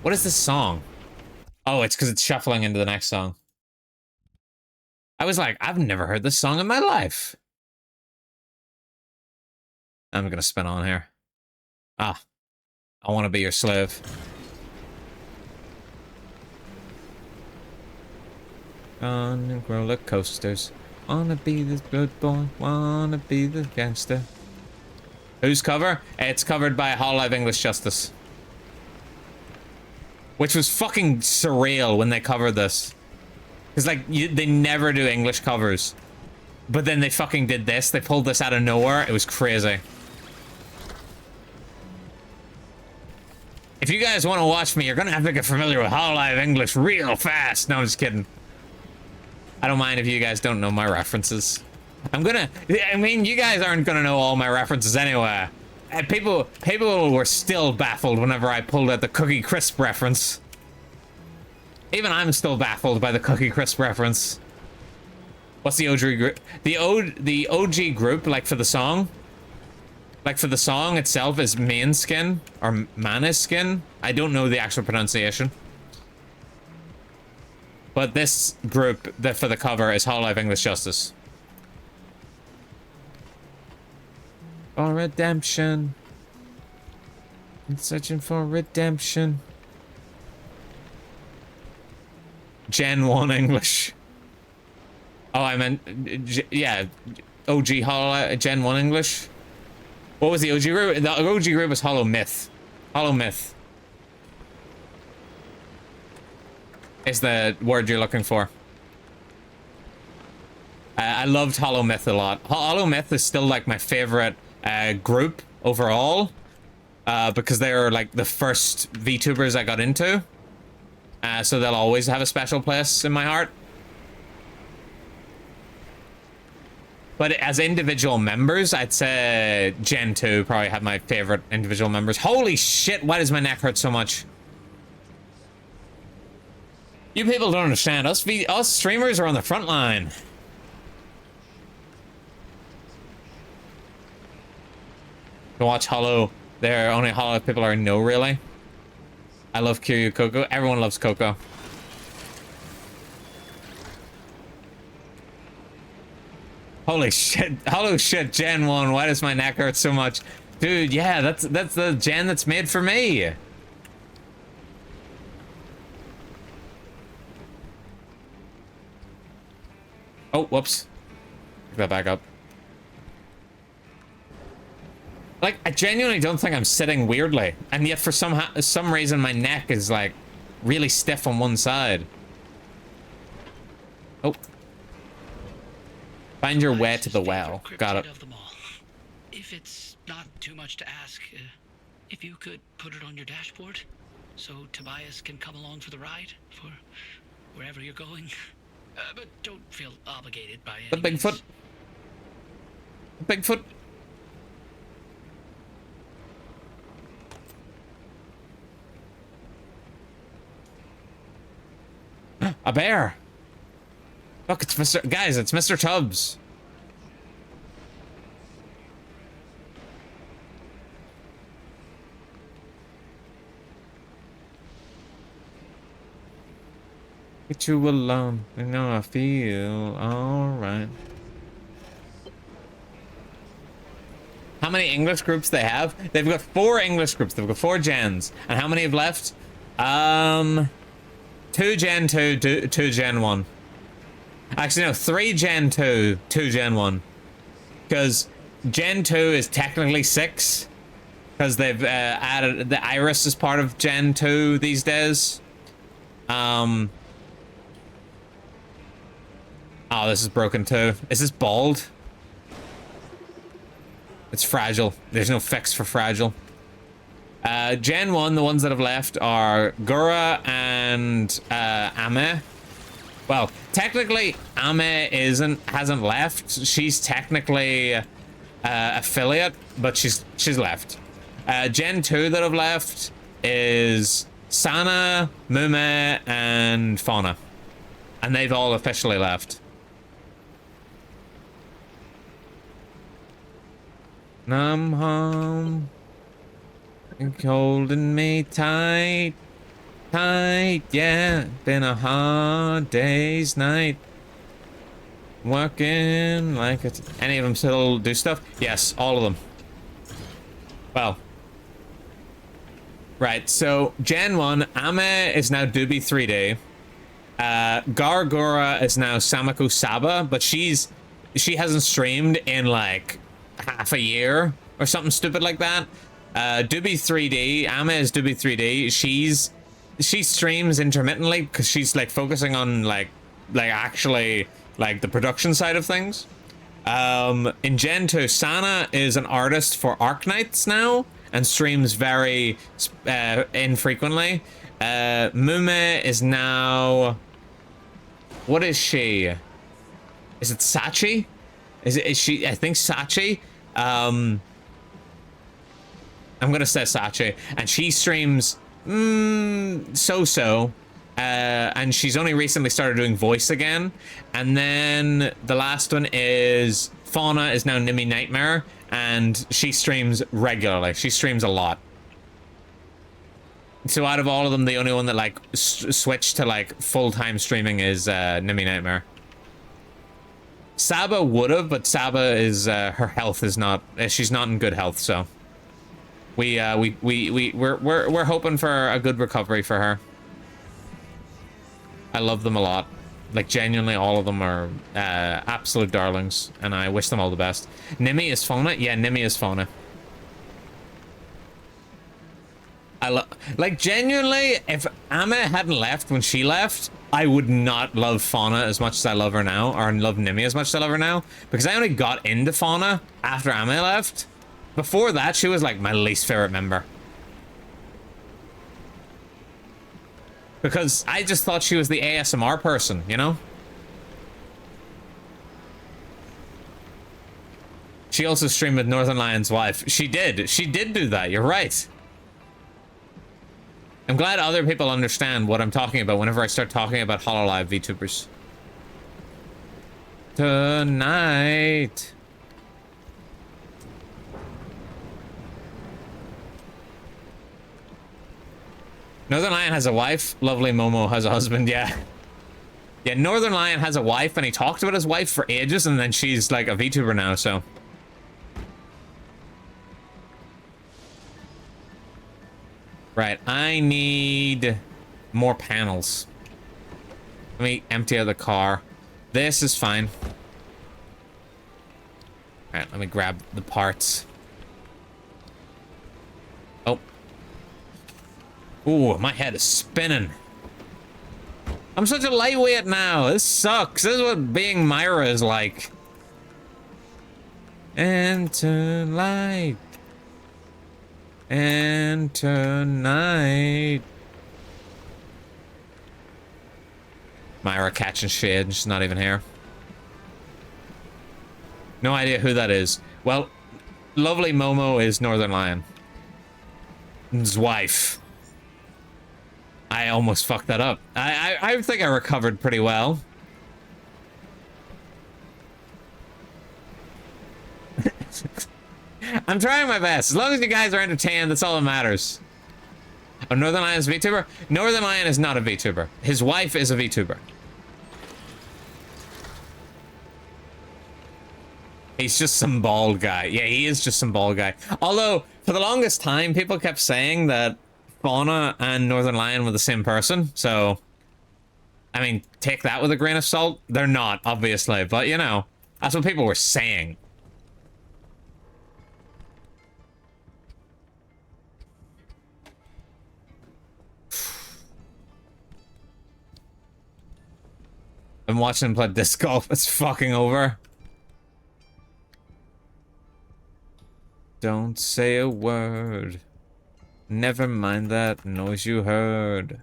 What is this song? Oh, it's because it's shuffling into the next song. I was like, I've never heard this song in my life. I'm gonna spin on here. Ah, I want to be your slave. On roller coasters. Wanna be the good boy, wanna be the gangster. Whose cover? It's covered by Hololive English Justice. Which was fucking surreal when they covered this. Because, like, they never do English covers. But then they fucking did this. They pulled this out of nowhere. It was crazy. If you guys want to watch me, you're gonna have to get familiar with Hololive English real fast. No, I'm just kidding. I don't mind if you guys don't know my references. I mean, you guys aren't gonna know all my references anyway. People were still baffled whenever I pulled out the Cookie Crisp reference. Even I'm still baffled by the Cookie Crisp reference. What's the OG group? The OG group, like for the song? Like for the song itself is Main Skin, or Mana Skin? I don't know the actual pronunciation. But this group, that for the cover, is Hololive English Justice. For redemption. I'm searching for redemption. Gen 1 English. Oh, I meant, yeah, OG Hololive, Gen 1 English. What was the OG group? The OG group was Hollow Myth. Hollow Myth is the word you're looking for. I loved Hollow Myth a lot. Hollow Myth is still like my favorite group overall, because they're like the first VTubers I got into. So they'll always have a special place in my heart. But as individual members, I'd say Gen 2 probably have my favorite individual members. Holy shit, why does my neck hurt so much? You people don't understand. Us streamers are on the front line. To watch Hollow. There only Hollow people are no, really. I love Kiryu Coco. Everyone loves Coco. Holy shit. Hollow shit, Gen 1. Why does my neck hurt so much? Dude, yeah, that's the gen that's made for me. Oh, whoops. Pick that back up. Like, I genuinely don't think I'm sitting weirdly. And yet for some reason my neck is like really stiff on one side. Oh. Find your way to the well. Got it. If it's not too much to ask, if you could put it on your dashboard so Tobias can come along for the ride for wherever you're going. But don't feel obligated by The any means. Bigfoot. Bigfoot. A bear. Look, it's Mr. Guys, it's Mr. Tubbs. Get you alone. I know I feel alright. How many English groups they have? They've got 4 English groups. They've got 4 gens. And how many have left? 2 Gen 2, 2 Gen 1. Actually, no, 3 Gen 2, 2 Gen 1. Because Gen 2 is technically 6. Because they've added the Iris as part of Gen 2 these days. Oh, this is broken too. Is this bald? It's fragile. There's no fix for fragile. Gen 1, the ones that have left are Gura and Ame. Well, technically, Ame hasn't left. She's technically affiliate, but she's left. Gen 2 that have left is Sana, Mume, and Fauna. And they've all officially left. I'm home. And holding me tight. Tight, yeah. Been a hard day's night. Working like it's... Any of them still do stuff? Yes, all of them. Well. Right, so Gen 1, Ame is now Doobie 3D. Gargura is now Samako Saba, but she hasn't streamed in like half a year or something stupid like that. Doobie 3D, Ame is Doobie 3D. She streams intermittently because she's like focusing on like actually like the production side of things. In Gen 2, Sana is an artist for Arknights now and streams very infrequently. Mume is now... What is she? Is it Sachi? Is she? I think Sachi. I'm gonna say Sachi, and she streams so-so, and she's only recently started doing voice again. And then the last one is Fauna is now Nimi Nightmare, and she streams regularly. She streams a lot. So out of all of them, the only one that like switched to like full-time streaming is Nimi Nightmare. Saba would have, but Saba is her health is not. She's not in good health, so we're hoping for a good recovery for her. I love them a lot. Like genuinely, all of them are absolute darlings, and I wish them all the best. Nimi is Fauna. Yeah, Nimi is Fauna. Like genuinely, if Ame hadn't left when she left, I would not love Fauna as much as I love her now, or love Nimi as much as I love her now, because I only got into Fauna after Ame left. Before that, she was like my least favorite member. Because I just thought she was the ASMR person, you know? She also streamed with Northern Lion's wife. She did do that, you're right. I'm glad other people understand what I'm talking about whenever I start talking about HoloLive VTubers. Tonight. Northern Lion has a wife. Lovely Momo has a husband, yeah. Yeah, Northern Lion has a wife, and he talked about his wife for ages, and then she's like a VTuber now, so... Right, I need more panels. Let me empty out the car. This is fine. Alright, let me grab the parts. Oh. Ooh, my head is spinning. I'm such a lightweight now. This sucks. This is what being Myra is like. Enter light. And tonight. Myra catching shade, she's not even here. No idea who that is. Well, lovely Momo is Northern Lion. His wife. I almost fucked that up. I think I recovered pretty well. I'm trying my best. As long as you guys are entertained, that's all that matters. Oh, Northern Lion is a VTuber? Northern Lion is not a VTuber. His wife is a VTuber. He's just some bald guy. Yeah, he is just some bald guy. Although, for the longest time, people kept saying that Fauna and Northern Lion were the same person. So, I mean, take that with a grain of salt. They're not, obviously. But, you know, that's what people were saying. I'm watching him play disc golf. It's fucking over. Don't say a word. Never mind that noise you heard.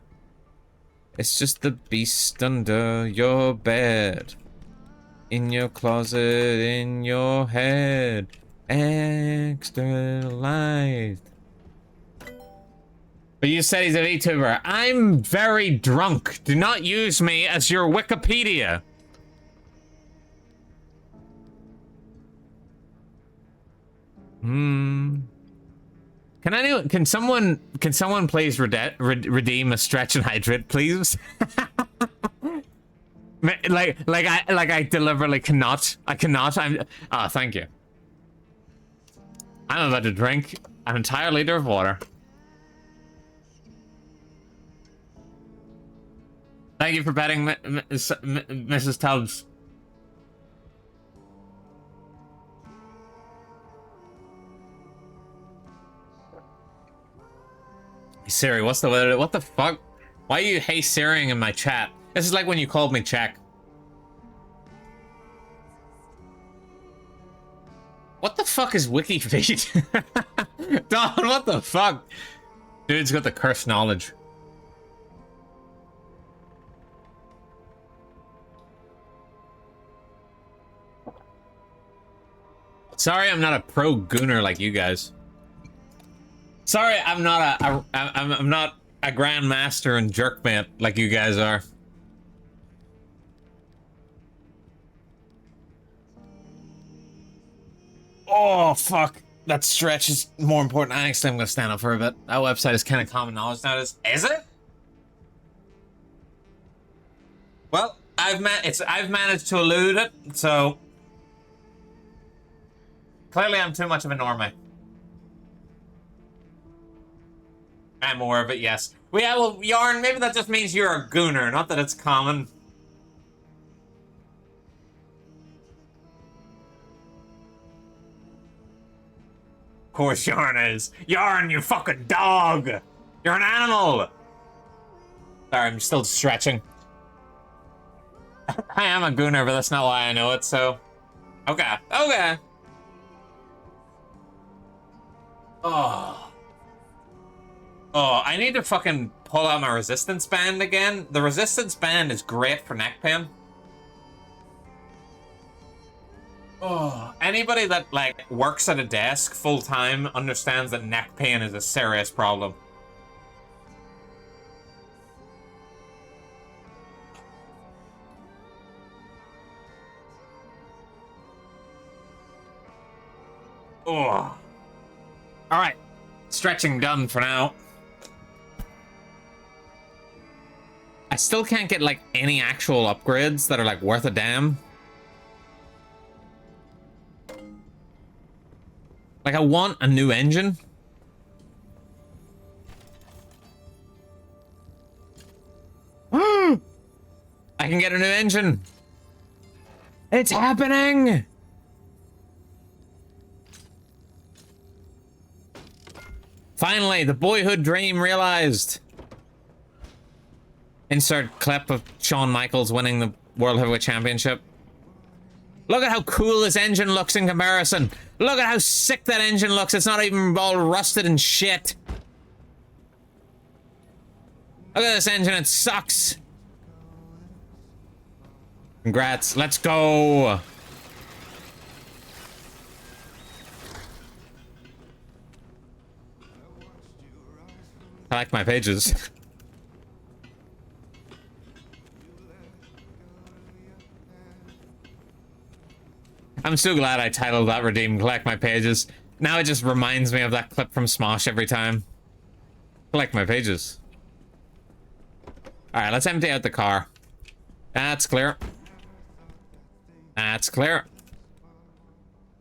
It's just the beast under your bed. In your closet, in your head. Extra light. But you said he's a VTuber. I'm very drunk. Do not use me as your Wikipedia. Can someone please redeem a stretch and hydrate, please? like I deliberately cannot. I cannot. Thank you. I'm about to drink an entire liter of water. Thank you for betting, Mrs. Tubbs. Siri, what's the weather? What the fuck? Why are you hey Siriing in my chat? This is like when you called me Czech. What the fuck is WikiFeed? Don, what the fuck? Dude's got the cursed knowledge. Sorry, I'm not a pro gooner like you guys. Sorry, I'm not I'm not a grandmaster and jerkmate like you guys are. Oh fuck, that stretch is more important. Actually, I'm gonna stand up for a bit. That website is kind of common knowledge nowadays. Is it? Well, I've managed to elude it, so clearly I'm too much of a normie. I'm more of it, yes. Well, yeah, well, Yarn, maybe that just means you're a gooner, not that it's common. Of course Yarn is. Yarn, you fucking dog! You're an animal! Sorry, I'm still stretching. I am a gooner, but that's not why I know it, so... Okay, okay. Oh... Oh, I need to fucking pull out my resistance band again. The resistance band is great for neck pain. Oh, anybody that, like, works at a desk full-time understands that neck pain is a serious problem. Oh. Alright. Stretching done for now. I still can't get, like, any actual upgrades that are, like, worth a damn. Like, I want a new engine. I can get a new engine. It's happening! Finally, the boyhood dream realized. Insert clip of Shawn Michaels winning the World Heavyweight Championship. Look at how cool this engine looks in comparison. Look at how sick that engine looks. It's not even all rusted and shit. Look at this engine, it sucks. Congrats, let's go. I like my pages. I'm so glad I titled that Redeem Collect My Pages. Now it just reminds me of that clip from Smosh every time. Collect my pages. Alright, let's empty out the car. That's clear. That's clear.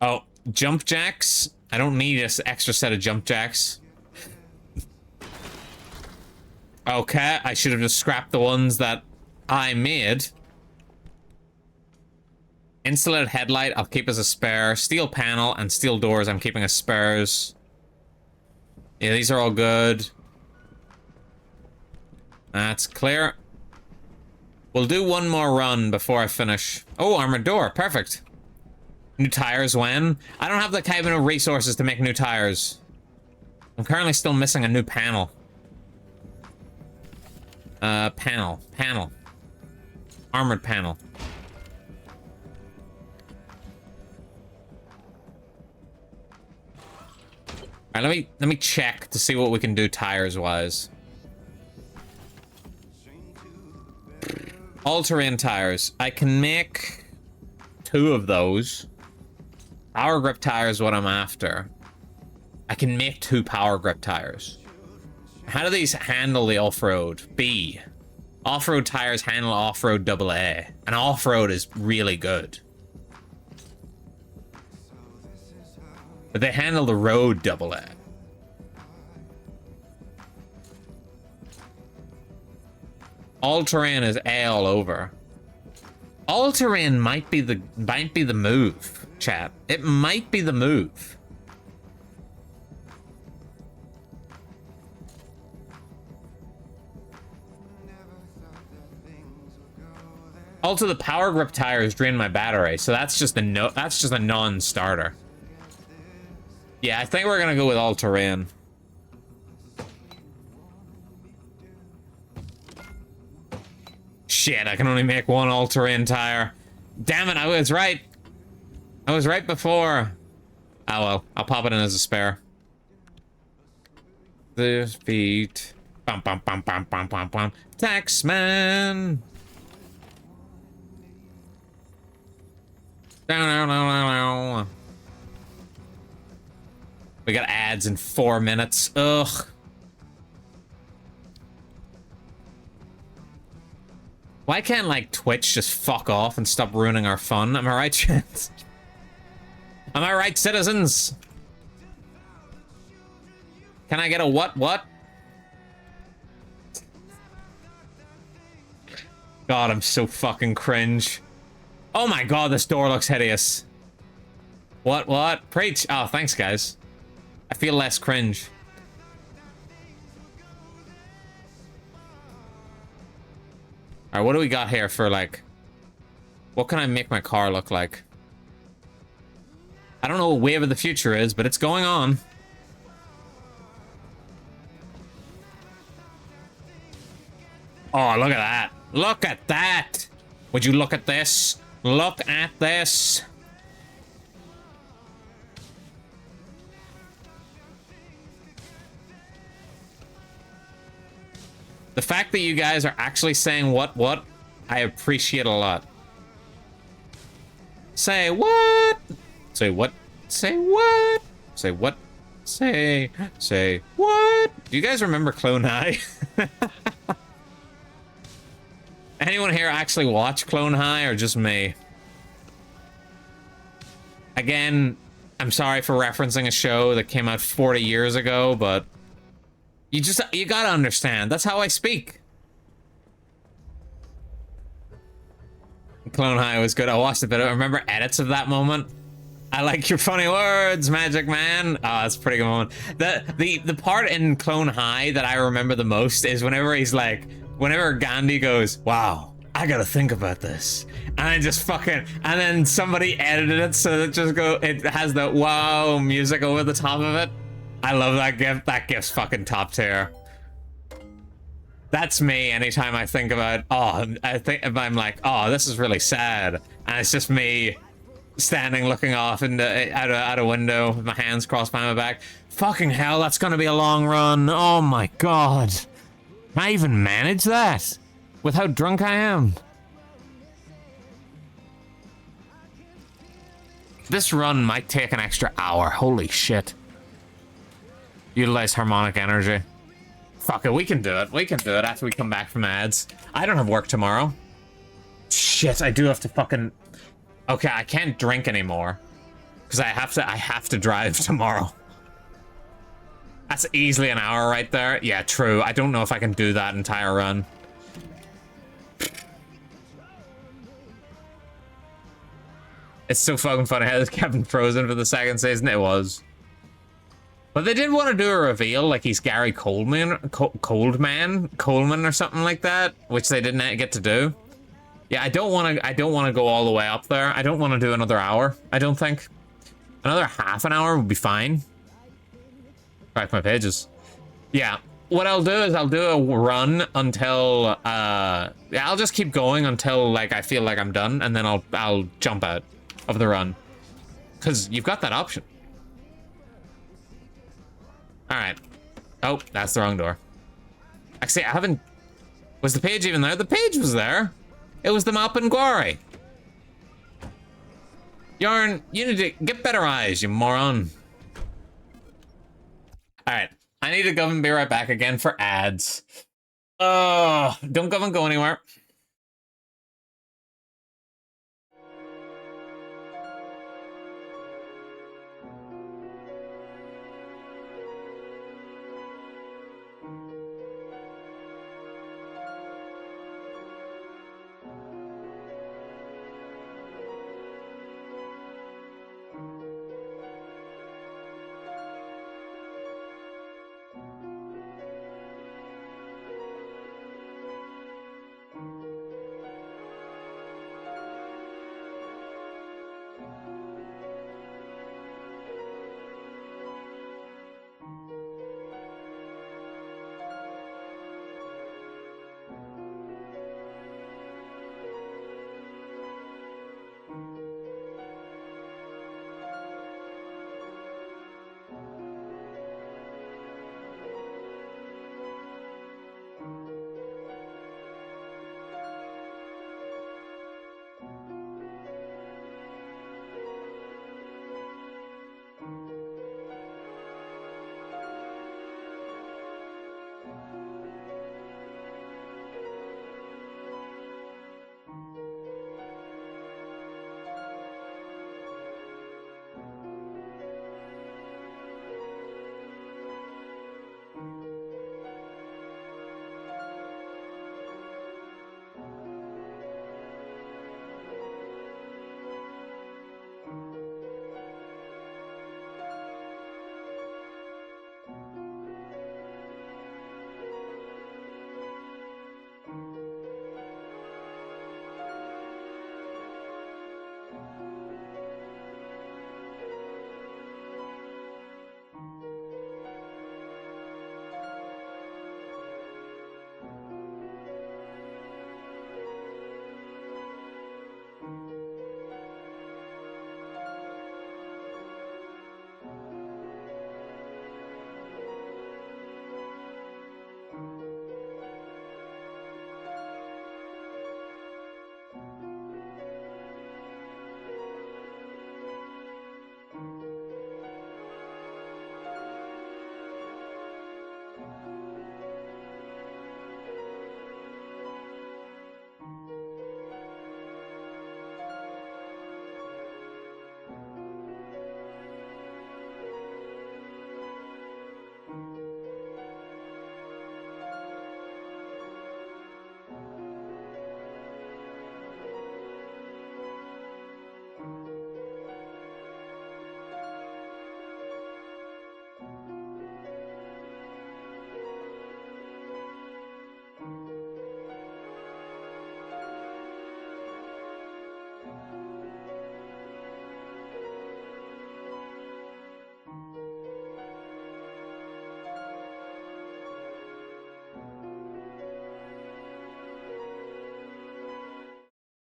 Oh, jump jacks? I don't need this extra set of jump jacks. Okay, I should have just scrapped the ones that I made. Insulated headlight, I'll keep as a spare. Steel panel and steel doors, I'm keeping as spares. Yeah, these are all good. That's clear. We'll do one more run before I finish. Oh, armored door, perfect. New tires when? I don't have the kind of resources to make new tires. I'm currently still missing a new panel. Panel. Armored panel. Alright, let me check to see what we can do tires-wise. All-terrain tires. I can make 2 of those. Power grip tires is what I'm after. I can make 2 power grip tires. How do these handle the off-road? B. Off-road tires handle off-road AA. And off-road is really good. But they handle the road AA. All-terrain is A all over. All-terrain might be the move, chat. It might be the move. Also, the power grip tires drain my battery, so that's just a non-starter. Yeah, I think we're gonna go with all-terrain. Shit, I can only make 1 all-terrain tire. Damn it, I was right. I was right before. Oh well, I'll pop it in as a spare. This beat. Bum bum bum bum bum bum bum. Taxman. Down. We got ads in 4 minutes. Ugh. Why can't, like, Twitch just fuck off and stop ruining our fun? Am I right, chance? Am I right, citizens? Can I get a what? God, I'm so fucking cringe. Oh my god, this door looks hideous. What? Preach. Oh, thanks, guys. I feel less cringe. Alright, what do we got here for, like... What can I make my car look like? I don't know what Wave of the Future is, but it's going on. Oh, look at that. Look at that! Would you look at this? Look at this! The fact that you guys are actually saying what, I appreciate a lot. Say what? Say what? Say what? Say what? Say what? Do you guys remember Clone High? Anyone here actually watch Clone High or just me? Again, I'm sorry for referencing a show that came out 40 years ago, but you gotta understand, that's how I speak. Clone High was good. I watched a bit. I remember edits of that moment. I like your funny words, Magic Man. Oh, that's a pretty good moment. The part in Clone High that I remember the most is whenever Gandhi goes, wow, I gotta think about this. And then just fucking, and then somebody edited it so that it has the wow music over the top of it. I love that gift. That gift's fucking top tier. That's me anytime I think about, I'm like, oh, this is really sad. And it's just me standing looking off out a window with my hands crossed behind my back. Fucking hell, that's gonna be a long run. Oh my god. Can I even manage that? With how drunk I am? This run might take an extra hour. Holy shit. Utilize harmonic energy. Fuck it, we can do it. We can do it after we come back from ads. I don't have work tomorrow. Shit, I do have to fucking... Okay, I can't drink anymore. Because I have to drive tomorrow. That's easily an hour right there. Yeah, true. I don't know if I can do that entire run. It's so fucking funny how this kept him frozen for the second season. It was. But they did want to do a reveal, like he's Gary Coleman or something like that, which they didn't get to do. Yeah, I don't want to go all the way up there. I don't want to do another hour. I don't think. Another half an hour would be fine. Back my pages. Yeah. What I'll do is I'll do a run until yeah, I'll just keep going until like I feel like I'm done, and then I'll jump out of the run. Cause you've got that option. Alright. Oh, that's the wrong door. Actually, I haven't... Was the page even there? The page was there. It was the map and quarry. Yarn, you need to get better eyes, you moron. Alright. I need to go and be right back again for ads. Oh, don't go and go anywhere.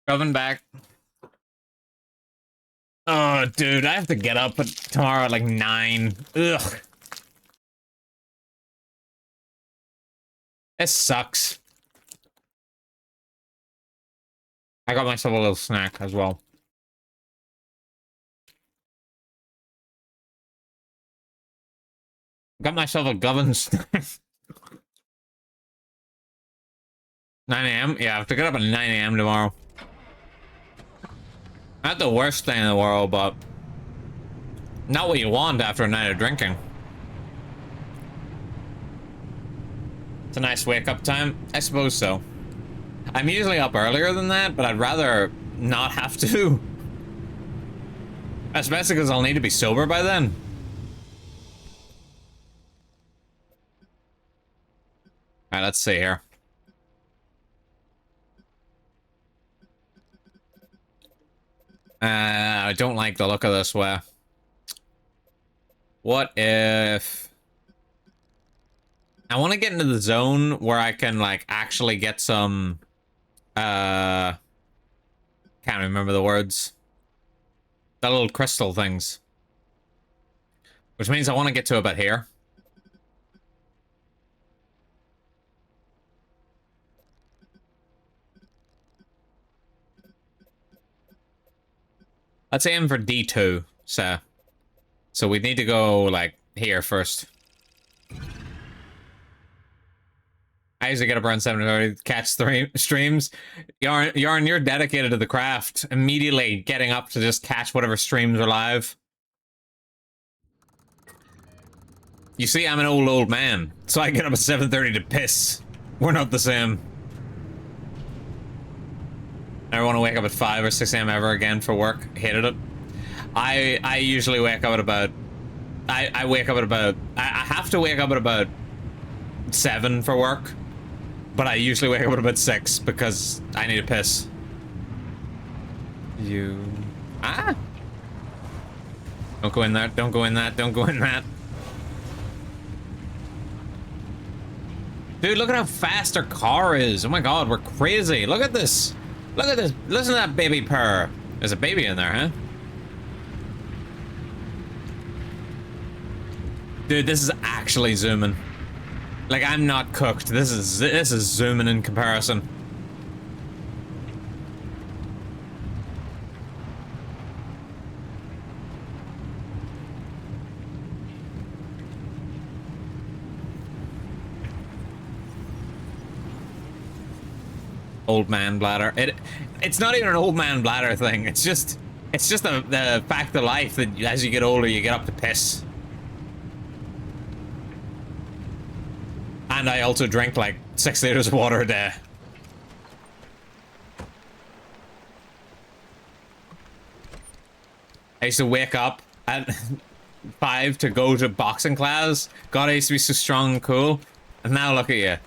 Coming back. Oh, dude, I have to get up tomorrow at like 9. Ugh. This sucks. I got myself a little snack as well. Got myself a Govan snack. 9 a.m.? Yeah, I have to get up at 9 a.m. tomorrow. Not the worst thing in the world, but Not what you want after a night of drinking. It's a nice wake-up time. I suppose so. I'm usually up earlier than that, but I'd rather not have to. Especially because I'll need to be sober by then. Alright, let's see here. I don't like the look of this way. What if... I want to get into the zone where I can, like, actually get some... Can't remember the words. The little crystal things. Which means I want to get to about here. Let's aim for D2, so we need to go, like, here first. I usually get up around 7:30 to catch streams. Yarn, you're dedicated to the craft. Immediately getting up to just catch whatever streams are live. You see, I'm an old man, so I get up at 7:30 to piss. We're not the same. Never want to wake up at 5 or 6 a.m. ever again for work. Hated it. I usually wake up at about... I wake up at about... I have to wake up at about 7 for work. But I usually wake up at about 6 because I need to piss. You... Ah! Don't go in there, don't go in that, don't go in that. Dude, look at how fast our car is. Oh my god, we're crazy. Look at this. Look at this. Listen to that baby purr. There's a baby in there, huh? Dude, this is actually zooming. Like, I'm not cooked. This is zooming in comparison. Old man bladder. It's not even an old man bladder thing. It's just the fact of life that as you get older, you get up to piss. And I also drink like 6 liters of water a day. I used to wake up at 5 to go to boxing class. God, I used to be so strong and cool. And now look at you.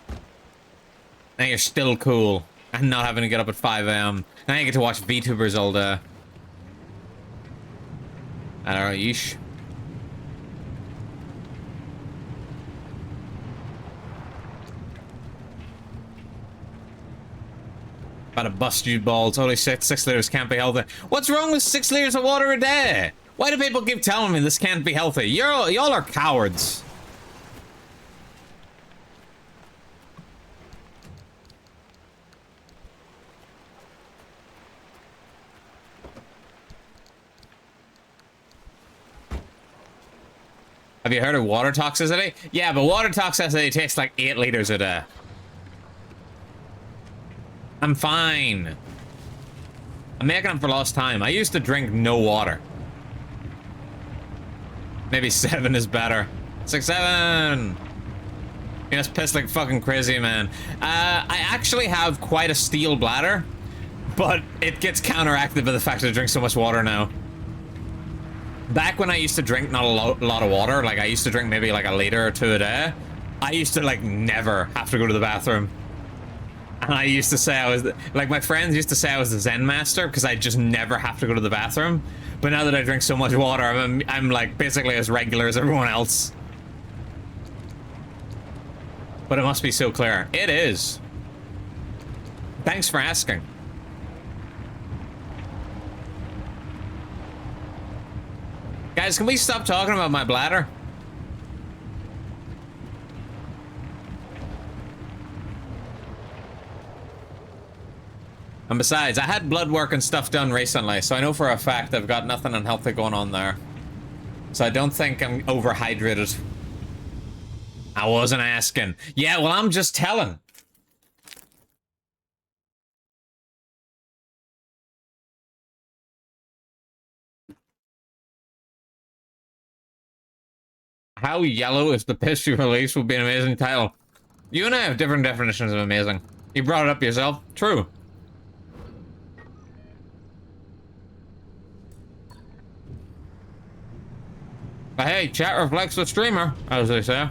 Now you're still cool. And not having to get up at 5 a.m. Now you get to watch VTubers all day. I don't know, yeesh. About to bust you balls. Holy shit, 6 liters can't be healthy. What's wrong with 6 liters of water a day? Why do people keep telling me this can't be healthy? Y'all are cowards. Have you heard of water toxicity? Yeah, but water toxicity takes like 8 liters a day. I'm fine. I'm making up for lost time. I used to drink no water. Maybe 7 is better. 6, 7. You just piss like fucking crazy, man. I actually have quite a steel bladder, but it gets counteracted by the fact that I drink so much water now. Back when I used to drink not a lot of water, like I used to drink maybe like a liter or 2 a day, I used to like never have to go to the bathroom. And I used to say I was, like my friends used to say I was the Zen master because I just never have to go to the bathroom. But now that I drink so much water, I'm like basically as regular as everyone else. But it must be so clear. It is. Thanks for asking. Guys, can we stop talking about my bladder? And besides, I had blood work and stuff done recently, so I know for a fact I've got nothing unhealthy going on there. So I don't think I'm overhydrated. I wasn't asking. Yeah, well, I'm just telling. How yellow is the piss you release would be an amazing title. You and I have different definitions of amazing. You brought it up yourself. True. But hey, chat reflects the streamer, as they say.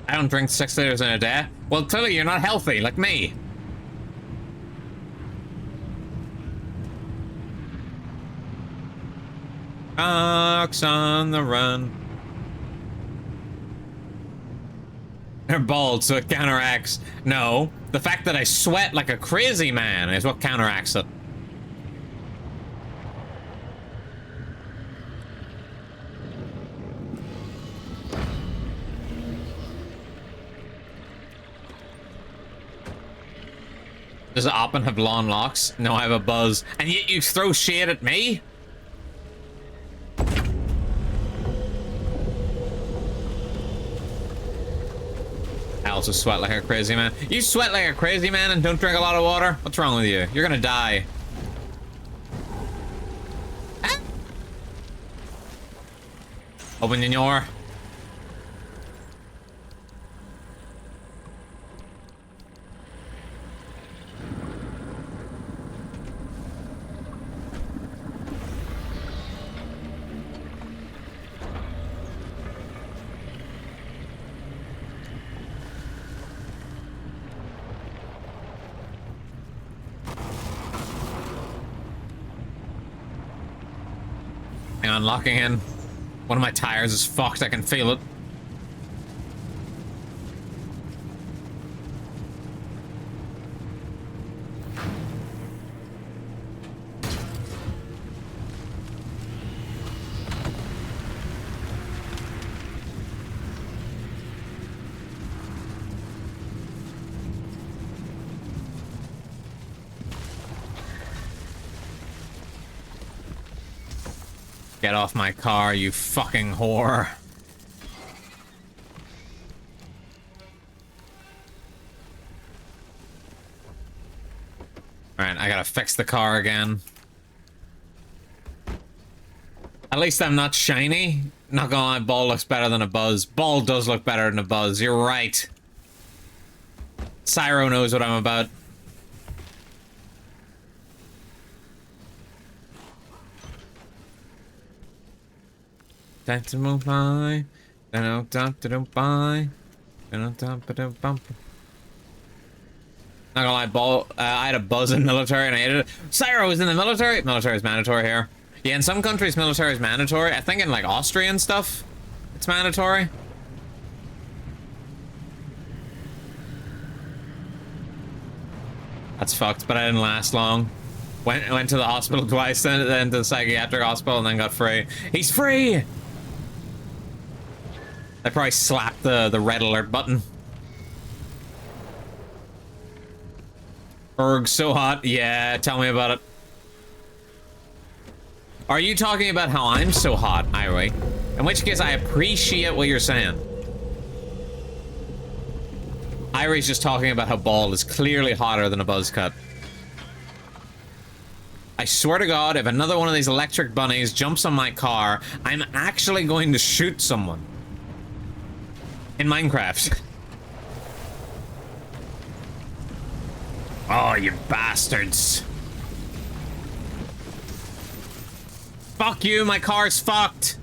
I don't drink 6 liters in a day. Well, clearly you're not healthy, like me. Fox on the run. They're bald, so it counteracts. No, the fact that I sweat like a crazy man is what counteracts it. Does Oppen have long locks? No, I have a buzz. And yet you throw shade at me? I also sweat like a crazy man. You sweat like a crazy man and don't drink a lot of water? What's wrong with you? You're gonna die. Ah. Open the door. Hang on, locking in. One of my tires is fucked, I can feel it. Get off my car, you fucking whore. Alright, I gotta fix the car again. At least I'm not shiny. Not gonna lie, Ball looks better than a Buzz. Ball does look better than a Buzz, you're right. Cyro knows what I'm about. Time to move by. Not gonna lie, Ball. I had a Buzz in military and I hated it. Cyro was in the military. Military is mandatory here. Yeah, in some countries, military is mandatory. I think in like Austria and stuff, it's mandatory. That's fucked, but I didn't last long. Went to the hospital twice, then to the psychiatric hospital, and then got free. He's free! I probably slapped the red alert button. Erg, so hot. Yeah, tell me about it. Are you talking about how I'm so hot, Irie? In which case, I appreciate what you're saying. Irie's just talking about how Ball is clearly hotter than a buzz cut. I swear to God, if another one of these electric bunnies jumps on my car, I'm actually going to shoot someone. In Minecraft. Oh, you bastards. Fuck you, my car's fucked.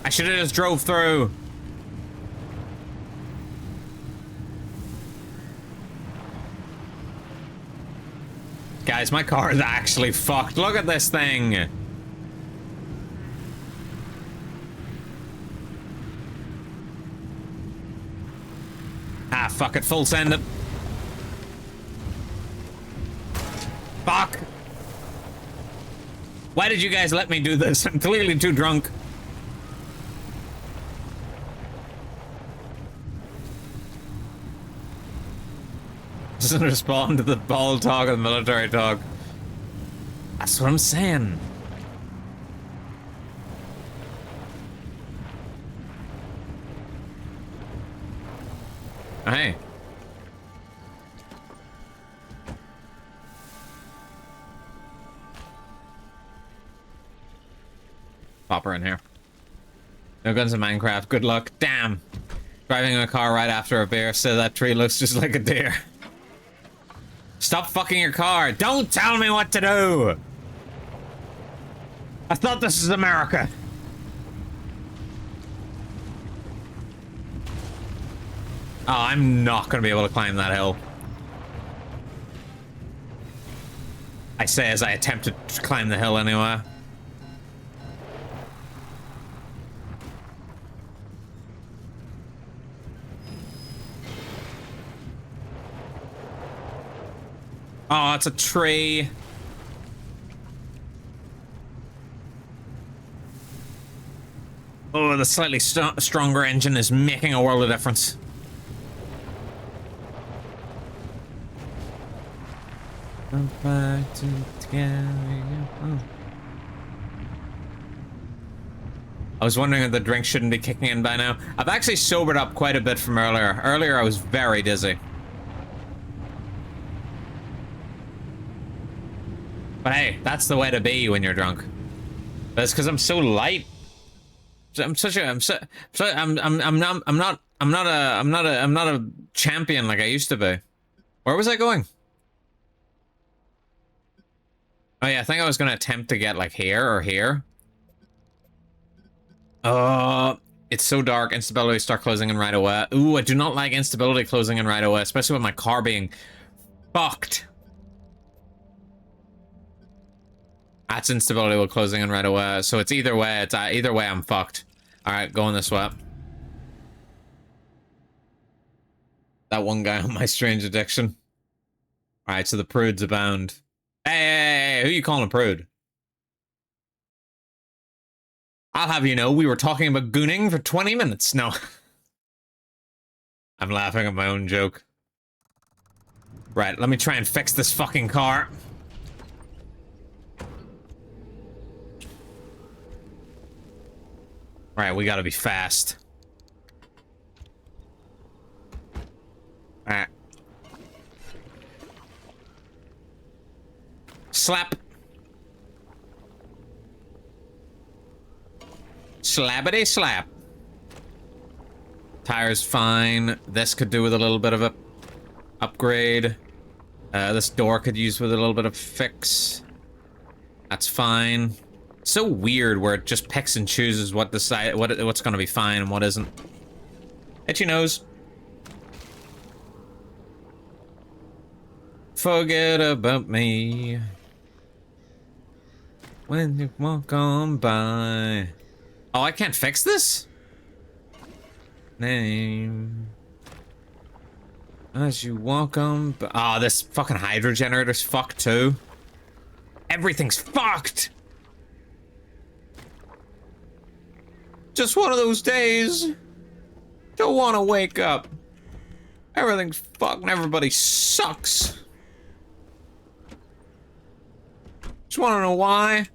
I should have just drove through. Guys, my car is actually fucked. Look at this thing. Ah, fuck it. Full send it. Fuck. Why did you guys let me do this? I'm clearly too drunk. Doesn't respond to the ball talk or the military talk. That's what I'm saying. Hey. Pop her in here. No guns in Minecraft. Good luck. Damn. Driving a car right after a bear, so that tree looks just like a deer. Stop fucking your car. Don't tell me what to do. I thought this is America. Oh, I'm not gonna be able to climb that hill. I say as I attempt to climb the hill anyway. Oh, it's a tree. Oh, the slightly stronger engine is making a world of difference. I was wondering if the drink shouldn't be kicking in by now. I've actually sobered up quite a bit from earlier. Earlier, I was very dizzy. But hey, that's the way to be when you're drunk. That's because I'm so light. I'm not a champion like I used to be. Where was I going? Oh yeah, I think I was gonna attempt to get like here or here. It's so dark. Instability start closing in right away. Ooh, I do not like instability closing in right away, especially with my car being fucked. That's instability with closing in right away. So it's either way. It's either way. I'm fucked. All right, going this way. That one guy on my strange addiction. All right, so the prudes abound. Hey, who you calling a prude? I'll have you know, we were talking about gooning for 20 minutes. No. I'm laughing at my own joke. Right, let me try and fix this fucking car. Alright, we gotta be fast. Alright. Slap. Slabbity slap. Tire's fine. This could do with a little bit of a upgrade. This door could use with a little bit of fix. That's fine. So weird where it just picks and chooses what what's gonna be fine and what isn't. Itchy nose. Forget about me when you walk on by. Oh, I can't fix this? Name as you walk on by. Oh, this fucking hydro generator's fucked too. Everything's fucked. Just one of those days. Don't want to wake up. Everything's fucked and everybody sucks. Just want to know why.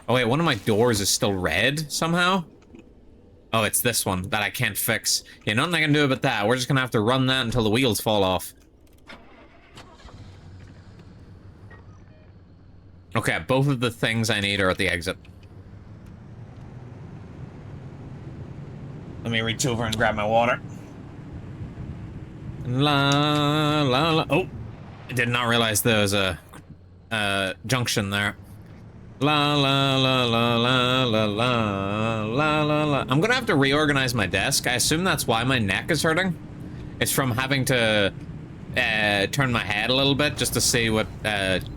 Oh wait, one of my doors is still red somehow. Oh, it's this one that I can't fix. Yeah, nothing I can do about that. We're just gonna have to run that until the wheels fall off. Okay, both of the things I need are at the exit. Let me reach over and grab my water. La la la. Oh, I did not realize there was a junction there. La la la la la la la la la la. I'm gonna have to reorganize my desk. I assume that's why my neck is hurting. It's from having to turn my head a little bit just to see what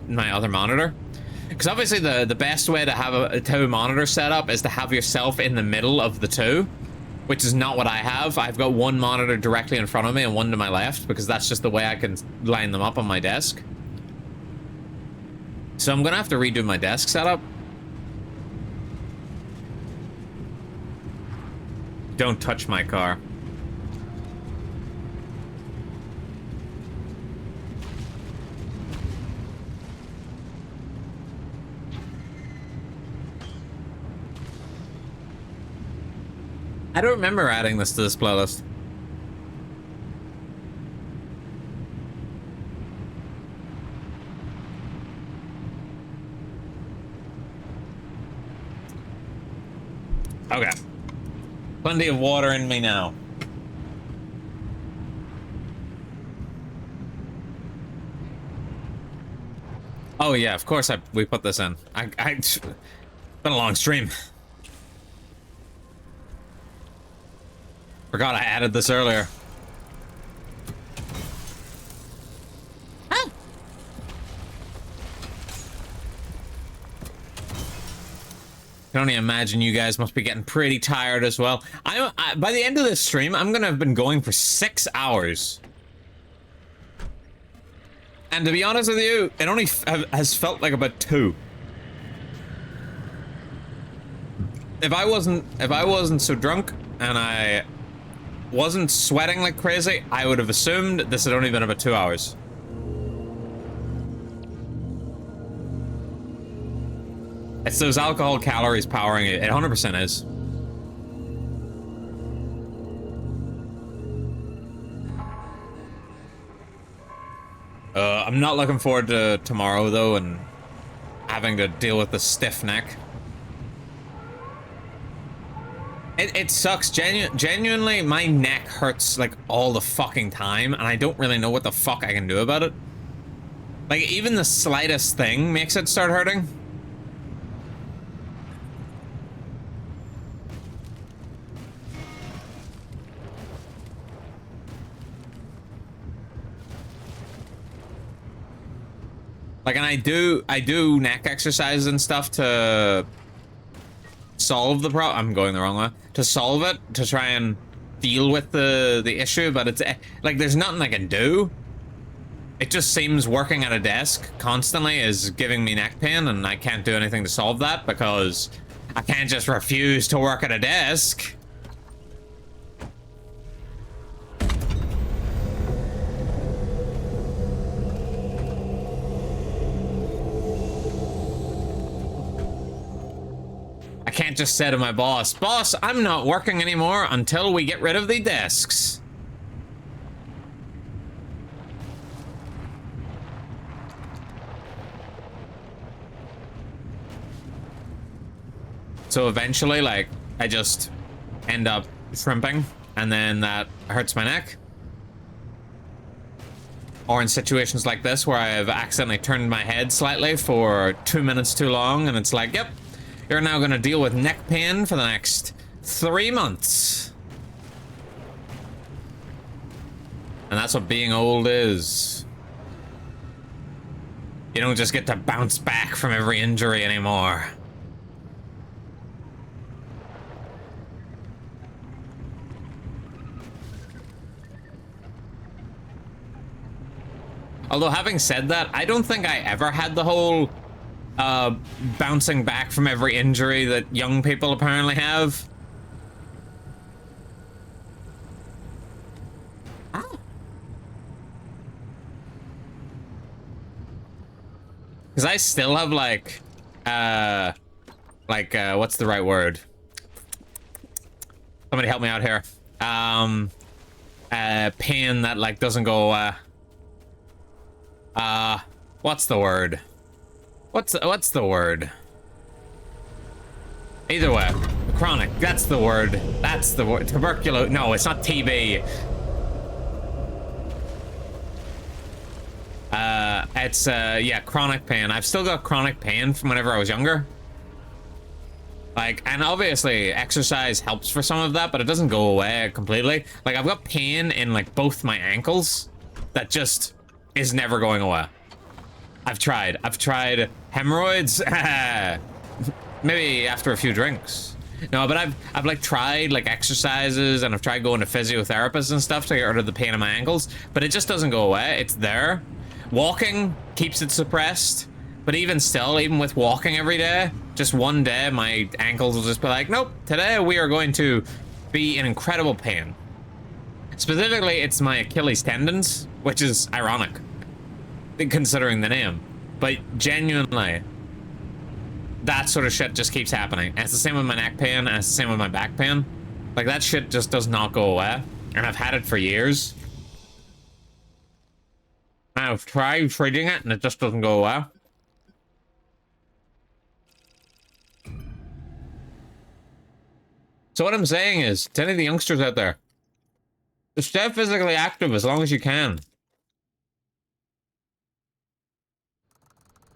my other monitor. Because obviously the best way to have a monitor set up is to have yourself in the middle of the two, which is not what I have. I've got one monitor directly in front of me and one to my left because that's just the way I can line them up on my desk. So I'm gonna have to redo my desk setup. Don't touch my car. I don't remember adding this to this playlist. Okay. Plenty of water in me now. Oh yeah, of course we put this in. It's been a long stream. Forgot I added this earlier. I can only imagine you guys must be getting pretty tired as well. By the end of this stream, I'm gonna have been going for 6 hours. And to be honest with you, it only has felt like about 2. If I wasn't so drunk and I wasn't sweating like crazy, I would have assumed this had only been about 2 hours. It's those alcohol calories powering it. It 100% is. I'm not looking forward to tomorrow, though, and having to deal with the stiff neck. It sucks. Genuinely, my neck hurts, like, all the fucking time, and I don't really know what the fuck I can do about it. Like, even the slightest thing makes it start hurting. Like, and I do neck exercises and stuff to solve the problem. I'm going the wrong way. To solve it, to try and deal with the issue, but it's like there's nothing I can do. It just seems working at a desk constantly is giving me neck pain, and I can't do anything to solve that because I can't just refuse to work at a desk. I can't just say to my boss, "Boss, I'm not working anymore until we get rid of the desks." So eventually, like, I just end up shrimping, and then that hurts my neck. Or in situations like this where I've accidentally turned my head slightly for 2 minutes too long, and it's like, yep, you're now gonna deal with neck pain for the next 3 months. And that's what being old is. You don't just get to bounce back from every injury anymore. Although, having said that, I don't think I ever had the whole bouncing back from every injury that young people apparently have. Because I still have, like, what's the right word? Somebody help me out here. Pain that, like, doesn't go, what's the word? What's the word? Either way, chronic, that's the word. That's the word. Tuberculosis, no, it's not TB. It's, yeah, chronic pain. I've still got chronic pain from whenever I was younger. Like, and obviously exercise helps for some of that, but it doesn't go away completely. Like, I've got pain in, like, both my ankles that just is never going away. I've tried hemorrhoids. Maybe after a few drinks. No, but I've like tried like exercises, and I've tried going to physiotherapists and stuff to get rid of the pain in my ankles, but it just doesn't go away. It's there. Walking keeps it suppressed, but even still, even with walking every day, just one day my ankles will just be like, nope, today we are going to be in incredible pain. Specifically, it's my Achilles tendons, which is ironic considering the name, but genuinely that sort of shit just keeps happening. And it's the same with my neck pain, and it's the same with my back pain. Like, that shit just does not go away, and I've had it for years. I've tried treating it, and it just doesn't go away. So what I'm saying is, to any of the youngsters out there, stay physically active as long as you can.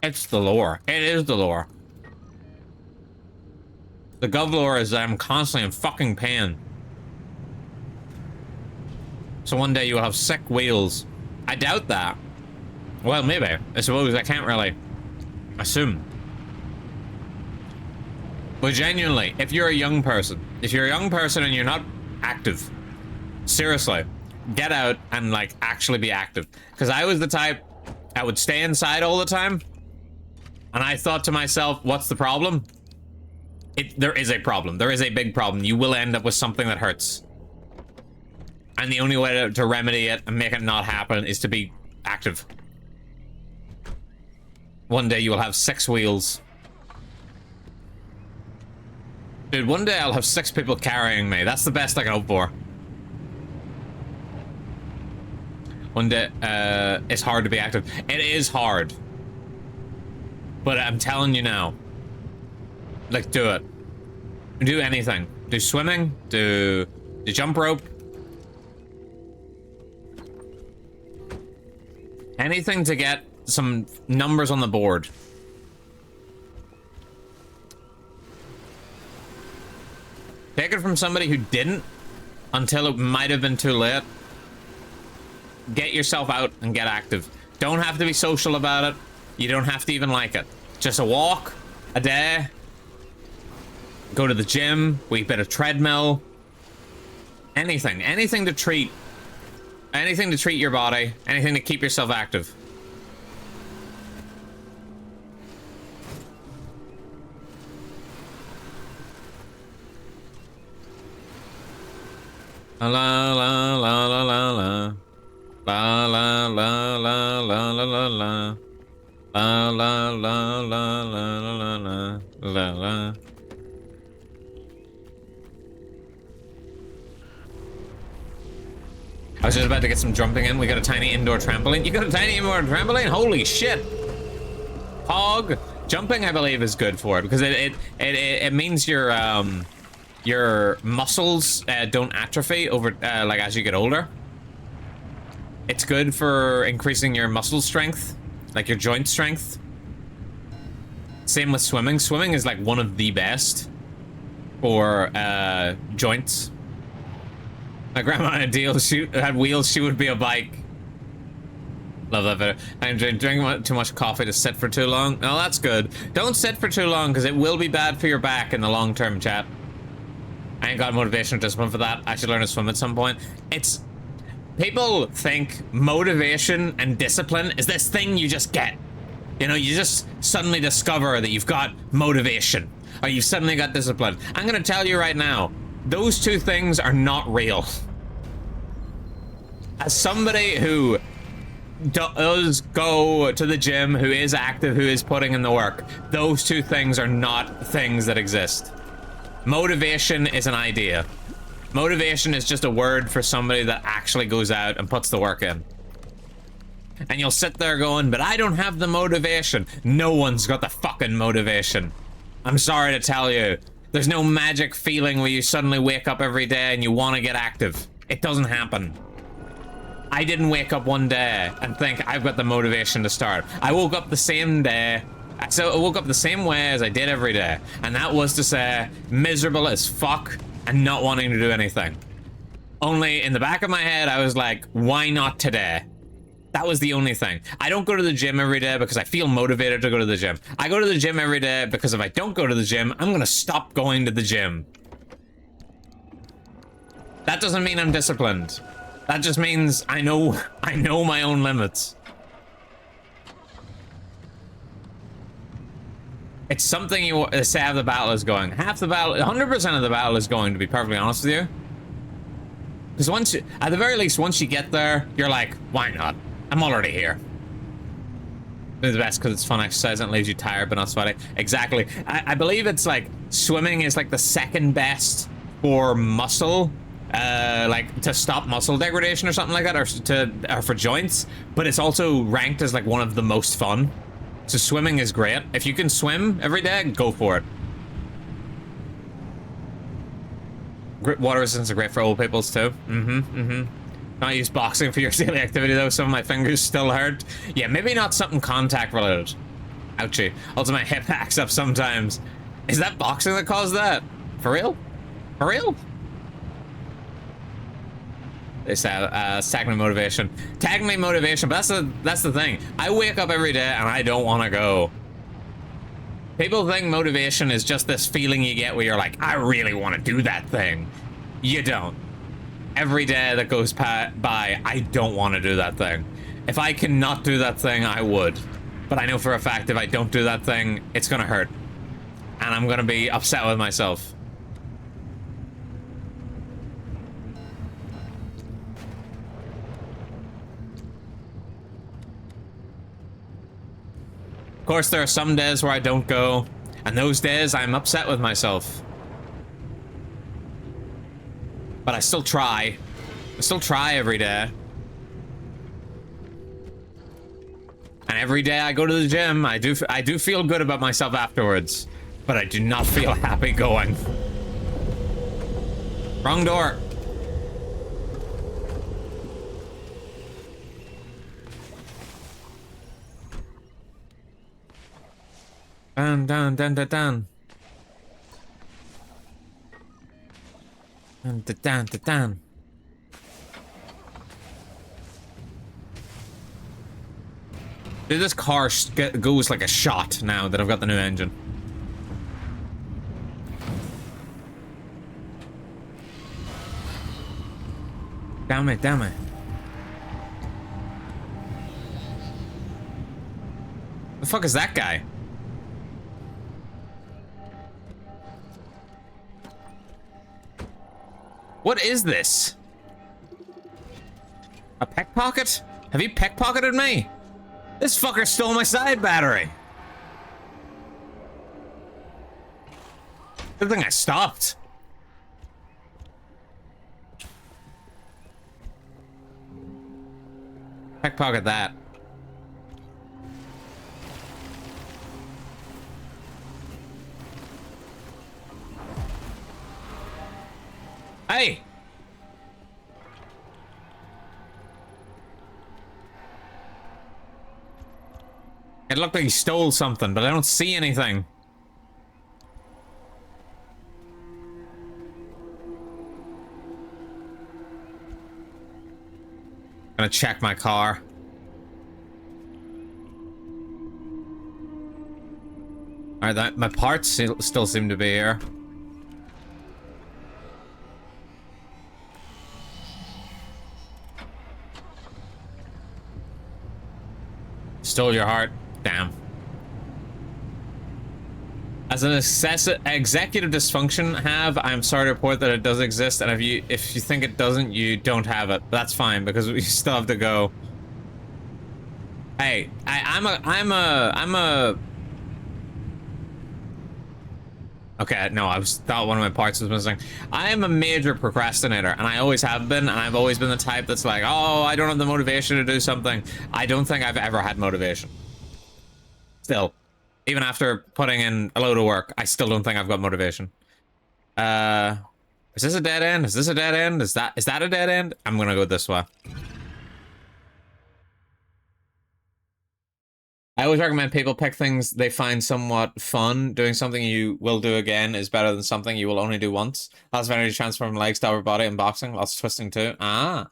It's the lore. It is the lore. The gov lore is that I'm constantly in fucking pain. So one day you will have sick wheels. I doubt that. Well, maybe. I suppose I can't really assume. But genuinely, if you're a young person and you're not active, seriously, get out and like actually be active. Because I was the type, I would stay inside all the time. And I thought to myself, what's the problem? There is a problem. There is a big problem. You will end up with something that hurts. And the only way to remedy it and make it not happen is to be active. One day you will have 6 wheels. Dude, one day I'll have 6 people carrying me. That's the best I can hope for. One day, it's hard to be active. It is hard. But I'm telling you now. Like, do it. Do anything. Do swimming. Do jump rope. Anything to get some numbers on the board. Take it from somebody who didn't until it might have been too late. Get yourself out and get active. Don't have to be social about it. You don't have to even like it. Just a walk, a day. Go to the gym, a bit of treadmill. Anything. Anything to treat your body. Anything to keep yourself active. La la la la la la la. La la la la la la la la. La la la la la la la la. I was just about to get some jumping in. We got a tiny indoor trampoline. You got a tiny indoor trampoline? Holy shit! Pog. Jumping, I believe, is good for it because it means your muscles don't atrophy over like as you get older. It's good for increasing your muscle strength, like your joint strength. Same with swimming. Swimming is like one of the best for joints. My grandma had had wheels, she would be a bike. Love that video. I'm drinking too much coffee to sit for too long. No, that's good. Don't sit for too long because it will be bad for your back in the long term, chat. I ain't got motivation or discipline for that. I should learn to swim at some point. People think motivation and discipline is this thing you just get. You know, you just suddenly discover that you've got motivation or you've suddenly got discipline. I'm gonna tell you right now, those two things are not real. As somebody who does go to the gym, who is active, who is putting in the work, those two things are not things that exist. Motivation is an idea. Motivation is just a word for somebody that actually goes out and puts the work in. And you'll sit there going, but I don't have the motivation. No one's got the fucking motivation. I'm sorry to tell you. There's no magic feeling where you suddenly wake up every day and you want to get active. It doesn't happen. I didn't wake up one day and think I've got the motivation to start. I woke up the same day. So I woke up the same way as I did every day. And that was to say, miserable as fuck and not wanting to do anything. Only in the back of my head, I was like, why not today? That was the only thing. I don't go to the gym every day because I feel motivated to go to the gym. I go to the gym every day because if I don't go to the gym, I'm gonna stop going to the gym. That doesn't mean I'm disciplined. That just means I know my own limits. It's something you say how the battle is going. Half the battle, 100% of the battle is going, to be perfectly honest with you. Because once you, at the very least, once you get there, you're like, why not? I'm already here. It's the best because it's fun exercise and it leaves you tired but not sweaty. Exactly. I believe it's like swimming is like the second best for muscle, like to stop muscle degradation or something like that, or for joints. But it's also ranked as like one of the most fun. So swimming is great. If you can swim every day, go for it. Water resistance are great for old peoples too. Not use boxing for your daily activity though. Some of my fingers still hurt. Yeah, maybe not something contact related. Ouchie. Also, my hip hacks up sometimes. Is that boxing that caused that? For real? For real? They said, tag me motivation. Tag me motivation, but that's the thing. I wake up every day and I don't want to go. People think motivation is just this feeling you get where you're like, I really want to do that thing. You don't. Every day that goes by, I don't want to do that thing. If I cannot do that thing, I would. But I know for a fact if I don't do that thing, it's gonna hurt. And I'm gonna be upset with myself. Of course, there are some days where I don't go, and those days I'm upset with myself. But I still try. I still try every day. And every day I go to the gym, I do feel good about myself afterwards, but I do not feel happy going. Wrong door. Down, down, down, down, down. Down, down, down, down. Dude, this car goes like a shot now that I've got the new engine. Damn it, damn it. The fuck is that guy? What is this? A pickpocket? Have you pickpocketed me? This fucker stole my side battery. Good thing I stopped. Pickpocket that. Hey! It looked like he stole something, but I don't see anything. Gonna check my car. Alright, my parts still seem to be here. Stole your heart. Damn. As an executive dysfunction I'm sorry to report that it does exist, and if you think it doesn't, you don't have it. That's fine, because we still have to go. Hey, I'm a okay, no, I thought one of my parts was missing. I am a major procrastinator, and I always have been, and I've always been the type that's like, oh, I don't have the motivation to do something. I don't think I've ever had motivation. Still. Even after putting in a load of work, I still don't think I've got motivation. Is this a dead end? Is this a dead end? Is that a dead end? I'm gonna go this way. I always recommend people pick things they find somewhat fun. Doing something you will do again is better than something you will only do once. Lots of energy transfer from legs to upper body and boxing. Lots of twisting too. Ah.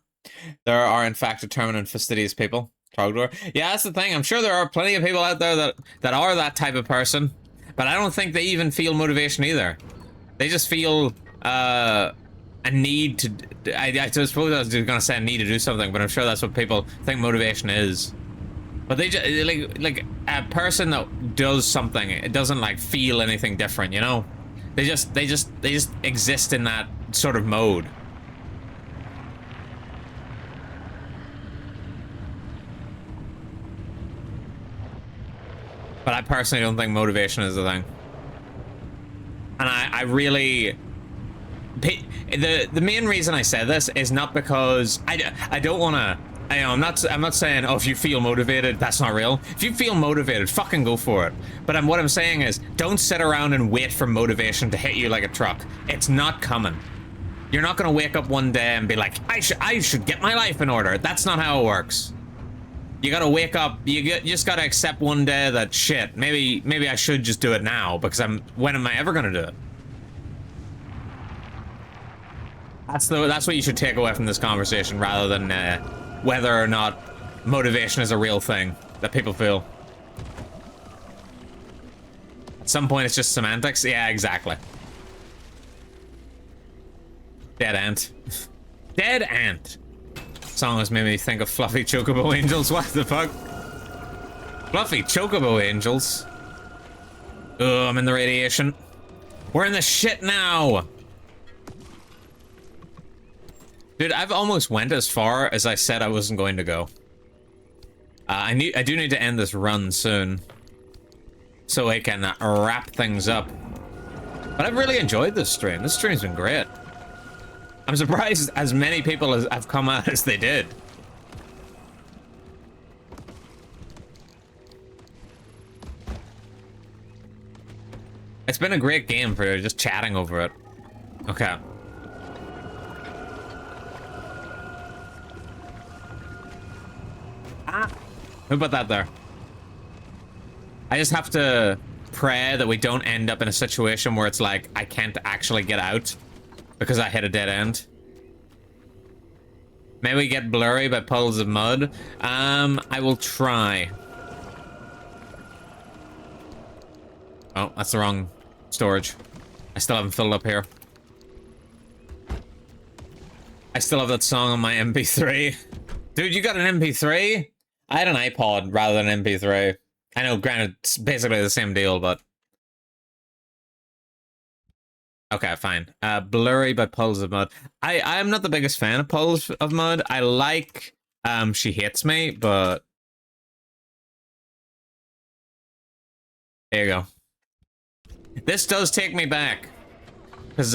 There are in fact determined and fastidious people. Trogdor. Yeah, that's the thing. I'm sure there are plenty of people out there that are that type of person, but I don't think they even feel motivation either. They just feel a need to. I suppose I was gonna say a need to do something, but I'm sure that's what people think motivation is. But they just like a person that does something. It doesn't like feel anything different, you know. They just exist in that sort of mode. But I personally don't think motivation is the thing. And I really... The main reason I say this is not because... I don't want to... I'm not saying, oh, if you feel motivated, that's not real. If you feel motivated, fucking go for it. But what I'm saying is, don't sit around and wait for motivation to hit you like a truck. It's not coming. You're not gonna wake up one day and be like, I should get my life in order. That's not how it works. You gotta wake up, you just gotta accept one day that shit, maybe I should just do it now, because when am I ever gonna do it? That's what you should take away from this conversation, rather than whether or not motivation is a real thing that people feel. At some point it's just semantics. Yeah, exactly. Dead ant. Dead ant. Song has made me think of fluffy chocobo angels. What the fuck? Fluffy chocobo angels. Oh, I'm in the radiation. We're in the shit now. Dude, I've almost went as far as I said I wasn't going to go. I do need to end this run soon, so I can wrap things up. But I've really enjoyed this stream. This stream's been great. I'm surprised as many people as have come out as they did. It's been a great game for just chatting over it. Okay. Ah! Who put that there? I just have to pray that we don't end up in a situation where it's like, I can't actually get out because I hit a dead end. May we get blurry by puddles of mud? I will try. Oh, that's the wrong storage. I still haven't filled up here. I still have that song on my MP3. Dude, you got an MP3? I had an iPod rather than an MP3. I know, granted, it's basically the same deal, but... Okay, fine. Blurry by Puddles of Mud. I'm not the biggest fan of Puddles of Mud. I like She Hates Me, but... There you go. This does take me back. Because,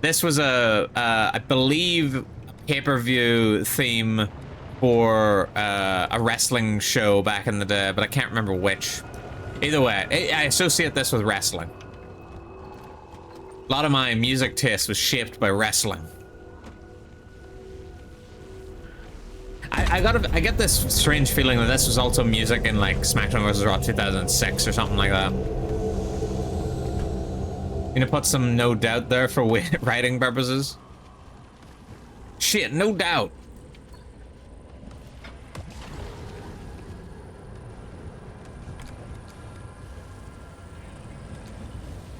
this was I believe, pay-per-view theme for a wrestling show back in the day, but I can't remember which. Either way, I associate this with wrestling. A lot of my music taste was shaped by wrestling. I get this strange feeling that this was also music in like SmackDown vs. Raw 2006 or something like that. You gonna put some No Doubt there for writing purposes? Shit, No Doubt.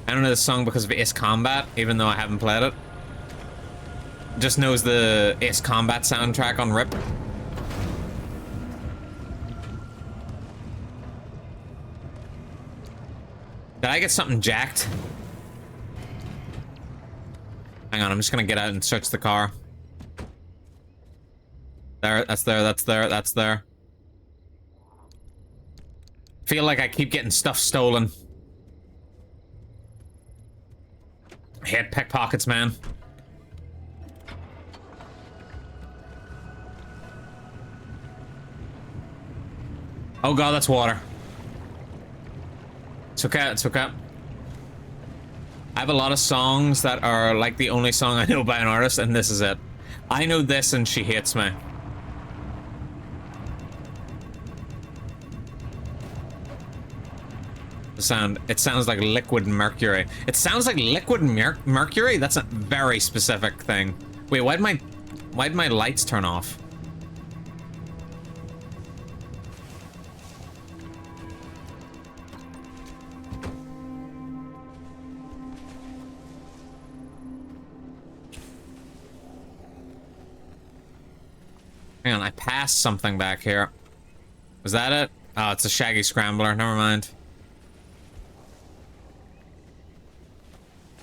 I don't know this song because of Ace Combat, even though I haven't played it. Just knows the Ace Combat soundtrack on rip. Did I get something jacked? Hang on, I'm just gonna get out and search the car. There, that's there, that's there, that's there. Feel like I keep getting stuff stolen. I hate pickpockets, man. Oh god, that's water. It's okay, it's okay. I have a lot of songs that are like the only song I know by an artist, and this is it. I know this and She Hates Me. It sounds like liquid mercury. It sounds like liquid mercury? That's a very specific thing. Wait, why'd my lights turn off? Hang on, I passed something back here. Was that it? Oh, it's a Shaggy Scrambler. Never mind.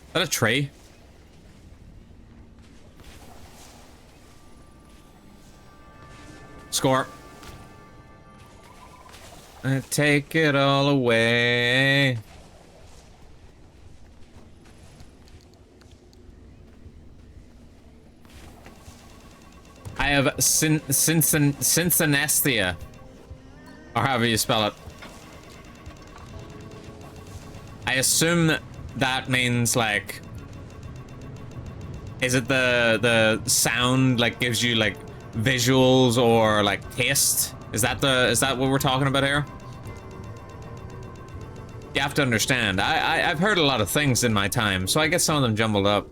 Is that a tree? Score. I take it all away. I have synthenesthia, or however you spell it. I assume that means like Is it the sound like gives you like visuals or like taste? Is that what we're talking about here? You have to understand. I've heard a lot of things in my time, so I get some of them jumbled up.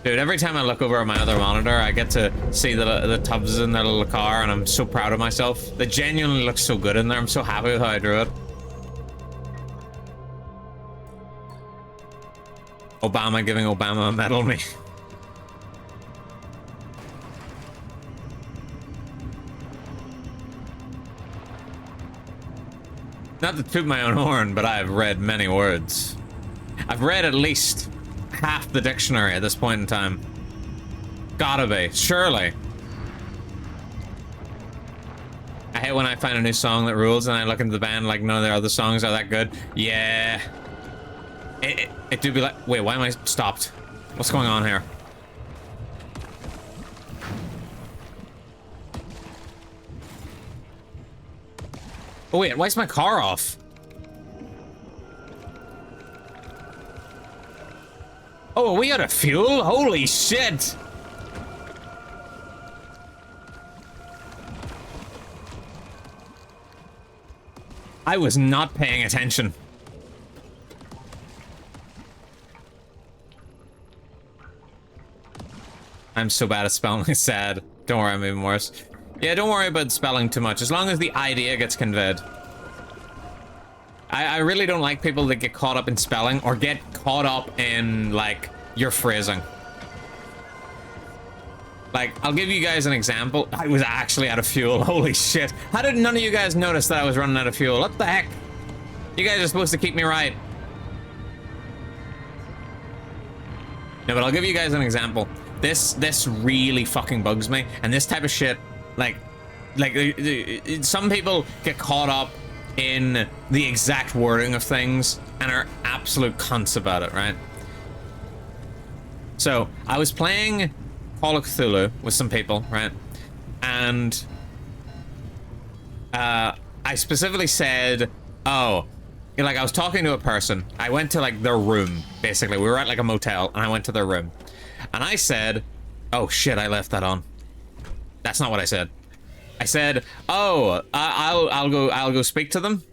Dude, every time I look over at my other monitor, I get to see the tubs in their little car, and I'm so proud of myself. They genuinely look so good in there. I'm so happy with how I drew it. Obama giving Obama a medal me. Not to toot my own horn, but I have read many words. I've read at least half the dictionary at this point in time. Gotta be, surely. I hate when I find a new song that rules and I look into the band like none of their other songs are that good. Yeah. It do be like, wait, why am I stopped? What's going on here? Oh wait, why is my car off? Oh, are we out of fuel? Holy shit! I was not paying attention. I'm so bad at spelling, it's sad. Don't worry, I'm even worse. Yeah, don't worry about spelling too much, as long as the idea gets conveyed. I really don't like people that get caught up in spelling or get caught up in, like, your phrasing. Like, I'll give you guys an example. I was actually out of fuel. Holy shit. How did none of you guys notice that I was running out of fuel? What the heck? You guys are supposed to keep me right. No, but I'll give you guys an example. This really fucking bugs me. And this type of shit, like some people get caught up in the exact wording of things and are absolute cunts about it, right? So, I was playing Call of Cthulhu with some people, right? And I specifically said, oh, like I was talking to a person. I went to like their room, basically. We were at like a motel and I went to their room. And I said, oh shit, I left that on. That's not what I said. I said, oh, I'll go speak to them.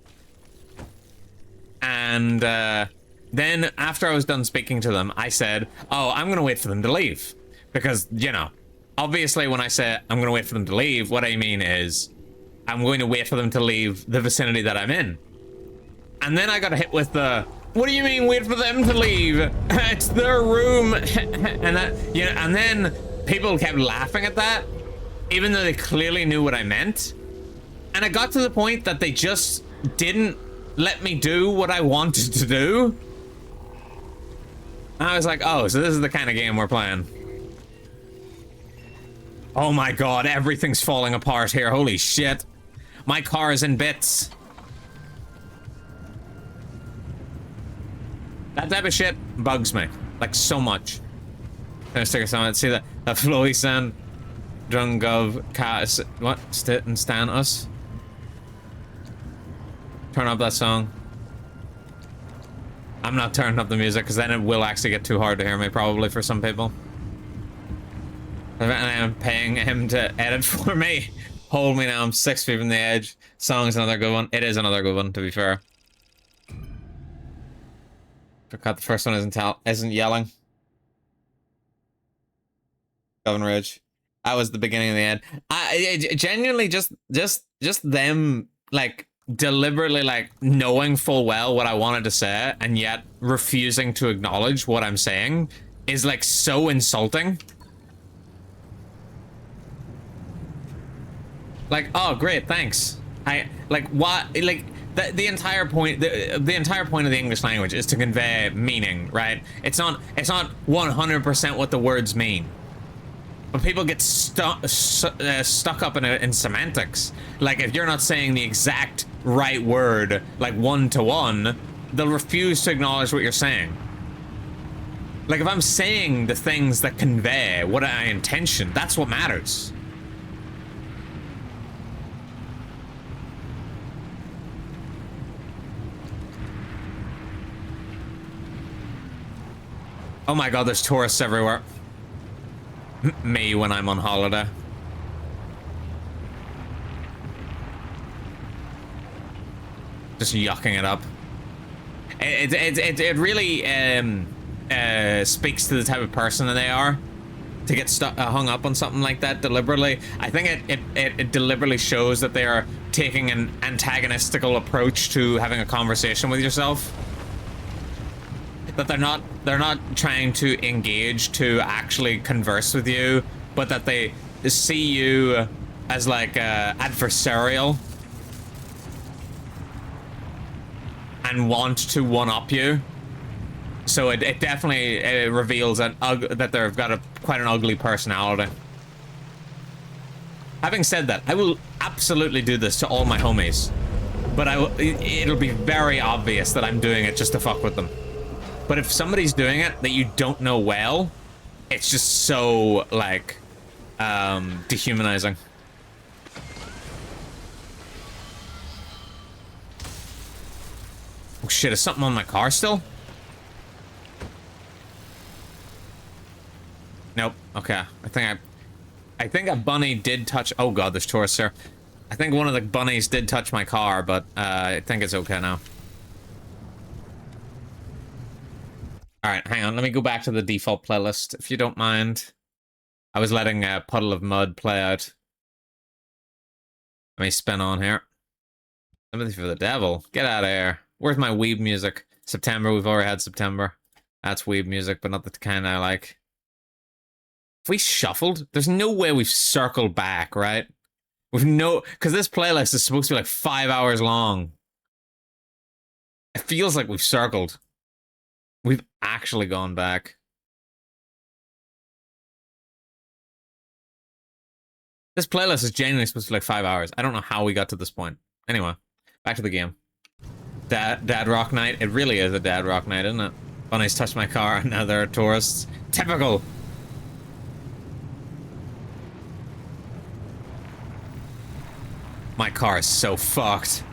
And then after I was done speaking to them, I said, oh, I'm gonna wait for them to leave. Because, you know, obviously when I say I'm gonna wait for them to leave, what I mean is I'm going to wait for them to leave the vicinity that I'm in. And then I got hit with the, what do you mean wait for them to leave? It's their room. And that, you know, and then people kept laughing at that, even though they clearly knew what I meant. And it got to the point that they just didn't let me do what I wanted to do. And I was like, oh, so this is the kind of game we're playing. Oh my god, everything's falling apart here. Holy shit. My car is in bits. That type of shit bugs me. Like, so much. Let's take a song. Let's see that flowy sound. Drungov cat. What? Stit and stan us. Turn up that song. I'm not turning up the music because then it will actually get too hard to hear me, probably, for some people. And I'm paying him to edit for me. Hold me now, I'm 6 feet from the edge. Song's another good one. It is another good one, to be fair. Forgot the first one isn't yelling. Governor Ridge. That was the beginning of the end. I genuinely just them like deliberately like knowing full well what I wanted to say and yet refusing to acknowledge what I'm saying is like so insulting. Like, oh great, thanks. I like what like the entire point the entire point of the English language is to convey meaning, right? It's not 100% what the words mean. But people get stuck up in semantics. Like, if you're not saying the exact right word, like one-to-one, they'll refuse to acknowledge what you're saying. Like, if I'm saying the things that convey what I intention, that's what matters. Oh my god, there's tourists everywhere. Me when I'm on holiday. Just yucking it up. It really speaks to the type of person that they are to get hung up on something like that deliberately. I think it deliberately shows that they are taking an antagonistical approach to having a conversation with yourself. That they're not trying to engage to actually converse with you, but that they see you as like adversarial and want to one-up you. So it definitely reveals that they've got quite an ugly personality. Having said that, I will absolutely do this to all my homies, but it'll be very obvious that I'm doing it just to fuck with them. But if somebody's doing it that you don't know well, it's just so, like, dehumanizing. Oh shit, is something on my car still? Nope. Okay. I think a bunny did touch... Oh god, there's tourists here. I think one of the bunnies did touch my car, but I think it's okay now. Alright, hang on. Let me go back to the default playlist, if you don't mind. I was letting Puddle of Mud play out. Let me spin on here. Sympathy for the Devil. Get out of here. Where's my weeb music? September, we've already had September. That's weeb music, but not the kind I like. If we shuffled, there's no way we've circled back, right? We've no... Because this playlist is supposed to be like 5 hours long. It feels like we've circled. We've actually gone back. This playlist is genuinely supposed to be like 5 hours. I don't know how we got to this point. Anyway, back to the game. Dad Rock Night. It really is a Dad Rock Night, isn't it? Bunnies touched my car and now there are tourists. Typical! My car is so fucked.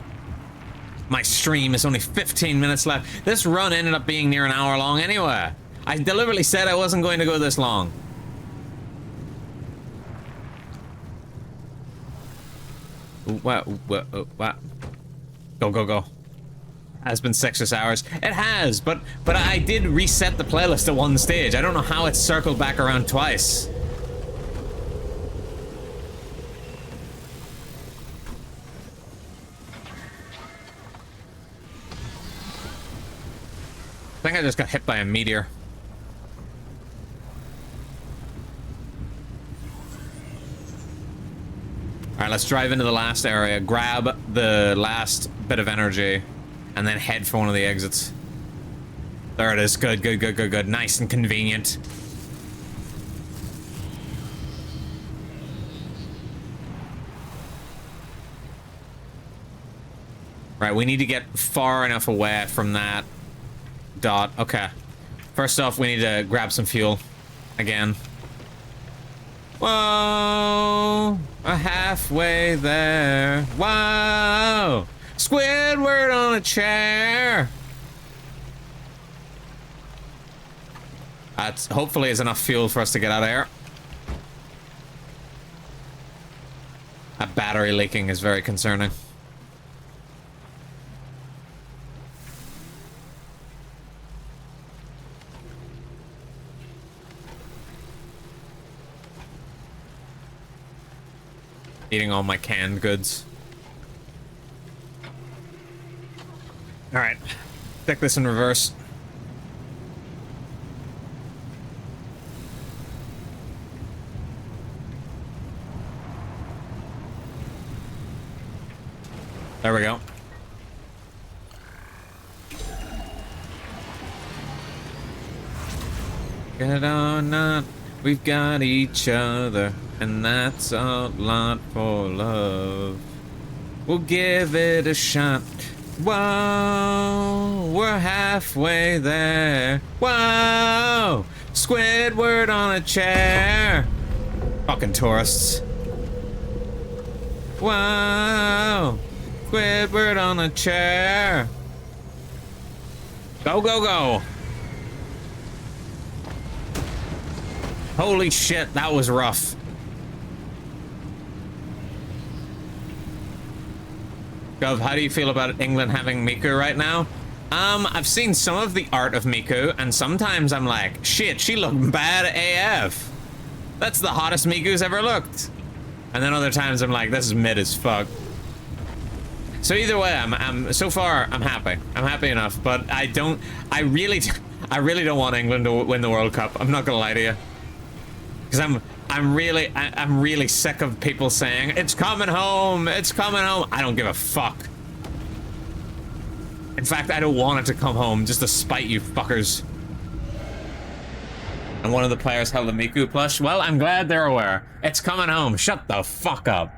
My stream is only 15 minutes left. This run ended up being near an hour long anyway. I deliberately said I wasn't going to go this long. What? Go. Has been 6 hours. It has, but I did reset the playlist at one stage. I don't know how it's circled back around twice. I think I just got hit by a meteor. Alright, let's drive into the last area, grab the last bit of energy, and then head for one of the exits. There it is. Good. Nice and convenient. Right, we need to get far enough away from that dot. Okay. First off, we need to grab some fuel. Again. Whoa! We're halfway there. Whoa! Squidward on a chair! That hopefully is enough fuel for us to get out of here. That battery leaking is very concerning. Eating all my canned goods. Alright. Stick this in reverse. There we go. Get on up. We've got each other. And that's a lot for love. We'll give it a shot. Whoa, we're halfway there. Whoa, Squidward on a chair. Fucking tourists. Whoa, Squidward on a chair. Go. Holy shit, that was rough. Gov, how do you feel about England having Miku right now? I've seen some of the art of Miku, and sometimes I'm like, shit, she looked bad AF. That's the hottest Miku's ever looked. And then other times I'm like, this is mid as fuck. So either way, so far I'm happy. I'm happy enough, but I really don't want England to win the World Cup. I'm not gonna lie to you, because I'm really sick of people saying it's coming home, it's coming home. I don't give a fuck. In fact, I don't want it to come home just to spite you fuckers. And one of the players held a Miku plush. Well, I'm glad they're aware. It's coming home. Shut the fuck up.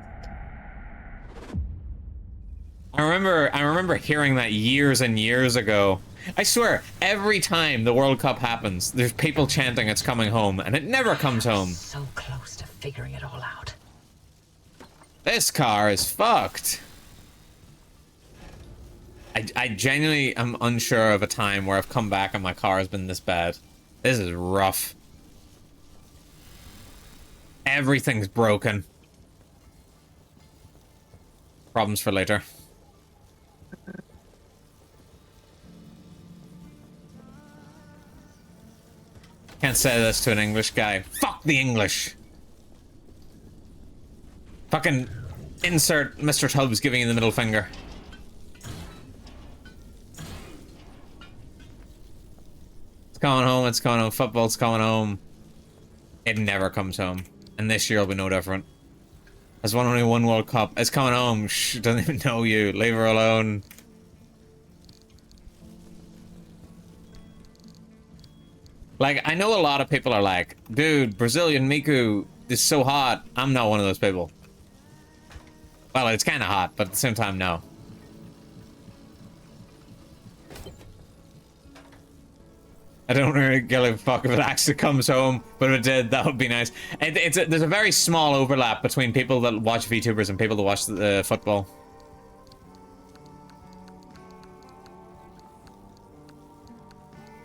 I remember hearing that years and years ago. I swear, every time the World Cup happens, there's people chanting it's coming home, and it never comes home. So close to figuring it all out. This car is fucked. I genuinely am unsure of a time where I've come back and my car has been this bad. This is rough. Everything's broken. Problems for later. Can't say this to an English guy. Fuck the English. Fucking insert Mr. Tubbs giving you the middle finger. It's coming home, it's coming home. Football's coming home. It never comes home. And this year will be no different. Has won only one World Cup. It's coming home. Shh, doesn't even know you. Leave her alone. Like, I know a lot of people are like, dude, Brazilian Miku is so hot. I'm not one of those people. Well, it's kind of hot, but at the same time, no. I don't really give a fuck if it actually comes home, but if it did, that would be nice. There's a very small overlap between people that watch VTubers and people that watch the football.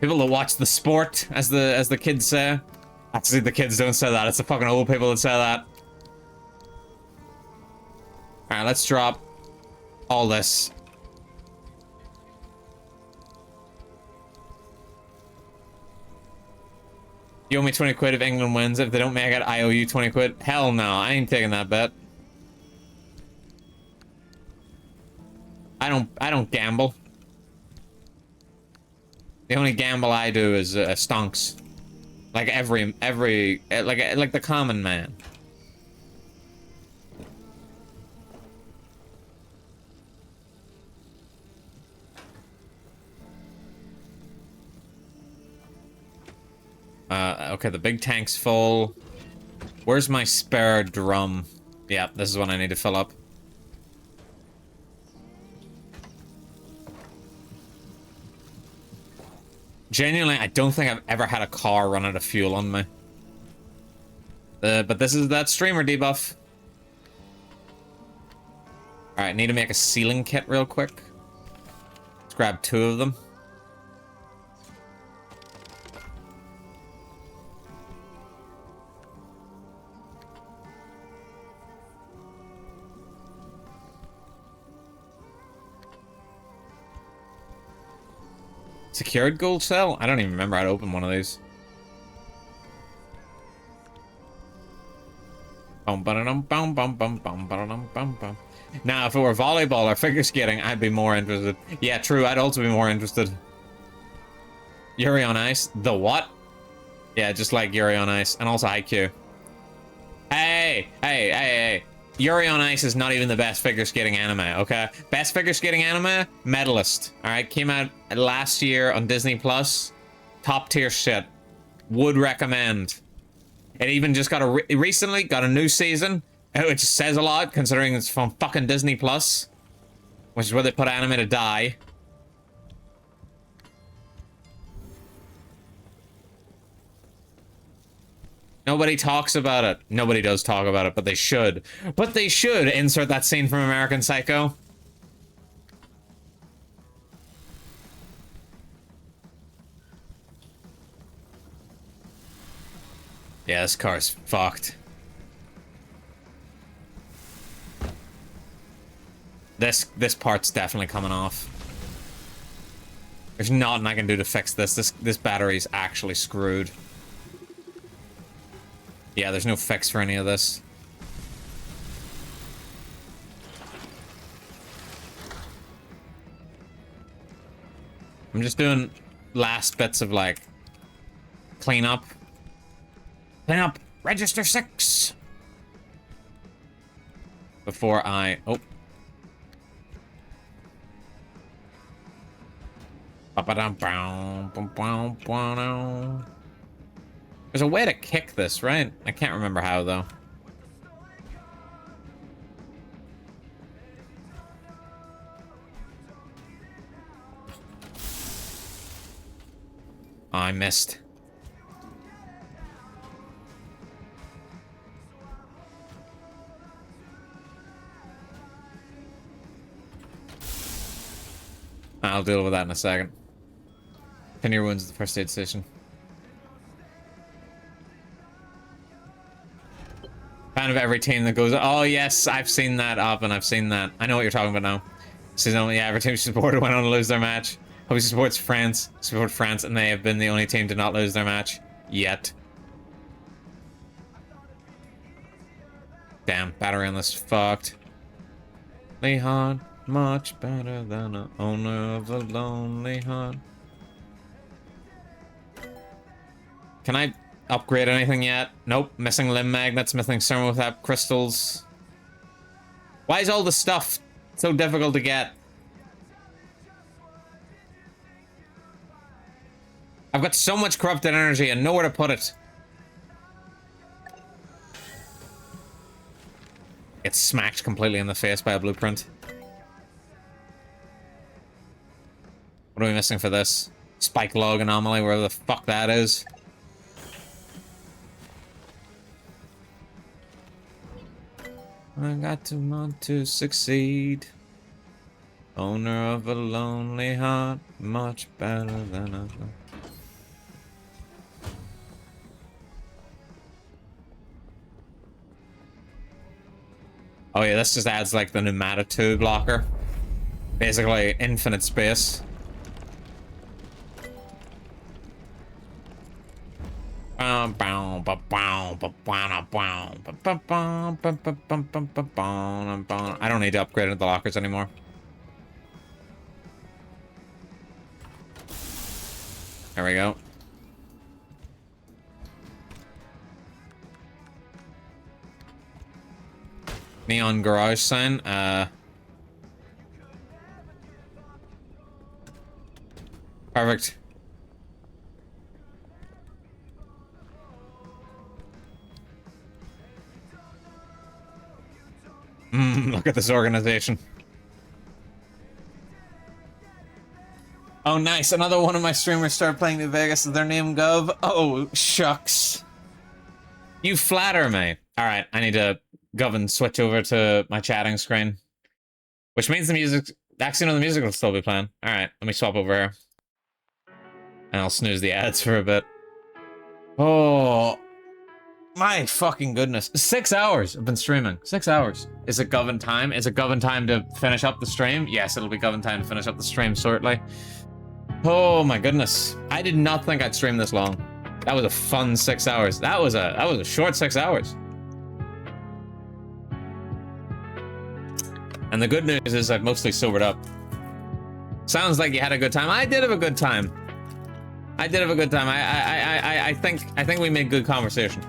People that watch the sport, as the kids say. Actually, the kids don't say that. It's the fucking old people that say that. Alright, let's drop all this. You owe me 20 quid if England wins. If they don't make it, I owe you 20 quid. Hell no, I ain't taking that bet. I don't gamble. The only gamble I do is stonks. Like like the common man. Okay, the big tank's full. Where's my spare drum? Yeah, this is what I need to fill up. Genuinely, I don't think I've ever had a car run out of fuel on me. But this is that streamer debuff. Alright, need to make a sealing kit real quick. Let's grab 2 of them. Secured gold cell? I don't even remember how to open one of these. Now, if it were volleyball or figure skating, I'd be more interested. Yeah, true, I'd also be more interested. Yuri on Ice? The what? Yeah, just like Yuri on Ice. And also IQ. Hey! Yuri on Ice is not even the best figure skating anime, okay? Best figure skating anime? Medalist. Alright, came out last year on Disney Plus. Top tier shit. Would recommend. It even just got recently got a new season, which says a lot considering it's from fucking Disney Plus, which is where they put anime to die. Nobody talks about it. Nobody does talk about it, but they should. But they should insert that scene from American Psycho. Yeah, this car's fucked. This part's definitely coming off. There's nothing I can do to fix this. This battery's actually screwed. Yeah, there's no fix for any of this. I'm just doing last bits of like cleanup. Cleanup register 6 before I There's a way to kick this, right? I can't remember how though. Oh, I missed. I'll deal with that in a second. Pin your wounds at the first aid station. Fan of every team that goes. Oh yes, I've seen that up, and I've seen that. I know what you're talking about now. This only every team supported went on to lose their match. Hope he supports France. Support France, and they have been the only team to not lose their match yet. Damn, battery on this fucked. Lonely heart, much better than an owner of a lonely heart. Can I upgrade anything yet? Nope. Missing limb magnets, missing thermotap crystals. Why is all the stuff so difficult to get? I've got so much corrupted energy and nowhere to put it. It's smacked completely in the face by a blueprint. What are we missing for this? Spike log anomaly, wherever the fuck that is. I got to want to succeed. Owner of a lonely heart, much better than a... Oh yeah, this just adds like the pneumatotube locker. Basically, infinite space. I don't need to upgrade the lockers anymore. There we go. Neon garage sign. Perfect. Look at this organization. Oh, nice. Another one of my streamers started playing New Vegas. Is their name Gov? Oh, shucks. You flatter me. All right, I need to Gov and switch over to my chatting screen. Which means the music... Actually, no, the music will still be playing. All right, let me swap over here. And I'll snooze the ads for a bit. Oh... My fucking goodness. 6 hours I've been streaming. 6 hours. Is it Govan time? Is it Govan time to finish up the stream? Yes, it'll be Govan time to finish up the stream shortly. Oh my goodness. I did not think I'd stream this long. That was a fun 6 hours. That was a short 6 hours. And the good news is I've mostly sobered up. Sounds like you had a good time. I did have a good time. I did have a good time. I think we made good conversation.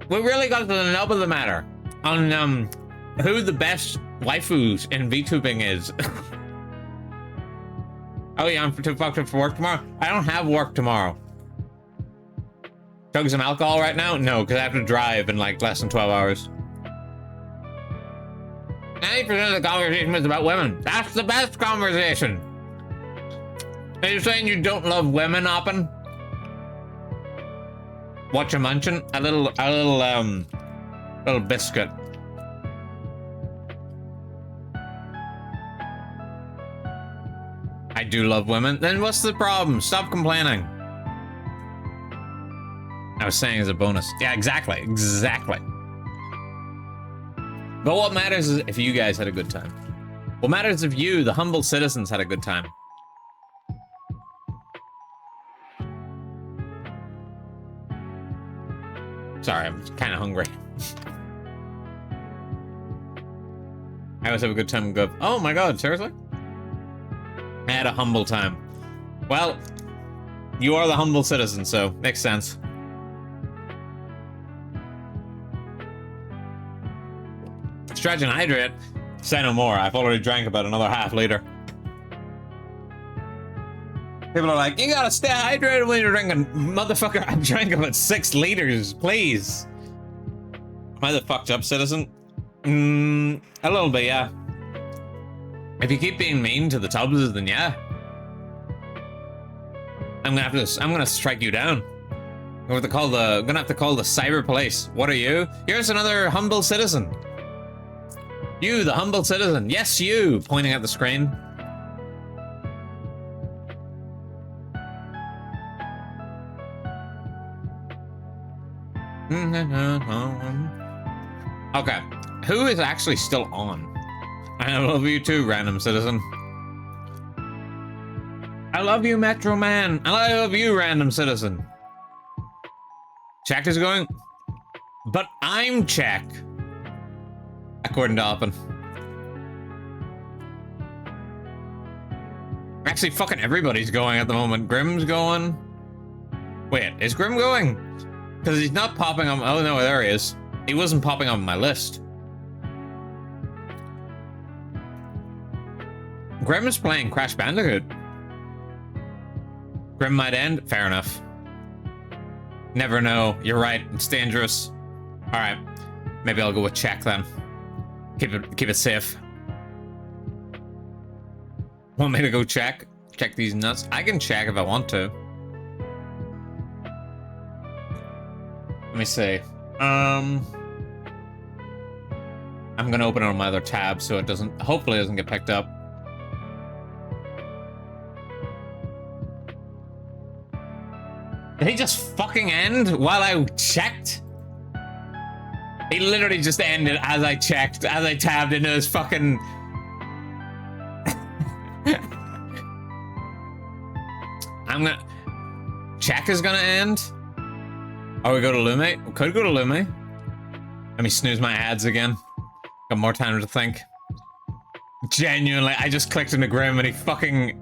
We really got to the nub of the matter on who the best waifus in VTubing is. Oh yeah, I'm too fucked up for work tomorrow. I don't have work tomorrow. Chug some alcohol right now? No, because I have to drive in like less than 12 hours. 90% of the conversation was about women. That's the best conversation. Are you saying you don't love women, Oppen? What you munching? A little biscuit. I do love women. Then what's the problem? Stop complaining. I was saying as a bonus. Yeah, exactly. Exactly. But what matters is if you guys had a good time. What matters is if you, the humble citizens, had a good time. Sorry, I'm kind of hungry. I always have a good time and go, oh my god, seriously? I had a humble time. Well, you are the humble citizen, so makes sense. Stretch and hydrate? Say no more, I've already drank about another half liter. People are like, you gotta stay hydrated when you're drinking. Motherfucker, I drank about 6 liters, please. Am I the fucked up citizen? A little bit, yeah. If you keep being mean to the tubs, then yeah. I'm gonna strike you down. I'm gonna have to call the cyber police. What are you? Here's another humble citizen. You, the humble citizen. Yes, you, pointing at the screen. Okay, who is actually still on? I love you too, random citizen. I love you, Metro Man. I love you, random citizen. Check is going, but I'm check. According to Oppen. Actually, fucking everybody's going at the moment. Grimm's going. Wait, is Grimm going? Because he's not popping on. Oh no, there he is. He wasn't popping on my list. Grimm is playing Crash Bandicoot. Grimm might end. Fair enough. Never know. You're right. It's dangerous. All right. Maybe I'll go with check then. Keep it safe. Want me to go check? Check these nuts? I can check if I want to. Let me see. I'm gonna open it on my other tab so it doesn't, hopefully it doesn't get picked up. Did he just fucking end while I checked? He literally just ended as I checked, as I tabbed into his fucking... I'm gonna... Check is gonna end? Oh, we go to Lume? We could go to Lume. Let me snooze my ads again. Got more time to think. Genuinely, I just clicked into Grim and he fucking...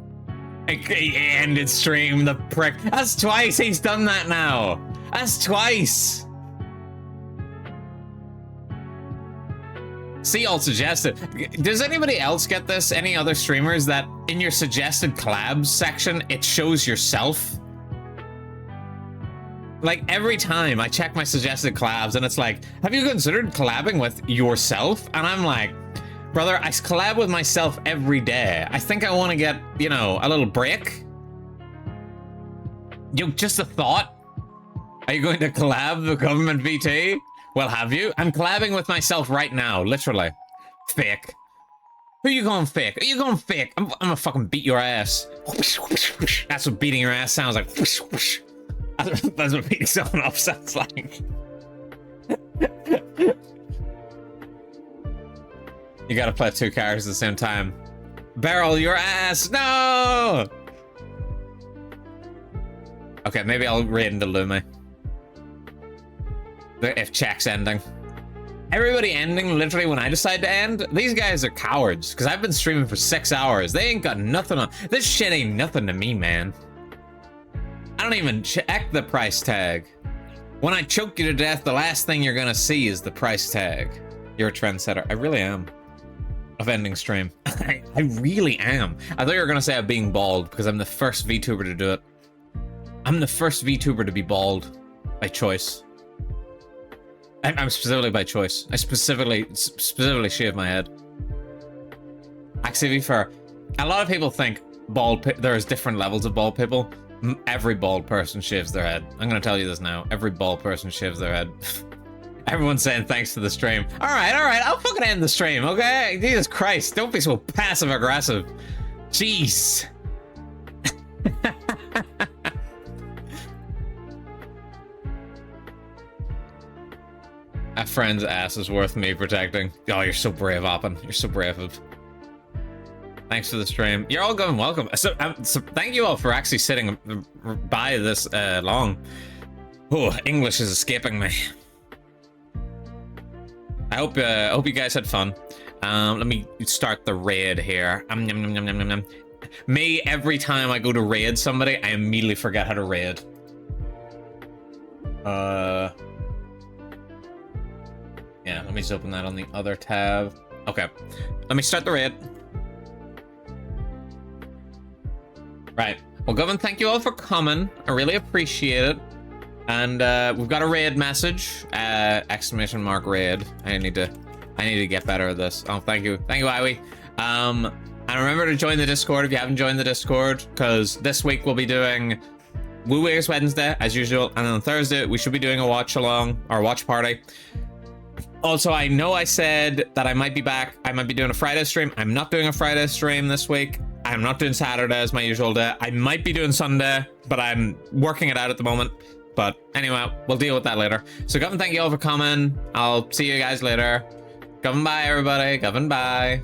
He ended stream, the prick. That's twice he's done that now. That's twice. See, all suggested. Does anybody else get this? Any other streamers that in your suggested collabs section, it shows yourself? Like every time I check my suggested collabs and it's like, have you considered collabing with yourself? And I'm like, brother, I collab with myself every day. I think I want to get, you know, a little break. Just a thought. Are you going to collab the government VT? Well, have you? I'm collabing with myself right now, literally. Fake. Who are you going fake? Are you going fake? I'm gonna fucking beat your ass. That's what beating your ass sounds like. That's what beating someone up sounds like. You gotta play 2 characters at the same time. Barrel your ass! No! Okay, maybe I'll raid into Lume. If check's ending. Everybody ending literally when I decide to end? These guys are cowards, because I've been streaming for 6 hours. They ain't got nothing on. This shit ain't nothing to me, man. I don't even check the price tag. When I choke you to death, the last thing you're gonna see is the price tag. You're a trendsetter. I really am. Of ending stream. I really am. I thought you were gonna say I'm being bald, because I'm the first VTuber to do it. I'm the first VTuber to be bald. By choice. I'm specifically by choice. I specifically shave my head. Actually, to be fair, a lot of people think there's different levels of bald people. Every bald person shaves their head. I'm gonna tell you this now. Every bald person shaves their head. Everyone's saying thanks to the stream. Alright, I'll fucking end the stream, okay? Jesus Christ, don't be so passive-aggressive. Jeez. That friend's ass is worth me protecting. Oh, you're so brave, Oppen. You're so brave. Thanks for the stream. You're all going welcome. So thank you all for actually sitting by this long. Oh, English is escaping me. I hope you guys had fun. Let me start the raid here. Me, every time I go to raid somebody, I immediately forget how to raid. Yeah, let me just open that on the other tab. Okay, let me start the raid. Right. Well, Govin, thank you all for coming. I really appreciate it. And we've got a raid message. Exclamation mark raid. I need to get better at this. Oh, thank you, Iwi. And remember to join the Discord if you haven't joined the Discord, because this week we'll be doing Woo Weir's Wednesday as usual, and on Thursday we should be doing a watch along or watch party. Also, I know I said that I might be back. I might be doing a Friday stream. I'm not doing a Friday stream this week. I'm not doing Saturday as my usual day. I might be doing Sunday, but I'm working it out at the moment. But anyway, we'll deal with that later. So Govin, thank you all for coming. I'll see you guys later. Govin, bye everybody. Govin, bye.